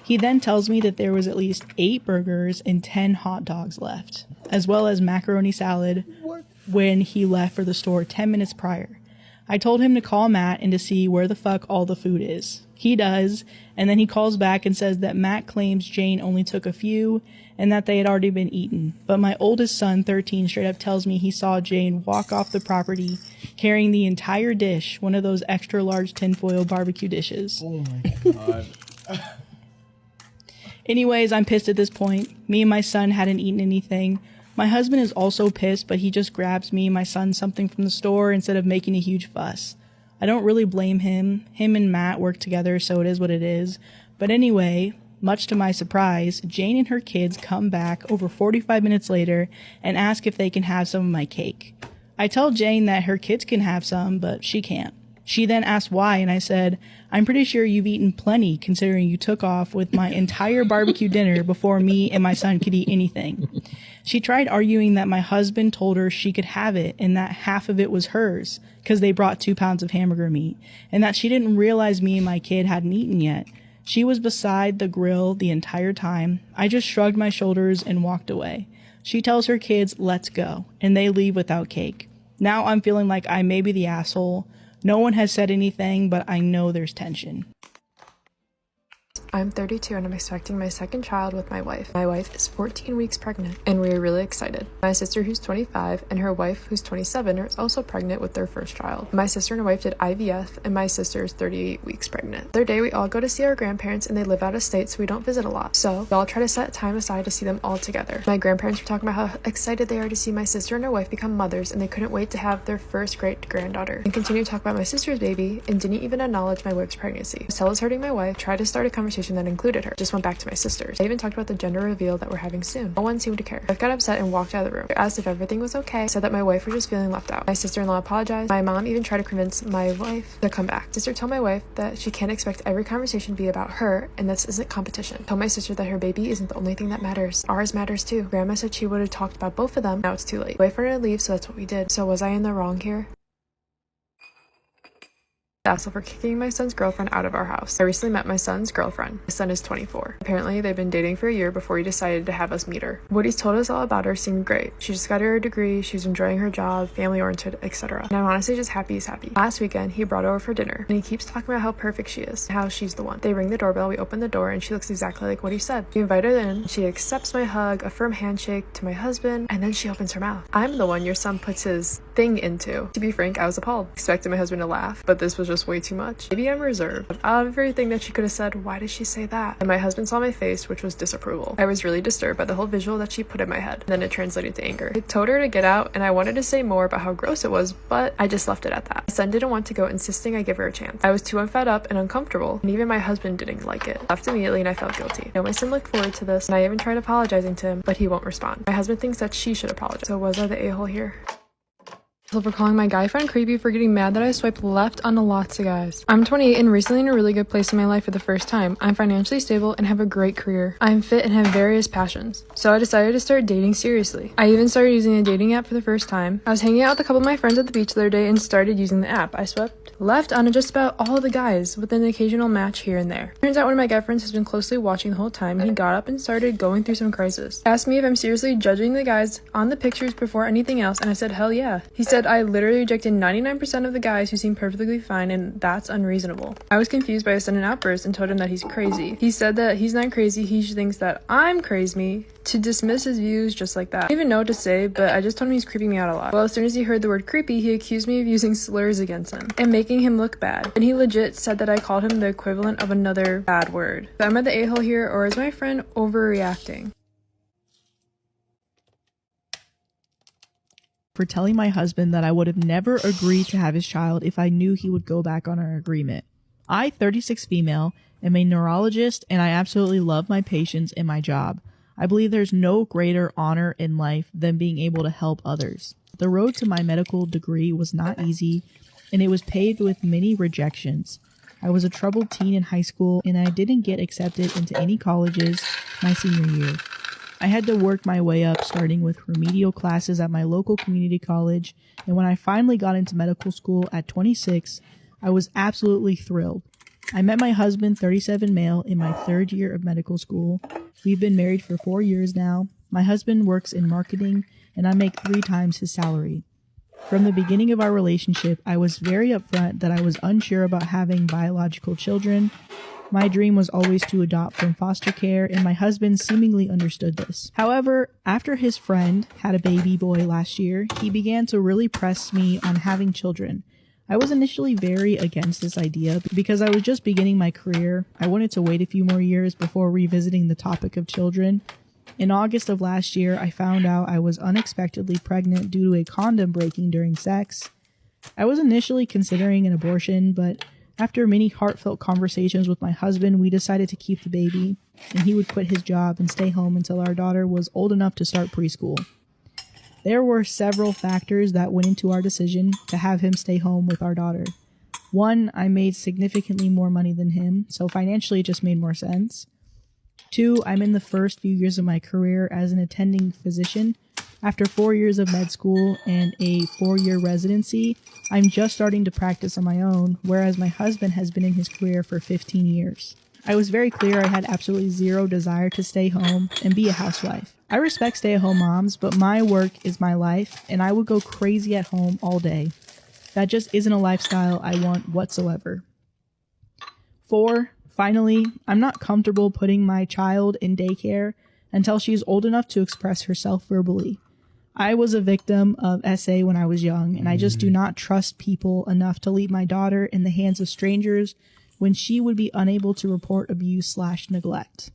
He then tells me that there was at least 8 burgers and 10 hot dogs left, as well as macaroni salad when he left for the store 10 minutes prior. I told him to call Matt and to see where the fuck all the food is. He does, and then he calls back and says that Matt claims Jane only took a few and that they had already been eaten. But my oldest son, 13, straight up tells me he saw Jane walk off the property carrying the entire dish, one of those extra large tinfoil barbecue dishes. Oh my god. Anyways, I'm pissed at this point. Me and my son hadn't eaten anything. My husband is also pissed, but he just grabs me and my son something from the store instead of making a huge fuss. I don't really blame him. Him and Matt work together, so it is what it is. But anyway, much to my surprise, Jane and her kids come back over 45 minutes later and ask if they can have some of my cake. I tell Jane that her kids can have some, but she can't. She then asked why, and I said, I'm pretty sure you've eaten plenty considering you took off with my entire barbecue dinner before me and my son could eat anything. She tried arguing that my husband told her she could have it and that half of it was hers because they brought 2 pounds of hamburger meat, and that she didn't realize me and my kid hadn't eaten yet. She was beside the grill the entire time. I just shrugged my shoulders and walked away. She tells her kids, let's go, and they leave without cake. Now I'm feeling like I may be the asshole. No one has said anything, but I know there's tension. I'm 32 and I'm expecting my second child with my wife. My wife is 14 weeks pregnant and we are really excited. My sister, who's 25, and her wife, who's 27, are also pregnant with their first child. My sister and her wife did IVF, and my sister is 38 weeks pregnant. The other day we all go to see our grandparents, and they live out of state, so we don't visit a lot. So we all try to set time aside to see them all together. My grandparents were talking about how excited they are to see my sister and her wife become mothers, and they couldn't wait to have their first great granddaughter. And continued to talk about my sister's baby and didn't even acknowledge my wife's pregnancy. I was hurting my wife, tried to start a conversation that included her. Just went back to my sisters. I even talked about the gender reveal that we're having soon. No one seemed to care. I got upset and walked out of the room. I asked if everything was okay. I said that my wife was just feeling left out. My sister-in-law apologized. My mom even tried to convince my wife to come back. Sister told my wife that she can't expect every conversation to be about her, and this isn't competition. Told my sister that her baby isn't the only thing that matters. Ours matters too. Grandma said she would have talked about both of them. Now it's too late. Wait for her to leave, so that's what we did. So was I in the wrong here? Asshole for kicking my son's girlfriend out of our house. I recently met my son's girlfriend. My son is 24. Apparently, they've been dating for a year before he decided to have us meet her. What he's told us all about her seemed great. She just got her degree, she's enjoying her job, family-oriented, etc. And I'm honestly just happy he's happy. Last weekend, he brought her over for dinner, and he keeps talking about how perfect she is, how she's the one. They ring the doorbell, we open the door, and she looks exactly like what he said. We invite her in, she accepts my hug, a firm handshake to my husband, and then she opens her mouth. I'm the one your son puts his thing into. To be frank, I was appalled. Expected my husband to laugh, but this was just way too much. Maybe I'm reserved. But out of everything that she could have said, why did she say that? And my husband saw my face, which was disapproval. I was really disturbed by the whole visual that she put in my head. And then it translated to anger. I told her to get out, and I wanted to say more about how gross it was, but I just left it at that. My son didn't want to go, insisting I give her a chance. I was too fed up and uncomfortable, and even my husband didn't like it. Left immediately, and I felt guilty. I know my son looked forward to this, and I even tried apologizing to him, but he won't respond. My husband thinks that she should apologize. So was I the a-hole here? For calling my guy friend creepy for getting mad that I swiped left on lots of guys. I'm 28 and recently in a really good place in my life for the first time. I'm financially stable and have a great career. I'm fit and have various passions. So I decided to start dating seriously. I even started using a dating app for the first time. I was hanging out with a couple of my friends at the beach the other day and started using the app. I swiped left on just about all of the guys with an occasional match here and there. Turns out one of my guy friends has been closely watching the whole time, and he got up and started going through some crisis. He asked me if I'm seriously judging the guys on the pictures before anything else, and I said hell yeah. He said I literally rejected 99% of the guys who seem perfectly fine, and that's unreasonable. I was confused by his sudden outburst and told him that he's crazy. He said that he's not crazy, he thinks that I'm crazy, to dismiss his views just like that. I didn't even know what to say, but I just told him he's creeping me out a lot. Well, as soon as he heard the word creepy, he accused me of using slurs against him and making him look bad. And he legit said that I called him the equivalent of another bad word. So am I the a-hole here, or is my friend overreacting? For telling my husband that I would have never agreed to have his child if I knew he would go back on our agreement. I, 36 female, am a neurologist, and I absolutely love my patients and my job. I believe there's no greater honor in life than being able to help others. The road to my medical degree was not easy, and it was paved with many rejections. I was a troubled teen in high school, and I didn't get accepted into any colleges my senior year. I had to work my way up, starting with remedial classes at my local community college, and when I finally got into medical school at 26, I was absolutely thrilled. I met my husband, 37 male, in my third year of medical school. We've been married for 4 years now. My husband works in marketing, and I make 3 times his salary. From the beginning of our relationship, I was very upfront that I was unsure about having biological children. My dream was always to adopt from foster care, and my husband seemingly understood this. However, after his friend had a baby boy last year, he began to really press me on having children. I was initially very against this idea because I was just beginning my career. I wanted to wait a few more years before revisiting the topic of children. In August of last year, I found out I was unexpectedly pregnant due to a condom breaking during sex. I was initially considering an abortion, but after many heartfelt conversations with my husband, we decided to keep the baby, and he would quit his job and stay home until our daughter was old enough to start preschool. There were several factors that went into our decision to have him stay home with our daughter. One, I made significantly more money than him, so financially it just made more sense. 2, I'm in the first few years of my career as an attending physician. After 4 years of med school and a 4-year residency, I'm just starting to practice on my own, whereas my husband has been in his career for 15 years. I was very clear I had absolutely zero desire to stay home and be a housewife. I respect stay-at-home moms, but my work is my life, and I would go crazy at home all day. That just isn't a lifestyle I want whatsoever. 4, finally, I'm not comfortable putting my child in daycare until she's old enough to express herself verbally. I was a victim of SA when I was young, and I just do not trust people enough to leave my daughter in the hands of strangers when she would be unable to report abuse/neglect.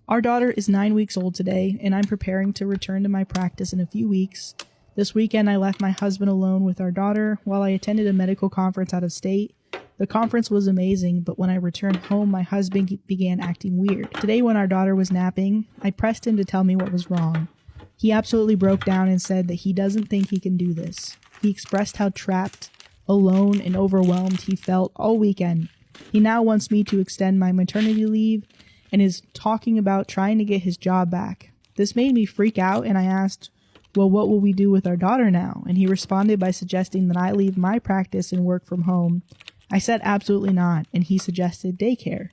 Our daughter is 9 weeks old today, and I'm preparing to return to my practice in a few weeks. This weekend, I left my husband alone with our daughter while I attended a medical conference out of state. The conference was amazing, but when I returned home, my husband began acting weird. Today, when our daughter was napping, I pressed him to tell me what was wrong. He absolutely broke down and said that he doesn't think he can do this. He expressed how trapped, alone, and overwhelmed he felt all weekend. He now wants me to extend my maternity leave and is talking about trying to get his job back. This made me freak out, and I asked, well, what will we do with our daughter now? And he responded by suggesting that I leave my practice and work from home. I said absolutely not, and he suggested daycare.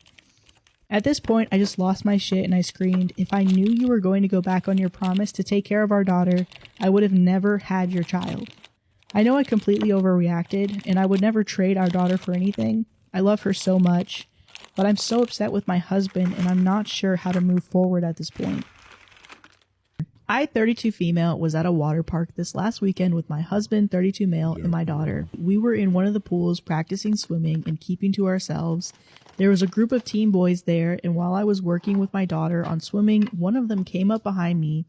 At this point, I just lost my shit and I screamed, if I knew you were going to go back on your promise to take care of our daughter, I would have never had your child. I know I completely overreacted, and I would never trade our daughter for anything. I love her so much, but I'm so upset with my husband, and I'm not sure how to move forward at this point. I, 32 female, was at a water park this last weekend with my husband, 32 male, and my daughter. We were in one of the pools practicing swimming and keeping to ourselves. There was a group of teen boys there, and while I was working with my daughter on swimming, one of them came up behind me,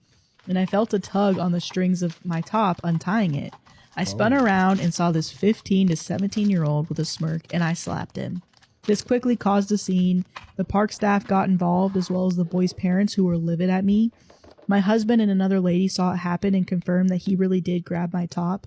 and I felt a tug on the strings of my top, untying it. I spun around and saw this 15 to 17-year-old with a smirk, and I slapped him. This quickly caused a scene. The park staff got involved, as well as the boys' parents, who were livid at me. My husband and another lady saw it happen and confirmed that he really did grab my top.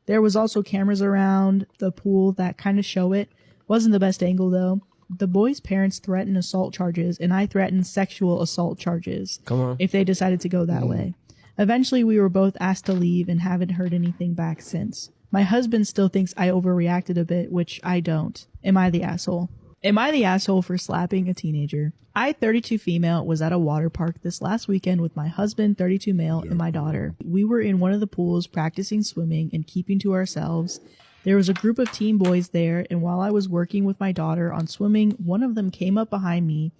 There was also cameras around the pool that kind of show it. Wasn't the best angle, though. The boys' parents threatened assault charges, and I threatened sexual assault charges. Come on. If they decided to go that way. Eventually, we were both asked to leave and haven't heard anything back since. My husband still thinks I overreacted a bit, which I don't. Am I the asshole? Am I the asshole for slapping a teenager? I, 32 female, was at a water park this last weekend with my husband, 32 male, and my daughter. We were in one of the pools practicing swimming and keeping to ourselves. There was a group of teen boys there, and while I was working with my daughter on swimming, one of them came up behind me,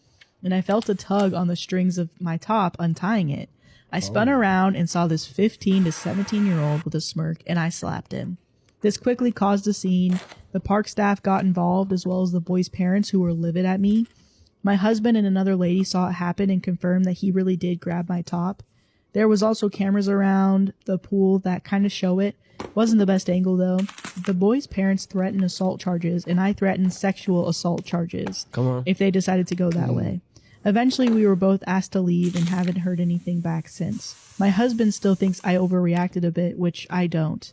and I felt a tug on the strings of my top, untying it. I spun around and saw this 15 to 17-year-old with a smirk, and I slapped him. This quickly caused a scene. The park staff got involved, as well as the boys' parents, who were livid at me. My husband and another lady saw it happen and confirmed that he really did grab my top. There was also cameras around the pool that kind of show it. Wasn't the best angle, though. The boys' parents threatened assault charges, and I threatened sexual assault charges. Come on. If they decided to go that way. Eventually, we were both asked to leave and haven't heard anything back since. My husband still thinks I overreacted a bit, which I don't.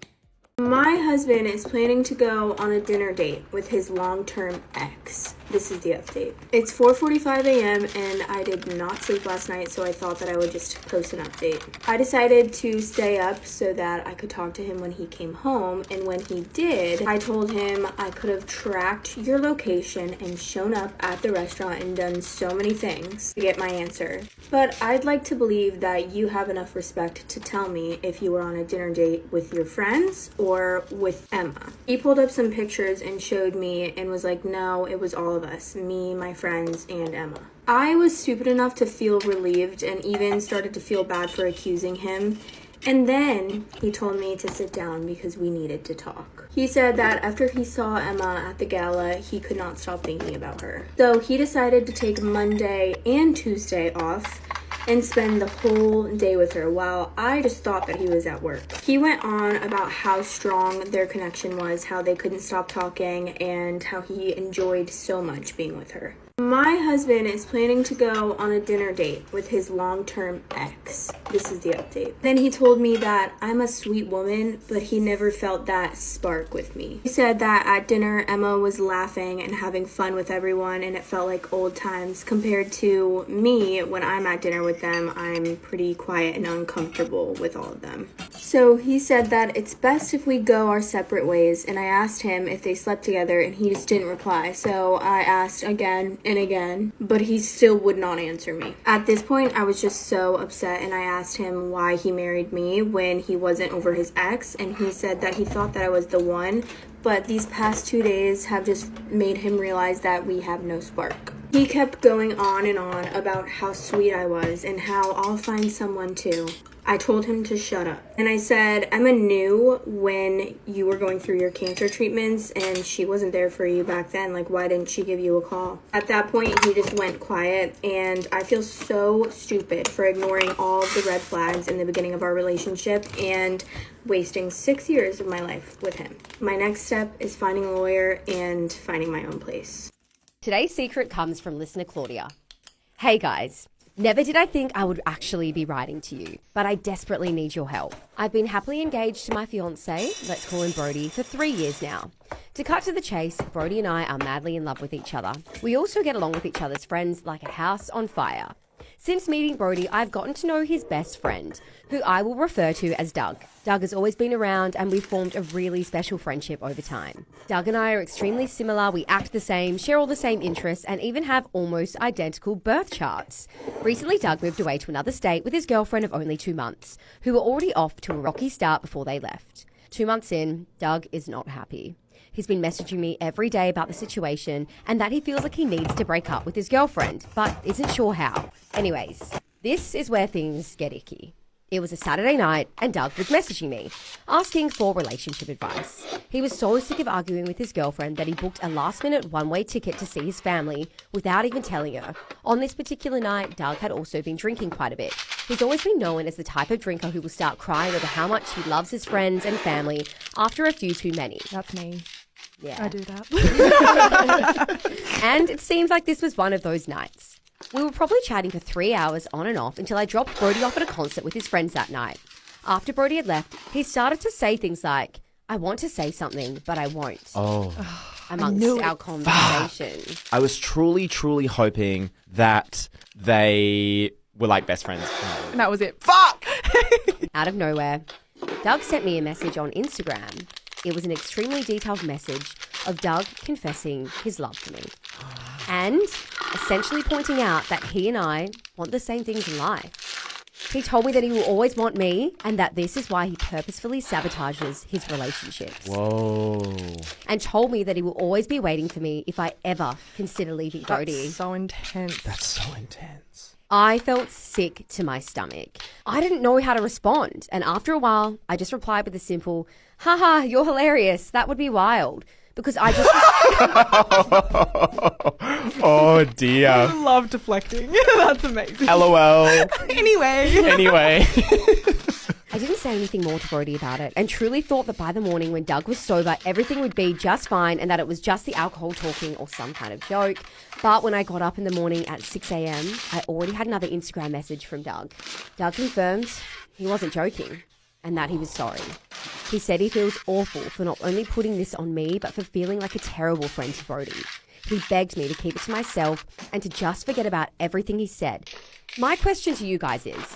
My husband is planning to go on a dinner date with his long-term ex. This is the update. It's 4:45 a.m. and I did not sleep last night, so I thought that I would just post an update. I decided to stay up so that I could talk to him when he came home, and when he did, I told him I could have tracked your location and shown up at the restaurant and done so many things to get my answer. But I'd like to believe that you have enough respect to tell me if you were on a dinner date with your friends or with Emma. He pulled up some pictures and showed me and was like, no, it was all of us, me, my friends, and Emma. I was stupid enough to feel relieved and even started to feel bad for accusing him. And then he told me to sit down because we needed to talk. He said that after he saw Emma at the gala, he could not stop thinking about her. So he decided to take Monday and Tuesday off and spend the whole day with her, while I just thought that he was at work. He went on about how strong their connection was, how they couldn't stop talking, and how he enjoyed so much being with her. My husband is planning to go on a dinner date with his long-term ex. This is the update. Then he told me that I'm a sweet woman, but he never felt that spark with me. He said that at dinner, Emma was laughing and having fun with everyone, and it felt like old times compared to me. When I'm at dinner with them, I'm pretty quiet and uncomfortable with all of them. So he said that it's best if we go our separate ways, and I asked him if they slept together, and he just didn't reply. So I asked again and again, but he still would not answer me. At this point, I was just so upset, and I asked him why he married me when he wasn't over his ex, and he said that he thought that I was the one, but these past 2 days have just made him realize that we have no spark. He kept going on and on about how sweet I was and how I'll find someone too. I told him to shut up. And I said, Emma knew when you were going through your cancer treatments and she wasn't there for you back then. Like, why didn't she give you a call? At that point, he just went quiet, and I feel so stupid for ignoring all of the red flags in the beginning of our relationship and wasting 6 years of my life with him. My next step is finding a lawyer and finding my own place. Today's secret comes from listener Claudia. Hey guys. Never did I think I would actually be writing to you, but I desperately need your help. I've been happily engaged to my fiance, let's call him Brody, for 3 years now. To cut to the chase, Brody and I are madly in love with each other. We also get along with each other's friends like a house on fire. Since meeting Brody, I've gotten to know his best friend, who I will refer to as Doug. Doug has always been around, and we've formed a really special friendship over time. Doug and I are extremely similar, we act the same, share all the same interests, and even have almost identical birth charts. Recently, Doug moved away to another state with his girlfriend of only 2 months, who were already off to a rocky start before they left. 2 months in, Doug is not happy. He's been messaging me every day about the situation and that he feels like he needs to break up with his girlfriend, but isn't sure how. Anyways, this is where things get icky. It was a Saturday night and Doug was messaging me, asking for relationship advice. He was so sick of arguing with his girlfriend that he booked a last-minute one-way ticket to see his family without even telling her. On this particular night, Doug had also been drinking quite a bit. He's always been known as the type of drinker who will start crying over how much he loves his friends and family after a few too many. That's me. Yeah. I do that. And it seems like this was one of those nights. We were probably chatting for 3 hours on and off until I dropped Brody off at a concert with his friends that night. After Brody had left, he started to say things like, I want to say something, but I won't. Oh. Amongst our conversation. I was truly, truly hoping that they were like best friends. And that was it. Fuck! Out of nowhere, Doug sent me a message on Instagram. It was an extremely detailed message of Doug confessing his love for me. And essentially pointing out that he and I want the same things in life. He told me that he will always want me and that this is why he purposefully sabotages his relationships. Whoa. And told me that he will always be waiting for me if I ever consider leaving Brody. That's so intense. That's so intense. I felt sick to my stomach. I didn't know how to respond. And after a while, I just replied with a simple, haha, you're hilarious. That would be wild. Because I just... Oh, dear. I love deflecting. That's amazing. LOL. Anyway. I didn't say anything more to Brody about it and truly thought that by the morning when Doug was sober, everything would be just fine and that it was just the alcohol talking or some kind of joke. But when I got up in the morning at 6 a.m., I already had another Instagram message from Doug. Doug confirmed he wasn't joking and that he was sorry. He said he feels awful for not only putting this on me, but for feeling like a terrible friend to Brody. He begged me to keep it to myself and to just forget about everything he said. My question to you guys is...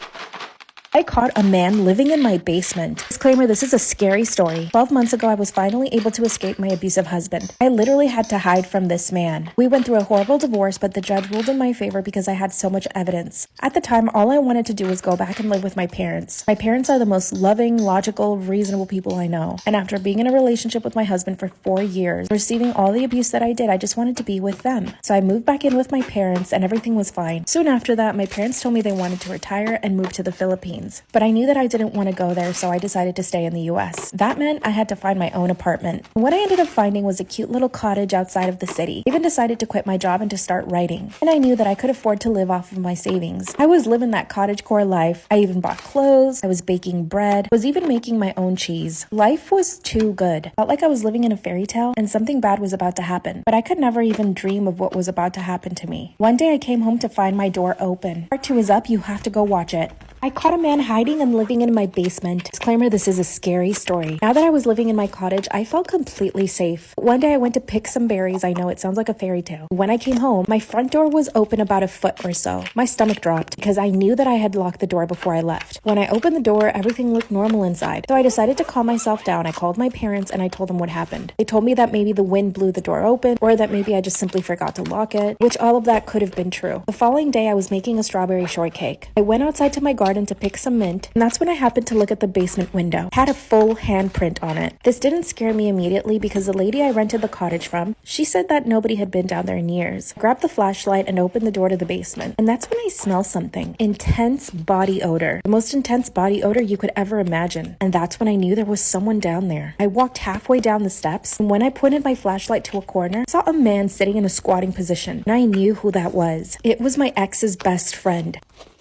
I caught a man living in my basement. Disclaimer, this is a scary story. 12 months ago, I was finally able to escape my abusive husband. I literally had to hide from this man. We went through a horrible divorce, but the judge ruled in my favor because I had so much evidence. At the time, all I wanted to do was go back and live with my parents. My parents are the most loving, logical, reasonable people I know. And after being in a relationship with my husband for 4 years, receiving all the abuse that I did, I just wanted to be with them. So I moved back in with my parents and everything was fine. Soon after that, my parents told me they wanted to retire and move to the Philippines. But I knew that I didn't want to go there, so I decided to stay in the US. That meant I had to find my own apartment. What I ended up finding was a cute little cottage outside of the city. I even decided to quit my job and to start writing. And I knew that I could afford to live off of my savings. I was living that cottagecore life. I even bought clothes, I was baking bread, was even making my own cheese. Life was too good. Felt like I was living in a fairy tale and something bad was about to happen. But I could never even dream of what was about to happen to me. One day I came home to find my door open. Part 2 is up, you have to go watch it. I caught a man hiding and living in my basement. Disclaimer, this is a scary story. Now that I was living in my cottage, I felt completely safe. One day I went to pick some berries. I know it sounds like a fairy tale. When I came home, my front door was open about a foot or so. My stomach dropped because I knew that I had locked the door before I left. When I opened the door, everything looked normal inside. So I decided to calm myself down. I called my parents and I told them what happened. They told me that maybe the wind blew the door open or that maybe I just simply forgot to lock it, which all of that could have been true. The following day, I was making a strawberry shortcake. I went outside to my garden to pick some mint, and that's when I happened to look at the basement window. It had a full handprint on it. This didn't scare me immediately because the lady I rented the cottage from, she said that nobody had been down there in years. I grabbed the flashlight and opened the door to the basement, and that's when I smelled something. Intense body odor. The most intense body odor you could ever imagine. And that's when I knew there was someone down there. I walked halfway down the steps, and when I pointed my flashlight to a corner, I saw a man sitting in a squatting position, and I knew who that was. It was my ex's best friend.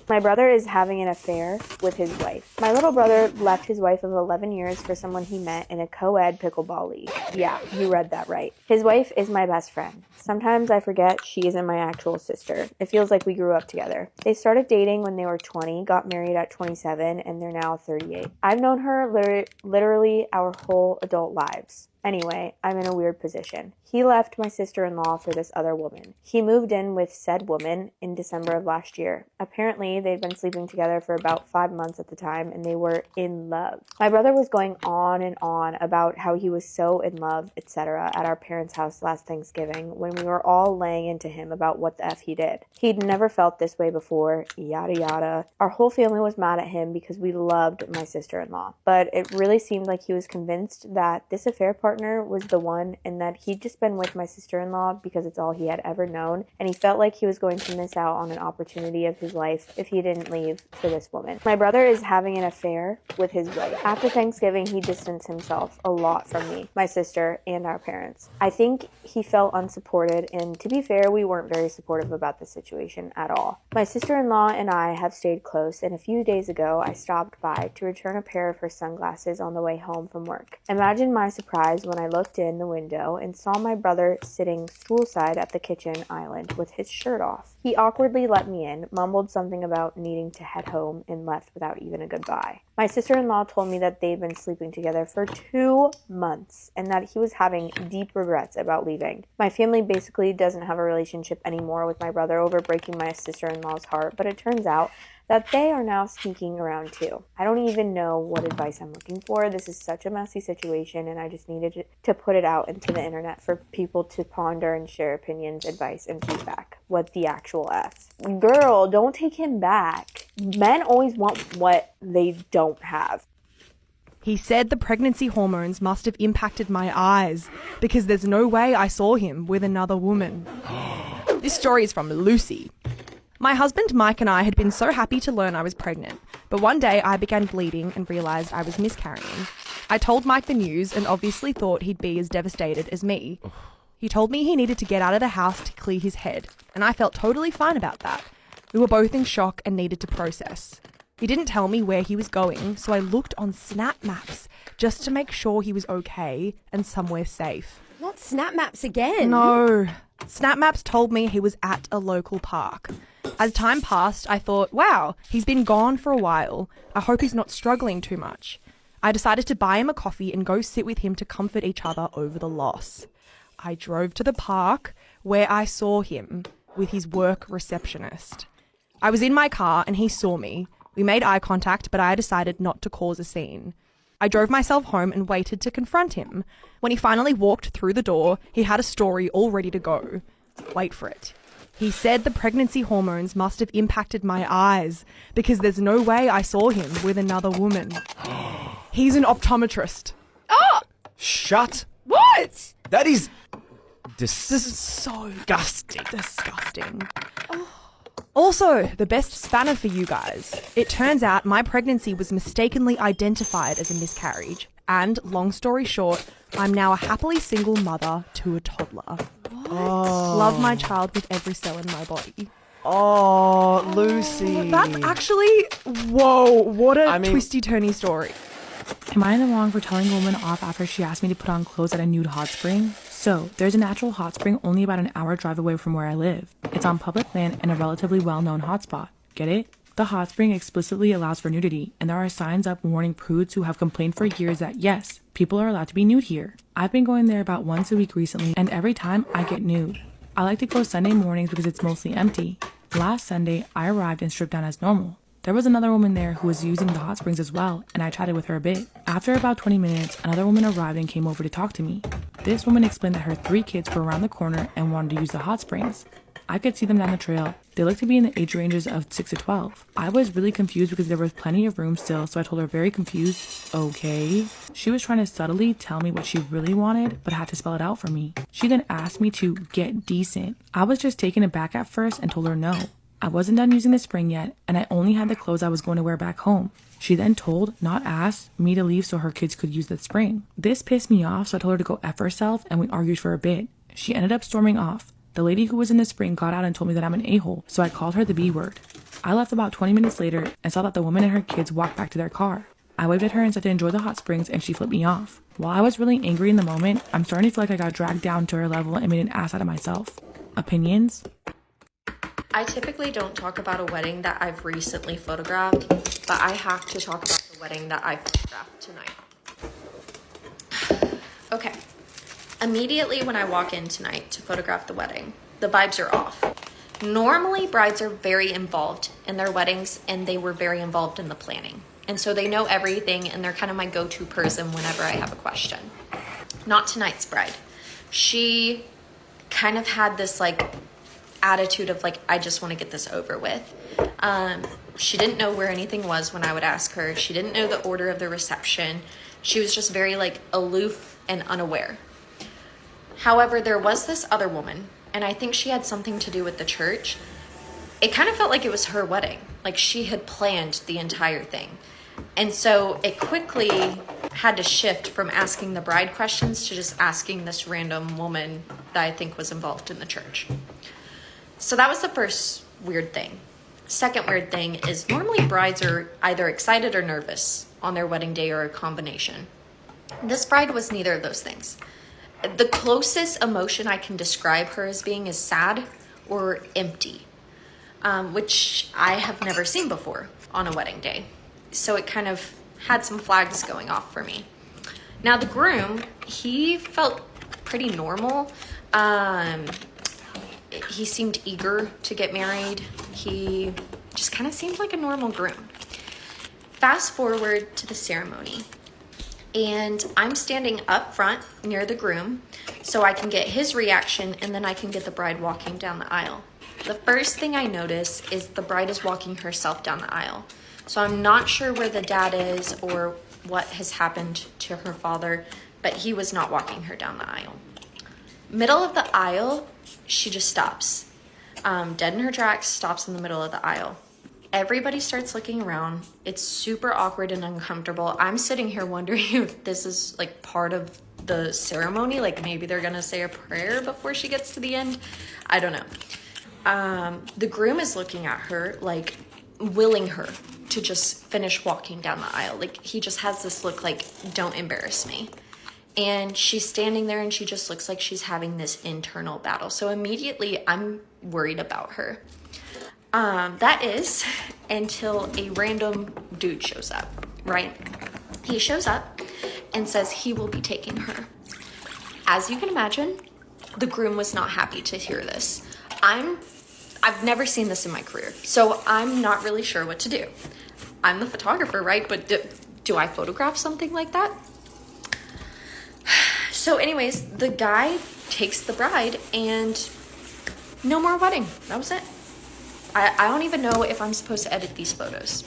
My brother is having an affair with his wife. My little brother left his wife of 11 years for someone he met in a co-ed pickleball league. Yeah, you read that right. His wife is my best friend. Sometimes I forget she isn't my actual sister. It feels like we grew up together. They started dating when they were 20, got married at 27, and they're now 38. I've known her literally our whole adult lives. Anyway, I'm in a weird position. He left my sister-in-law for this other woman. He moved in with said woman in December of last year. Apparently, they'd been sleeping together for about 5 months at the time, and they were in love. My brother was going on and on about how he was so in love, etc. at our parents' house last Thanksgiving when we were all laying into him about what the F he did. He'd never felt this way before, yada yada. Our whole family was mad at him because we loved my sister-in-law. But it really seemed like he was convinced that this affair part partner was the one, and that he'd just been with my sister-in-law because it's all he had ever known, and he felt like he was going to miss out on an opportunity of his life if he didn't leave for this woman. My brother is having an affair with his wife. After Thanksgiving, he distanced himself a lot from me, my sister, and our parents. I think he felt unsupported, and to be fair, we weren't very supportive about the situation at all. My sister-in-law and I have stayed close, and a few days ago, I stopped by to return a pair of her sunglasses on the way home from work. Imagine my surprise when I looked in the window and saw my brother sitting stoolside at the kitchen island with his shirt off. He awkwardly let me in, mumbled something about needing to head home, and left without even a goodbye. My sister-in-law told me that they've been sleeping together for 2 months and that he was having deep regrets about leaving. My family basically doesn't have a relationship anymore with my brother over breaking my sister-in-law's heart, but it turns out that they are now sneaking around too. I don't even know what advice I'm looking for. This is such a messy situation, and I just needed to put it out into the internet for people to ponder and share opinions, advice, and feedback. What the actual F? Girl, don't take him back. Men always want what they don't have. He said the pregnancy hormones must have impacted my eyes because there's no way I saw him with another woman. This story is from Lucy. My husband Mike and I had been so happy to learn I was pregnant, but one day I began bleeding and realised I was miscarrying. I told Mike the news and obviously thought he'd be as devastated as me. He told me he needed to get out of the house to clear his head, and I felt totally fine about that. We were both in shock and needed to process. He didn't tell me where he was going, so I looked on Snap Maps just to make sure he was okay and somewhere safe. Not Snap Maps again. No. Snap Maps told me he was at a local park. As time passed, I thought, wow, he's been gone for a while. I hope he's not struggling too much. I decided to buy him a coffee and go sit with him to comfort each other over the loss. I drove to the park where I saw him with his work receptionist. I was in my car and he saw me. We made eye contact, but I decided not to cause a scene. I drove myself home and waited to confront him. When he finally walked through the door, he had a story all ready to go. Wait for it. He said the pregnancy hormones must have impacted my eyes because there's no way I saw him with another woman. He's an optometrist. Oh! Shut. What? That is This is so disgusting. Also, the best spanner for you guys. It turns out my pregnancy was mistakenly identified as a miscarriage. And, long story short, I'm now a happily single mother to a toddler. What? Love my child with every cell in my body. Oh, Lucy. That's actually, whoa, what a twisty-turny story. Am I in the wrong for telling a woman off after she asked me to put on clothes at a nude hot spring? So, there's a natural hot spring only about an hour drive away from where I live. It's on public land and a relatively well-known hotspot. Get it? The hot spring explicitly allows for nudity, and there are signs up warning prudes who have complained for years that yes, people are allowed to be nude here. I've been going there about once a week recently, and every time I get nude. I like to go Sunday mornings because it's mostly empty. Last Sunday, I arrived and stripped down as normal. There was another woman there who was using the hot springs as well, and I chatted with her a bit. After about 20 minutes, another woman arrived and came over to talk to me. This woman explained that her 3 kids were around the corner and wanted to use the hot springs. I could see them down the trail. They looked to be in the age ranges of 6 to 12. I was really confused because there was plenty of room still, so I told her very confused, okay. She was trying to subtly tell me what she really wanted, but had to spell it out for me. She then asked me to get decent. I was just taken aback at first and told her no. I wasn't done using the spring yet, and I only had the clothes I was going to wear back home. She then told, not asked, me to leave so her kids could use the spring. This pissed me off, so I told her to go F herself, and we argued for a bit. She ended up storming off. The lady who was in the spring got out and told me that I'm an a-hole, so I called her the B word. I left about 20 minutes later and saw that the woman and her kids walked back to their car. I waved at her and said to enjoy the hot springs, and she flipped me off. While I was really angry in the moment, I'm starting to feel like I got dragged down to her level and made an ass out of myself. Opinions? I typically don't talk about a wedding that I've recently photographed, but I have to talk about the wedding that I photographed tonight. Okay. Immediately when I walk in tonight to photograph the wedding, the vibes are off. Normally, brides are very involved in their weddings, and they were very involved in the planning. And so they know everything, and they're kind of my go-to person whenever I have a question. Not tonight's bride. She kind of had this like attitude of like, I just want to get this over with. She didn't know where anything was when I would ask her. She didn't know the order of the reception. She was just very like aloof and unaware. However, there was this other woman, and I think she had something to do with the church. It kind of felt like it was her wedding, like she had planned the entire thing. And so it quickly had to shift from asking the bride questions to just asking this random woman that I think was involved in the church. So that was the first weird thing. Second weird thing is normally brides are either excited or nervous on their wedding day or a combination. This bride was neither of those things. The closest emotion I can describe her as being is sad or empty, which I have never seen before on a wedding day. So it kind of had some flags going off for me. Now the groom, he felt pretty normal. He seemed eager to get married. He just kind of seemed like a normal groom. Fast forward to the ceremony, and I'm standing up front near the groom so I can get his reaction, and then I can get the bride walking down the aisle. The first thing I notice is the bride is walking herself down the aisle. So I'm not sure where the dad is or what has happened to her father, but he was not walking her down the aisle. Middle of the aisle, she just stops. Dead in her tracks, stops in the middle of the aisle. Everybody starts looking around. It's super awkward and uncomfortable. I'm sitting here wondering if this is like part of the ceremony, like maybe they're gonna say a prayer before she gets to the end. I don't know. The groom is looking at her, like willing her to just finish walking down the aisle. Like he just has this look like, don't embarrass me. And she's standing there and she just looks like she's having this internal battle. So immediately I'm worried about her. That is until a random dude shows up, right? He shows up and says he will be taking her. As you can imagine, the groom was not happy to hear this. I've never seen this in my career, so I'm not really sure what to do. I'm the photographer, right? But do I photograph something like that? So anyways, the guy takes the bride and no more wedding. That was it. I don't even know if I'm supposed to edit these photos.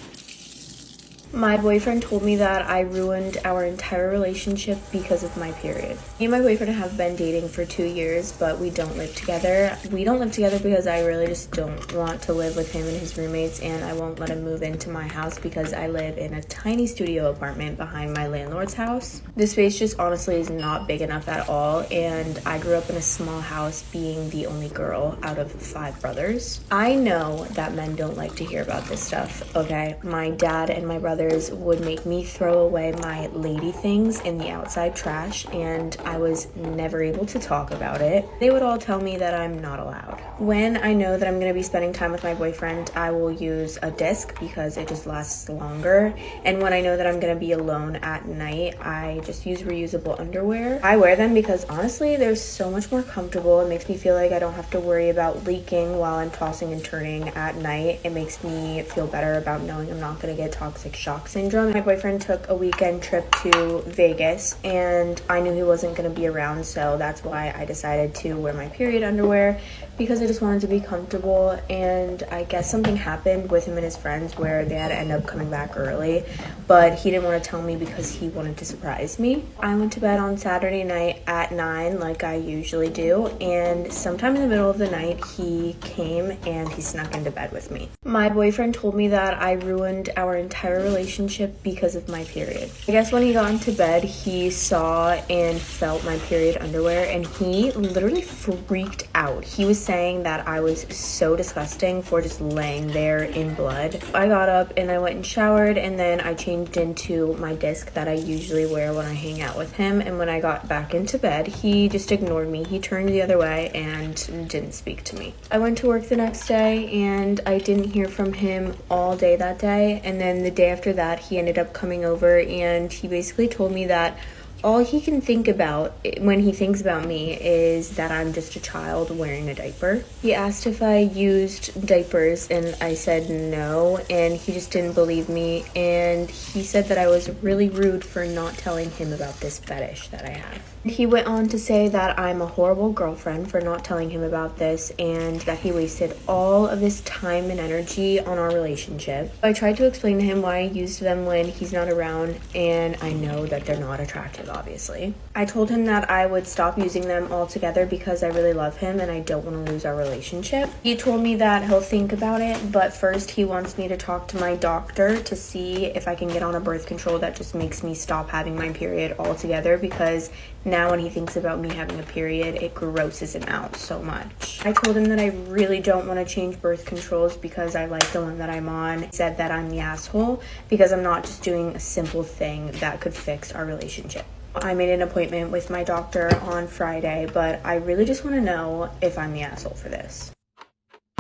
My boyfriend told me that I ruined our entire relationship because of my period. Me and my boyfriend have been dating for 2 years, but we don't live together. We don't live together because I really just don't want to live with him and his roommates, and I won't let him move into my house because I live in a tiny studio apartment behind my landlord's house. This space just honestly is not big enough at all, and I grew up in a small house being the only girl out of 5 brothers. I know that men don't like to hear about this stuff, okay? My dad and my brothers would make me throw away my lady things in the outside trash, and I was never able to talk about it. They would all tell me that I'm not allowed. When I know that I'm going to be spending time with my boyfriend, I will use a disc because it just lasts longer. And when I know that I'm going to be alone at night, I just use reusable underwear. I wear them because honestly, they're so much more comfortable. It makes me feel like I don't have to worry about leaking while I'm tossing and turning at night. It makes me feel better about knowing I'm not going to get toxic shock syndrome. My boyfriend took a weekend trip to Vegas and I knew he wasn't going to be around, so that's why I decided to wear my period underwear because I just wanted to be comfortable. And I guess something happened with him and his friends where they had to end up coming back early, but he didn't want to tell me because he wanted to surprise me. I went to bed on Saturday night at 9 like I usually do, and sometime in the middle of the night he came and he snuck into bed with me. My boyfriend told me that I ruined our entire relationship because of my period. I guess when he got into bed, he saw and felt my period underwear and he literally freaked out. He was saying that I was so disgusting for just laying there in blood. I got up and I went and showered, and then I changed into my disc that I usually wear when I hang out with him. And when I got back into bed, he just ignored me. He turned the other way and didn't speak to me. I went to work the next day and I didn't hear from him all day that day. And then the day after that, he ended up coming over and he basically told me that All he can think about when he thinks about me is that I'm just a child wearing a diaper. He asked if I used diapers and I said no, and he just didn't believe me, and he said that I was really rude for not telling him about this fetish that I have. He went on to say that I'm a horrible girlfriend for not telling him about this and that he wasted all of his time and energy on our relationship. I tried to explain to him why I used them when he's not around, and I know that they're not attractive, obviously. I told him that I would stop using them altogether because I really love him and I don't want to lose our relationship. He told me that he'll think about it, but first he wants me to talk to my doctor to see if I can get on a birth control that just makes me stop having my period altogether, because now when he thinks about me having a period, it grosses him out so much. I told him that I really don't want to change birth controls because I like the one that I'm on. He said that I'm the asshole because I'm not just doing a simple thing that could fix our relationship. I made an appointment with my doctor on Friday, but I really just want to know if I'm the asshole for this.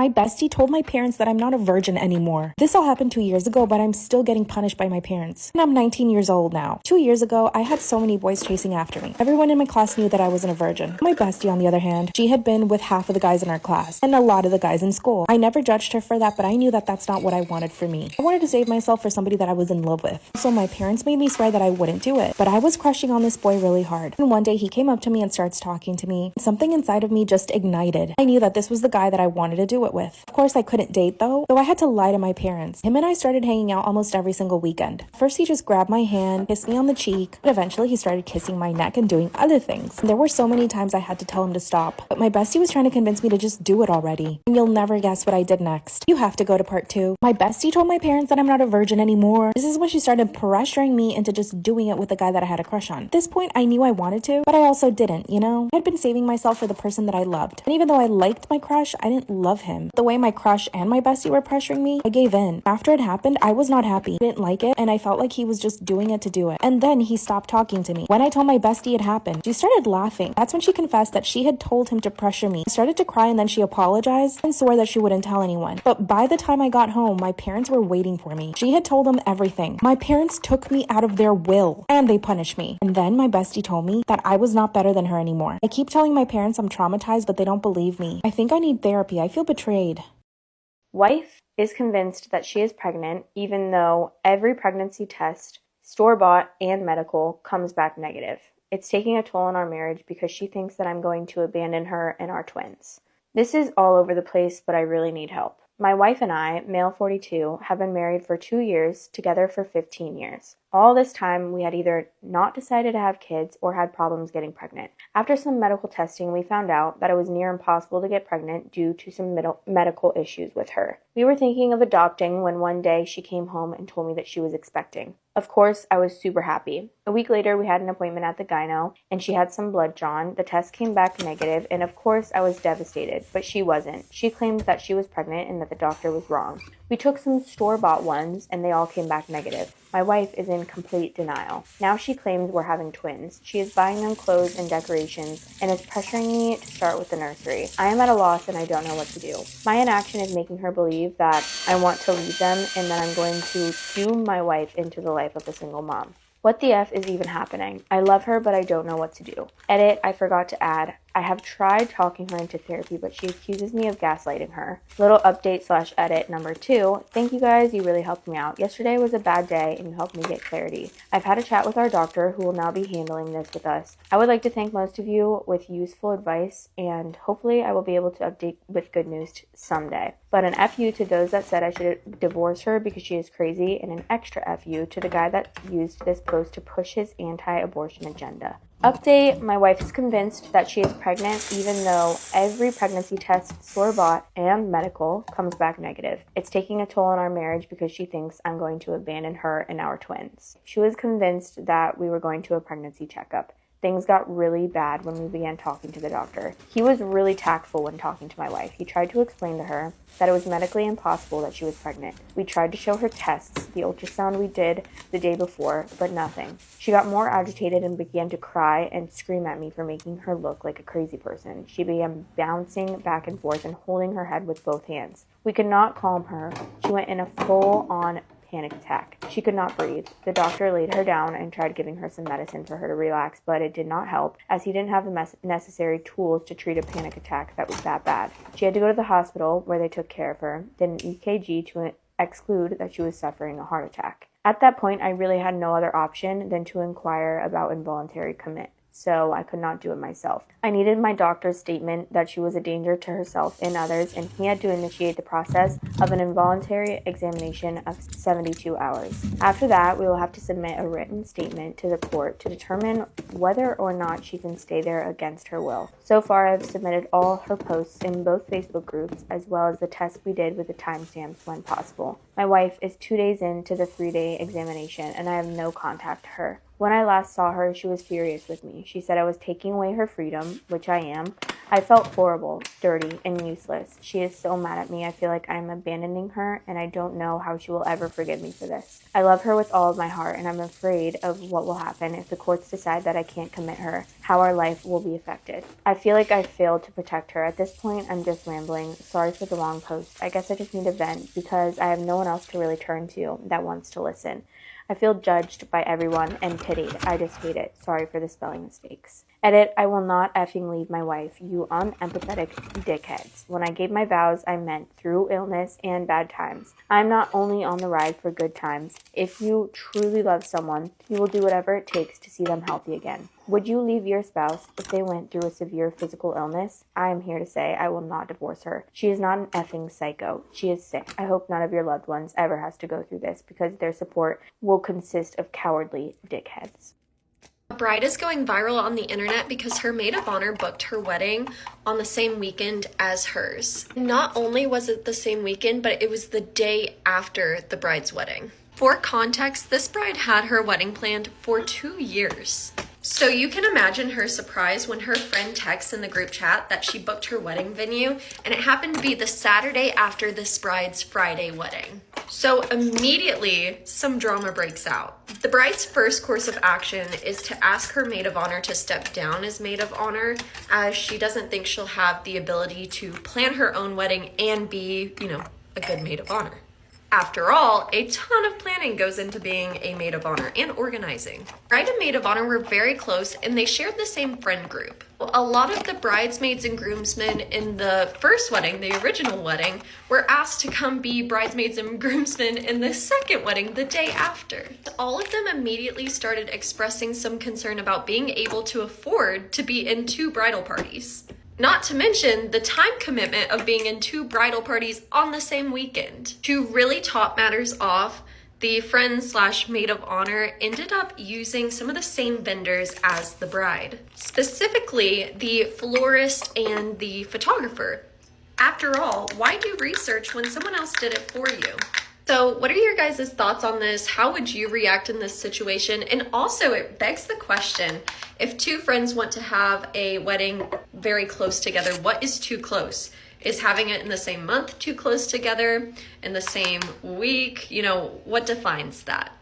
My bestie told my parents that I'm not a virgin anymore. This all happened 2 years ago, but I'm still getting punished by my parents. And I'm 19 years old now. 2 years ago, I had so many boys chasing after me. Everyone in my class knew that I wasn't a virgin. My bestie, on the other hand, she had been with half of the guys in our class and a lot of the guys in school. I never judged her for that, but I knew that that's not what I wanted for me. I wanted to save myself for somebody that I was in love with. So my parents made me swear that I wouldn't do it, but I was crushing on this boy really hard. And one day he came up to me and starts talking to me. Something inside of me just ignited. I knew that this was the guy that I wanted to do it with. Of course, I couldn't date though, so I had to lie to my parents. Him and I started hanging out almost every single weekend. First, he just grabbed my hand, kissed me on the cheek, but eventually he started kissing my neck and doing other things. And there were so many times I had to tell him to stop, but my bestie was trying to convince me to just do it already. And you'll never guess what I did next. You have to go to part 2. My bestie told my parents that I'm not a virgin anymore. This is when she started pressuring me into just doing it with the guy that I had a crush on. At this point, I knew I wanted to, but I also didn't, you know? I had been saving myself for the person that I loved. And even though I liked my crush, I didn't love him. The way my crush and my bestie were pressuring me, I gave in. After it happened, I was not happy. I didn't like it, and I felt like he was just doing it to do it. And then he stopped talking to me. When I told my bestie it happened, she started laughing. That's when she confessed that she had told him to pressure me. I started to cry, and then she apologized and swore that she wouldn't tell anyone. But by the time I got home, my parents were waiting for me. She had told them everything. My parents took me out of their will, and they punished me. And then my bestie told me that I was not better than her anymore. I keep telling my parents I'm traumatized, but they don't believe me. I think I need therapy. I feel betrayed. Wife is convinced that she is pregnant, even though every pregnancy test, store-bought and medical, comes back negative. It's taking a toll on our marriage because she thinks that I'm going to abandon her and our twins. This is all over the place, but I really need help. My wife and I, male 42, have been married for 2 years, together for 15 years. All this time, we had either not decided to have kids or had problems getting pregnant. After some medical testing, we found out that it was near impossible to get pregnant due to some medical issues with her. We were thinking of adopting when one day she came home and told me that she was expecting. Of course, I was super happy. A week later, we had an appointment at the gyno, and she had some blood drawn. The test came back negative, and of course, I was devastated, but she wasn't. She claimed that she was pregnant and that the doctor was wrong. We took some store-bought ones, and they all came back negative. My wife is in complete denial. Now she claims we're having twins. She is buying them clothes and decorations and is pressuring me to start with the nursery. I am at a loss and I don't know what to do. My inaction is making her believe that I want to leave them and that I'm going to doom my wife into the life of a single mom. What the F is even happening? I love her, but I don't know what to do. Edit, I forgot to add. I have tried talking her into therapy, but she accuses me of gaslighting her. Little update/edit number 2. Thank you guys, you really helped me out. Yesterday was a bad day and you helped me get clarity. I've had a chat with our doctor who will now be handling this with us. I would like to thank most of you with useful advice, and hopefully I will be able to update with good news someday. But an FU to those that said I should divorce her because she is crazy, and an extra FU to the guy that used this post to push his anti-abortion agenda. Update, my wife is convinced that she is pregnant even though every pregnancy test, store-bought and medical, comes back negative. It's taking a toll on our marriage because she thinks I'm going to abandon her and our twins. She was convinced that we were going to a pregnancy checkup. Things got really bad when we began talking to the doctor. He was really tactful when talking to my wife. He tried to explain to her that it was medically impossible that she was pregnant. We tried to show her tests, the ultrasound we did the day before, but nothing. She got more agitated and began to cry and scream at me for making her look like a crazy person. She began bouncing back and forth and holding her head with both hands. We could not calm her. She went in a full-on panic attack. She could not breathe. The doctor laid her down and tried giving her some medicine for her to relax, but it did not help as he didn't have the necessary tools to treat a panic attack that was that bad. She had to go to the hospital where they took care of her, did an EKG to exclude that she was suffering a heart attack. At that point, I really had no other option than to inquire about involuntary commit, so I could not do it myself. I needed my doctor's statement that she was a danger to herself and others, and he had to initiate the process of an involuntary examination of 72 hours. After that, we will have to submit a written statement to the court to determine whether or not she can stay there against her will. So far, I've submitted all her posts in both Facebook groups, as well as the test we did with the timestamps when possible. My wife is 2 days into the 3-day examination, and I have no contact to her. When I last saw her, she was furious with me. She said I was taking away her freedom, which I am. I felt horrible, dirty, and useless. She is so mad at me. I feel like I'm abandoning her, and I don't know how she will ever forgive me for this. I love her with all of my heart, and I'm afraid of what will happen if the courts decide that I can't commit her, how our life will be affected. I feel like I failed to protect her. At this point, I'm just rambling. Sorry for the long post. I guess I just need to vent because I have no one else to really turn to that wants to listen. I feel judged by everyone and pitied. I just hate it. Sorry for the spelling mistakes. Edit, I will not effing leave my wife, you unempathetic dickheads. When I gave my vows, I meant through illness and bad times. I'm not only on the ride for good times. If you truly love someone, you will do whatever it takes to see them healthy again. Would you leave your spouse if they went through a severe physical illness? I am here to say I will not divorce her. She is not an effing psycho. She is sick. I hope none of your loved ones ever has to go through this because their support will consist of cowardly dickheads. A bride is going viral on the internet because her maid of honor booked her wedding on the same weekend as hers. Not only was it the same weekend, but it was the day after the bride's wedding. For context, this bride had her wedding planned for 2 years. So you can imagine her surprise when her friend texts in the group chat that she booked her wedding venue, and it happened to be the Saturday after this bride's Friday wedding. So immediately, some drama breaks out. The bride's first course of action is to ask her maid of honor to step down as maid of honor, as she doesn't think she'll have the ability to plan her own wedding and be, a good maid of honor. After all, a ton of planning goes into being a maid of honor and organizing. Bride and maid of honor were very close and they shared the same friend group. A lot of the bridesmaids and groomsmen in the first wedding, the original wedding, were asked to come be bridesmaids and groomsmen in the second wedding the day after. All of them immediately started expressing some concern about being able to afford to be in 2 bridal parties. Not to mention the time commitment of being in 2 bridal parties on the same weekend. To really top matters off, the friend/maid of honor ended up using some of the same vendors as the bride. Specifically, the florist and the photographer. After all, why do research when someone else did it for you? So what are your guys' thoughts on this? How would you react in this situation? And also it begs the question, if 2 friends want to have a wedding very close together, what is too close? Is having it in the same month too close together? In the same week? What defines that?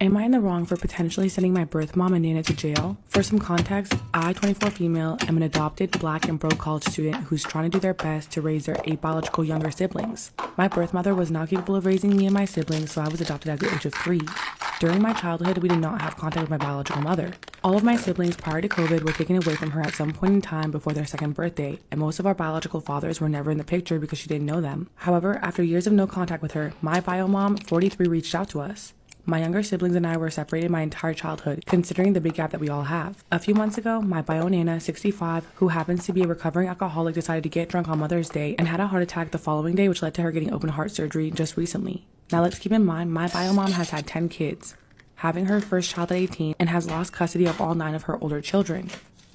Am I in the wrong for potentially sending my birth mom and Nana to jail? For some context, I, 24 female, am an adopted Black and broke college student who's trying to do their best to raise their 8 biological younger siblings. My birth mother was not capable of raising me and my siblings, so I was adopted at the age of 3. During my childhood, we did not have contact with my biological mother. All of my siblings prior to COVID were taken away from her at some point in time before their 2nd birthday, and most of our biological fathers were never in the picture because she didn't know them. However, after years of no contact with her, my bio mom, 43, reached out to us. My younger siblings and I were separated my entire childhood, considering the big gap that we all have. A few months ago, my bio Nana, 65, who happens to be a recovering alcoholic, decided to get drunk on Mother's Day and had a heart attack the following day, which led to her getting open heart surgery just recently. Now let's keep in mind, my bio mom has had 10 kids, having her first child at 18, and has lost custody of all 9 of her older children.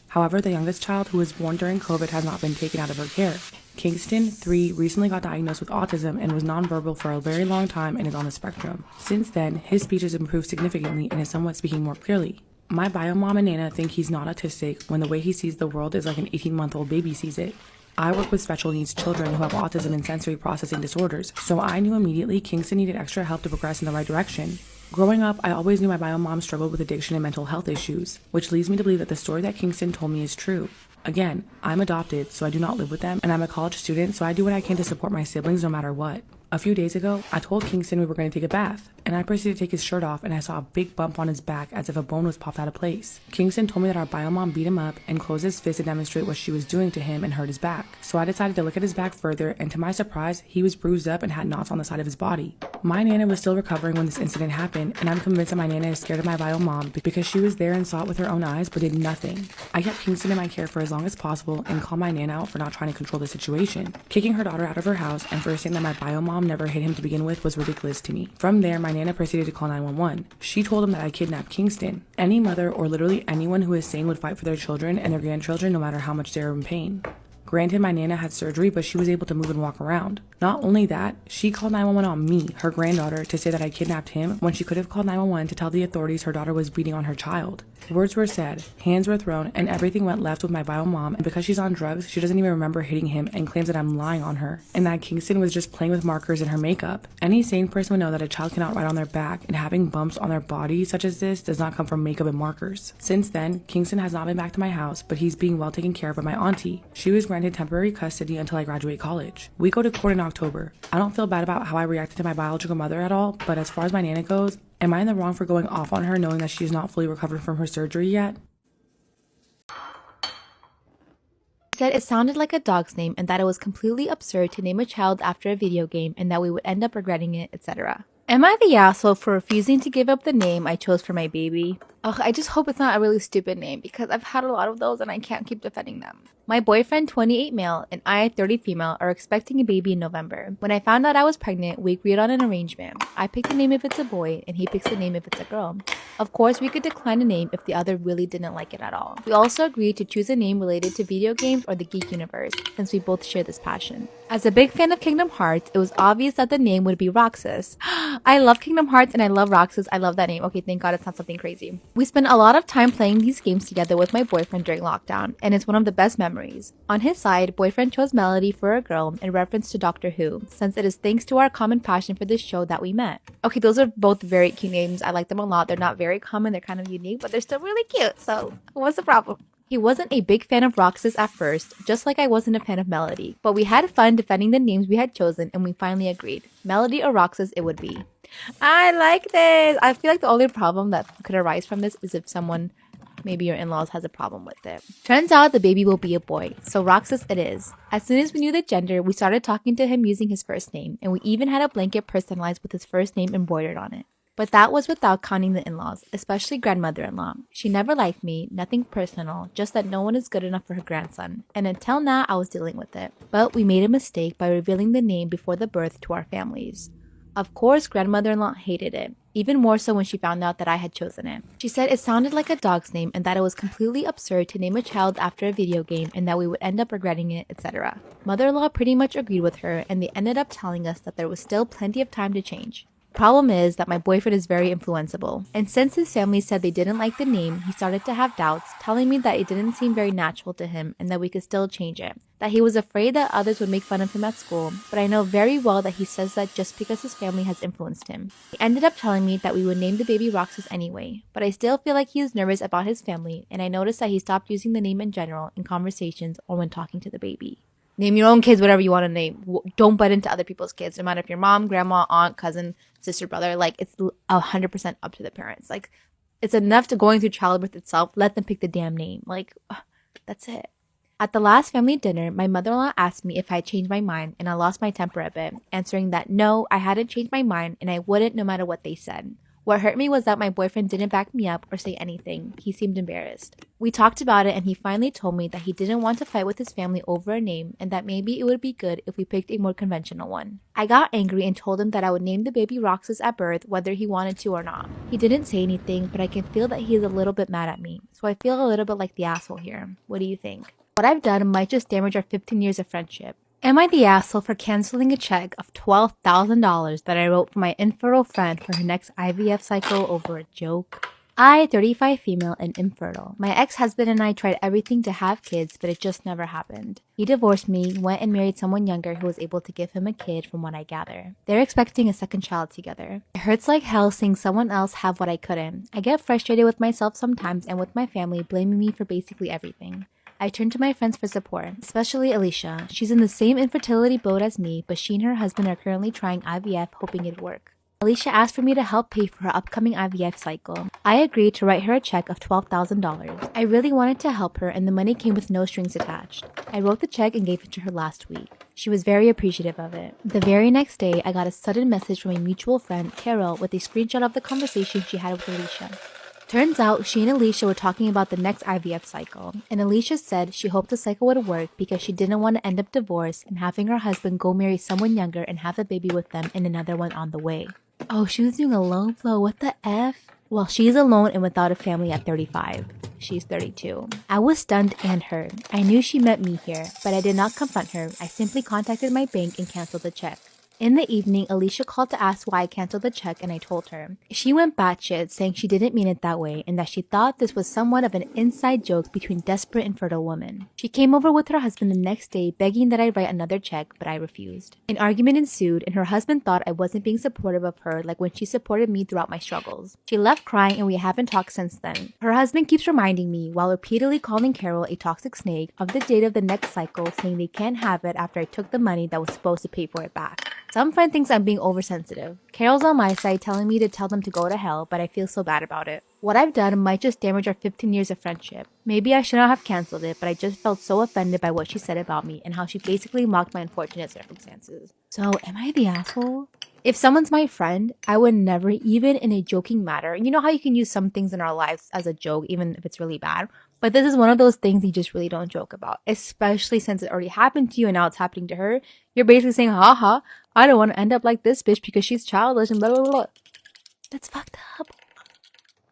However, the youngest child, who was born during COVID, has not been taken out of her care. Kingston, 3, recently got diagnosed with autism and was nonverbal for a very long time and is on the spectrum. Since then, his speech has improved significantly and is somewhat speaking more clearly. My bio mom and Nana think he's not autistic when the way he sees the world is like an 18-month-old baby sees it. I work with special needs children who have autism and sensory processing disorders, so I knew immediately Kingston needed extra help to progress in the right direction. Growing up, I always knew my bio mom struggled with addiction and mental health issues, which leads me to believe that the story that Kingston told me is true. Again, I'm adopted, so I do not live with them, and I'm a college student, so I do what I can to support my siblings no matter what. A few days ago, I told Kingston we were going to take a bath, and I proceeded to take his shirt off, and I saw a big bump on his back as if a bone was popped out of place. Kingston told me that our bio mom beat him up and closed his fist to demonstrate what she was doing to him and hurt his back. So I decided to look at his back further, and to my surprise, he was bruised up and had knots on the side of his body. My Nana was still recovering when this incident happened, and I'm convinced that my Nana is scared of my bio mom because she was there and saw it with her own eyes but did nothing. I kept Kingston in my care for as long as possible and called my Nana out for not trying to control the situation. Kicking her daughter out of her house and for saying that my bio mom never hit him to begin with was ridiculous to me. From there, my Nana proceeded to call 911. She told him that I kidnapped Kingston. Any mother or literally anyone who is sane would fight for their children and their grandchildren no matter how much they are in pain. Granted, my Nana had surgery, but she was able to move and walk around. Not only that, she called 911 on me, her granddaughter, to say that I kidnapped him when she could have called 911 to tell the authorities her daughter was beating on her child. Words were said, hands were thrown, and everything went left with my bio mom, and because she's on drugs, she doesn't even remember hitting him and claims that I'm lying on her, and that Kingston was just playing with markers in her makeup. Any sane person would know that a child cannot write on their back, and having bumps on their body such as this does not come from makeup and markers. Since then, Kingston has not been back to my house, but he's being well taken care of by my auntie. She was granted temporary custody until I graduate college. We go to court in October. I don't feel bad about how I reacted to my biological mother at all, but as far as my Nana goes, am I in the wrong for going off on her knowing that she is not fully recovered from her surgery yet? He said it sounded like a dog's name and that it was completely absurd to name a child after a video game and that we would end up regretting it, etc. Am I the asshole for refusing to give up the name I chose for my baby? Ugh, I just hope it's not a really stupid name because I've had a lot of those and I can't keep defending them. My boyfriend, 28 male, and I, 30 female, are expecting a baby in November. When I found out I was pregnant, we agreed on an arrangement. I pick the name if it's a boy, and he picks the name if it's a girl. Of course, we could decline a name if the other really didn't like it at all. We also agreed to choose a name related to video games or the geek universe, since we both share this passion. As a big fan of Kingdom Hearts, it was obvious that the name would be Roxas. I love Kingdom Hearts and I love Roxas. I love that name. Okay, thank God it's not something crazy. We spent a lot of time playing these games together with my boyfriend during lockdown, and it's one of the best memories. On his side, boyfriend chose Melody for a girl in reference to Doctor Who, since it is thanks to our common passion for this show that we met. Okay, those are both very cute names. I like them a lot. They're not very common, they're kind of unique, but they're still really cute, so what's the problem? He wasn't a big fan of Roxas at first, just like I wasn't a fan of Melody, but we had fun defending the names we had chosen and we finally agreed. Melody or Roxas it would be. I like this! I feel like the only problem that could arise from this is if someone, maybe your in-laws, has a problem with it. Turns out the baby will be a boy, so Roxas it is. As soon as we knew the gender, we started talking to him using his first name, and we even had a blanket personalized with his first name embroidered on it. But that was without counting the in-laws, especially grandmother-in-law. She never liked me, nothing personal, just that no one is good enough for her grandson. And until now, I was dealing with it. But we made a mistake by revealing the name before the birth to our families. Of course, grandmother-in-law hated it, even more so when she found out that I had chosen it. She said it sounded like a dog's name and that it was completely absurd to name a child after a video game and that we would end up regretting it, etc. Mother-in-law pretty much agreed with her and they ended up telling us that there was still plenty of time to change. Problem is that my boyfriend is very influenceable, and since his family said they didn't like the name, he started to have doubts, telling me that it didn't seem very natural to him and that we could still change it. That he was afraid that others would make fun of him at school, but I know very well that he says that just because his family has influenced him. He ended up telling me that we would name the baby Roxas anyway, but I still feel like he is nervous about his family, and I noticed that he stopped using the name in general in conversations or when talking to the baby. Name your own kids whatever you want to name. Don't butt into other people's kids, no matter if you're mom, grandma, aunt, cousin, sister, brother. Like, it's 100% up to the parents. Like, it's enough to going through childbirth itself. Let them pick the damn name. Like, that's it. At the last family dinner, my mother-in-law asked me if I had changed my mind, and I lost my temper a bit, answering that no, I hadn't changed my mind, and I wouldn't no matter what they said. What hurt me was that my boyfriend didn't back me up or say anything. He seemed embarrassed. We talked about it and he finally told me that he didn't want to fight with his family over a name and that maybe it would be good if we picked a more conventional one. I got angry and told him that I would name the baby Roxas at birth whether he wanted to or not. He didn't say anything, but I can feel that he is a little bit mad at me, so I feel a little bit like the asshole here. What do you think? What I've done might just damage our 15 years of friendship. Am I the asshole for canceling a check of $12,000 that I wrote for my infertile friend for her next IVF cycle over a joke? I, 35 female and infertile. My ex-husband and I tried everything to have kids, but it just never happened. He divorced me, went and married someone younger who was able to give him a kid from what I gather. They're expecting a second child together. It hurts like hell seeing someone else have what I couldn't. I get frustrated with myself sometimes and with my family blaming me for basically everything. I turned to my friends for support, especially Alicia. She's in the same infertility boat as me, but she and her husband are currently trying IVF, hoping it'd work. Alicia asked for me to help pay for her upcoming IVF cycle. I agreed to write her a check of $12,000. I really wanted to help her, and the money came with no strings attached. I wrote the check and gave it to her last week. She was very appreciative of it. The very next day, I got a sudden message from a mutual friend, Carol, with a screenshot of the conversation she had with Alicia. Turns out she and Alicia were talking about the next IVF cycle, and Alicia said she hoped the cycle would work because she didn't want to end up divorced and having her husband go marry someone younger and have a baby with them and another one on the way. Oh, she was doing a low blow. What the F? Well, she's alone and without a family at 35. She's 32. I was stunned and hurt. I knew she met me here, but I did not confront her. I simply contacted my bank and canceled the check. In the evening, Alicia called to ask why I canceled the check, and I told her. She went batshit, saying she didn't mean it that way and that she thought this was somewhat of an inside joke between desperate and fertile women. She came over with her husband the next day, begging that I write another check, but I refused. An argument ensued, and her husband thought I wasn't being supportive of her like when she supported me throughout my struggles. She left crying, and we haven't talked since then. Her husband keeps reminding me, while repeatedly calling Carol a toxic snake, of the date of the next cycle, saying they can't have it after I took the money that was supposed to pay for it back. Some friend thinks I'm being oversensitive. Carol's on my side telling me to tell them to go to hell, but I feel so bad about it. What I've done might just damage our 15 years of friendship. Maybe I should not have canceled it, but I just felt so offended by what she said about me and how she basically mocked my unfortunate circumstances. So, am I the asshole? If someone's my friend, I would never, even in a joking matter, you know how you can use some things in our lives as a joke, even if it's really bad? But this is one of those things you just really don't joke about, especially since it already happened to you and now it's happening to her. You're basically saying, haha, I don't want to end up like this bitch because she's childish and blah, blah, blah. That's fucked up.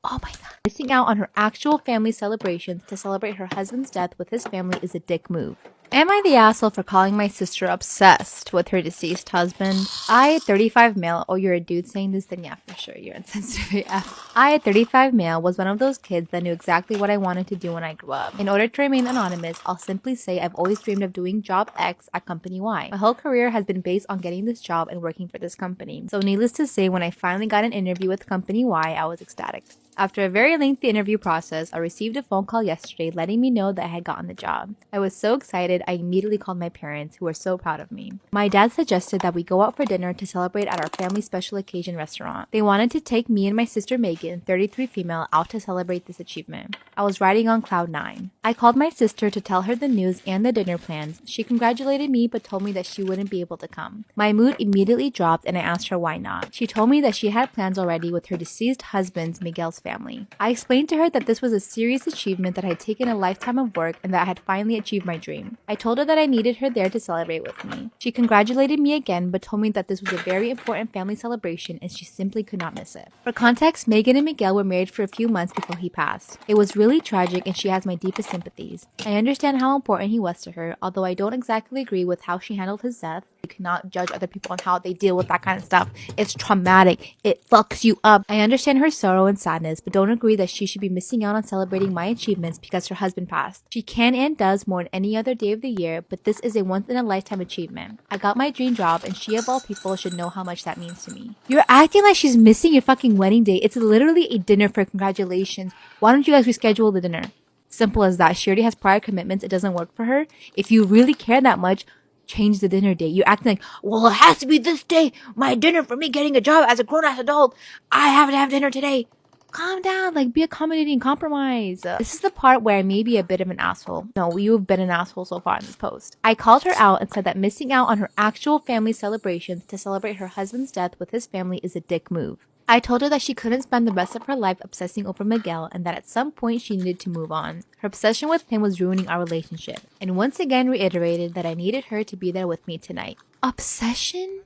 Oh my god. Missing out on her actual family celebrations to celebrate her husband's death with his family is a dick move. Am I the asshole for calling my sister obsessed with her deceased husband? I, 35 male, oh you're a dude saying this, then yeah, for sure, you're insensitive AF. I, 35 male, was one of those kids that knew exactly what I wanted to do when I grew up. In order to remain anonymous, I'll simply say I've always dreamed of doing job X at company Y. My whole career has been based on getting this job and working for this company. So needless to say, when I finally got an interview with company Y, I was ecstatic. After a very lengthy interview process, I received a phone call yesterday letting me know that I had gotten the job. I was so excited, I immediately called my parents, who were so proud of me. My dad suggested that we go out for dinner to celebrate at our family special occasion restaurant. They wanted to take me and my sister Megan, 33 female, out to celebrate this achievement. I was riding on cloud 9. I called my sister to tell her the news and the dinner plans. She congratulated me but told me that she wouldn't be able to come. My mood immediately dropped and I asked her why not. She told me that she had plans already with her deceased husband's Miguel's family. I explained to her that this was a serious achievement that had taken a lifetime of work and that I had finally achieved my dream. I told her that I needed her there to celebrate with me. She congratulated me again but told me that this was a very important family celebration and she simply could not miss it. For context, Megan and Miguel were married for a few months before he passed. It was really tragic and she has my deepest sympathies. I understand how important he was to her, although I don't exactly agree with how she handled his death. You cannot judge other people on how they deal with that kind of stuff. It's traumatic. It fucks you up. I understand her sorrow and sadness, but don't agree that she should be missing out on celebrating my achievements because her husband passed. She can and does more than any other day of the year, but this is a once-in-a-lifetime achievement. I got my dream job, and she of all people should know how much that means to me. You're acting like she's missing your fucking wedding day. It's literally a dinner for congratulations. Why don't you guys reschedule the dinner? Simple as that. She already has prior commitments. It doesn't work for her. If you really care that much, change the dinner date. You're acting like, well, it has to be this day. My dinner for me getting a job as a grown-ass adult. I have to have dinner today. Calm down, like be accommodating, compromise. This is the part where I may be a bit of an asshole. No, you've been an asshole so far in this post. I called her out and said that missing out on her actual family celebrations to celebrate her husband's death with his family is a dick move. I told her that she couldn't spend the rest of her life obsessing over Miguel and that at some point she needed to move on. Her obsession with him was ruining our relationship, and once again reiterated that I needed her to be there with me tonight. Obsession?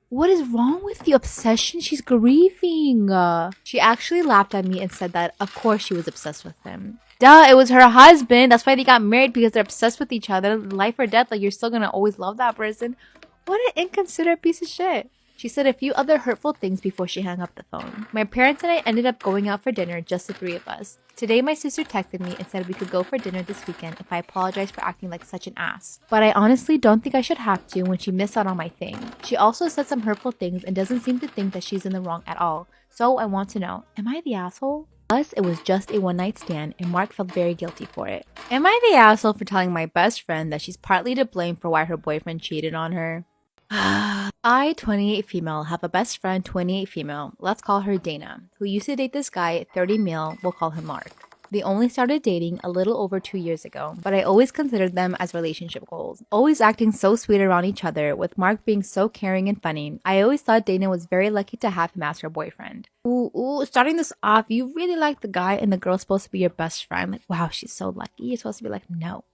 What is wrong with the obsession? She's grieving. She actually laughed at me and said that of course she was obsessed with him. Duh, it was her husband. That's why they got married, because they're obsessed with each other. Life or death, like you're still gonna always love that person. What an inconsiderate piece of shit. She said a few other hurtful things before she hung up the phone. My parents and I ended up going out for dinner, just the three of us. Today my sister texted me and said we could go for dinner this weekend if I apologized for acting like such an ass. But I honestly don't think I should have to when she missed out on my thing. She also said some hurtful things and doesn't seem to think that she's in the wrong at all. So I want to know, am I the asshole? Plus, it was just a one-night stand, and Mark felt very guilty for it. Am I the asshole for telling my best friend that she's partly to blame for why her boyfriend cheated on her? I, 28 female, have a best friend, 28 female, let's call her Dana, who used to date this guy, 30 male, we'll call him Mark. They only started dating a little over 2 years ago, but I always considered them as relationship goals. Always acting so sweet around each other, with Mark being so caring and funny, I always thought Dana was very lucky to have him as her boyfriend. Ooh, starting this off, you really like the guy and the girl's supposed to be your best friend. Like, wow, she's so lucky. You're supposed to be like, no.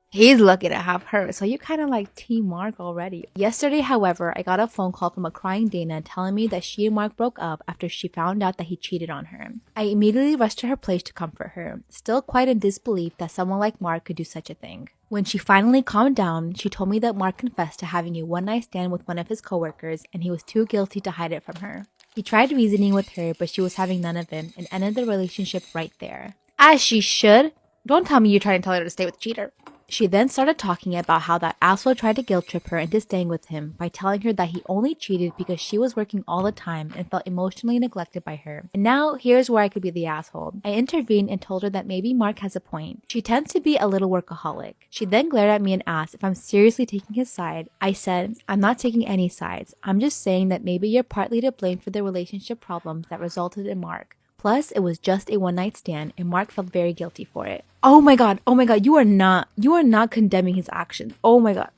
He's lucky to have her, so you're kind of like Team Mark already. Yesterday, however, I got a phone call from a crying Dana telling me that she and Mark broke up after she found out that he cheated on her. I immediately rushed to her place to comfort her, still quite in disbelief that someone like Mark could do such a thing. When she finally calmed down, she told me that Mark confessed to having a one-night stand with one of his coworkers and he was too guilty to hide it from her. He tried reasoning with her, but she was having none of it and ended the relationship right there. As she should. Don't tell me you're trying to tell her to stay with the cheater. She then started talking about how that asshole tried to guilt trip her into staying with him by telling her that he only cheated because she was working all the time and felt emotionally neglected by her. And now, here's where I could be the asshole. I intervened and told her that maybe Mark has a point. She tends to be a little workaholic. She then glared at me and asked if I'm seriously taking his side. I said, I'm not taking any sides. I'm just saying that maybe you're partly to blame for the relationship problems that resulted in Mark. Plus, it was just a one-night stand and Mark felt very guilty for it. Oh my god, you are not condemning his actions. Oh my god.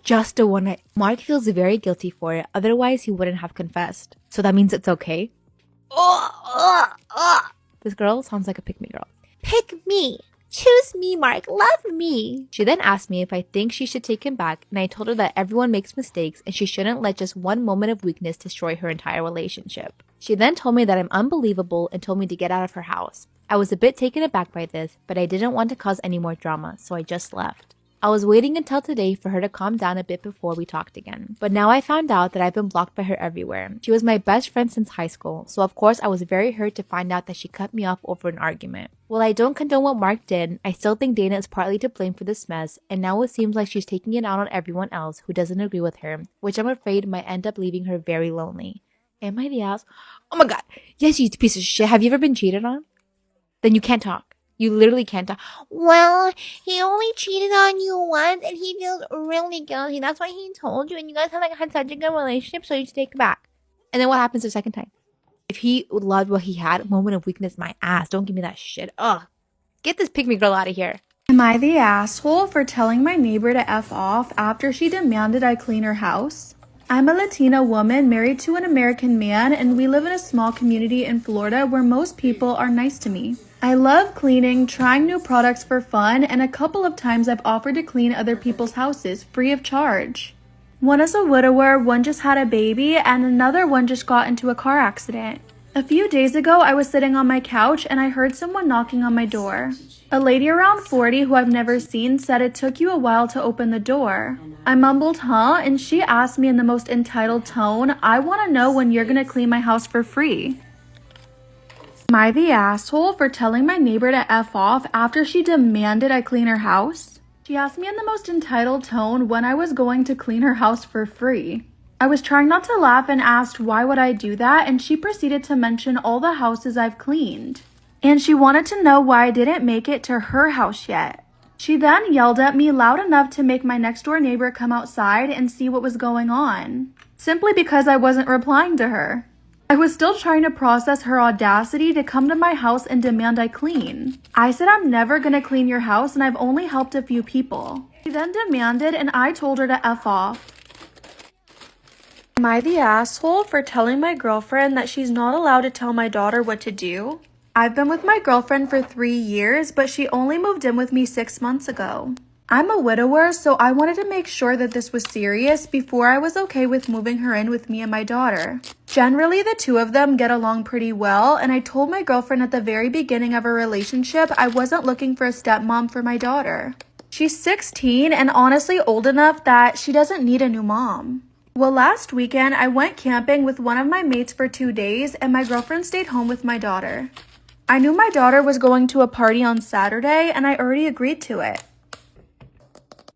Just a one night. Mark feels very guilty for it, otherwise he wouldn't have confessed. So that means it's okay? This girl sounds like a pick me girl. Pick me! Choose me, Mark. Love me. She then asked me if I think she should take him back, and I told her that everyone makes mistakes and she shouldn't let just one moment of weakness destroy her entire relationship. She then told me that I'm unbelievable and told me to get out of her house. I was a bit taken aback by this, but I didn't want to cause any more drama, so I just left. I was waiting until today for her to calm down a bit before we talked again. But now I found out that I've been blocked by her everywhere. She was my best friend since high school, so of course I was very hurt to find out that she cut me off over an argument. While I don't condone what Mark did, I still think Dana is partly to blame for this mess, and now it seems like she's taking it out on everyone else who doesn't agree with her, which I'm afraid might end up leaving her very lonely. Am I the ass? Oh my god, yes, you piece of shit. Have you ever been cheated on? Then you can't talk. You literally can't talk. Well, he only cheated on you once and he feels really guilty. That's why he told you and you guys have had such a good relationship, so you should take it back. And then what happens the second time? If he loved what he had, a moment of weakness, my ass. Don't give me that shit. Ugh. Get this pick me girl out of here. Am I the asshole for telling my neighbor to F off after she demanded I clean her house? I'm a Latina woman married to an American man, and we live in a small community in Florida where most people are nice to me. I love cleaning, trying new products for fun, and a couple of times I've offered to clean other people's houses free of charge. One is a widower, one just had a baby, and another one just got into a car accident. A few days ago, I was sitting on my couch and I heard someone knocking on my door. A lady around 40 who I've never seen said it took you a while to open the door. I mumbled, huh? And she asked me in the most entitled tone, I want to know when you're going to clean my house for free. Am I the asshole for telling my neighbor to F off after she demanded I clean her house? She asked me in the most entitled tone when I was going to clean her house for free. I was trying not to laugh and asked why would I do that, and she proceeded to mention all the houses I've cleaned. And she wanted to know why I didn't make it to her house yet. She then yelled at me loud enough to make my next door neighbor come outside and see what was going on, simply because I wasn't replying to her. I was still trying to process her audacity to come to my house and demand I clean. I said I'm never gonna clean your house and I've only helped a few people. She then demanded and I told her to F off. Am I the asshole for telling my girlfriend that she's not allowed to tell my daughter what to do? I've been with my girlfriend for 3 years, but she only moved in with me 6 months ago. I'm a widower, so I wanted to make sure that this was serious before I was okay with moving her in with me and my daughter. Generally, the two of them get along pretty well, and I told my girlfriend at the very beginning of our relationship I wasn't looking for a stepmom for my daughter. She's 16 and honestly old enough that she doesn't need a new mom. Well, last weekend, I went camping with one of my mates for 2 days, and my girlfriend stayed home with my daughter. I knew my daughter was going to a party on Saturday, and I already agreed to it.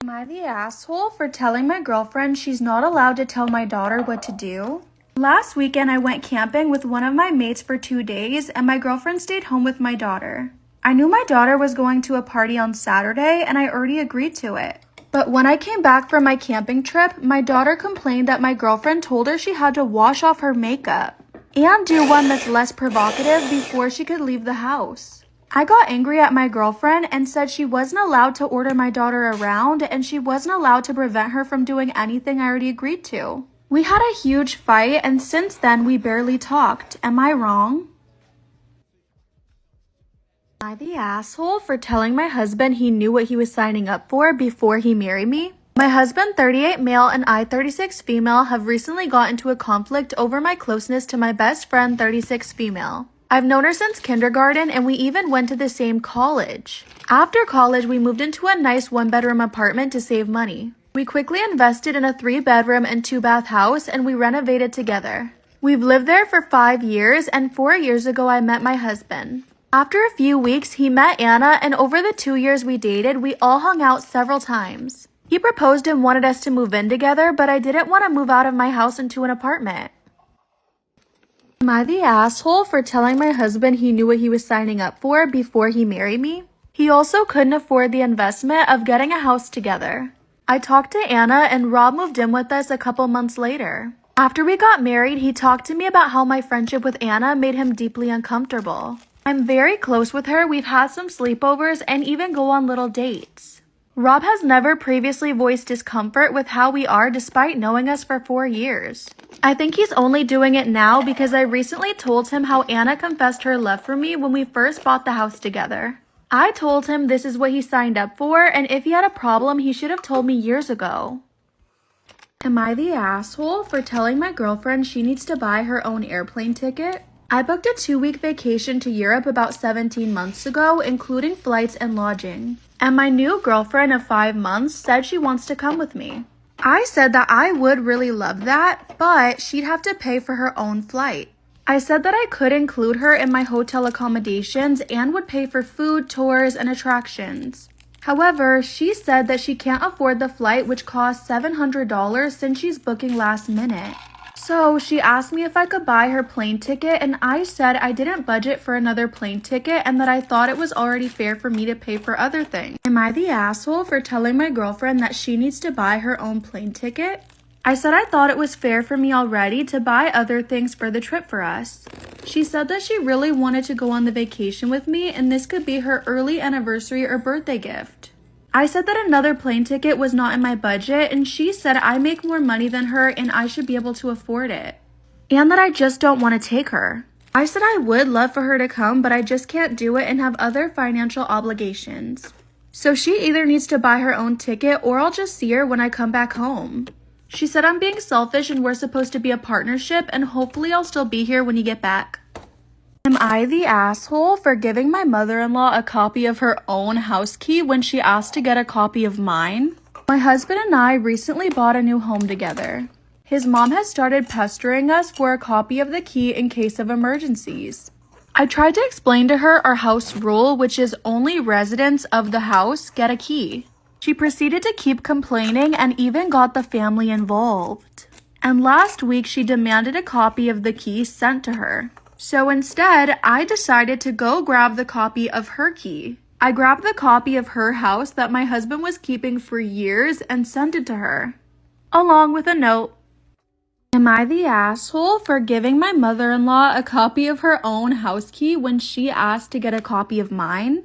Am I the asshole for telling my girlfriend she's not allowed to tell my daughter what to do? Last weekend, I went camping with one of my mates for 2 days, and my girlfriend stayed home with my daughter. I knew my daughter was going to a party on Saturday, and I already agreed to it. But when I came back from my camping trip, my daughter complained that my girlfriend told her she had to wash off her makeup and do one that's less provocative before she could leave the house. I got angry at my girlfriend and said she wasn't allowed to order my daughter around, and she wasn't allowed to prevent her from doing anything I already agreed to. We had a huge fight, and since then we barely talked. Am I wrong? Am I the asshole for telling my husband he knew what he was signing up for before he married me? My husband, 38 male, and I, 36 female, have recently got into a conflict over my closeness to my best friend, 36 female. I've known her since kindergarten, and we even went to the same college. After college, we moved into a nice 1-bedroom apartment to save money. We quickly invested in a 3-bedroom and 2-bath house, and we renovated together. We've lived there for 5 years, and 4 years ago I met my husband. After a few weeks, he met Anna, and over the 2 years we dated, we all hung out several times. He proposed and wanted us to move in together, but I didn't want to move out of my house into an apartment. Am I the asshole for telling my husband he knew what he was signing up for before he married me? He also couldn't afford the investment of getting a house together. I talked to Anna, and Rob moved in with us a couple months later. After we got married, he talked to me about how my friendship with Anna made him deeply uncomfortable. I'm very close with her, we've had some sleepovers, and even go on little dates. Rob has never previously voiced discomfort with how we are despite knowing us for 4 years. I think he's only doing it now because I recently told him how Anna confessed her love for me when we first bought the house together. I told him this is what he signed up for, and if he had a problem, he should have told me years ago. Am I the asshole for telling my girlfriend she needs to buy her own airplane ticket? I booked a 2-week vacation to Europe about 17 months ago, including flights and lodging. And my new girlfriend of 5 months said she wants to come with me. I said that I would really love that, but she'd have to pay for her own flight. I said that I could include her in my hotel accommodations and would pay for food, tours, and attractions. However, she said that she can't afford the flight, which costs $700 since she's booking last minute. So she asked me if I could buy her plane ticket, and I said I didn't budget for another plane ticket and that I thought it was already fair for me to pay for other things. Am I the asshole for telling my girlfriend that she needs to buy her own plane ticket? I said I thought it was fair for me already to buy other things for the trip for us. She said that she really wanted to go on the vacation with me, and this could be her early anniversary or birthday gift. I said that another plane ticket was not in my budget, and she said I make more money than her and I should be able to afford it. And that I just don't want to take her. I said I would love for her to come, but I just can't do it and have other financial obligations. So she either needs to buy her own ticket or I'll just see her when I come back home. She said I'm being selfish and we're supposed to be a partnership, and hopefully I'll still be here when you get back. Am I the asshole for giving my mother-in-law a copy of her own house key when she asked to get a copy of mine? My husband and I recently bought a new home together. His mom has started pestering us for a copy of the key in case of emergencies. I tried to explain to her our house rule, which is only residents of the house get a key. She proceeded to keep complaining and even got the family involved. And last week she demanded a copy of the key sent to her. So instead, I decided to go grab the copy of her key. I grabbed the copy of her house that my husband was keeping for years and sent it to her, along with a note. Am I the asshole for giving my mother-in-law a copy of her own house key when she asked to get a copy of mine?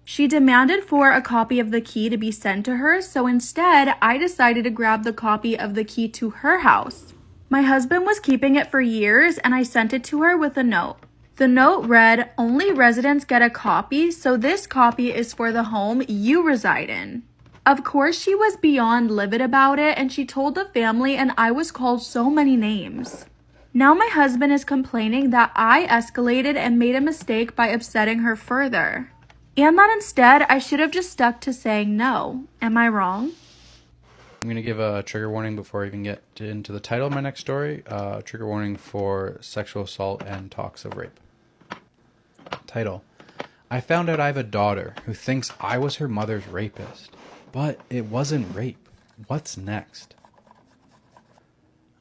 She demanded for a copy of the key to be sent to her, so instead, I decided to grab the copy of the key to her house. My husband was keeping it for years, and I sent it to her with a note. The note read, "Only residents get a copy, so this copy is for the home you reside in." Of course, she was beyond livid about it, and she told the family, and I was called so many names. Now my husband is complaining that I escalated and made a mistake by upsetting her further. And that instead, I should have just stuck to saying no. Am I wrong? I'm going to give a trigger warning before I even get into the title of my next story. Trigger warning for sexual assault and talks of rape. Title: I found out I have a daughter who thinks I was her mother's rapist. But it wasn't rape. What's next?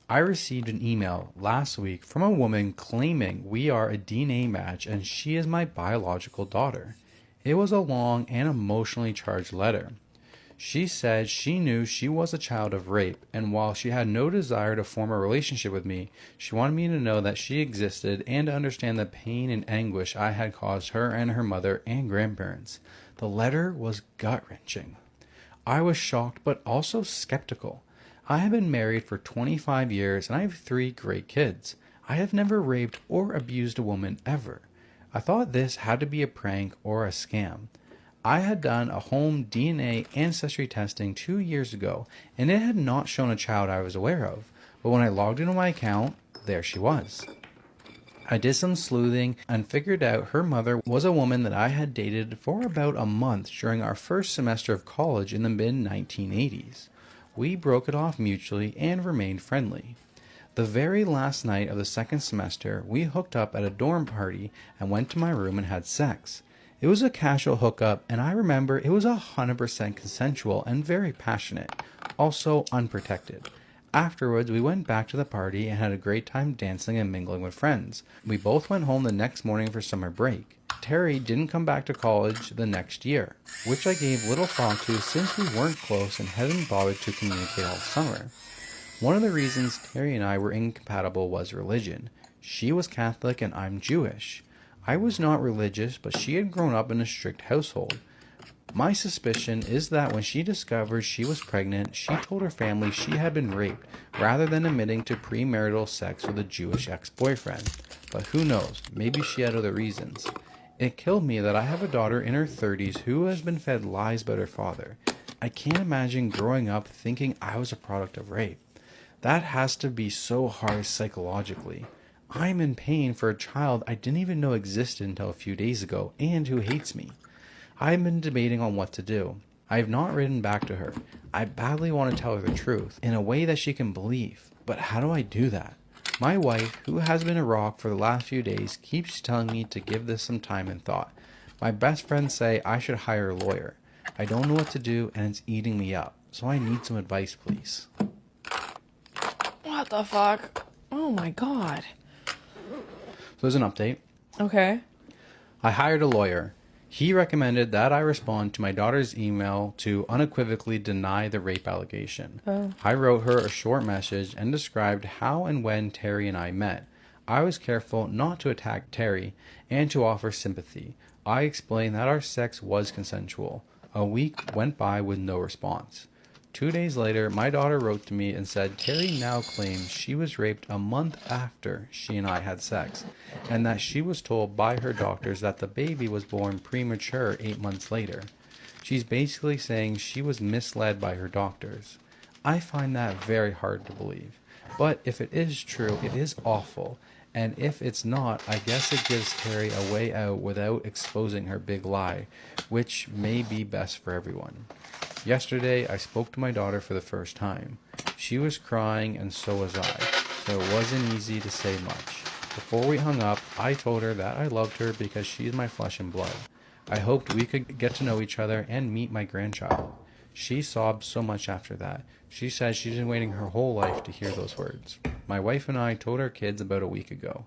I received an email last week from a woman claiming we are a DNA match and she is my biological daughter. It was a long and emotionally charged letter. She said she knew she was a child of rape, and while she had no desire to form a relationship with me, she wanted me to know that she existed and to understand the pain and anguish I had caused her and her mother and grandparents. The letter was gut-wrenching. I was shocked but also skeptical. I have been married for 25 years and I have 3 great kids. I have never raped or abused a woman ever. I thought this had to be a prank or a scam. I had done a home DNA ancestry testing 2 years ago and it had not shown a child I was aware of, but when I logged into my account, there she was. I did some sleuthing and figured out her mother was a woman that I had dated for about a month during our first semester of college in the mid-1980s. We broke it off mutually and remained friendly. The very last night of the second semester, we hooked up at a dorm party and went to my room and had sex. It was a casual hookup, and I remember it was 100% consensual and very passionate, also unprotected. Afterwards, we went back to the party and had a great time dancing and mingling with friends. We both went home the next morning for summer break. Terry didn't come back to college the next year, which I gave little thought to since we weren't close and hadn't bothered to communicate all summer. One of the reasons Terry and I were incompatible was religion. She was Catholic and I'm Jewish. I was not religious, but she had grown up in a strict household. My suspicion is that when she discovered she was pregnant, she told her family she had been raped, rather than admitting to premarital sex with a Jewish ex-boyfriend. But who knows, maybe she had other reasons. It killed me that I have a daughter in her 30s who has been fed lies about her father. I can't imagine growing up thinking I was a product of rape. That has to be so hard psychologically. I'm in pain for a child I didn't even know existed until a few days ago and who hates me. I've been debating on what to do. I have not written back to her. I badly want to tell her the truth in a way that she can believe. But how do I do that? My wife, who has been a rock for the last few days, keeps telling me to give this some time and thought. My best friends say I should hire a lawyer. I don't know what to do and it's eating me up. So I need some advice, please. What the fuck? Oh my god. So there's an update. Okay. I hired a lawyer. He recommended that I respond to my daughter's email to unequivocally deny the rape allegation. Oh. I wrote her a short message and described how and when Terry and I met. I was careful not to attack Terry and to offer sympathy. I explained that our sex was consensual. A week went by with no response. 2 days later, my daughter wrote to me and said Terry now claims she was raped a month after she and I had sex, and that she was told by her doctors that the baby was born premature 8 months later. She's basically saying she was misled by her doctors. I find that very hard to believe. But if it is true, it is awful. And if it's not, I guess it gives Terry a way out without exposing her big lie, which may be best for everyone. Yesterday, I spoke to my daughter for the first time. She was crying and so was I, so it wasn't easy to say much. Before we hung up, I told her that I loved her because she's my flesh and blood. I hoped we could get to know each other and meet my grandchild. She sobbed so much after that. She said she's been waiting her whole life to hear those words. My wife and I told our kids about a week ago.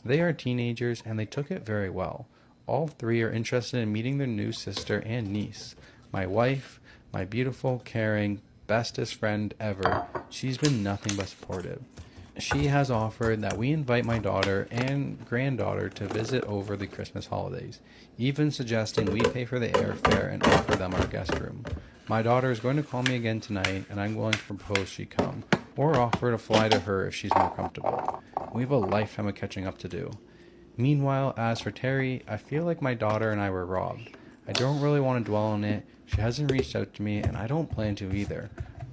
They are teenagers and they took it very well. All 3 are interested in meeting their new sister and niece. My wife, my beautiful, caring, bestest friend ever, she's been nothing but supportive. She has offered that we invite my daughter and granddaughter to visit over the Christmas holidays, even suggesting we pay for the airfare and offer them our guest room. My daughter is going to call me again tonight and I'm going to propose she come, or offer to fly to her if she's more comfortable. We have a lifetime of catching up to do. Meanwhile, as for Terry, I feel like my daughter and I were robbed. I don't really want to dwell on it. She hasn't reached out to me and I don't plan to either.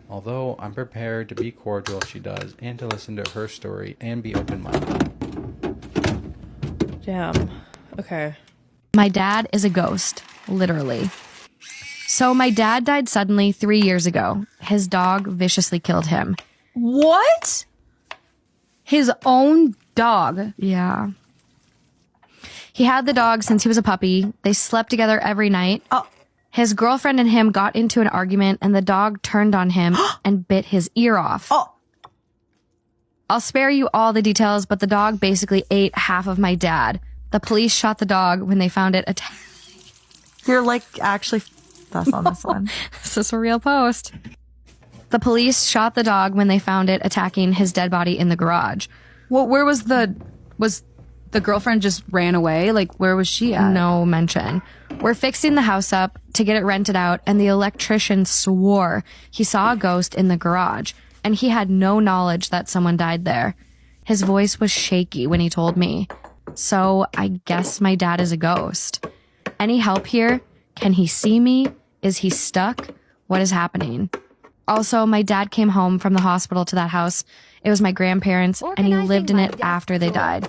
Although I'm prepared to be cordial if she does and to listen to her story and be open-minded. Damn. Okay. My dad is a ghost, literally. So my dad died suddenly 3 years ago. His dog viciously killed him. What? His own dog. Yeah. He had the dog since he was a puppy. They slept together every night. Oh. His girlfriend and him got into an argument and the dog turned on him and bit his ear off. Oh. I'll spare you all the details, but the dog basically ate half of my dad. The police shot the dog when they found it attacked. You're like actually us on this one. This is a real post. The police shot the dog when they found it attacking his dead body in the garage. Well, where was the girlfriend just ran away? Like, where was she at? No mention. We're fixing the house up to get it rented out, and the electrician swore he saw a ghost in the garage, and he had no knowledge that someone died there. His voice was shaky when he told me. So I guess my dad is a ghost. Any help here? Can he see me? Is he stuck? What is happening? Also, my dad came home from the hospital to that house. It was my grandparents, and he lived in it after they died.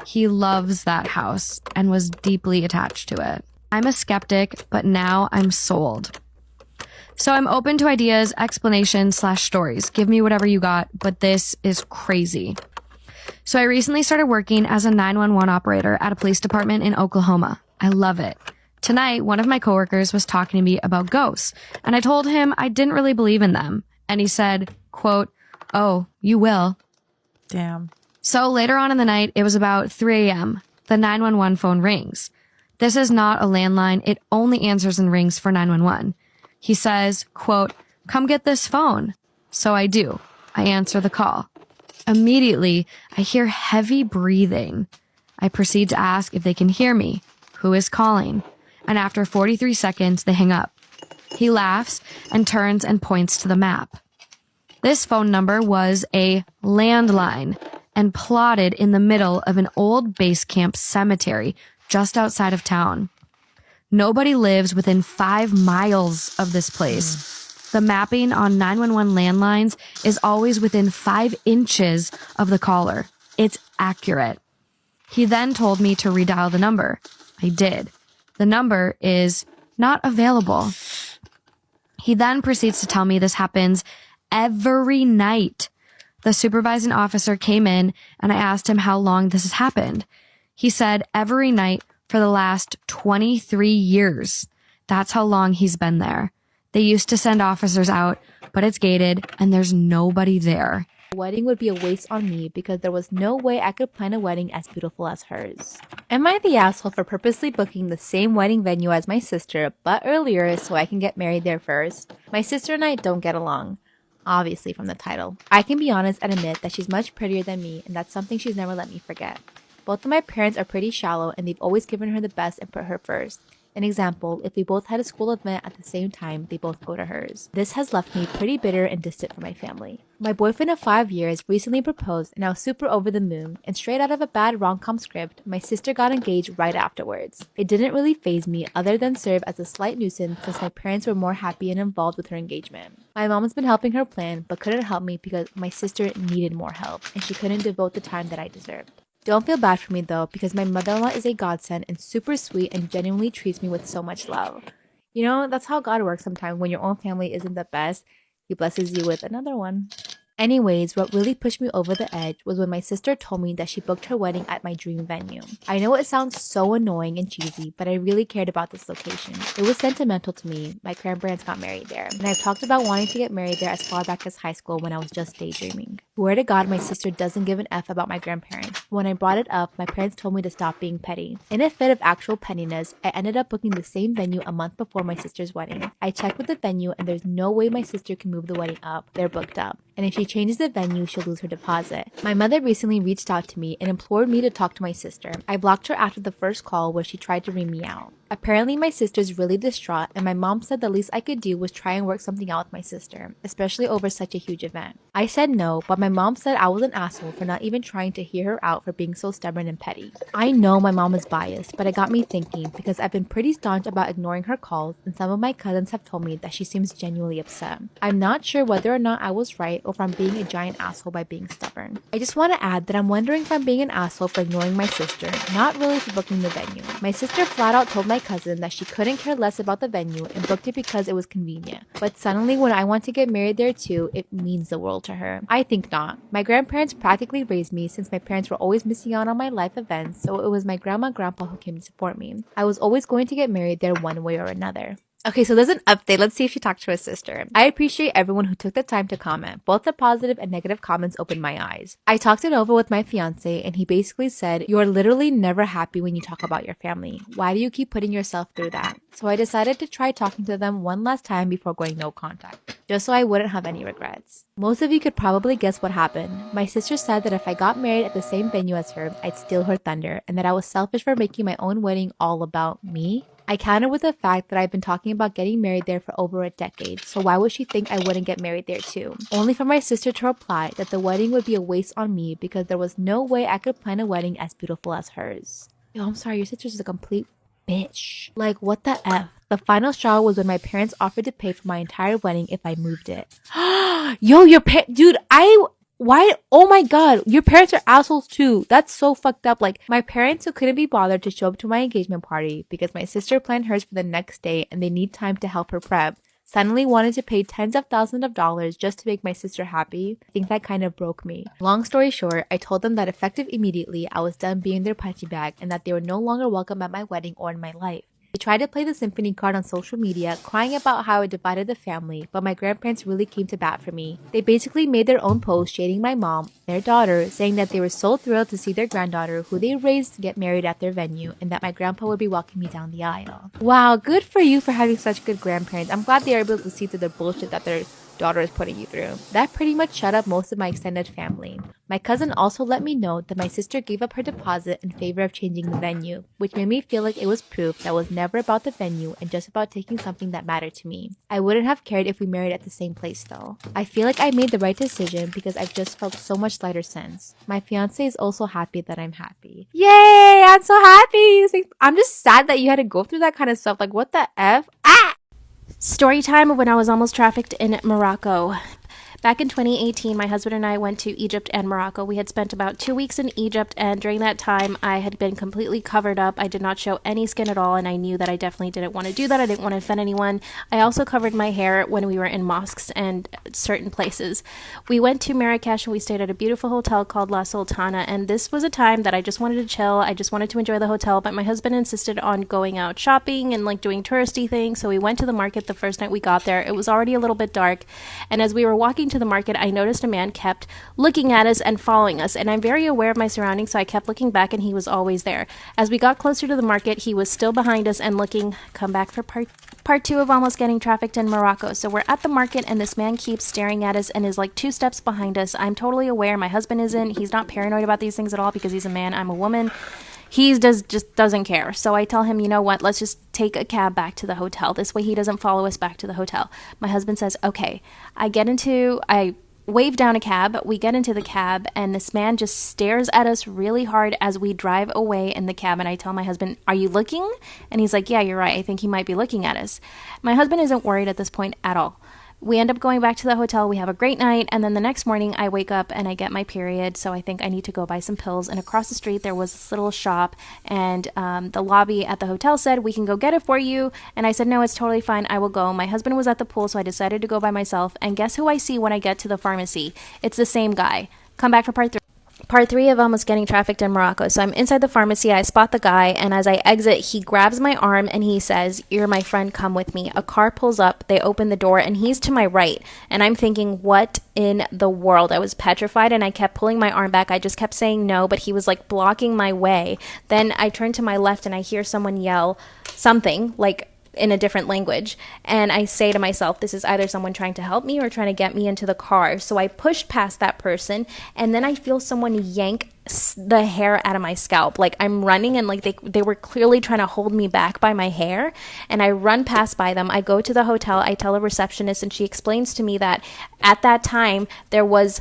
He loves that house and was deeply attached to it. I'm a skeptic, but now I'm sold. So I'm open to ideas, explanations, / stories. Give me whatever you got, but this is crazy. So I recently started working as a 911 operator at a police department in Oklahoma. I love it. Tonight, one of my coworkers was talking to me about ghosts, and I told him I didn't really believe in them. And he said, quote, "Oh, you will." Damn. So later on in the night, it was about 3 a.m. The 911 phone rings. This is not a landline. It only answers and rings for 911. He says, quote, "Come get this phone." So I do. I answer the call. Immediately, I hear heavy breathing. I proceed to ask if they can hear me. Who is calling? And after 43 seconds, they hang up. He laughs and turns and points to the map. This phone number was a landline and plotted in the middle of an old base camp cemetery just outside of town. Nobody lives within 5 miles of this place. The mapping on 911 landlines is always within 5 inches of the caller. It's accurate. He then told me to redial the number. I did. The number is not available. He then proceeds to tell me this happens every night. The supervising officer came in and I asked him how long this has happened. He said every night for the last 23 years. That's how long he's been there. They used to send officers out, but it's gated and there's nobody there. A wedding would be a waste on me because there was no way I could plan a wedding as beautiful as hers. Am I the asshole for purposely booking the same wedding venue as my sister, but earlier so I can get married there first? My sister and I don't get along. Obviously from the title. I can be honest and admit that she's much prettier than me, and that's something she's never let me forget. Both of my parents are pretty shallow and they've always given her the best and put her first. An example, if we both had a school event at the same time, they both go to hers. This has left me pretty bitter and distant from my family. My boyfriend of 5 years recently proposed and I was super over the moon, and straight out of a bad rom-com script, my sister got engaged right afterwards. It didn't really faze me other than serve as a slight nuisance since my parents were more happy and involved with her engagement. My mom's been helping her plan but couldn't help me because my sister needed more help and she couldn't devote the time that I deserved. Don't feel bad for me though, because my mother-in-law is a godsend and super sweet and genuinely treats me with so much love. You know, that's how God works sometimes. When your own family isn't the best, he blesses you with another one. Anyways, what really pushed me over the edge was when my sister told me that she booked her wedding at my dream venue. I know it sounds so annoying and cheesy, but I really cared about this location. It was sentimental to me. My grandparents got married there, and I've talked about wanting to get married there as far back as high school when I was just daydreaming. Swear to God, my sister doesn't give an F about my grandparents. When I brought it up, my parents told me to stop being petty. In a fit of actual pettiness, I ended up booking the same venue a month before my sister's wedding. I checked with the venue and there's no way my sister can move the wedding up. They're booked up. And if she changes the venue, she'll lose her deposit. My mother recently reached out to me and implored me to talk to my sister. I blocked her after the first call where she tried to ring me out. Apparently my sister's really distraught and my mom said the least I could do was try and work something out with my sister, especially over such a huge event. I said no, but my mom said I was an asshole for not even trying to hear her out for being so stubborn and petty. I know my mom is biased, but it got me thinking because I've been pretty staunch about ignoring her calls and some of my cousins have told me that she seems genuinely upset. I'm not sure whether or not I was right or if I'm being a giant asshole by being stubborn. I just want to add that I'm wondering if I'm being an asshole for ignoring my sister, not really for booking the venue. My sister flat out told my cousin that she couldn't care less about the venue and booked it because it was convenient. But suddenly when I want to get married there too, it means the world to her. I think not. My grandparents practically raised me since my parents were always missing out on my life events, so it was my grandma and grandpa who came to support me. I was always going to get married there one way or another. Okay, so there's an update. Let's see if she talked to her sister. I appreciate everyone who took the time to comment. Both the positive and negative comments opened my eyes. I talked it over with my fiance, and he basically said, "You are literally never happy when you talk about your family. Why do you keep putting yourself through that?" So I decided to try talking to them one last time before going no contact, just so I wouldn't have any regrets. Most of you could probably guess what happened. My sister said that if I got married at the same venue as her, I'd steal her thunder, and that I was selfish for making my own wedding all about me. I countered with the fact that I've been talking about getting married there for over a decade, so why would she think I wouldn't get married there too? Only for my sister to reply that the wedding would be a waste on me because there was no way I could plan a wedding as beautiful as hers. Yo, I'm sorry, your sister's a complete bitch. Like, what the F? The final straw was when my parents offered to pay for my entire wedding if I moved it. Yo, dude, why? Oh my god, your parents are assholes too. That's so fucked up. Like, my parents who couldn't be bothered to show up to my engagement party because my sister planned hers for the next day and they need time to help her prep, suddenly wanted to pay tens of thousands of dollars just to make my sister happy. I think that kind of broke me. Long story short, I told them that effective immediately, I was done being their punching bag and that they were no longer welcome at my wedding or in my life. They tried to play the symphony card on social media, crying about how it divided the family, but my grandparents really came to bat for me. They basically made their own post shading my mom, their daughter, saying that they were so thrilled to see their granddaughter, who they raised, get married at their venue, and that my grandpa would be walking me down the aisle. Wow, good for you for having such good grandparents. I'm glad they are able to see through the bullshit that their daughter is putting you through. That pretty much shut up most of my extended family. My cousin also let me know that my sister gave up her deposit in favor of changing the venue, which made me feel like it was proof that was never about the venue and just about taking something that mattered to me. I wouldn't have cared if we married at the same place though. I feel like I made the right decision because I've just felt so much lighter since. My fiance is also happy that I'm happy. Yay! I'm so happy! I'm just sad that you had to go through that kind of stuff. Like, what the F? Ah! Story time of when I was almost trafficked in Morocco. Back in 2018, my husband and I went to Egypt and Morocco. We had spent about 2 weeks in Egypt, and during that time, I had been completely covered up. I did not show any skin at all, and I knew that I definitely didn't want to do that. I didn't want to offend anyone. I also covered my hair when we were in mosques and certain places. We went to Marrakesh, and we stayed at a beautiful hotel called La Sultana, and this was a time that I just wanted to chill. I just wanted to enjoy the hotel, but my husband insisted on going out shopping and like doing touristy things, so we went to the market the first night we got there. It was already a little bit dark, and as we were walking to the market, I noticed a man kept looking at us and following us, and I'm very aware of my surroundings, so I kept looking back, and he was always there. As we got closer to the market, he was still behind us and looking. Come back for part 2 of almost getting trafficked in Morocco. So we're at the market, and this man keeps staring at us and is like 2 steps behind us. I'm totally aware. My husband isn't. He's not paranoid about these things at all because he's a man. I'm a woman. He just doesn't care. So I tell him, you know what, let's just take a cab back to the hotel. This way he doesn't follow us back to the hotel. My husband says, okay. I wave down a cab. We get into the cab, and this man just stares at us really hard as we drive away in the cab. And I tell my husband, are you looking? And he's like, yeah, you're right. I think he might be looking at us. My husband isn't worried at this point at all. We end up going back to the hotel. We have a great night. And then the next morning I wake up and I get my period. So I think I need to go buy some pills. And across the street, there was this little shop. And the lobby at the hotel said, we can go get it for you. And I said, no, it's totally fine. I will go. My husband was at the pool, so I decided to go by myself. And guess who I see when I get to the pharmacy? It's the same guy. Come back for part 3. Part 3 of almost getting trafficked in Morocco. So I'm inside the pharmacy. I spot the guy, and as I exit, he grabs my arm and he says, you're my friend, come with me. A car pulls up, they open the door, and he's to my right. And I'm thinking, what in the world? I was petrified, and I kept pulling my arm back. I just kept saying no, but he was like blocking my way. Then I turn to my left and I hear someone yell something like in a different language, and I say to myself, this is either someone trying to help me or trying to get me into the car. So I push past that person, and then I feel someone yank the hair out of my scalp. Like, I'm running, and like they were clearly trying to hold me back by my hair, and I run past by them. I go to the hotel. I tell a receptionist, and she explains to me that at that time there was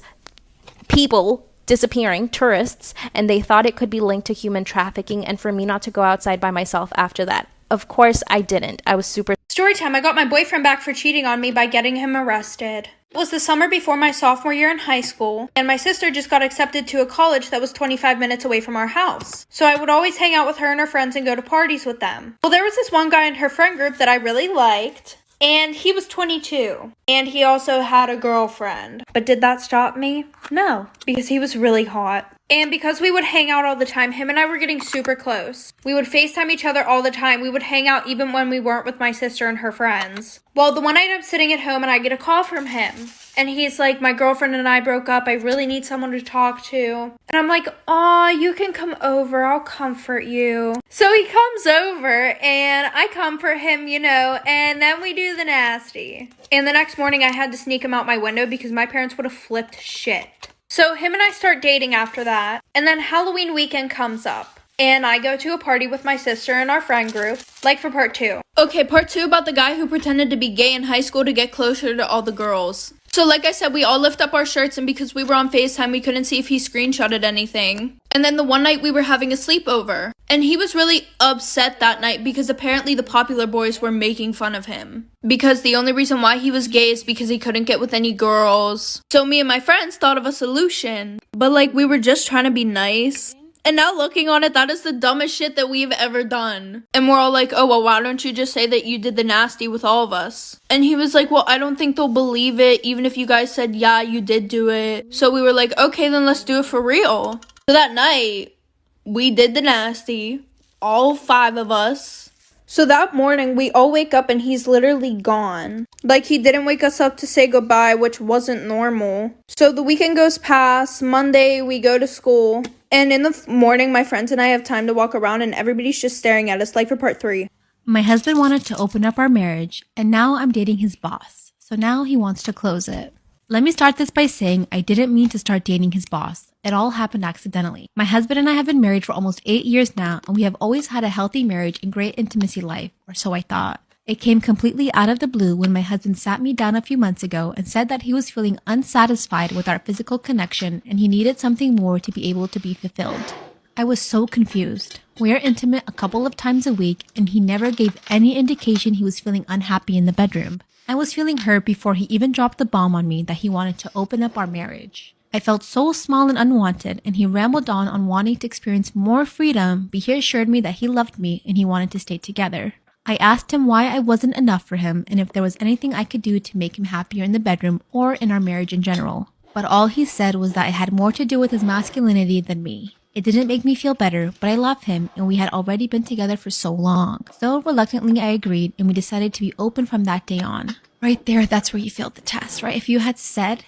people disappearing, tourists, and they thought it could be linked to human trafficking, and for me not to go outside by myself after that. Of course I didn't. I was super... Storytime, I got my boyfriend back for cheating on me by getting him arrested. It was the summer before my sophomore year in high school, and my sister just got accepted to a college that was 25 minutes away from our house. So I would always hang out with her and her friends and go to parties with them. Well, there was this one guy in her friend group that I really liked, and he was 22. And he also had a girlfriend. But did that stop me? No, because he was really hot. And because we would hang out all the time, him and I were getting super close. We would FaceTime each other all the time. We would hang out even when we weren't with my sister and her friends. Well, the one night I'm sitting at home and I get a call from him. And he's like, my girlfriend and I broke up. I really need someone to talk to. And I'm like, aw, you can come over. I'll comfort you. So he comes over and I comfort him, and then we do the nasty. And the next morning I had to sneak him out my window because my parents would have flipped shit. So him and I start dating after that. And then Halloween weekend comes up. And I go to a party with my sister and our friend group, like for part 2. Okay, part 2 about the guy who pretended to be gay in high school to get closer to all the girls. So like I said, we all lift up our shirts, and because we were on FaceTime, we couldn't see if he screenshotted anything. And then the one night we were having a sleepover, and he was really upset that night because apparently the popular boys were making fun of him. Because the only reason why he was gay is because he couldn't get with any girls. So me and my friends thought of a solution, but we were just trying to be nice. And now looking on it, that is the dumbest shit that we've ever done. And we're all like, oh, well, why don't you just say that you did the nasty with all of us? And he was like, well, I don't think they'll believe it, even if you guys said, yeah, you did do it. So we were like, okay, then let's do it for real. So that night, we did the nasty, all 5 of us. So that morning, we all wake up and he's literally gone. He didn't wake us up to say goodbye, which wasn't normal. So the weekend goes past. Monday, we go to school. And in the morning, my friends and I have time to walk around and everybody's just staring at us like for part 3. My husband wanted to open up our marriage, and now I'm dating his boss. So now he wants to close it. Let me start this by saying I didn't mean to start dating his boss. It all happened accidentally. My husband and I have been married for almost 8 years now, and we have always had a healthy marriage and great intimacy life, or so I thought. It came completely out of the blue when my husband sat me down a few months ago and said that he was feeling unsatisfied with our physical connection and he needed something more to be able to be fulfilled. I was so confused. We are intimate a couple of times a week, and he never gave any indication he was feeling unhappy in the bedroom. I was feeling hurt before he even dropped the bomb on me that he wanted to open up our marriage. I felt so small and unwanted, and he rambled on wanting to experience more freedom, but he assured me that he loved me and he wanted to stay together. I asked him why I wasn't enough for him and if there was anything I could do to make him happier in the bedroom or in our marriage in general. But all he said was that it had more to do with his masculinity than me. It didn't make me feel better, but I love him and we had already been together for so long. So reluctantly I agreed, and we decided to be open from that day on. Right there, that's where you failed the test, right? If you had said,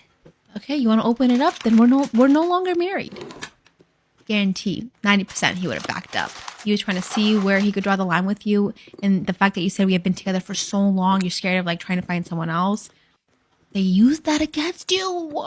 okay, you want to open it up, then we're no longer married. Guarantee 90% he would have backed up. He was trying to see where he could draw the line with you, and the fact that you said we have been together for so long, you're scared of trying to find someone else. They used that against you.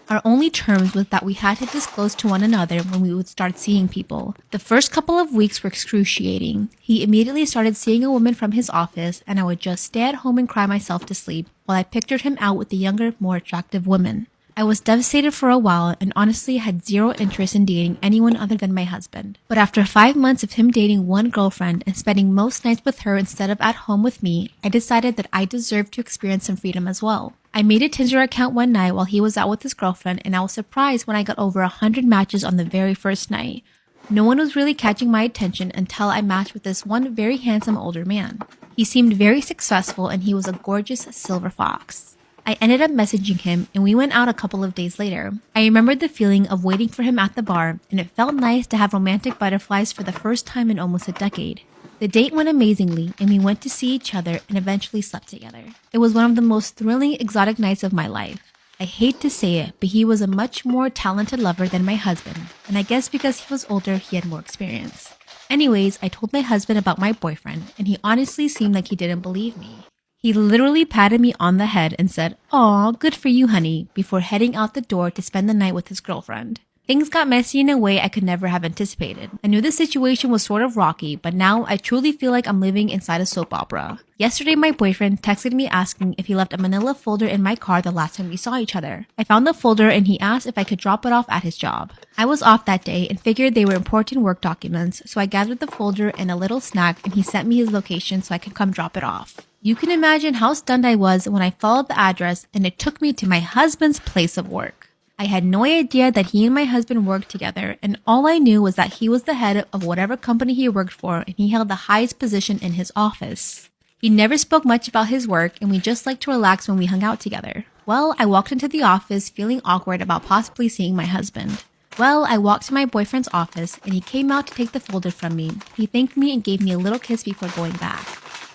Our only terms was that we had to disclose to one another when we would start seeing people. The first couple of weeks were excruciating. He immediately started seeing a woman from his office, and I would just stay at home and cry myself to sleep while I pictured him out with the younger, more attractive woman. I was devastated for a while and honestly had zero interest in dating anyone other than my husband. But after 5 months of him dating one girlfriend and spending most nights with her instead of at home with me, I decided that I deserved to experience some freedom as well. I made a Tinder account one night while he was out with his girlfriend, and I was surprised when I got over 100 matches on the very first night. No one was really catching my attention until I matched with this one very handsome older man. He seemed very successful and he was a gorgeous silver fox. I ended up messaging him and we went out a couple of days later. I remembered the feeling of waiting for him at the bar, and it felt nice to have romantic butterflies for the first time in almost a decade. The date went amazingly and we went to see each other and eventually slept together. It was one of the most thrilling, exotic nights of my life. I hate to say it, but he was a much more talented lover than my husband, and I guess because he was older, he had more experience. Anyways, I told my husband about my boyfriend, and he honestly seemed like he didn't believe me. He literally patted me on the head and said, "Aw, good for you, honey," before heading out the door to spend the night with his girlfriend. Things got messy in a way I could never have anticipated. I knew the situation was sort of rocky, but now I truly feel like I'm living inside a soap opera. Yesterday, my boyfriend texted me asking if he left a manila folder in my car the last time we saw each other. I found the folder and he asked if I could drop it off at his job. I was off that day and figured they were important work documents, so I gathered the folder and a little snack, and he sent me his location so I could come drop it off. You can imagine how stunned I was when I followed the address and it took me to my husband's place of work. I had no idea that he and my husband worked together, and all I knew was that he was the head of whatever company he worked for and he held the highest position in his office. He never spoke much about his work, and we just liked to relax when we hung out together. Well, I walked into the office feeling awkward about possibly seeing my husband. Well, I walked to my boyfriend's office and he came out to take the folder from me. He thanked me and gave me a little kiss before going back.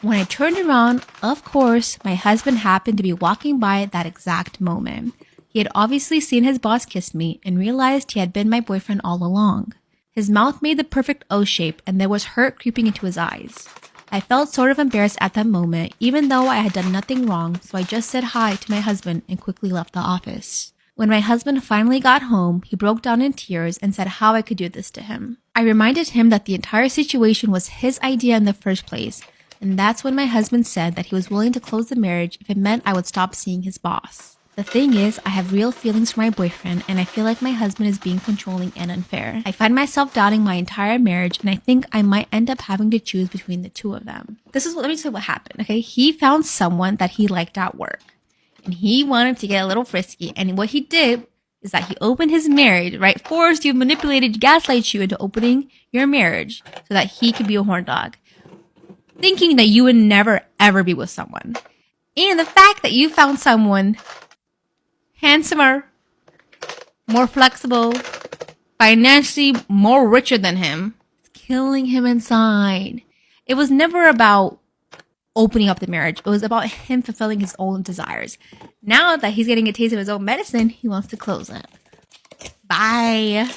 When I turned around, of course, my husband happened to be walking by at that exact moment. He had obviously seen his boss kiss me and realized he had been my boyfriend all along. His mouth made the perfect O shape and there was hurt creeping into his eyes. I felt sort of embarrassed at that moment, even though I had done nothing wrong, so I just said hi to my husband and quickly left the office. When my husband finally got home, he broke down in tears and said how I could do this to him. I reminded him that the entire situation was his idea in the first place, and that's when my husband said that he was willing to close the marriage if it meant I would stop seeing his boss. The thing is, I have real feelings for my boyfriend, and I feel like my husband is being controlling and unfair. I find myself doubting my entire marriage, and I think I might end up having to choose between the two of them. Let me say what happened, okay? He found someone that he liked at work, and he wanted to get a little frisky, and what he did is that he opened his marriage, right? Forced you, manipulated, gaslight you into opening your marriage so that he could be a horn dog, thinking that you would never, ever be with someone. And the fact that you found someone handsomer, more flexible, financially more richer than him, it's killing him inside. It was never about opening up the marriage. It was about him fulfilling his own desires. Now that he's getting a taste of his own medicine, he wants to close it. Bye.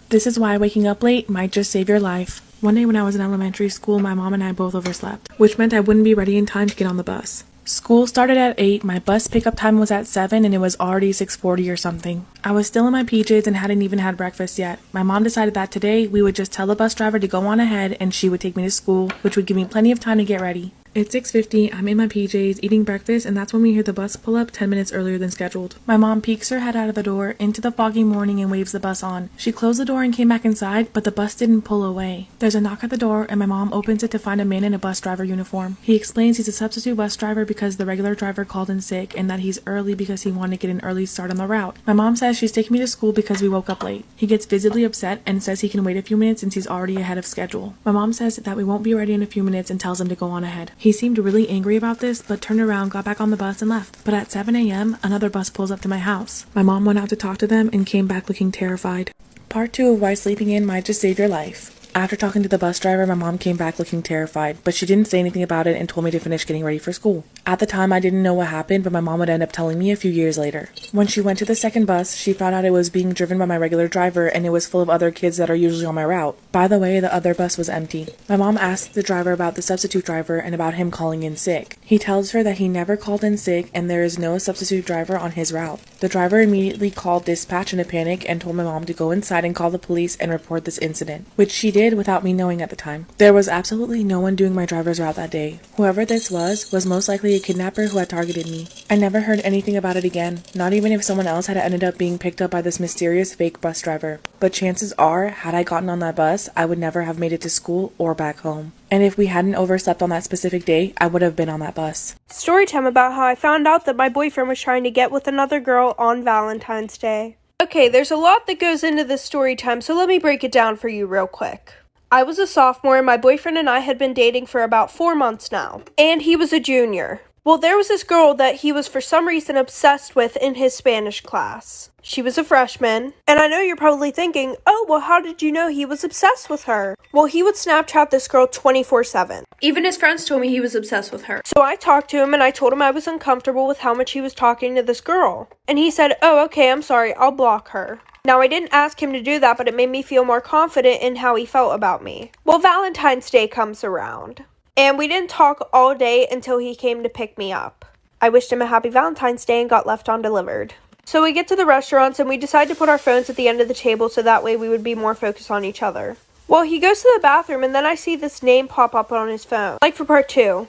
This is why waking up late might just save your life. One day when I was in elementary school, my mom and I both overslept, which meant I wouldn't be ready in time to get on the bus. School started at 8, my bus pickup time was at 7, and it was already 6:40 or something. I was still in my PJs and hadn't even had breakfast yet. My mom decided that today we would just tell the bus driver to go on ahead and she would take me to school, which would give me plenty of time to get ready. It's 6:50, I'm in my PJs eating breakfast, and that's when we hear the bus pull up 10 minutes earlier than scheduled. My mom peeks her head out of the door into the foggy morning and waves the bus on. She closed the door and came back inside, but the bus didn't pull away. There's a knock at the door and my mom opens it to find a man in a bus driver uniform. He explains he's a substitute bus driver because the regular driver called in sick and that he's early because he wanted to get an early start on the route. My mom says she's taking me to school because we woke up late. He gets visibly upset and says he can wait a few minutes since he's already ahead of schedule. My mom says that we won't be ready in a few minutes and tells him to go on ahead. He seemed really angry about this, but turned around, got back on the bus and left. But at 7 a.m., another bus pulls up to my house. My mom went out to talk to them and came back looking terrified. Part 2 of why sleeping in might just save your life. After talking to the bus driver, my mom came back looking terrified, but she didn't say anything about it and told me to finish getting ready for school. At the time, I didn't know what happened, but my mom would end up telling me a few years later. When she went to the second bus, she found out it was being driven by my regular driver and it was full of other kids that are usually on my route. By the way, the other bus was empty. My mom asked the driver about the substitute driver and about him calling in sick. He tells her that he never called in sick and there is no substitute driver on his route. The driver immediately called dispatch in a panic and told my mom to go inside and call the police and report this incident, which she did without me knowing at the time. There was absolutely no one doing my driver's route that day. Whoever this was most likely a kidnapper who had targeted me. I never heard anything about it again, not even if someone else had ended up being picked up by this mysterious fake bus driver. But chances are, had I gotten on that bus, I would never have made it to school or back home. And if we hadn't overslept on that specific day, I would have been on that bus. Storytime about how I found out that my boyfriend was trying to get with another girl on Valentine's Day. Okay, there's a lot that goes into this story time, so let me break it down for you real quick. I was a sophomore and my boyfriend and I had been dating for about 4 months now, and he was a junior. Well, there was this girl that he was for some reason obsessed with in his Spanish class. She was a freshman, and I know you're probably thinking, oh, well, how did you know he was obsessed with her? Well, he would Snapchat this girl 24/7. Even his friends told me he was obsessed with her. So I talked to him and I told him I was uncomfortable with how much he was talking to this girl. And he said, oh, okay, I'm sorry, I'll block her. Now, I didn't ask him to do that, but it made me feel more confident in how he felt about me. Well, Valentine's Day comes around, and we didn't talk all day until he came to pick me up. I wished him a happy Valentine's Day and got left undelivered. So we get to the restaurants and we decide to put our phones at the end of the table so that way we would be more focused on each other. Well, he goes to the bathroom and then I see this name pop up on his phone. Like for part 2.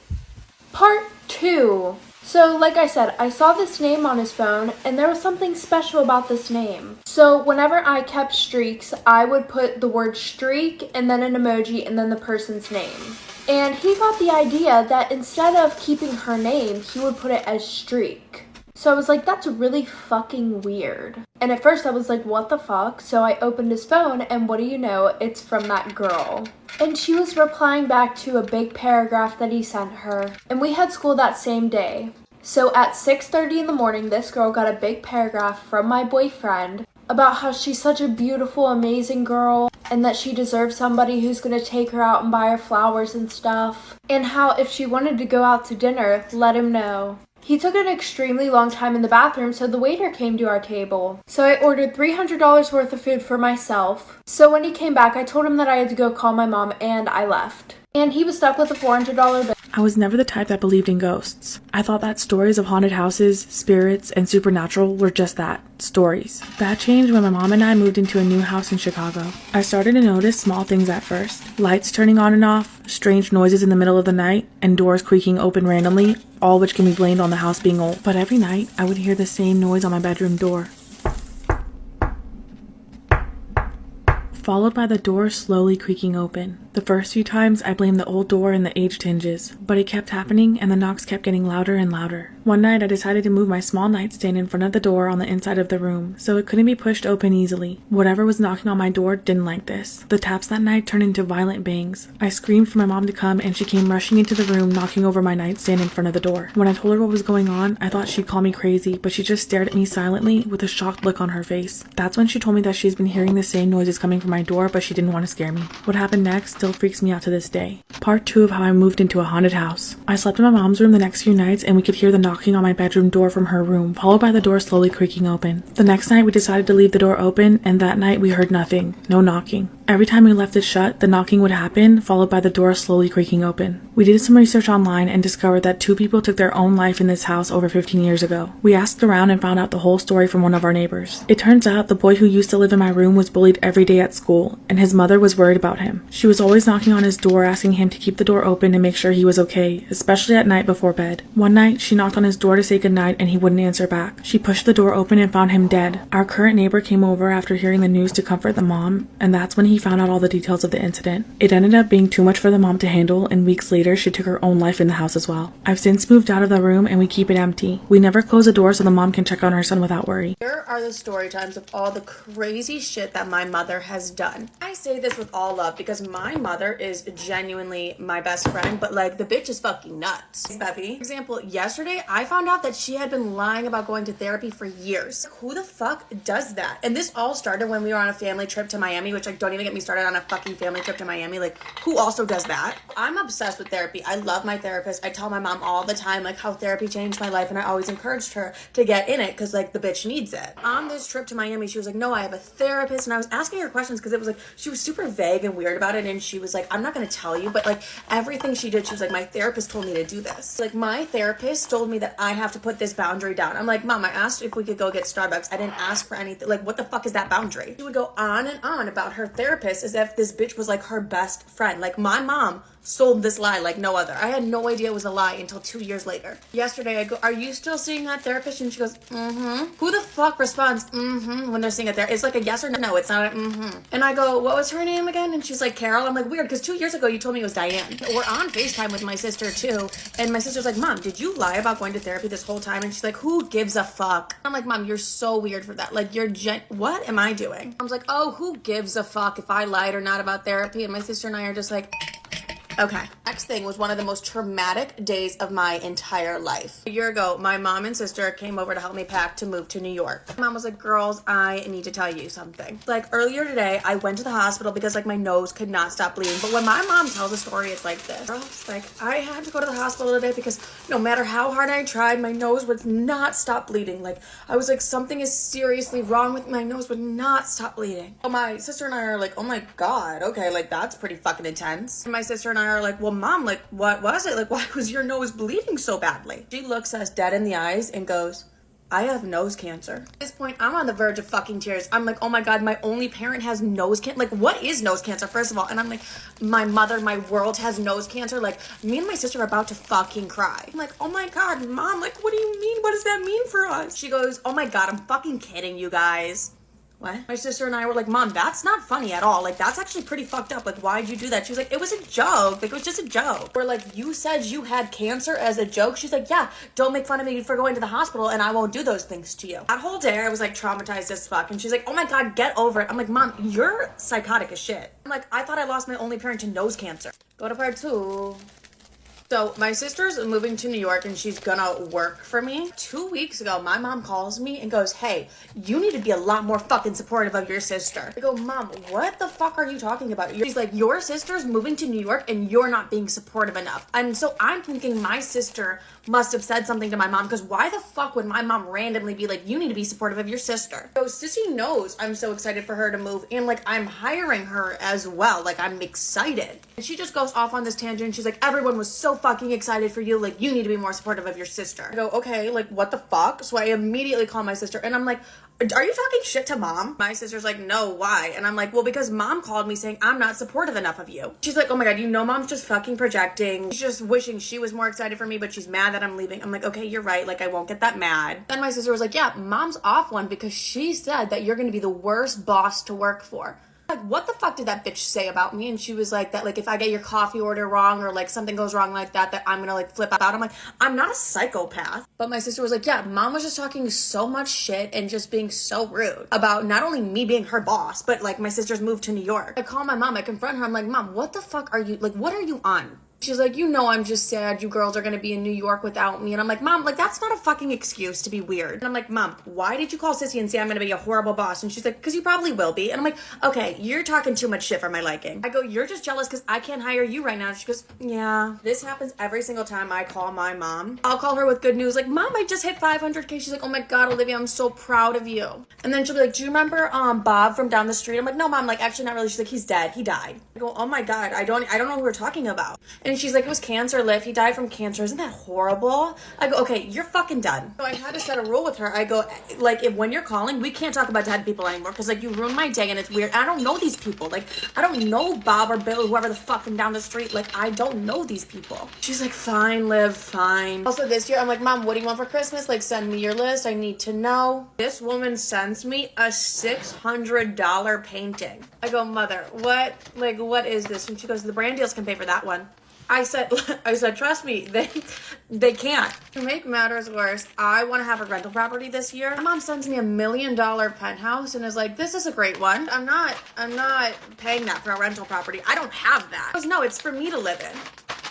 Part 2. So, like I said, I saw this name on his phone, and there was something special about this name. So, whenever I kept streaks, I would put the word streak, and then an emoji, and then the person's name. And he got the idea that instead of keeping her name, he would put it as streak. So I was like, that's really fucking weird. And at first I was like, what the fuck? So I opened his phone, and what do you know? It's from that girl. And she was replying back to a big paragraph that he sent her. And we had school that same day. So at 6:30 in the morning, this girl got a big paragraph from my boyfriend about how she's such a beautiful, amazing girl and that she deserves somebody who's going to take her out and buy her flowers and stuff. And how if she wanted to go out to dinner, let him know. He took an extremely long time in the bathroom, so the waiter came to our table. So I ordered $300 worth of food for myself. So when he came back, I told him that I had to go call my mom, and I left. And he was stuck with a $400 bill. I was never the type that believed in ghosts. I thought that stories of haunted houses, spirits, and supernatural were just that, stories. That changed when my mom and I moved into a new house in Chicago. I started to notice small things at first. Lights turning on and off, strange noises in the middle of the night, and doors creaking open randomly, all which can be blamed on the house being old. But every night, I would hear the same noise on my bedroom door, followed by the door slowly creaking open. The first few times, I blamed the old door and the aged hinges, but it kept happening and the knocks kept getting louder and louder. One night, I decided to move my small nightstand in front of the door on the inside of the room, so it couldn't be pushed open easily. Whatever was knocking on my door didn't like this. The taps that night turned into violent bangs. I screamed for my mom to come, and she came rushing into the room, knocking over my nightstand in front of the door. When I told her what was going on, I thought she'd call me crazy, but she just stared at me silently with a shocked look on her face. That's when she told me that she's been hearing the same noises coming from my door, but she didn't want to scare me. What happened next still freaks me out to this day. Part 2 of how I moved into a haunted house. I slept in my mom's room the next few nights, and we could hear the knocking on my bedroom door from her room, followed by the door slowly creaking open. The next night, we decided to leave the door open, and that night we heard nothing. No knocking. Every time we left it shut, the knocking would happen, followed by the door slowly creaking open. We did some research online and discovered that 2 people took their own life in this house over 15 years ago. We asked around and found out the whole story from one of our neighbors. It turns out the boy who used to live in my room was bullied every day at school, and his mother was worried about him. She was always knocking on his door, asking him to keep the door open and make sure he was okay, especially at night before bed. One night, she knocked on his door to say goodnight and he wouldn't answer back. She pushed the door open and found him dead. Our current neighbor came over after hearing the news to comfort the mom, and that's when he found out all the details of the incident. It ended up being too much for the mom to handle, and weeks later, she took her own life in the house as well. I've since moved out of the room and we keep it empty. We never close the door so the mom can check on her son without worry. Here are the story times of all the crazy shit that my mother has done. I say this with all love because my mother is genuinely my best friend, but like the bitch is fucking nuts. Bevy, for example, yesterday I found out that she had been lying about going to therapy for years. Who the fuck does that? And this all started when we were on a family trip to Miami, which like don't even get me started on a fucking family trip to Miami. Like who also does that? I'm obsessed with therapy. I love my therapist. I tell my mom all the time like how therapy changed my life, and I always encouraged her to get in it because like the bitch needs it. On this trip to Miami, she was like, no, I have a therapist, and I was asking her questions because it was like she was super vague and weird about it, and she was like, I'm not gonna tell you, but like everything she did, she was like, my therapist told me to do this. Like my therapist told me that I have to put this boundary down. I'm like, Mom, I asked if we could go get Starbucks. I didn't ask for anything. Like what the fuck is that boundary? She would go on and on about her therapist as if this bitch was like her best friend. Like my mom sold this lie like no other. I had no idea it was a lie until 2 years later. Yesterday I go, are you still seeing that therapist? And she goes, mm-hmm. Who the fuck responds mm-hmm when they're seeing it there? It's like a yes or no. It's not a mm-hmm. And I go, what was her name again? And she's like, Carol. I'm like, weird, because 2 years ago you told me it was Diane. We're on FaceTime with my sister too, and my sister's like, Mom, did you lie about going to therapy this whole time? And she's like, who gives a fuck? I'm like, Mom, you're so weird for that. Like what am I doing? I was like, oh, who gives a fuck if I lied or not about therapy? And my sister and I are just like, okay. Next thing was one of the most traumatic days of my entire life. A year ago, my mom and sister came over to help me pack to move to New York. My mom was like, girls, I need to tell you something. Like earlier today, I went to the hospital because like my nose could not stop bleeding. But when my mom tells a story, it's like this. Girls, like I had to go to the hospital today because no matter how hard I tried, my nose would not stop bleeding. Like I was like, something is seriously wrong with my nose, would not stop bleeding. So my sister and I are like, oh my God, okay, like that's pretty fucking intense. And my sister and I are like, well, Mom, like, what was it? Like, why was your nose bleeding so badly? She looks us dead in the eyes and goes, I have nose cancer. At this point, I'm on the verge of fucking tears. I'm like, oh my God, my only parent has nose cancer. Like, what is nose cancer, first of all? And I'm like, my mother, my world has nose cancer. Like, me and my sister are about to fucking cry. I'm like, oh my God, Mom, like, what do you mean? What does that mean for us? She goes, oh my God, I'm fucking kidding you guys. What? My sister and I were like, Mom, that's not funny at all. Like, that's actually pretty fucked up. Like, why'd you do that? She was like, it was a joke. Like, it was just a joke. We're like, you said you had cancer as a joke? She's like, yeah, don't make fun of me for going to the hospital and I won't do those things to you. That whole day, I was like traumatized as fuck. And she's like, oh my God, get over it. I'm like, Mom, you're psychotic as shit. I'm like, I thought I lost my only parent to nose cancer. Go to part 2. So my sister's moving to New York and she's gonna work for me. 2 weeks ago, my mom calls me and goes, hey, you need to be a lot more fucking supportive of your sister. I go, Mom, what the fuck are you talking about? She's like, your sister's moving to New York and you're not being supportive enough. And so I'm thinking my sister must have said something to my mom, because why the fuck would my mom randomly be like, you need to be supportive of your sister? So Sissy knows I'm so excited for her to move, and like I'm hiring her as well. Like I'm excited. And she just goes off on this tangent. She's like, everyone was so fucking excited for you. Like you need to be more supportive of your sister. I go, okay, like what the fuck? So I immediately call my sister and I'm like, are you talking shit to mom? My sister's like, no, why? And I'm like, well, because mom called me saying I'm not supportive enough of you. She's like, oh my God, you know mom's just fucking projecting. She's just wishing she was more excited for me, but she's mad that I'm leaving. I'm like, okay, you're right. Like I won't get that mad. Then my sister was like, yeah, mom's off one because she said that you're gonna be the worst boss to work for. Like, what the fuck did that bitch say about me? And she was like, that like if I get your coffee order wrong or like something goes wrong like that, that I'm gonna like flip out. I'm like, I'm not a psychopath. But my sister was like, yeah, mom was just talking so much shit and just being so rude about not only me being her boss, but like my sister's moved to New York. I call my mom, I confront her, I'm like, Mom, what the fuck are you, like, what are you on? She's like, you know, I'm just sad you girls are gonna be in New York without me. And I'm like, Mom, like, that's not a fucking excuse to be weird. And I'm like, Mom, why did you call Sissy and say I'm gonna be a horrible boss? And she's like, because you probably will be. And I'm like, okay, you're talking too much shit for my liking. I go, you're just jealous because I can't hire you right now. And she goes, yeah. This happens every single time I call my mom. I'll call her with good news, like, Mom, I just hit 500K. She's like, oh my God, Olivia, I'm so proud of you. And then she'll be like, do you remember Bob from down the street? I'm like, no, Mom, like, actually not really. She's like, he's dead. He died. I go, oh my God, I don't know who we're talking about. And she's like, it was cancer. Liv, he died from cancer. Isn't that horrible? I go, okay, you're fucking done. So I had to set a rule with her. I go, like, if when you're calling, we can't talk about dead people anymore because like you ruined my day and it's weird. I don't know these people. Like I don't know Bob or Bill or whoever the fuck from down the street. Like I don't know these people. She's like, fine, Liv, fine. Also this year I'm like, Mom, what do you want for Christmas? Like send me your list. I need to know. This woman sends me a $600 painting. I go, Mother, what is this? And she goes, the brand deals can pay for that one. I said, trust me, they can't. To make matters worse, I want to have a rental property this year. My mom sends me $1 million penthouse and is like, this is a great one. I'm not paying that for a rental property. I don't have that. She goes, no, it's for me to live in.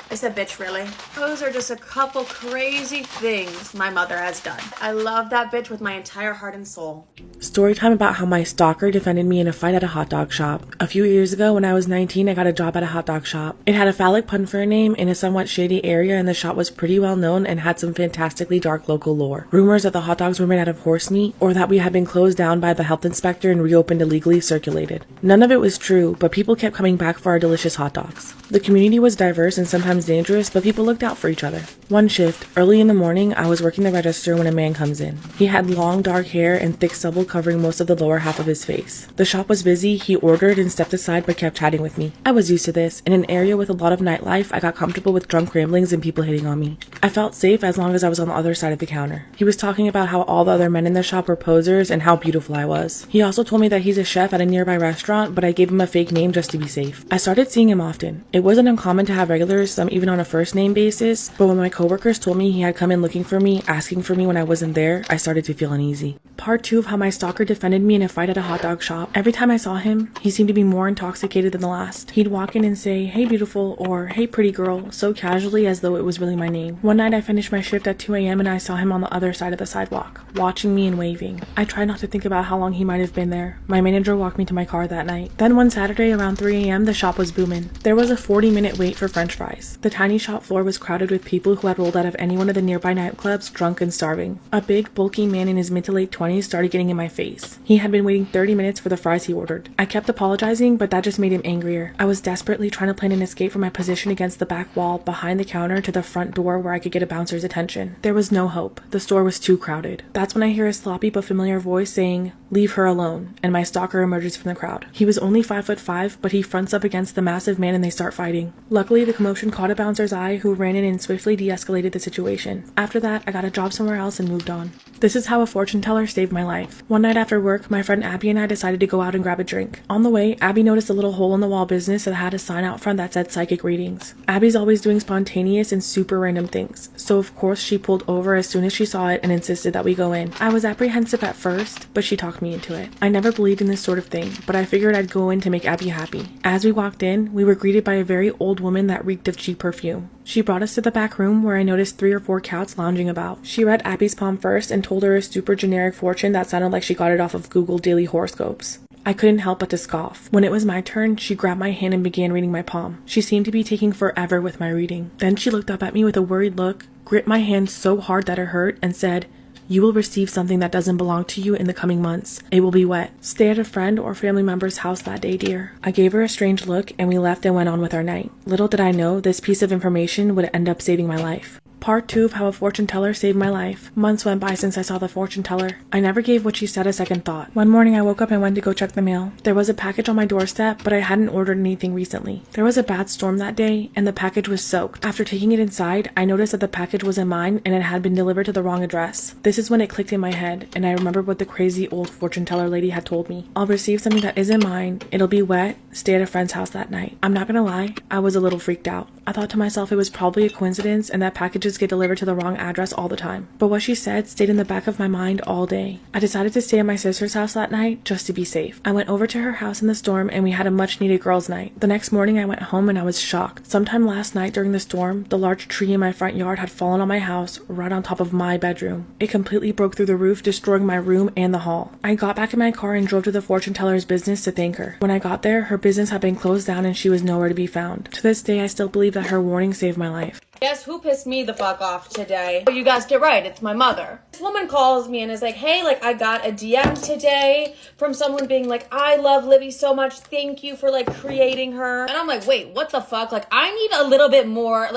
I said, bitch, really? Those are just a couple crazy things my mother has done. I love that bitch with my entire heart and soul. Storytime about how my stalker defended me in a fight at a hot dog shop. A few years ago, when I was 19, I got a job at a hot dog shop. It had a phallic pun for a name in a somewhat shady area, and the shop was pretty well known and had some fantastically dark local lore. Rumors that the hot dogs were made out of horse meat, or that we had been closed down by the health inspector and reopened illegally circulated. None of it was true, but people kept coming back for our delicious hot dogs. The community was diverse and sometimes dangerous, but people looked out for each other. One shift, early in the morning, I was working the register when a man comes in. He had long dark hair and thick stubble covering most of the lower half of his face. The shop was busy, he ordered and stepped aside but kept chatting with me. I was used to this. In an area with a lot of nightlife, I got comfortable with drunk ramblings and people hitting on me. I felt safe as long as I was on the other side of the counter. He was talking about how all the other men in the shop were posers and how beautiful I was. He also told me that he's a chef at a nearby restaurant, but I gave him a fake name just to be safe. I started seeing him often. It wasn't uncommon to have regulars, some even on a first name basis, but when my coworkers told me he had come in looking for me, asking for me when I wasn't there, I started to feel uneasy. Part 2 of how my stalker defended me in a fight at a hot dog shop. Every time I saw him, he seemed to be more intoxicated than the last. He'd walk in and say, hey beautiful, or hey pretty girl, so casually as though it was really my name. One night I finished my shift at 2 a.m. and I saw him on the other side of the sidewalk, watching me and waving. I tried not to think about how long he might have been there. My manager walked me to my car that night. Then one Saturday around 3 a.m. the shop was booming. There was a 40-minute wait for french fries. The tiny shop floor was crowded with people who had rolled out of any one of the nearby nightclubs, drunk and starving. A big, bulky man in his mid to late 20s started getting in my face. He had been waiting 30 minutes for the fries he ordered. I kept apologizing, but that just made him angrier. I was desperately trying to plan an escape from my position against the back wall, behind the counter, to the front door where I could get a bouncer's attention. There was no hope. The store was too crowded. That's when I hear a sloppy but familiar voice saying, leave her alone, and my stalker emerges from the crowd. He was only 5'5", but he fronts up against the massive man and they start fighting. Luckily, the commotion caught a bouncer's eye, who ran in and swiftly de-escalated the situation. After that, I got a job somewhere else and moved on. This is how a fortune teller saved my life. One night after work, my friend Abby and I decided to go out and grab a drink. On the way, Abby noticed a little hole in the wall business that had a sign out front that said psychic readings. Abby's always doing spontaneous and super random things, so of course she pulled over as soon as she saw it and insisted that we go in. I was apprehensive at first, but she talked me talked me into it. I never believed in this sort of thing, but I figured I'd go in to make Abby happy. As we walked in, we were greeted by a very old woman that reeked of cheap perfume. She brought us to the back room where I noticed 3 or 4 cats lounging about. She read Abby's palm first and told her a super generic fortune that sounded like she got it off of Google Daily Horoscopes. I couldn't help but to scoff. When it was my turn, she grabbed my hand and began reading my palm. She seemed to be taking forever with my reading. Then she looked up at me with a worried look, gripped my hand so hard that it hurt, and said, "You will receive something that doesn't belong to you in the coming months. It will be wet. Stay at a friend or family member's house that day, dear." I gave her a strange look and we left and went on with our night. Little did I know this piece of information would end up saving my life. Part 2 of how a fortune teller saved my life. Months went by since I saw the fortune teller. I never gave what she said a second thought. One morning I woke up and went to go check the mail. There was a package on my doorstep, but I hadn't ordered anything recently. There was a bad storm that day, and the package was soaked. After taking it inside, I noticed that the package wasn't mine and it had been delivered to the wrong address. This is when it clicked in my head, and I remembered what the crazy old fortune teller lady had told me. I'll receive something that isn't mine, it'll be wet, stay at a friend's house that night. I'm not gonna lie, I was a little freaked out. I thought to myself it was probably a coincidence and that packages get delivered to the wrong address all the time. But what she said stayed in the back of my mind all day. I decided to stay at my sister's house that night just to be safe. I went over to her house in the storm and we had a much needed girls' night. The next morning I went home and I was shocked. Sometime last night during the storm, the large tree in my front yard had fallen on my house right on top of my bedroom. It completely broke through the roof, destroying my room and the hall. I got back in my car and drove to the fortune teller's business to thank her. When I got there, her business had been closed down and she was nowhere to be found. To this day, I still believe that her warning saved my life. Guess who pissed me the fuck off today? You guessed it right, it's my mother. This woman calls me and is like, "Hey, like I got a DM today from someone being like, I love Livy so much, thank you for like creating her." And I'm like, wait, what the fuck? Like I need a little bit more,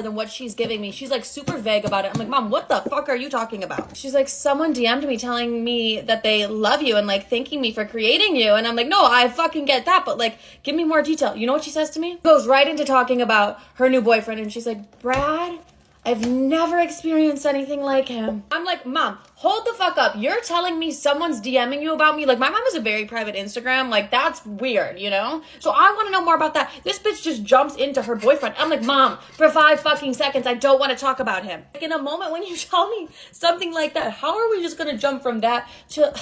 than what she's giving me. She's like super vague about it. I'm like, Mom, what the fuck are you talking about? She's like, someone DM'd me telling me that they love you and like thanking me for creating you. And I'm like, no, I fucking get that, but like give me more detail. You know what she says to me? Goes right into talking about her new boyfriend and she's like, "Brad, I've never experienced anything like him." I'm like, Mom, hold the fuck up. You're telling me someone's DMing you about me? Like, my mom has a very private Instagram. Like, that's weird, you know? So I want to know more about that. This bitch just jumps into her boyfriend. I'm like, Mom, for 5 fucking seconds, I don't want to talk about him. Like, in a moment when you tell me something like that, how are we just going to jump from that to...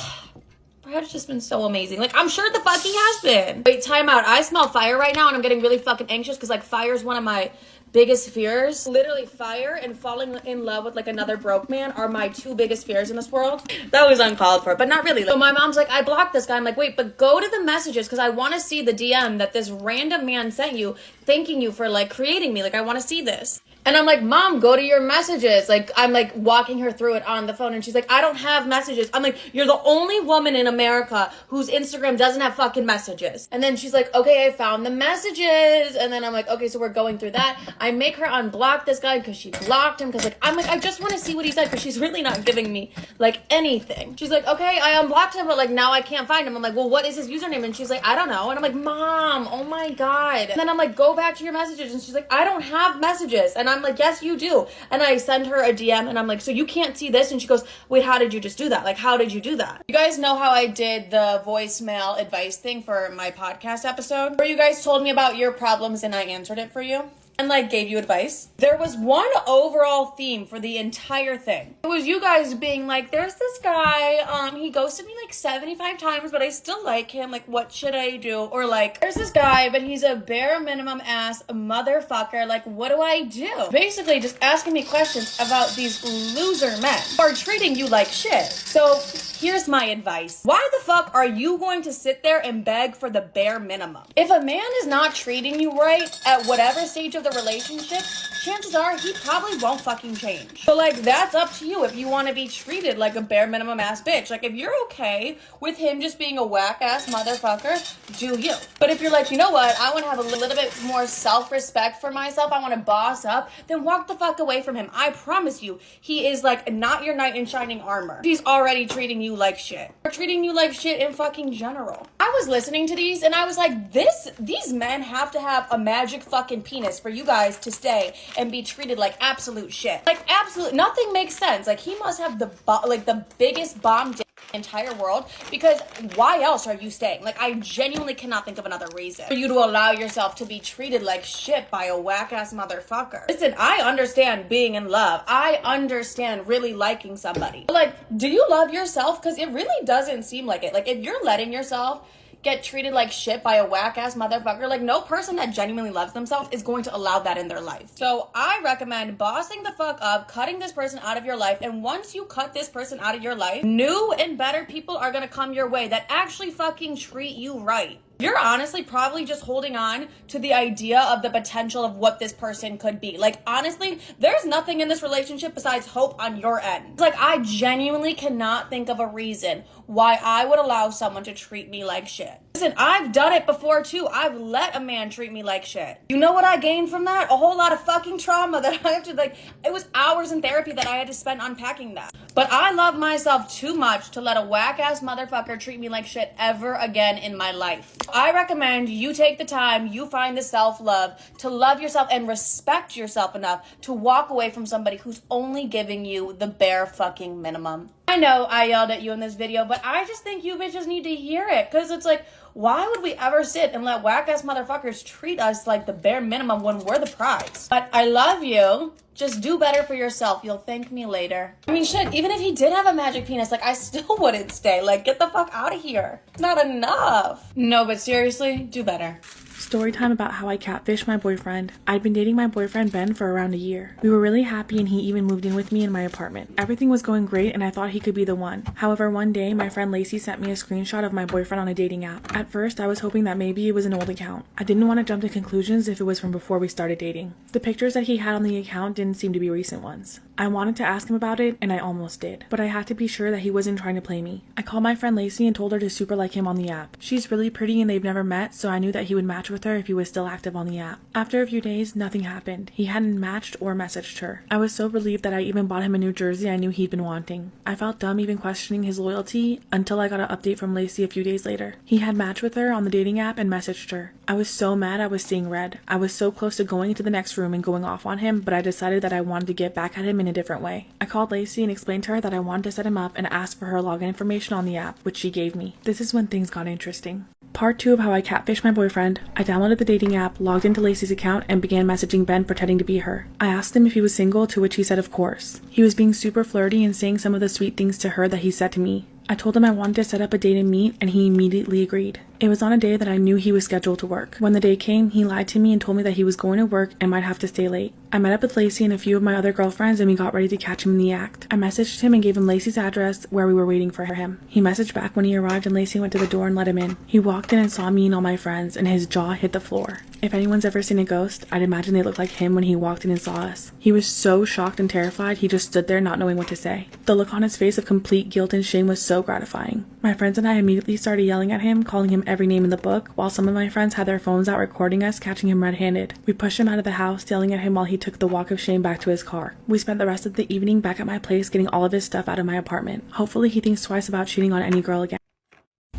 Brad's just been so amazing. Like, I'm sure the fuck he has been. Wait, time out. I smell fire right now, and I'm getting really fucking anxious because, like, fire is one of my biggest fears. Literally, fire and falling in love with, like, another broke man are my 2 biggest fears in this world. That was uncalled for, but not really. So my mom's like, I blocked this guy. I'm like, wait, but go to the messages because I want to see the DM that this random man sent you thanking you for, like, creating me. Like, I want to see this. And I'm like, Mom, go to your messages. Like, I'm like walking her through it on the phone. And she's like, I don't have messages. I'm like, you're the only woman in America whose Instagram doesn't have fucking messages. And then she's like, okay, I found the messages. And then I'm like, okay, so we're going through that. I make her unblock this guy because she blocked him. Because like, I'm like, I just want to see what he said because she's really not giving me like anything. She's like, okay, I unblocked him, but like now I can't find him. I'm like, well, what is his username? And she's like, I don't know. And I'm like, Mom, oh my God. And then I'm like, go back to your messages. And she's like, I don't have messages. And I'm like, yes, you do. And I send her a DM and I'm like, so you can't see this? And she goes, wait, how did you just do that? Like, how did you do that? You guys know how I did the voicemail advice thing for my podcast episode where you guys told me about your problems and I answered it for you? And like gave you advice. There was one overall theme for the entire thing. It was you guys being like, there's this guy, he ghosted me like 75 times, but I still like him. Like, what should I do? Or like, there's this guy, but he's a bare minimum ass motherfucker. Like, what do I do? Basically just asking me questions about these loser men who are treating you like shit. So here's my advice. Why the fuck are you going to sit there and beg for the bare minimum? If a man is not treating you right at whatever stage of the relationship, chances are he probably won't fucking change. So like, that's up to you if you want to be treated like a bare minimum ass bitch. Like, if you're okay with him just being a whack ass motherfucker, do you. But if you're like, you know what, I want to have a little bit more self-respect for myself, I want to boss up, then walk the fuck away from him. I promise you, he is like not your knight in shining armor. He's already treating you like shit. Or treating you like shit in fucking general. I was listening to these and I was like, these men have to have a magic fucking penis for you guys to stay and be treated like absolute shit. Like, absolute, nothing makes sense. Like, he must have the biggest bomb dick entire world, because why else are you staying? Like, I genuinely cannot think of another reason for you to allow yourself to be treated like shit by a whack-ass motherfucker. Listen, I understand being in love. I understand really liking somebody. But, like, do you love yourself? Because it really doesn't seem like it. Like, if you're letting yourself get treated like shit by a whack-ass motherfucker, like, no person that genuinely loves themselves is going to allow that in their life. So I recommend bossing the fuck up, cutting this person out of your life, and once you cut this person out of your life, new and better people are gonna come your way that actually fucking treat you right. You're honestly probably just holding on to the idea of the potential of what this person could be. Like, honestly, there's nothing in this relationship besides hope on your end. Like, I genuinely cannot think of a reason why I would allow someone to treat me like shit. Listen, I've done it before too. I've let a man treat me like shit. You know what I gained from that? A whole lot of fucking trauma that I have to, like, it was hours in therapy that I had to spend unpacking that. But I love myself too much to let a whack-ass motherfucker treat me like shit ever again in my life. I recommend you take the time, you find the self-love to love yourself and respect yourself enough to walk away from somebody who's only giving you the bare fucking minimum. I know I yelled at you in this video, but I just think you bitches need to hear it, because it's like, why would we ever sit and let whack-ass motherfuckers treat us like the bare minimum when we're the prize? But I love you. Just do better for yourself. You'll thank me later. I mean, shit, even if he did have a magic penis, like, I still wouldn't stay. Like, get the fuck out of here. It's not enough. No, but seriously, do better. Story time about how I catfished my boyfriend. I'd been dating my boyfriend Ben for around a year. We were really happy and he even moved in with me in my apartment. Everything was going great and I thought he could be the one. However, one day my friend Lacey sent me a screenshot of my boyfriend on a dating app. At first, I was hoping that maybe it was an old account. I didn't want to jump to conclusions if it was from before we started dating. The pictures that he had on the account didn't seem to be recent ones. I wanted to ask him about it, and I almost did. But I had to be sure that he wasn't trying to play me. I called my friend Lacey and told her to super like him on the app. She's really pretty and they've never met, so I knew that he would match with her if he was still active on the app. After a few days, nothing happened. He hadn't matched or messaged her. I was so relieved that I even bought him a new jersey I knew he'd been wanting. I felt dumb even questioning his loyalty until I got an update from Lacey a few days later. He had matched with her on the dating app and messaged her. I was so mad I was seeing red. I was so close to going into the next room and going off on him, but I decided that I wanted to get back at him in a different way. I called Lacey and explained to her that I wanted to set him up and asked for her login information on the app, which she gave me. This is when things got interesting. Part 2 of how I catfished my boyfriend. I downloaded the dating app, logged into Lacey's account, and began messaging Ben pretending to be her. I asked him if he was single, to which he said of course. He was being super flirty and saying some of the sweet things to her that he said to me. I told him I wanted to set up a date and meet, and he immediately agreed. It was on a day that I knew he was scheduled to work. When the day came, he lied to me and told me that he was going to work and might have to stay late. I met up with Lacey and a few of my other girlfriends and we got ready to catch him in the act. I messaged him and gave him Lacey's address where we were waiting for him. He messaged back when he arrived and Lacey went to the door and let him in. He walked in and saw me and all my friends and his jaw hit the floor. If anyone's ever seen a ghost, I'd imagine they looked like him when he walked in and saw us. He was so shocked and terrified, he just stood there not knowing what to say. The look on his face of complete guilt and shame was so gratifying. My friends and I immediately started yelling at him, calling him every name in the book, while some of my friends had their phones out recording us catching him red-handed. We pushed him out of the house, yelling at him while he took the walk of shame back to his car. We spent the rest of the evening back at my place getting all of his stuff out of my apartment. Hopefully he thinks twice about cheating on any girl again.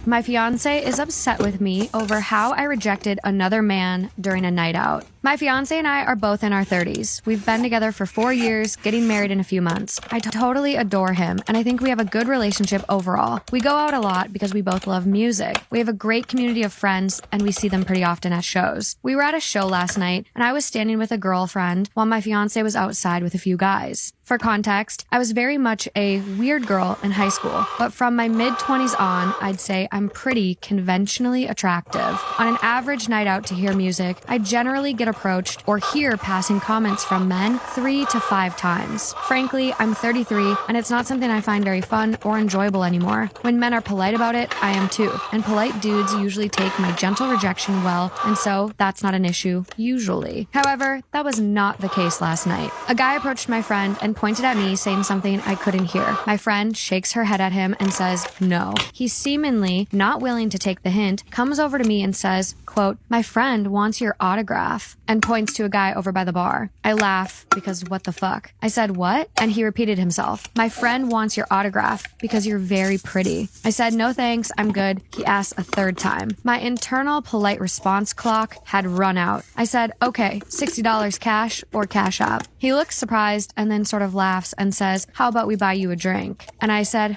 My fiance is upset with me over how I rejected another man during a night out. My fiance and I are both in our 30s. We've been together for 4 years, getting married in a few months. I totally adore him, and I think we have a good relationship overall. We go out a lot because we both love music. We have a great community of friends, and we see them pretty often at shows. We were at a show last night, and I was standing with a girlfriend while my fiance was outside with a few guys. For context, I was very much a weird girl in high school, but from my mid-20s on, I'd say I'm pretty conventionally attractive. On an average night out to hear music, I generally get approached or hear passing comments from men 3 to 5 times. Frankly, I'm 33, and it's not something I find very fun or enjoyable anymore. When men are polite about it, I am too, and polite dudes usually take my gentle rejection well, and so that's not an issue, usually. However, that was not the case last night. A guy approached my friend and pointed at me saying something I couldn't hear. My friend shakes her head at him and says no. He seemingly not willing to take the hint, comes over to me and says, quote, "My friend wants your autograph." and points to a guy over by the bar. I laugh because what the fuck? I said, what? And he repeated himself. My friend wants your autograph because you're very pretty. I said, no thanks, I'm good. He asked a third time. My internal polite response clock had run out. I said, okay, $60 cash or Cash App. He looks surprised and then sort of laughs and says, how about we buy you a drink? And I said,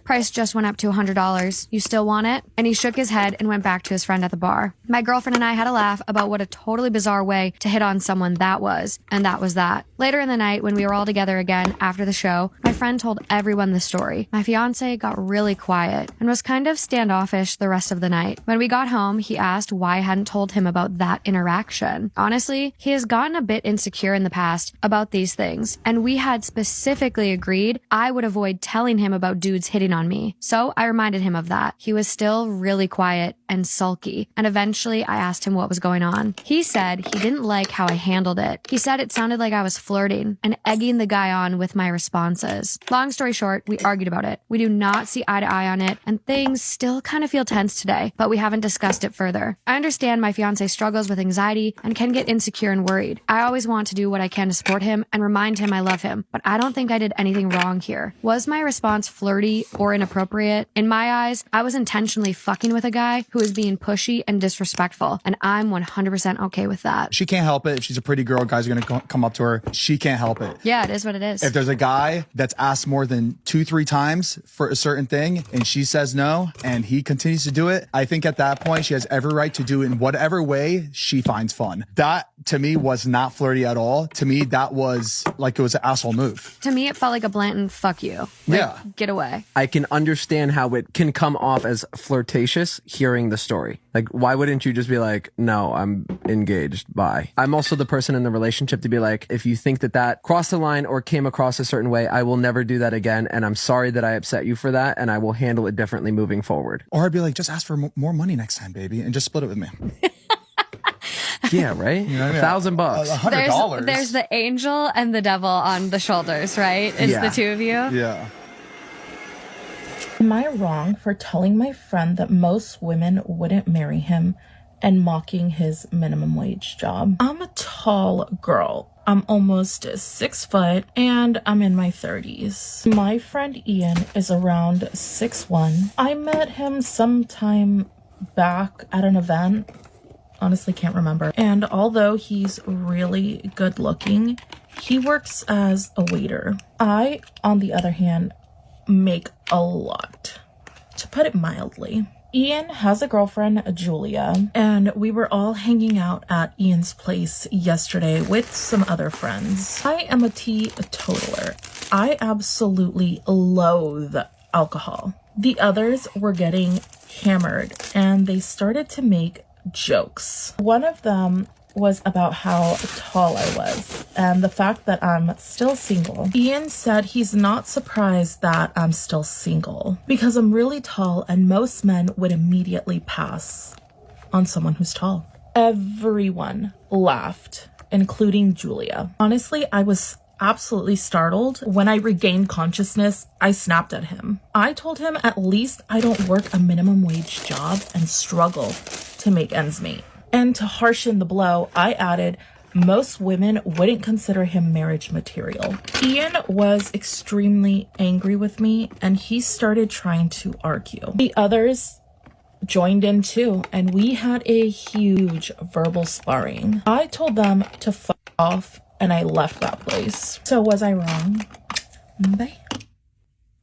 price just went up to $100. You still want it? And he shook his head and went back to his friend at the bar. My girlfriend and I had a laugh about what a totally bizarre way to hit on someone that was, and that was that. Later in the night, when we were all together again after the show, my friend told everyone the story. My fiance got really quiet and was kind of standoffish the rest of the night. When we got home, he asked why I hadn't told him about that interaction. Honestly, he has gotten a bit insecure in the past about these things, and we had specifically agreed I would avoid telling him about dudes hitting on me. So I reminded him of that. He was still really quiet and sulky, and eventually I asked him what was going on. He said he didn't like how I handled it. He said it sounded like I was flirting and egging the guy on with my responses. Long story short, we argued about it. We do not see eye to eye on it, and things still kind of feel tense today, but we haven't discussed it further. I understand my fiance struggles with anxiety and can get insecure and worried. I always want to do what I can to support him and remind him I love him, but I don't think I did anything wrong here. Was my response flirty or inappropriate? In my eyes, I was intentionally fucking with a guy who was being pushy and disrespectful, and I'm 100% okay with that. She can't help it. If she's a pretty girl, guys are going to come up to her. She can't help it. Yeah, it is what it is. If there's a guy that's asked more than 2-3 times for a certain thing and she says no and he continues to do it, I think at that point she has every right to do it in whatever way she finds fun. That to me was not flirty at all. To me, that was like it was an asshole move. To me, it felt like a blatant fuck you. Yeah. Get away. I can understand how it can come off as flirtatious hearing the story. Like, why wouldn't you just be like, no, I'm engaged, bye. I'm also the person in the relationship to be like, if you think that crossed the line or came across a certain way, I will never do that again. And I'm sorry that I upset you for that. And I will handle it differently moving forward. Or I'd be like, just ask for more money next time, baby, and just split it with me. Yeah, right? You know what I mean? $1,000. $100. There's the angel and the devil on the shoulders, right? It's the two of you. Yeah. Am I wrong for telling my friend that most women wouldn't marry him and mocking his minimum wage job? I'm a tall girl. I'm almost 6 foot and I'm in my 30s. My friend Ian is around 6'1". I met him sometime back at an event. Honestly, can't remember. And although he's really good looking, he works as a waiter. I, on the other hand, make a lot, to put it mildly. Ian has a girlfriend, Julia, and we were all hanging out at Ian's place yesterday with some other friends. I am a teetotaler. I absolutely loathe alcohol. The others were getting hammered, and they started to make jokes. One of them was about how tall I was and the fact that I'm still single. Ian said he's not surprised that I'm still single because I'm really tall and most men would immediately pass on someone who's tall. Everyone laughed, including Julia. Honestly, I was absolutely startled. When I regained consciousness, I snapped at him. I told him at least I don't work a minimum wage job and struggle to make ends meet. And to harshen the blow, I added, most women wouldn't consider him marriage material. Ian was extremely angry with me and he started trying to argue. The others joined in too, and we had a huge verbal sparring. I told them to fuck off and I left that place. So was I wrong? Bye.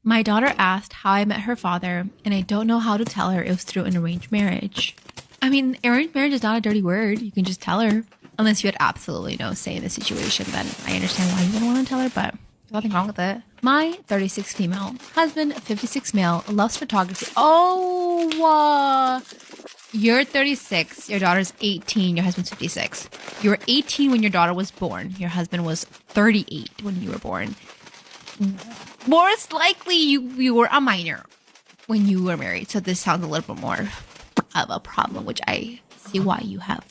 My daughter asked how I met her father, and I don't know how to tell her it was through an arranged marriage. I mean, arranged marriage is not a dirty word. You can just tell her. Unless you had absolutely no say in the situation, then I understand why you wouldn't want to tell her, but there's nothing wrong with it. My 36 female husband, 56 male, loves photography. You're 36, your daughter's 18, your husband's 56. You were 18 when your daughter was born. Your husband was 38 when you were born. Most likely you were a minor when you were married. So this sounds a little bit more of a problem, which I see why you have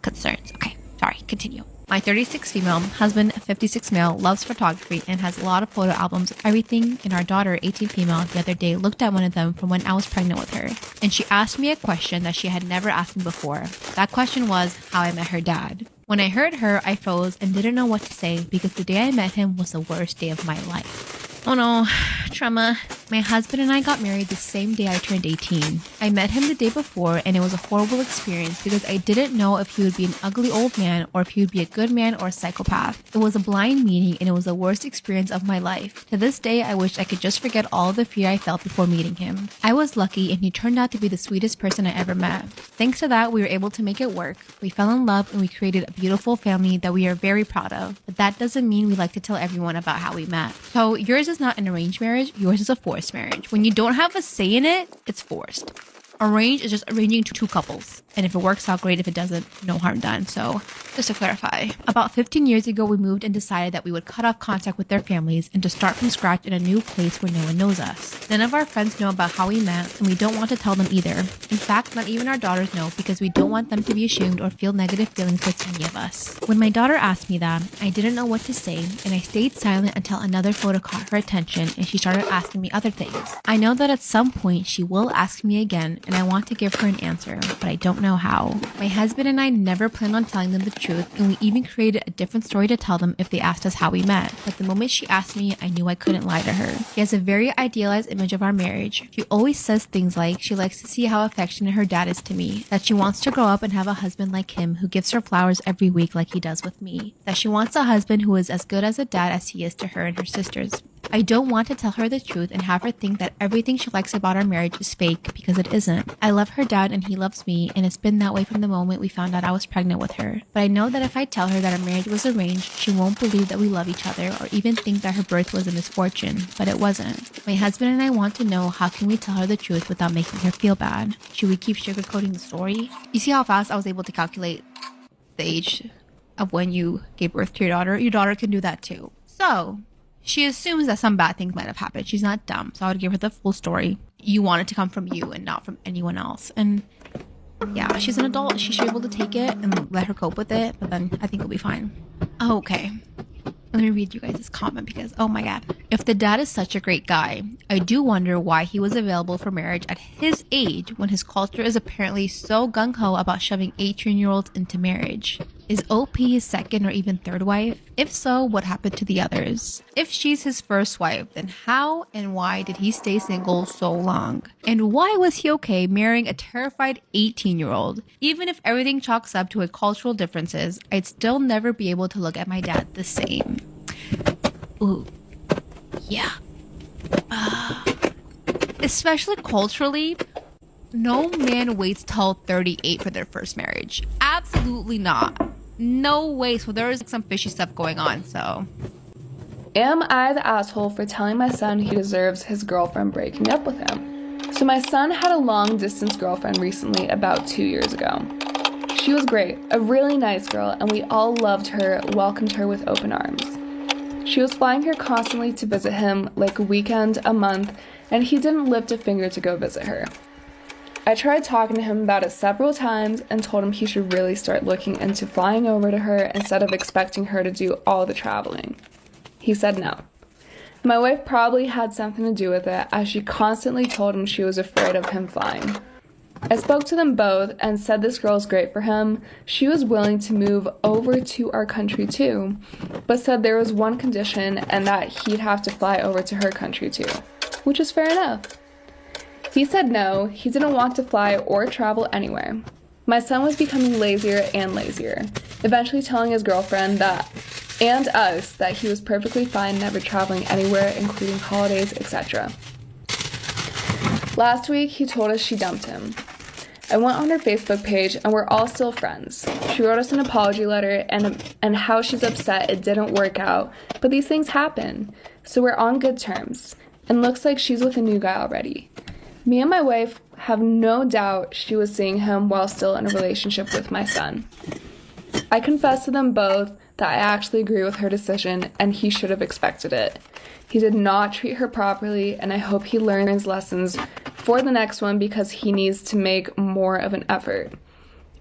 concerns. Okay, sorry, continue. My 36 female husband, 56 male, loves photography and has a lot of photo albums of everything. And our daughter, 18 female, the other day looked at one of them from when I was pregnant with her. And she asked me a question that she had never asked me before. That question was how I met her dad. When I heard her, I froze and didn't know what to say because the day I met him was the worst day of my life. Oh no, trauma. My husband and I got married the same day I turned 18. I met him the day before and it was a horrible experience because I didn't know if he would be an ugly old man or if he would be a good man or a psychopath. It was a blind meeting and it was the worst experience of my life. To this day, I wish I could just forget all of the fear I felt before meeting him. I was lucky and he turned out to be the sweetest person I ever met. Thanks to that, we were able to make it work. We fell in love and we created a beautiful family that we are very proud of. But that doesn't mean we like to tell everyone about how we met. So yours is not an arranged marriage, yours is a forced marriage. When you don't have a say in it, it's forced. Arranged is just arranging two couples. And if it works out, great. If it doesn't, no harm done. So just to clarify, about 15 years ago, we moved and decided that we would cut off contact with their families and to start from scratch in a new place where no one knows us. None of our friends know about how we met, and we don't want to tell them either. In fact, not even our daughters know because we don't want them to be ashamed or feel negative feelings towards any of us. When my daughter asked me that, I didn't know what to say, and I stayed silent until another photo caught her attention and she started asking me other things. I know that at some point she will ask me again, and I want to give her an answer, but I don't know how. My husband and I never planned on telling them the truth, and we even created a different story to tell them if they asked us how we met. But the moment she asked me, I knew I couldn't lie to her. He has a very idealized image of our marriage. She always says things like she likes to see how affectionate her dad is to me, that she wants to grow up and have a husband like him who gives her flowers every week like he does with me, that she wants a husband who is as good as a dad as he is to her and her sisters. I don't want to tell her the truth and have her think that everything she likes about our marriage is fake, because it isn't. I love her dad and he loves me, and it's been that way from the moment we found out I was pregnant with her. But I know that if I tell her that our marriage was arranged, she won't believe that we love each other or even think that her birth was a misfortune, but it wasn't. My husband and I want to know, how can we tell her the truth without making her feel bad? Should we keep sugarcoating the story? You see how fast I was able to calculate the age of when you gave birth to your daughter? Your daughter can do that too. So she assumes that some bad things might have happened. She's not dumb, so I would give her the full story. You want it to come from you and not from anyone else. And yeah, she's an adult. She should be able to take it and let her cope with it, but then I think it'll be fine. Okay. Let me read you guys this comment because, oh my god. If the dad is such a great guy, I do wonder why he was available for marriage at his age when his culture is apparently so gung-ho about shoving 18-year-olds into marriage. Is OP his second or even third wife? If so, what happened to the others? If she's his first wife, then how and why did he stay single so long? And why was he okay marrying a terrified 18-year-old? Even if everything chalks up to cultural differences, I'd still never be able to look at my dad the same. Ooh. Yeah. Especially culturally, no man waits till 38 for their first marriage. Absolutely not. No way. So there is some fishy stuff going on, so. Am I the asshole for telling my son he deserves his girlfriend breaking up with him? So my son had a long distance girlfriend recently, about 2 years ago. She was great, a really nice girl, and we all loved her, welcomed her with open arms. She was flying here constantly to visit him, like a weekend, a month, and he didn't lift a finger to go visit her. I tried talking to him about it several times and told him he should really start looking into flying over to her instead of expecting her to do all the traveling. He said no. My wife probably had something to do with it, as she constantly told him she was afraid of him flying. I spoke to them both and said this girl's great for him. She was willing to move over to our country too, but said there was one condition, and that he'd have to fly over to her country too, which is fair enough. He said no, he didn't want to fly or travel anywhere. My son was becoming lazier and lazier, eventually telling his girlfriend that, and us, that he was perfectly fine never traveling anywhere, including holidays, etc. Last week, he told us she dumped him. I went on her Facebook page and we're all still friends. She wrote us an apology letter and how she's upset it didn't work out, but these things happen, so we're on good terms, and looks like she's with a new guy already. Me and my wife have no doubt she was seeing him while still in a relationship with my son. I confessed to them both that I actually agree with her decision and he should have expected it. He did not treat her properly, and I hope he learns lessons for the next one because he needs to make more of an effort.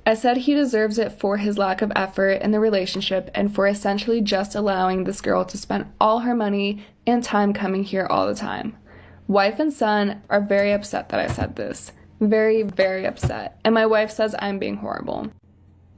I said he deserves it for his lack of effort in the relationship and for essentially just allowing this girl to spend all her money and time coming here all the time. Wife and son are very upset that I said this. Very, very upset. And my wife says I'm being horrible.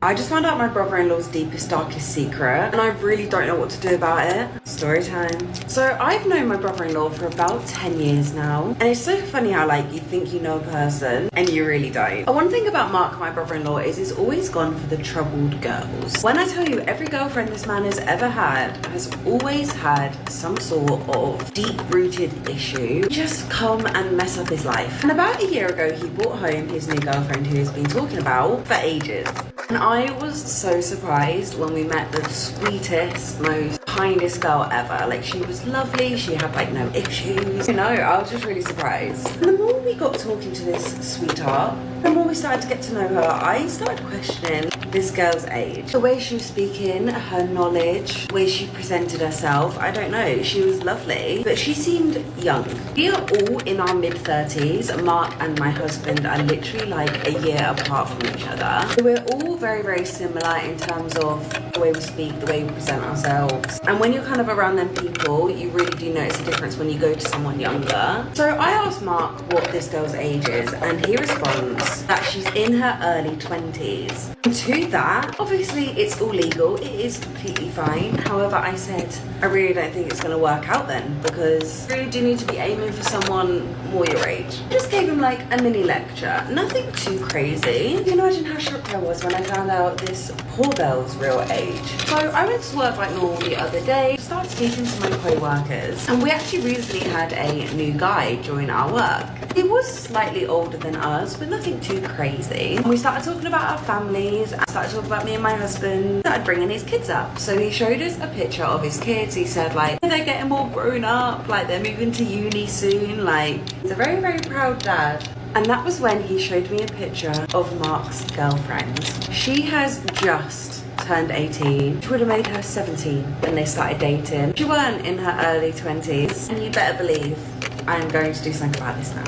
I just found out my brother-in-law's deepest, darkest secret, and I really don't know what to do about it. Story time. So I've known my brother-in-law for about 10 years now, and it's so funny how like you think you know a person and you really don't. One thing about Mark, my brother-in-law, is he's always gone for the troubled girls. When I tell you every girlfriend this man has ever had has always had some sort of deep-rooted issue, just come and mess up his life. And about a year ago, he brought home his new girlfriend who he's been talking about for ages. And I was so surprised when we met the sweetest, most kindest girl ever. Like, she was lovely, she had like no issues. You know, I was just really surprised. And the more we got talking to this sweetheart, the more we started to get to know her, I started questioning this girl's age. The way she was speaking, her knowledge, the way she presented herself, I don't know, she was lovely, but she seemed young. We are all in our mid-30s. Mark and my husband are literally like a year apart from each other. So we're all very, very similar in terms of the way we speak, the way we present ourselves. And when you're kind of around them people, you really do notice a difference when you go to someone younger. So I asked Mark what this girl's age is, and he responds that she's in her early 20s. And to that, obviously it's all legal, it is completely fine. However, I said, I really don't think it's going to work out then, because you really do need to be aiming for someone more your age. I just gave him like a mini lecture, nothing too crazy. You can imagine how shocked I was when I found out this poor girl's real age. So I went to work like normal the other day, started speaking to my co-workers, and we actually recently had a new guy join our work. He was slightly older than us, but nothing too crazy. And we started talking about our families, I started talking about me and my husband, started bringing his kids up. So he showed us a picture of his kids. He said like, they're getting all grown up, like they're moving to uni soon, like he's a very, very proud dad. And that was when he showed me a picture of Mark's girlfriend. She has just turned 18. She would have made her 17 when they started dating. She weren't in her early 20s. And you better believe I am going to do something about this now.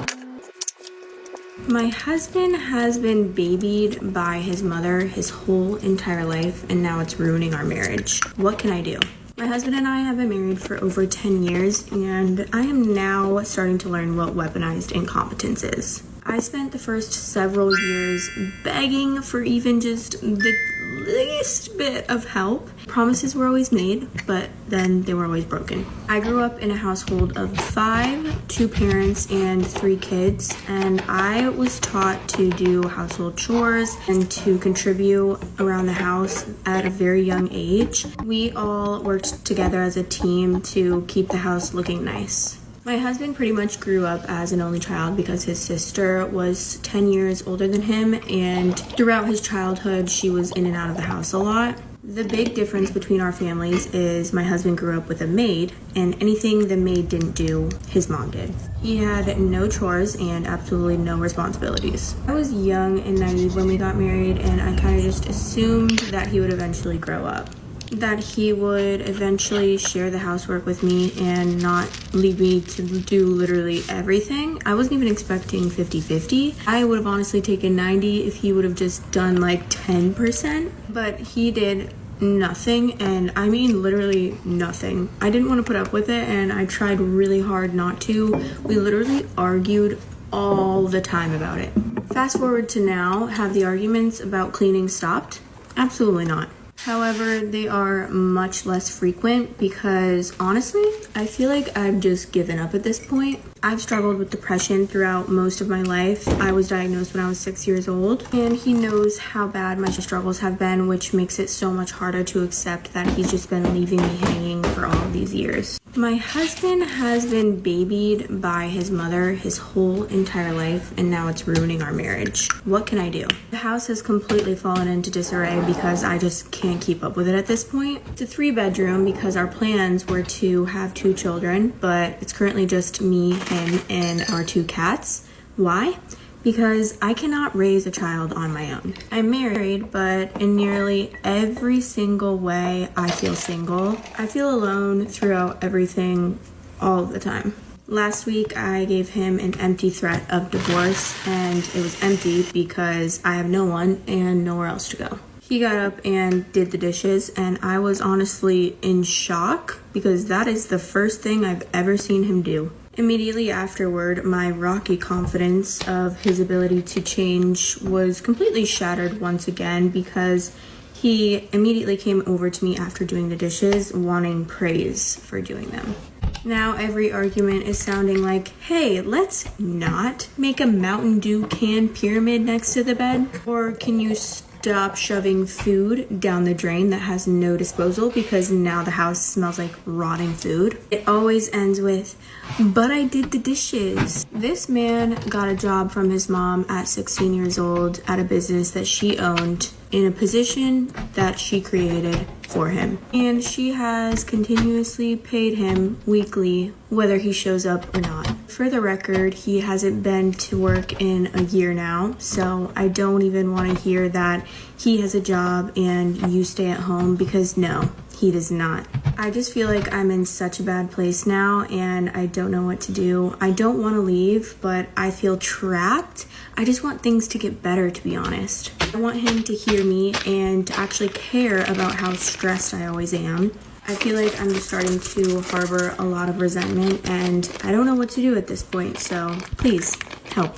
My husband has been babied by his mother his whole entire life, and now it's ruining our marriage. What can I do? My husband and I have been married for over 10 years, and I am now starting to learn what weaponized incompetence is. I spent the first several years begging for even just the least bit of help. Promises were always made, but then they were always broken. I grew up in a household of 5, 2 parents and 3 kids, and I was taught to do household chores and to contribute around the house at a very young age. We all worked together as a team to keep the house looking nice. My husband pretty much grew up as an only child because his sister was 10 years older than him, and throughout his childhood, she was in and out of the house a lot. The big difference between our families is my husband grew up with a maid, and anything the maid didn't do, his mom did. He had no chores and absolutely no responsibilities. I was young and naive when we got married, and I kind of just assumed that he would eventually grow up. That he would eventually share the housework with me and not leave me to do literally everything. I wasn't even expecting 50-50. I would have honestly taken 90 if he would have just done like 10%, but he did nothing, and I mean literally nothing. I didn't want to put up with it, and I tried really hard not to. We literally argued all the time about it. Fast forward to now, have the arguments about cleaning stopped? Absolutely not. However, they are much less frequent because honestly, I feel like I've just given up at this point. I've struggled with depression throughout most of my life. I was diagnosed when I was 6 years old, and he knows how bad my struggles have been, which makes it so much harder to accept that he's just been leaving me hanging for all of these years. My husband has been babied by his mother his whole entire life, and now it's ruining our marriage. What can I do? The house has completely fallen into disarray because I just can't keep up with it at this point. It's a 3-bedroom because our plans were to have 2 children, but it's currently just me, him, and our 2 cats. Why? Because I cannot raise a child on my own. I'm married, but in nearly every single way, I feel single. I feel alone throughout everything all the time. Last week, I gave him an empty threat of divorce, and it was empty because I have no one and nowhere else to go. He got up and did the dishes, and I was honestly in shock because that is the first thing I've ever seen him do. Immediately afterward, my rocky confidence of his ability to change was completely shattered once again because he immediately came over to me after doing the dishes, wanting praise for doing them. Now every argument is sounding like, hey, let's not make a Mountain Dew can pyramid next to the bed. Or can you stop shoving food down the drain that has no disposal because now the house smells like rotting food. It always ends with, but I did the dishes. This man got a job from his mom at 16 years old at a business that she owned in a position that she created for him. And she has continuously paid him weekly whether he shows up or not. For the record, he hasn't been to work in a year now, so I don't even want to hear that he has a job and you stay at home because no, he does not. I just feel like I'm in such a bad place now and I don't know what to do. I don't want to leave, but I feel trapped. I just want things to get better, to be honest. I want him to hear me and to actually care about how stressed I always am. I feel like I'm just starting to harbor a lot of resentment and I don't know what to do at this point, so please help.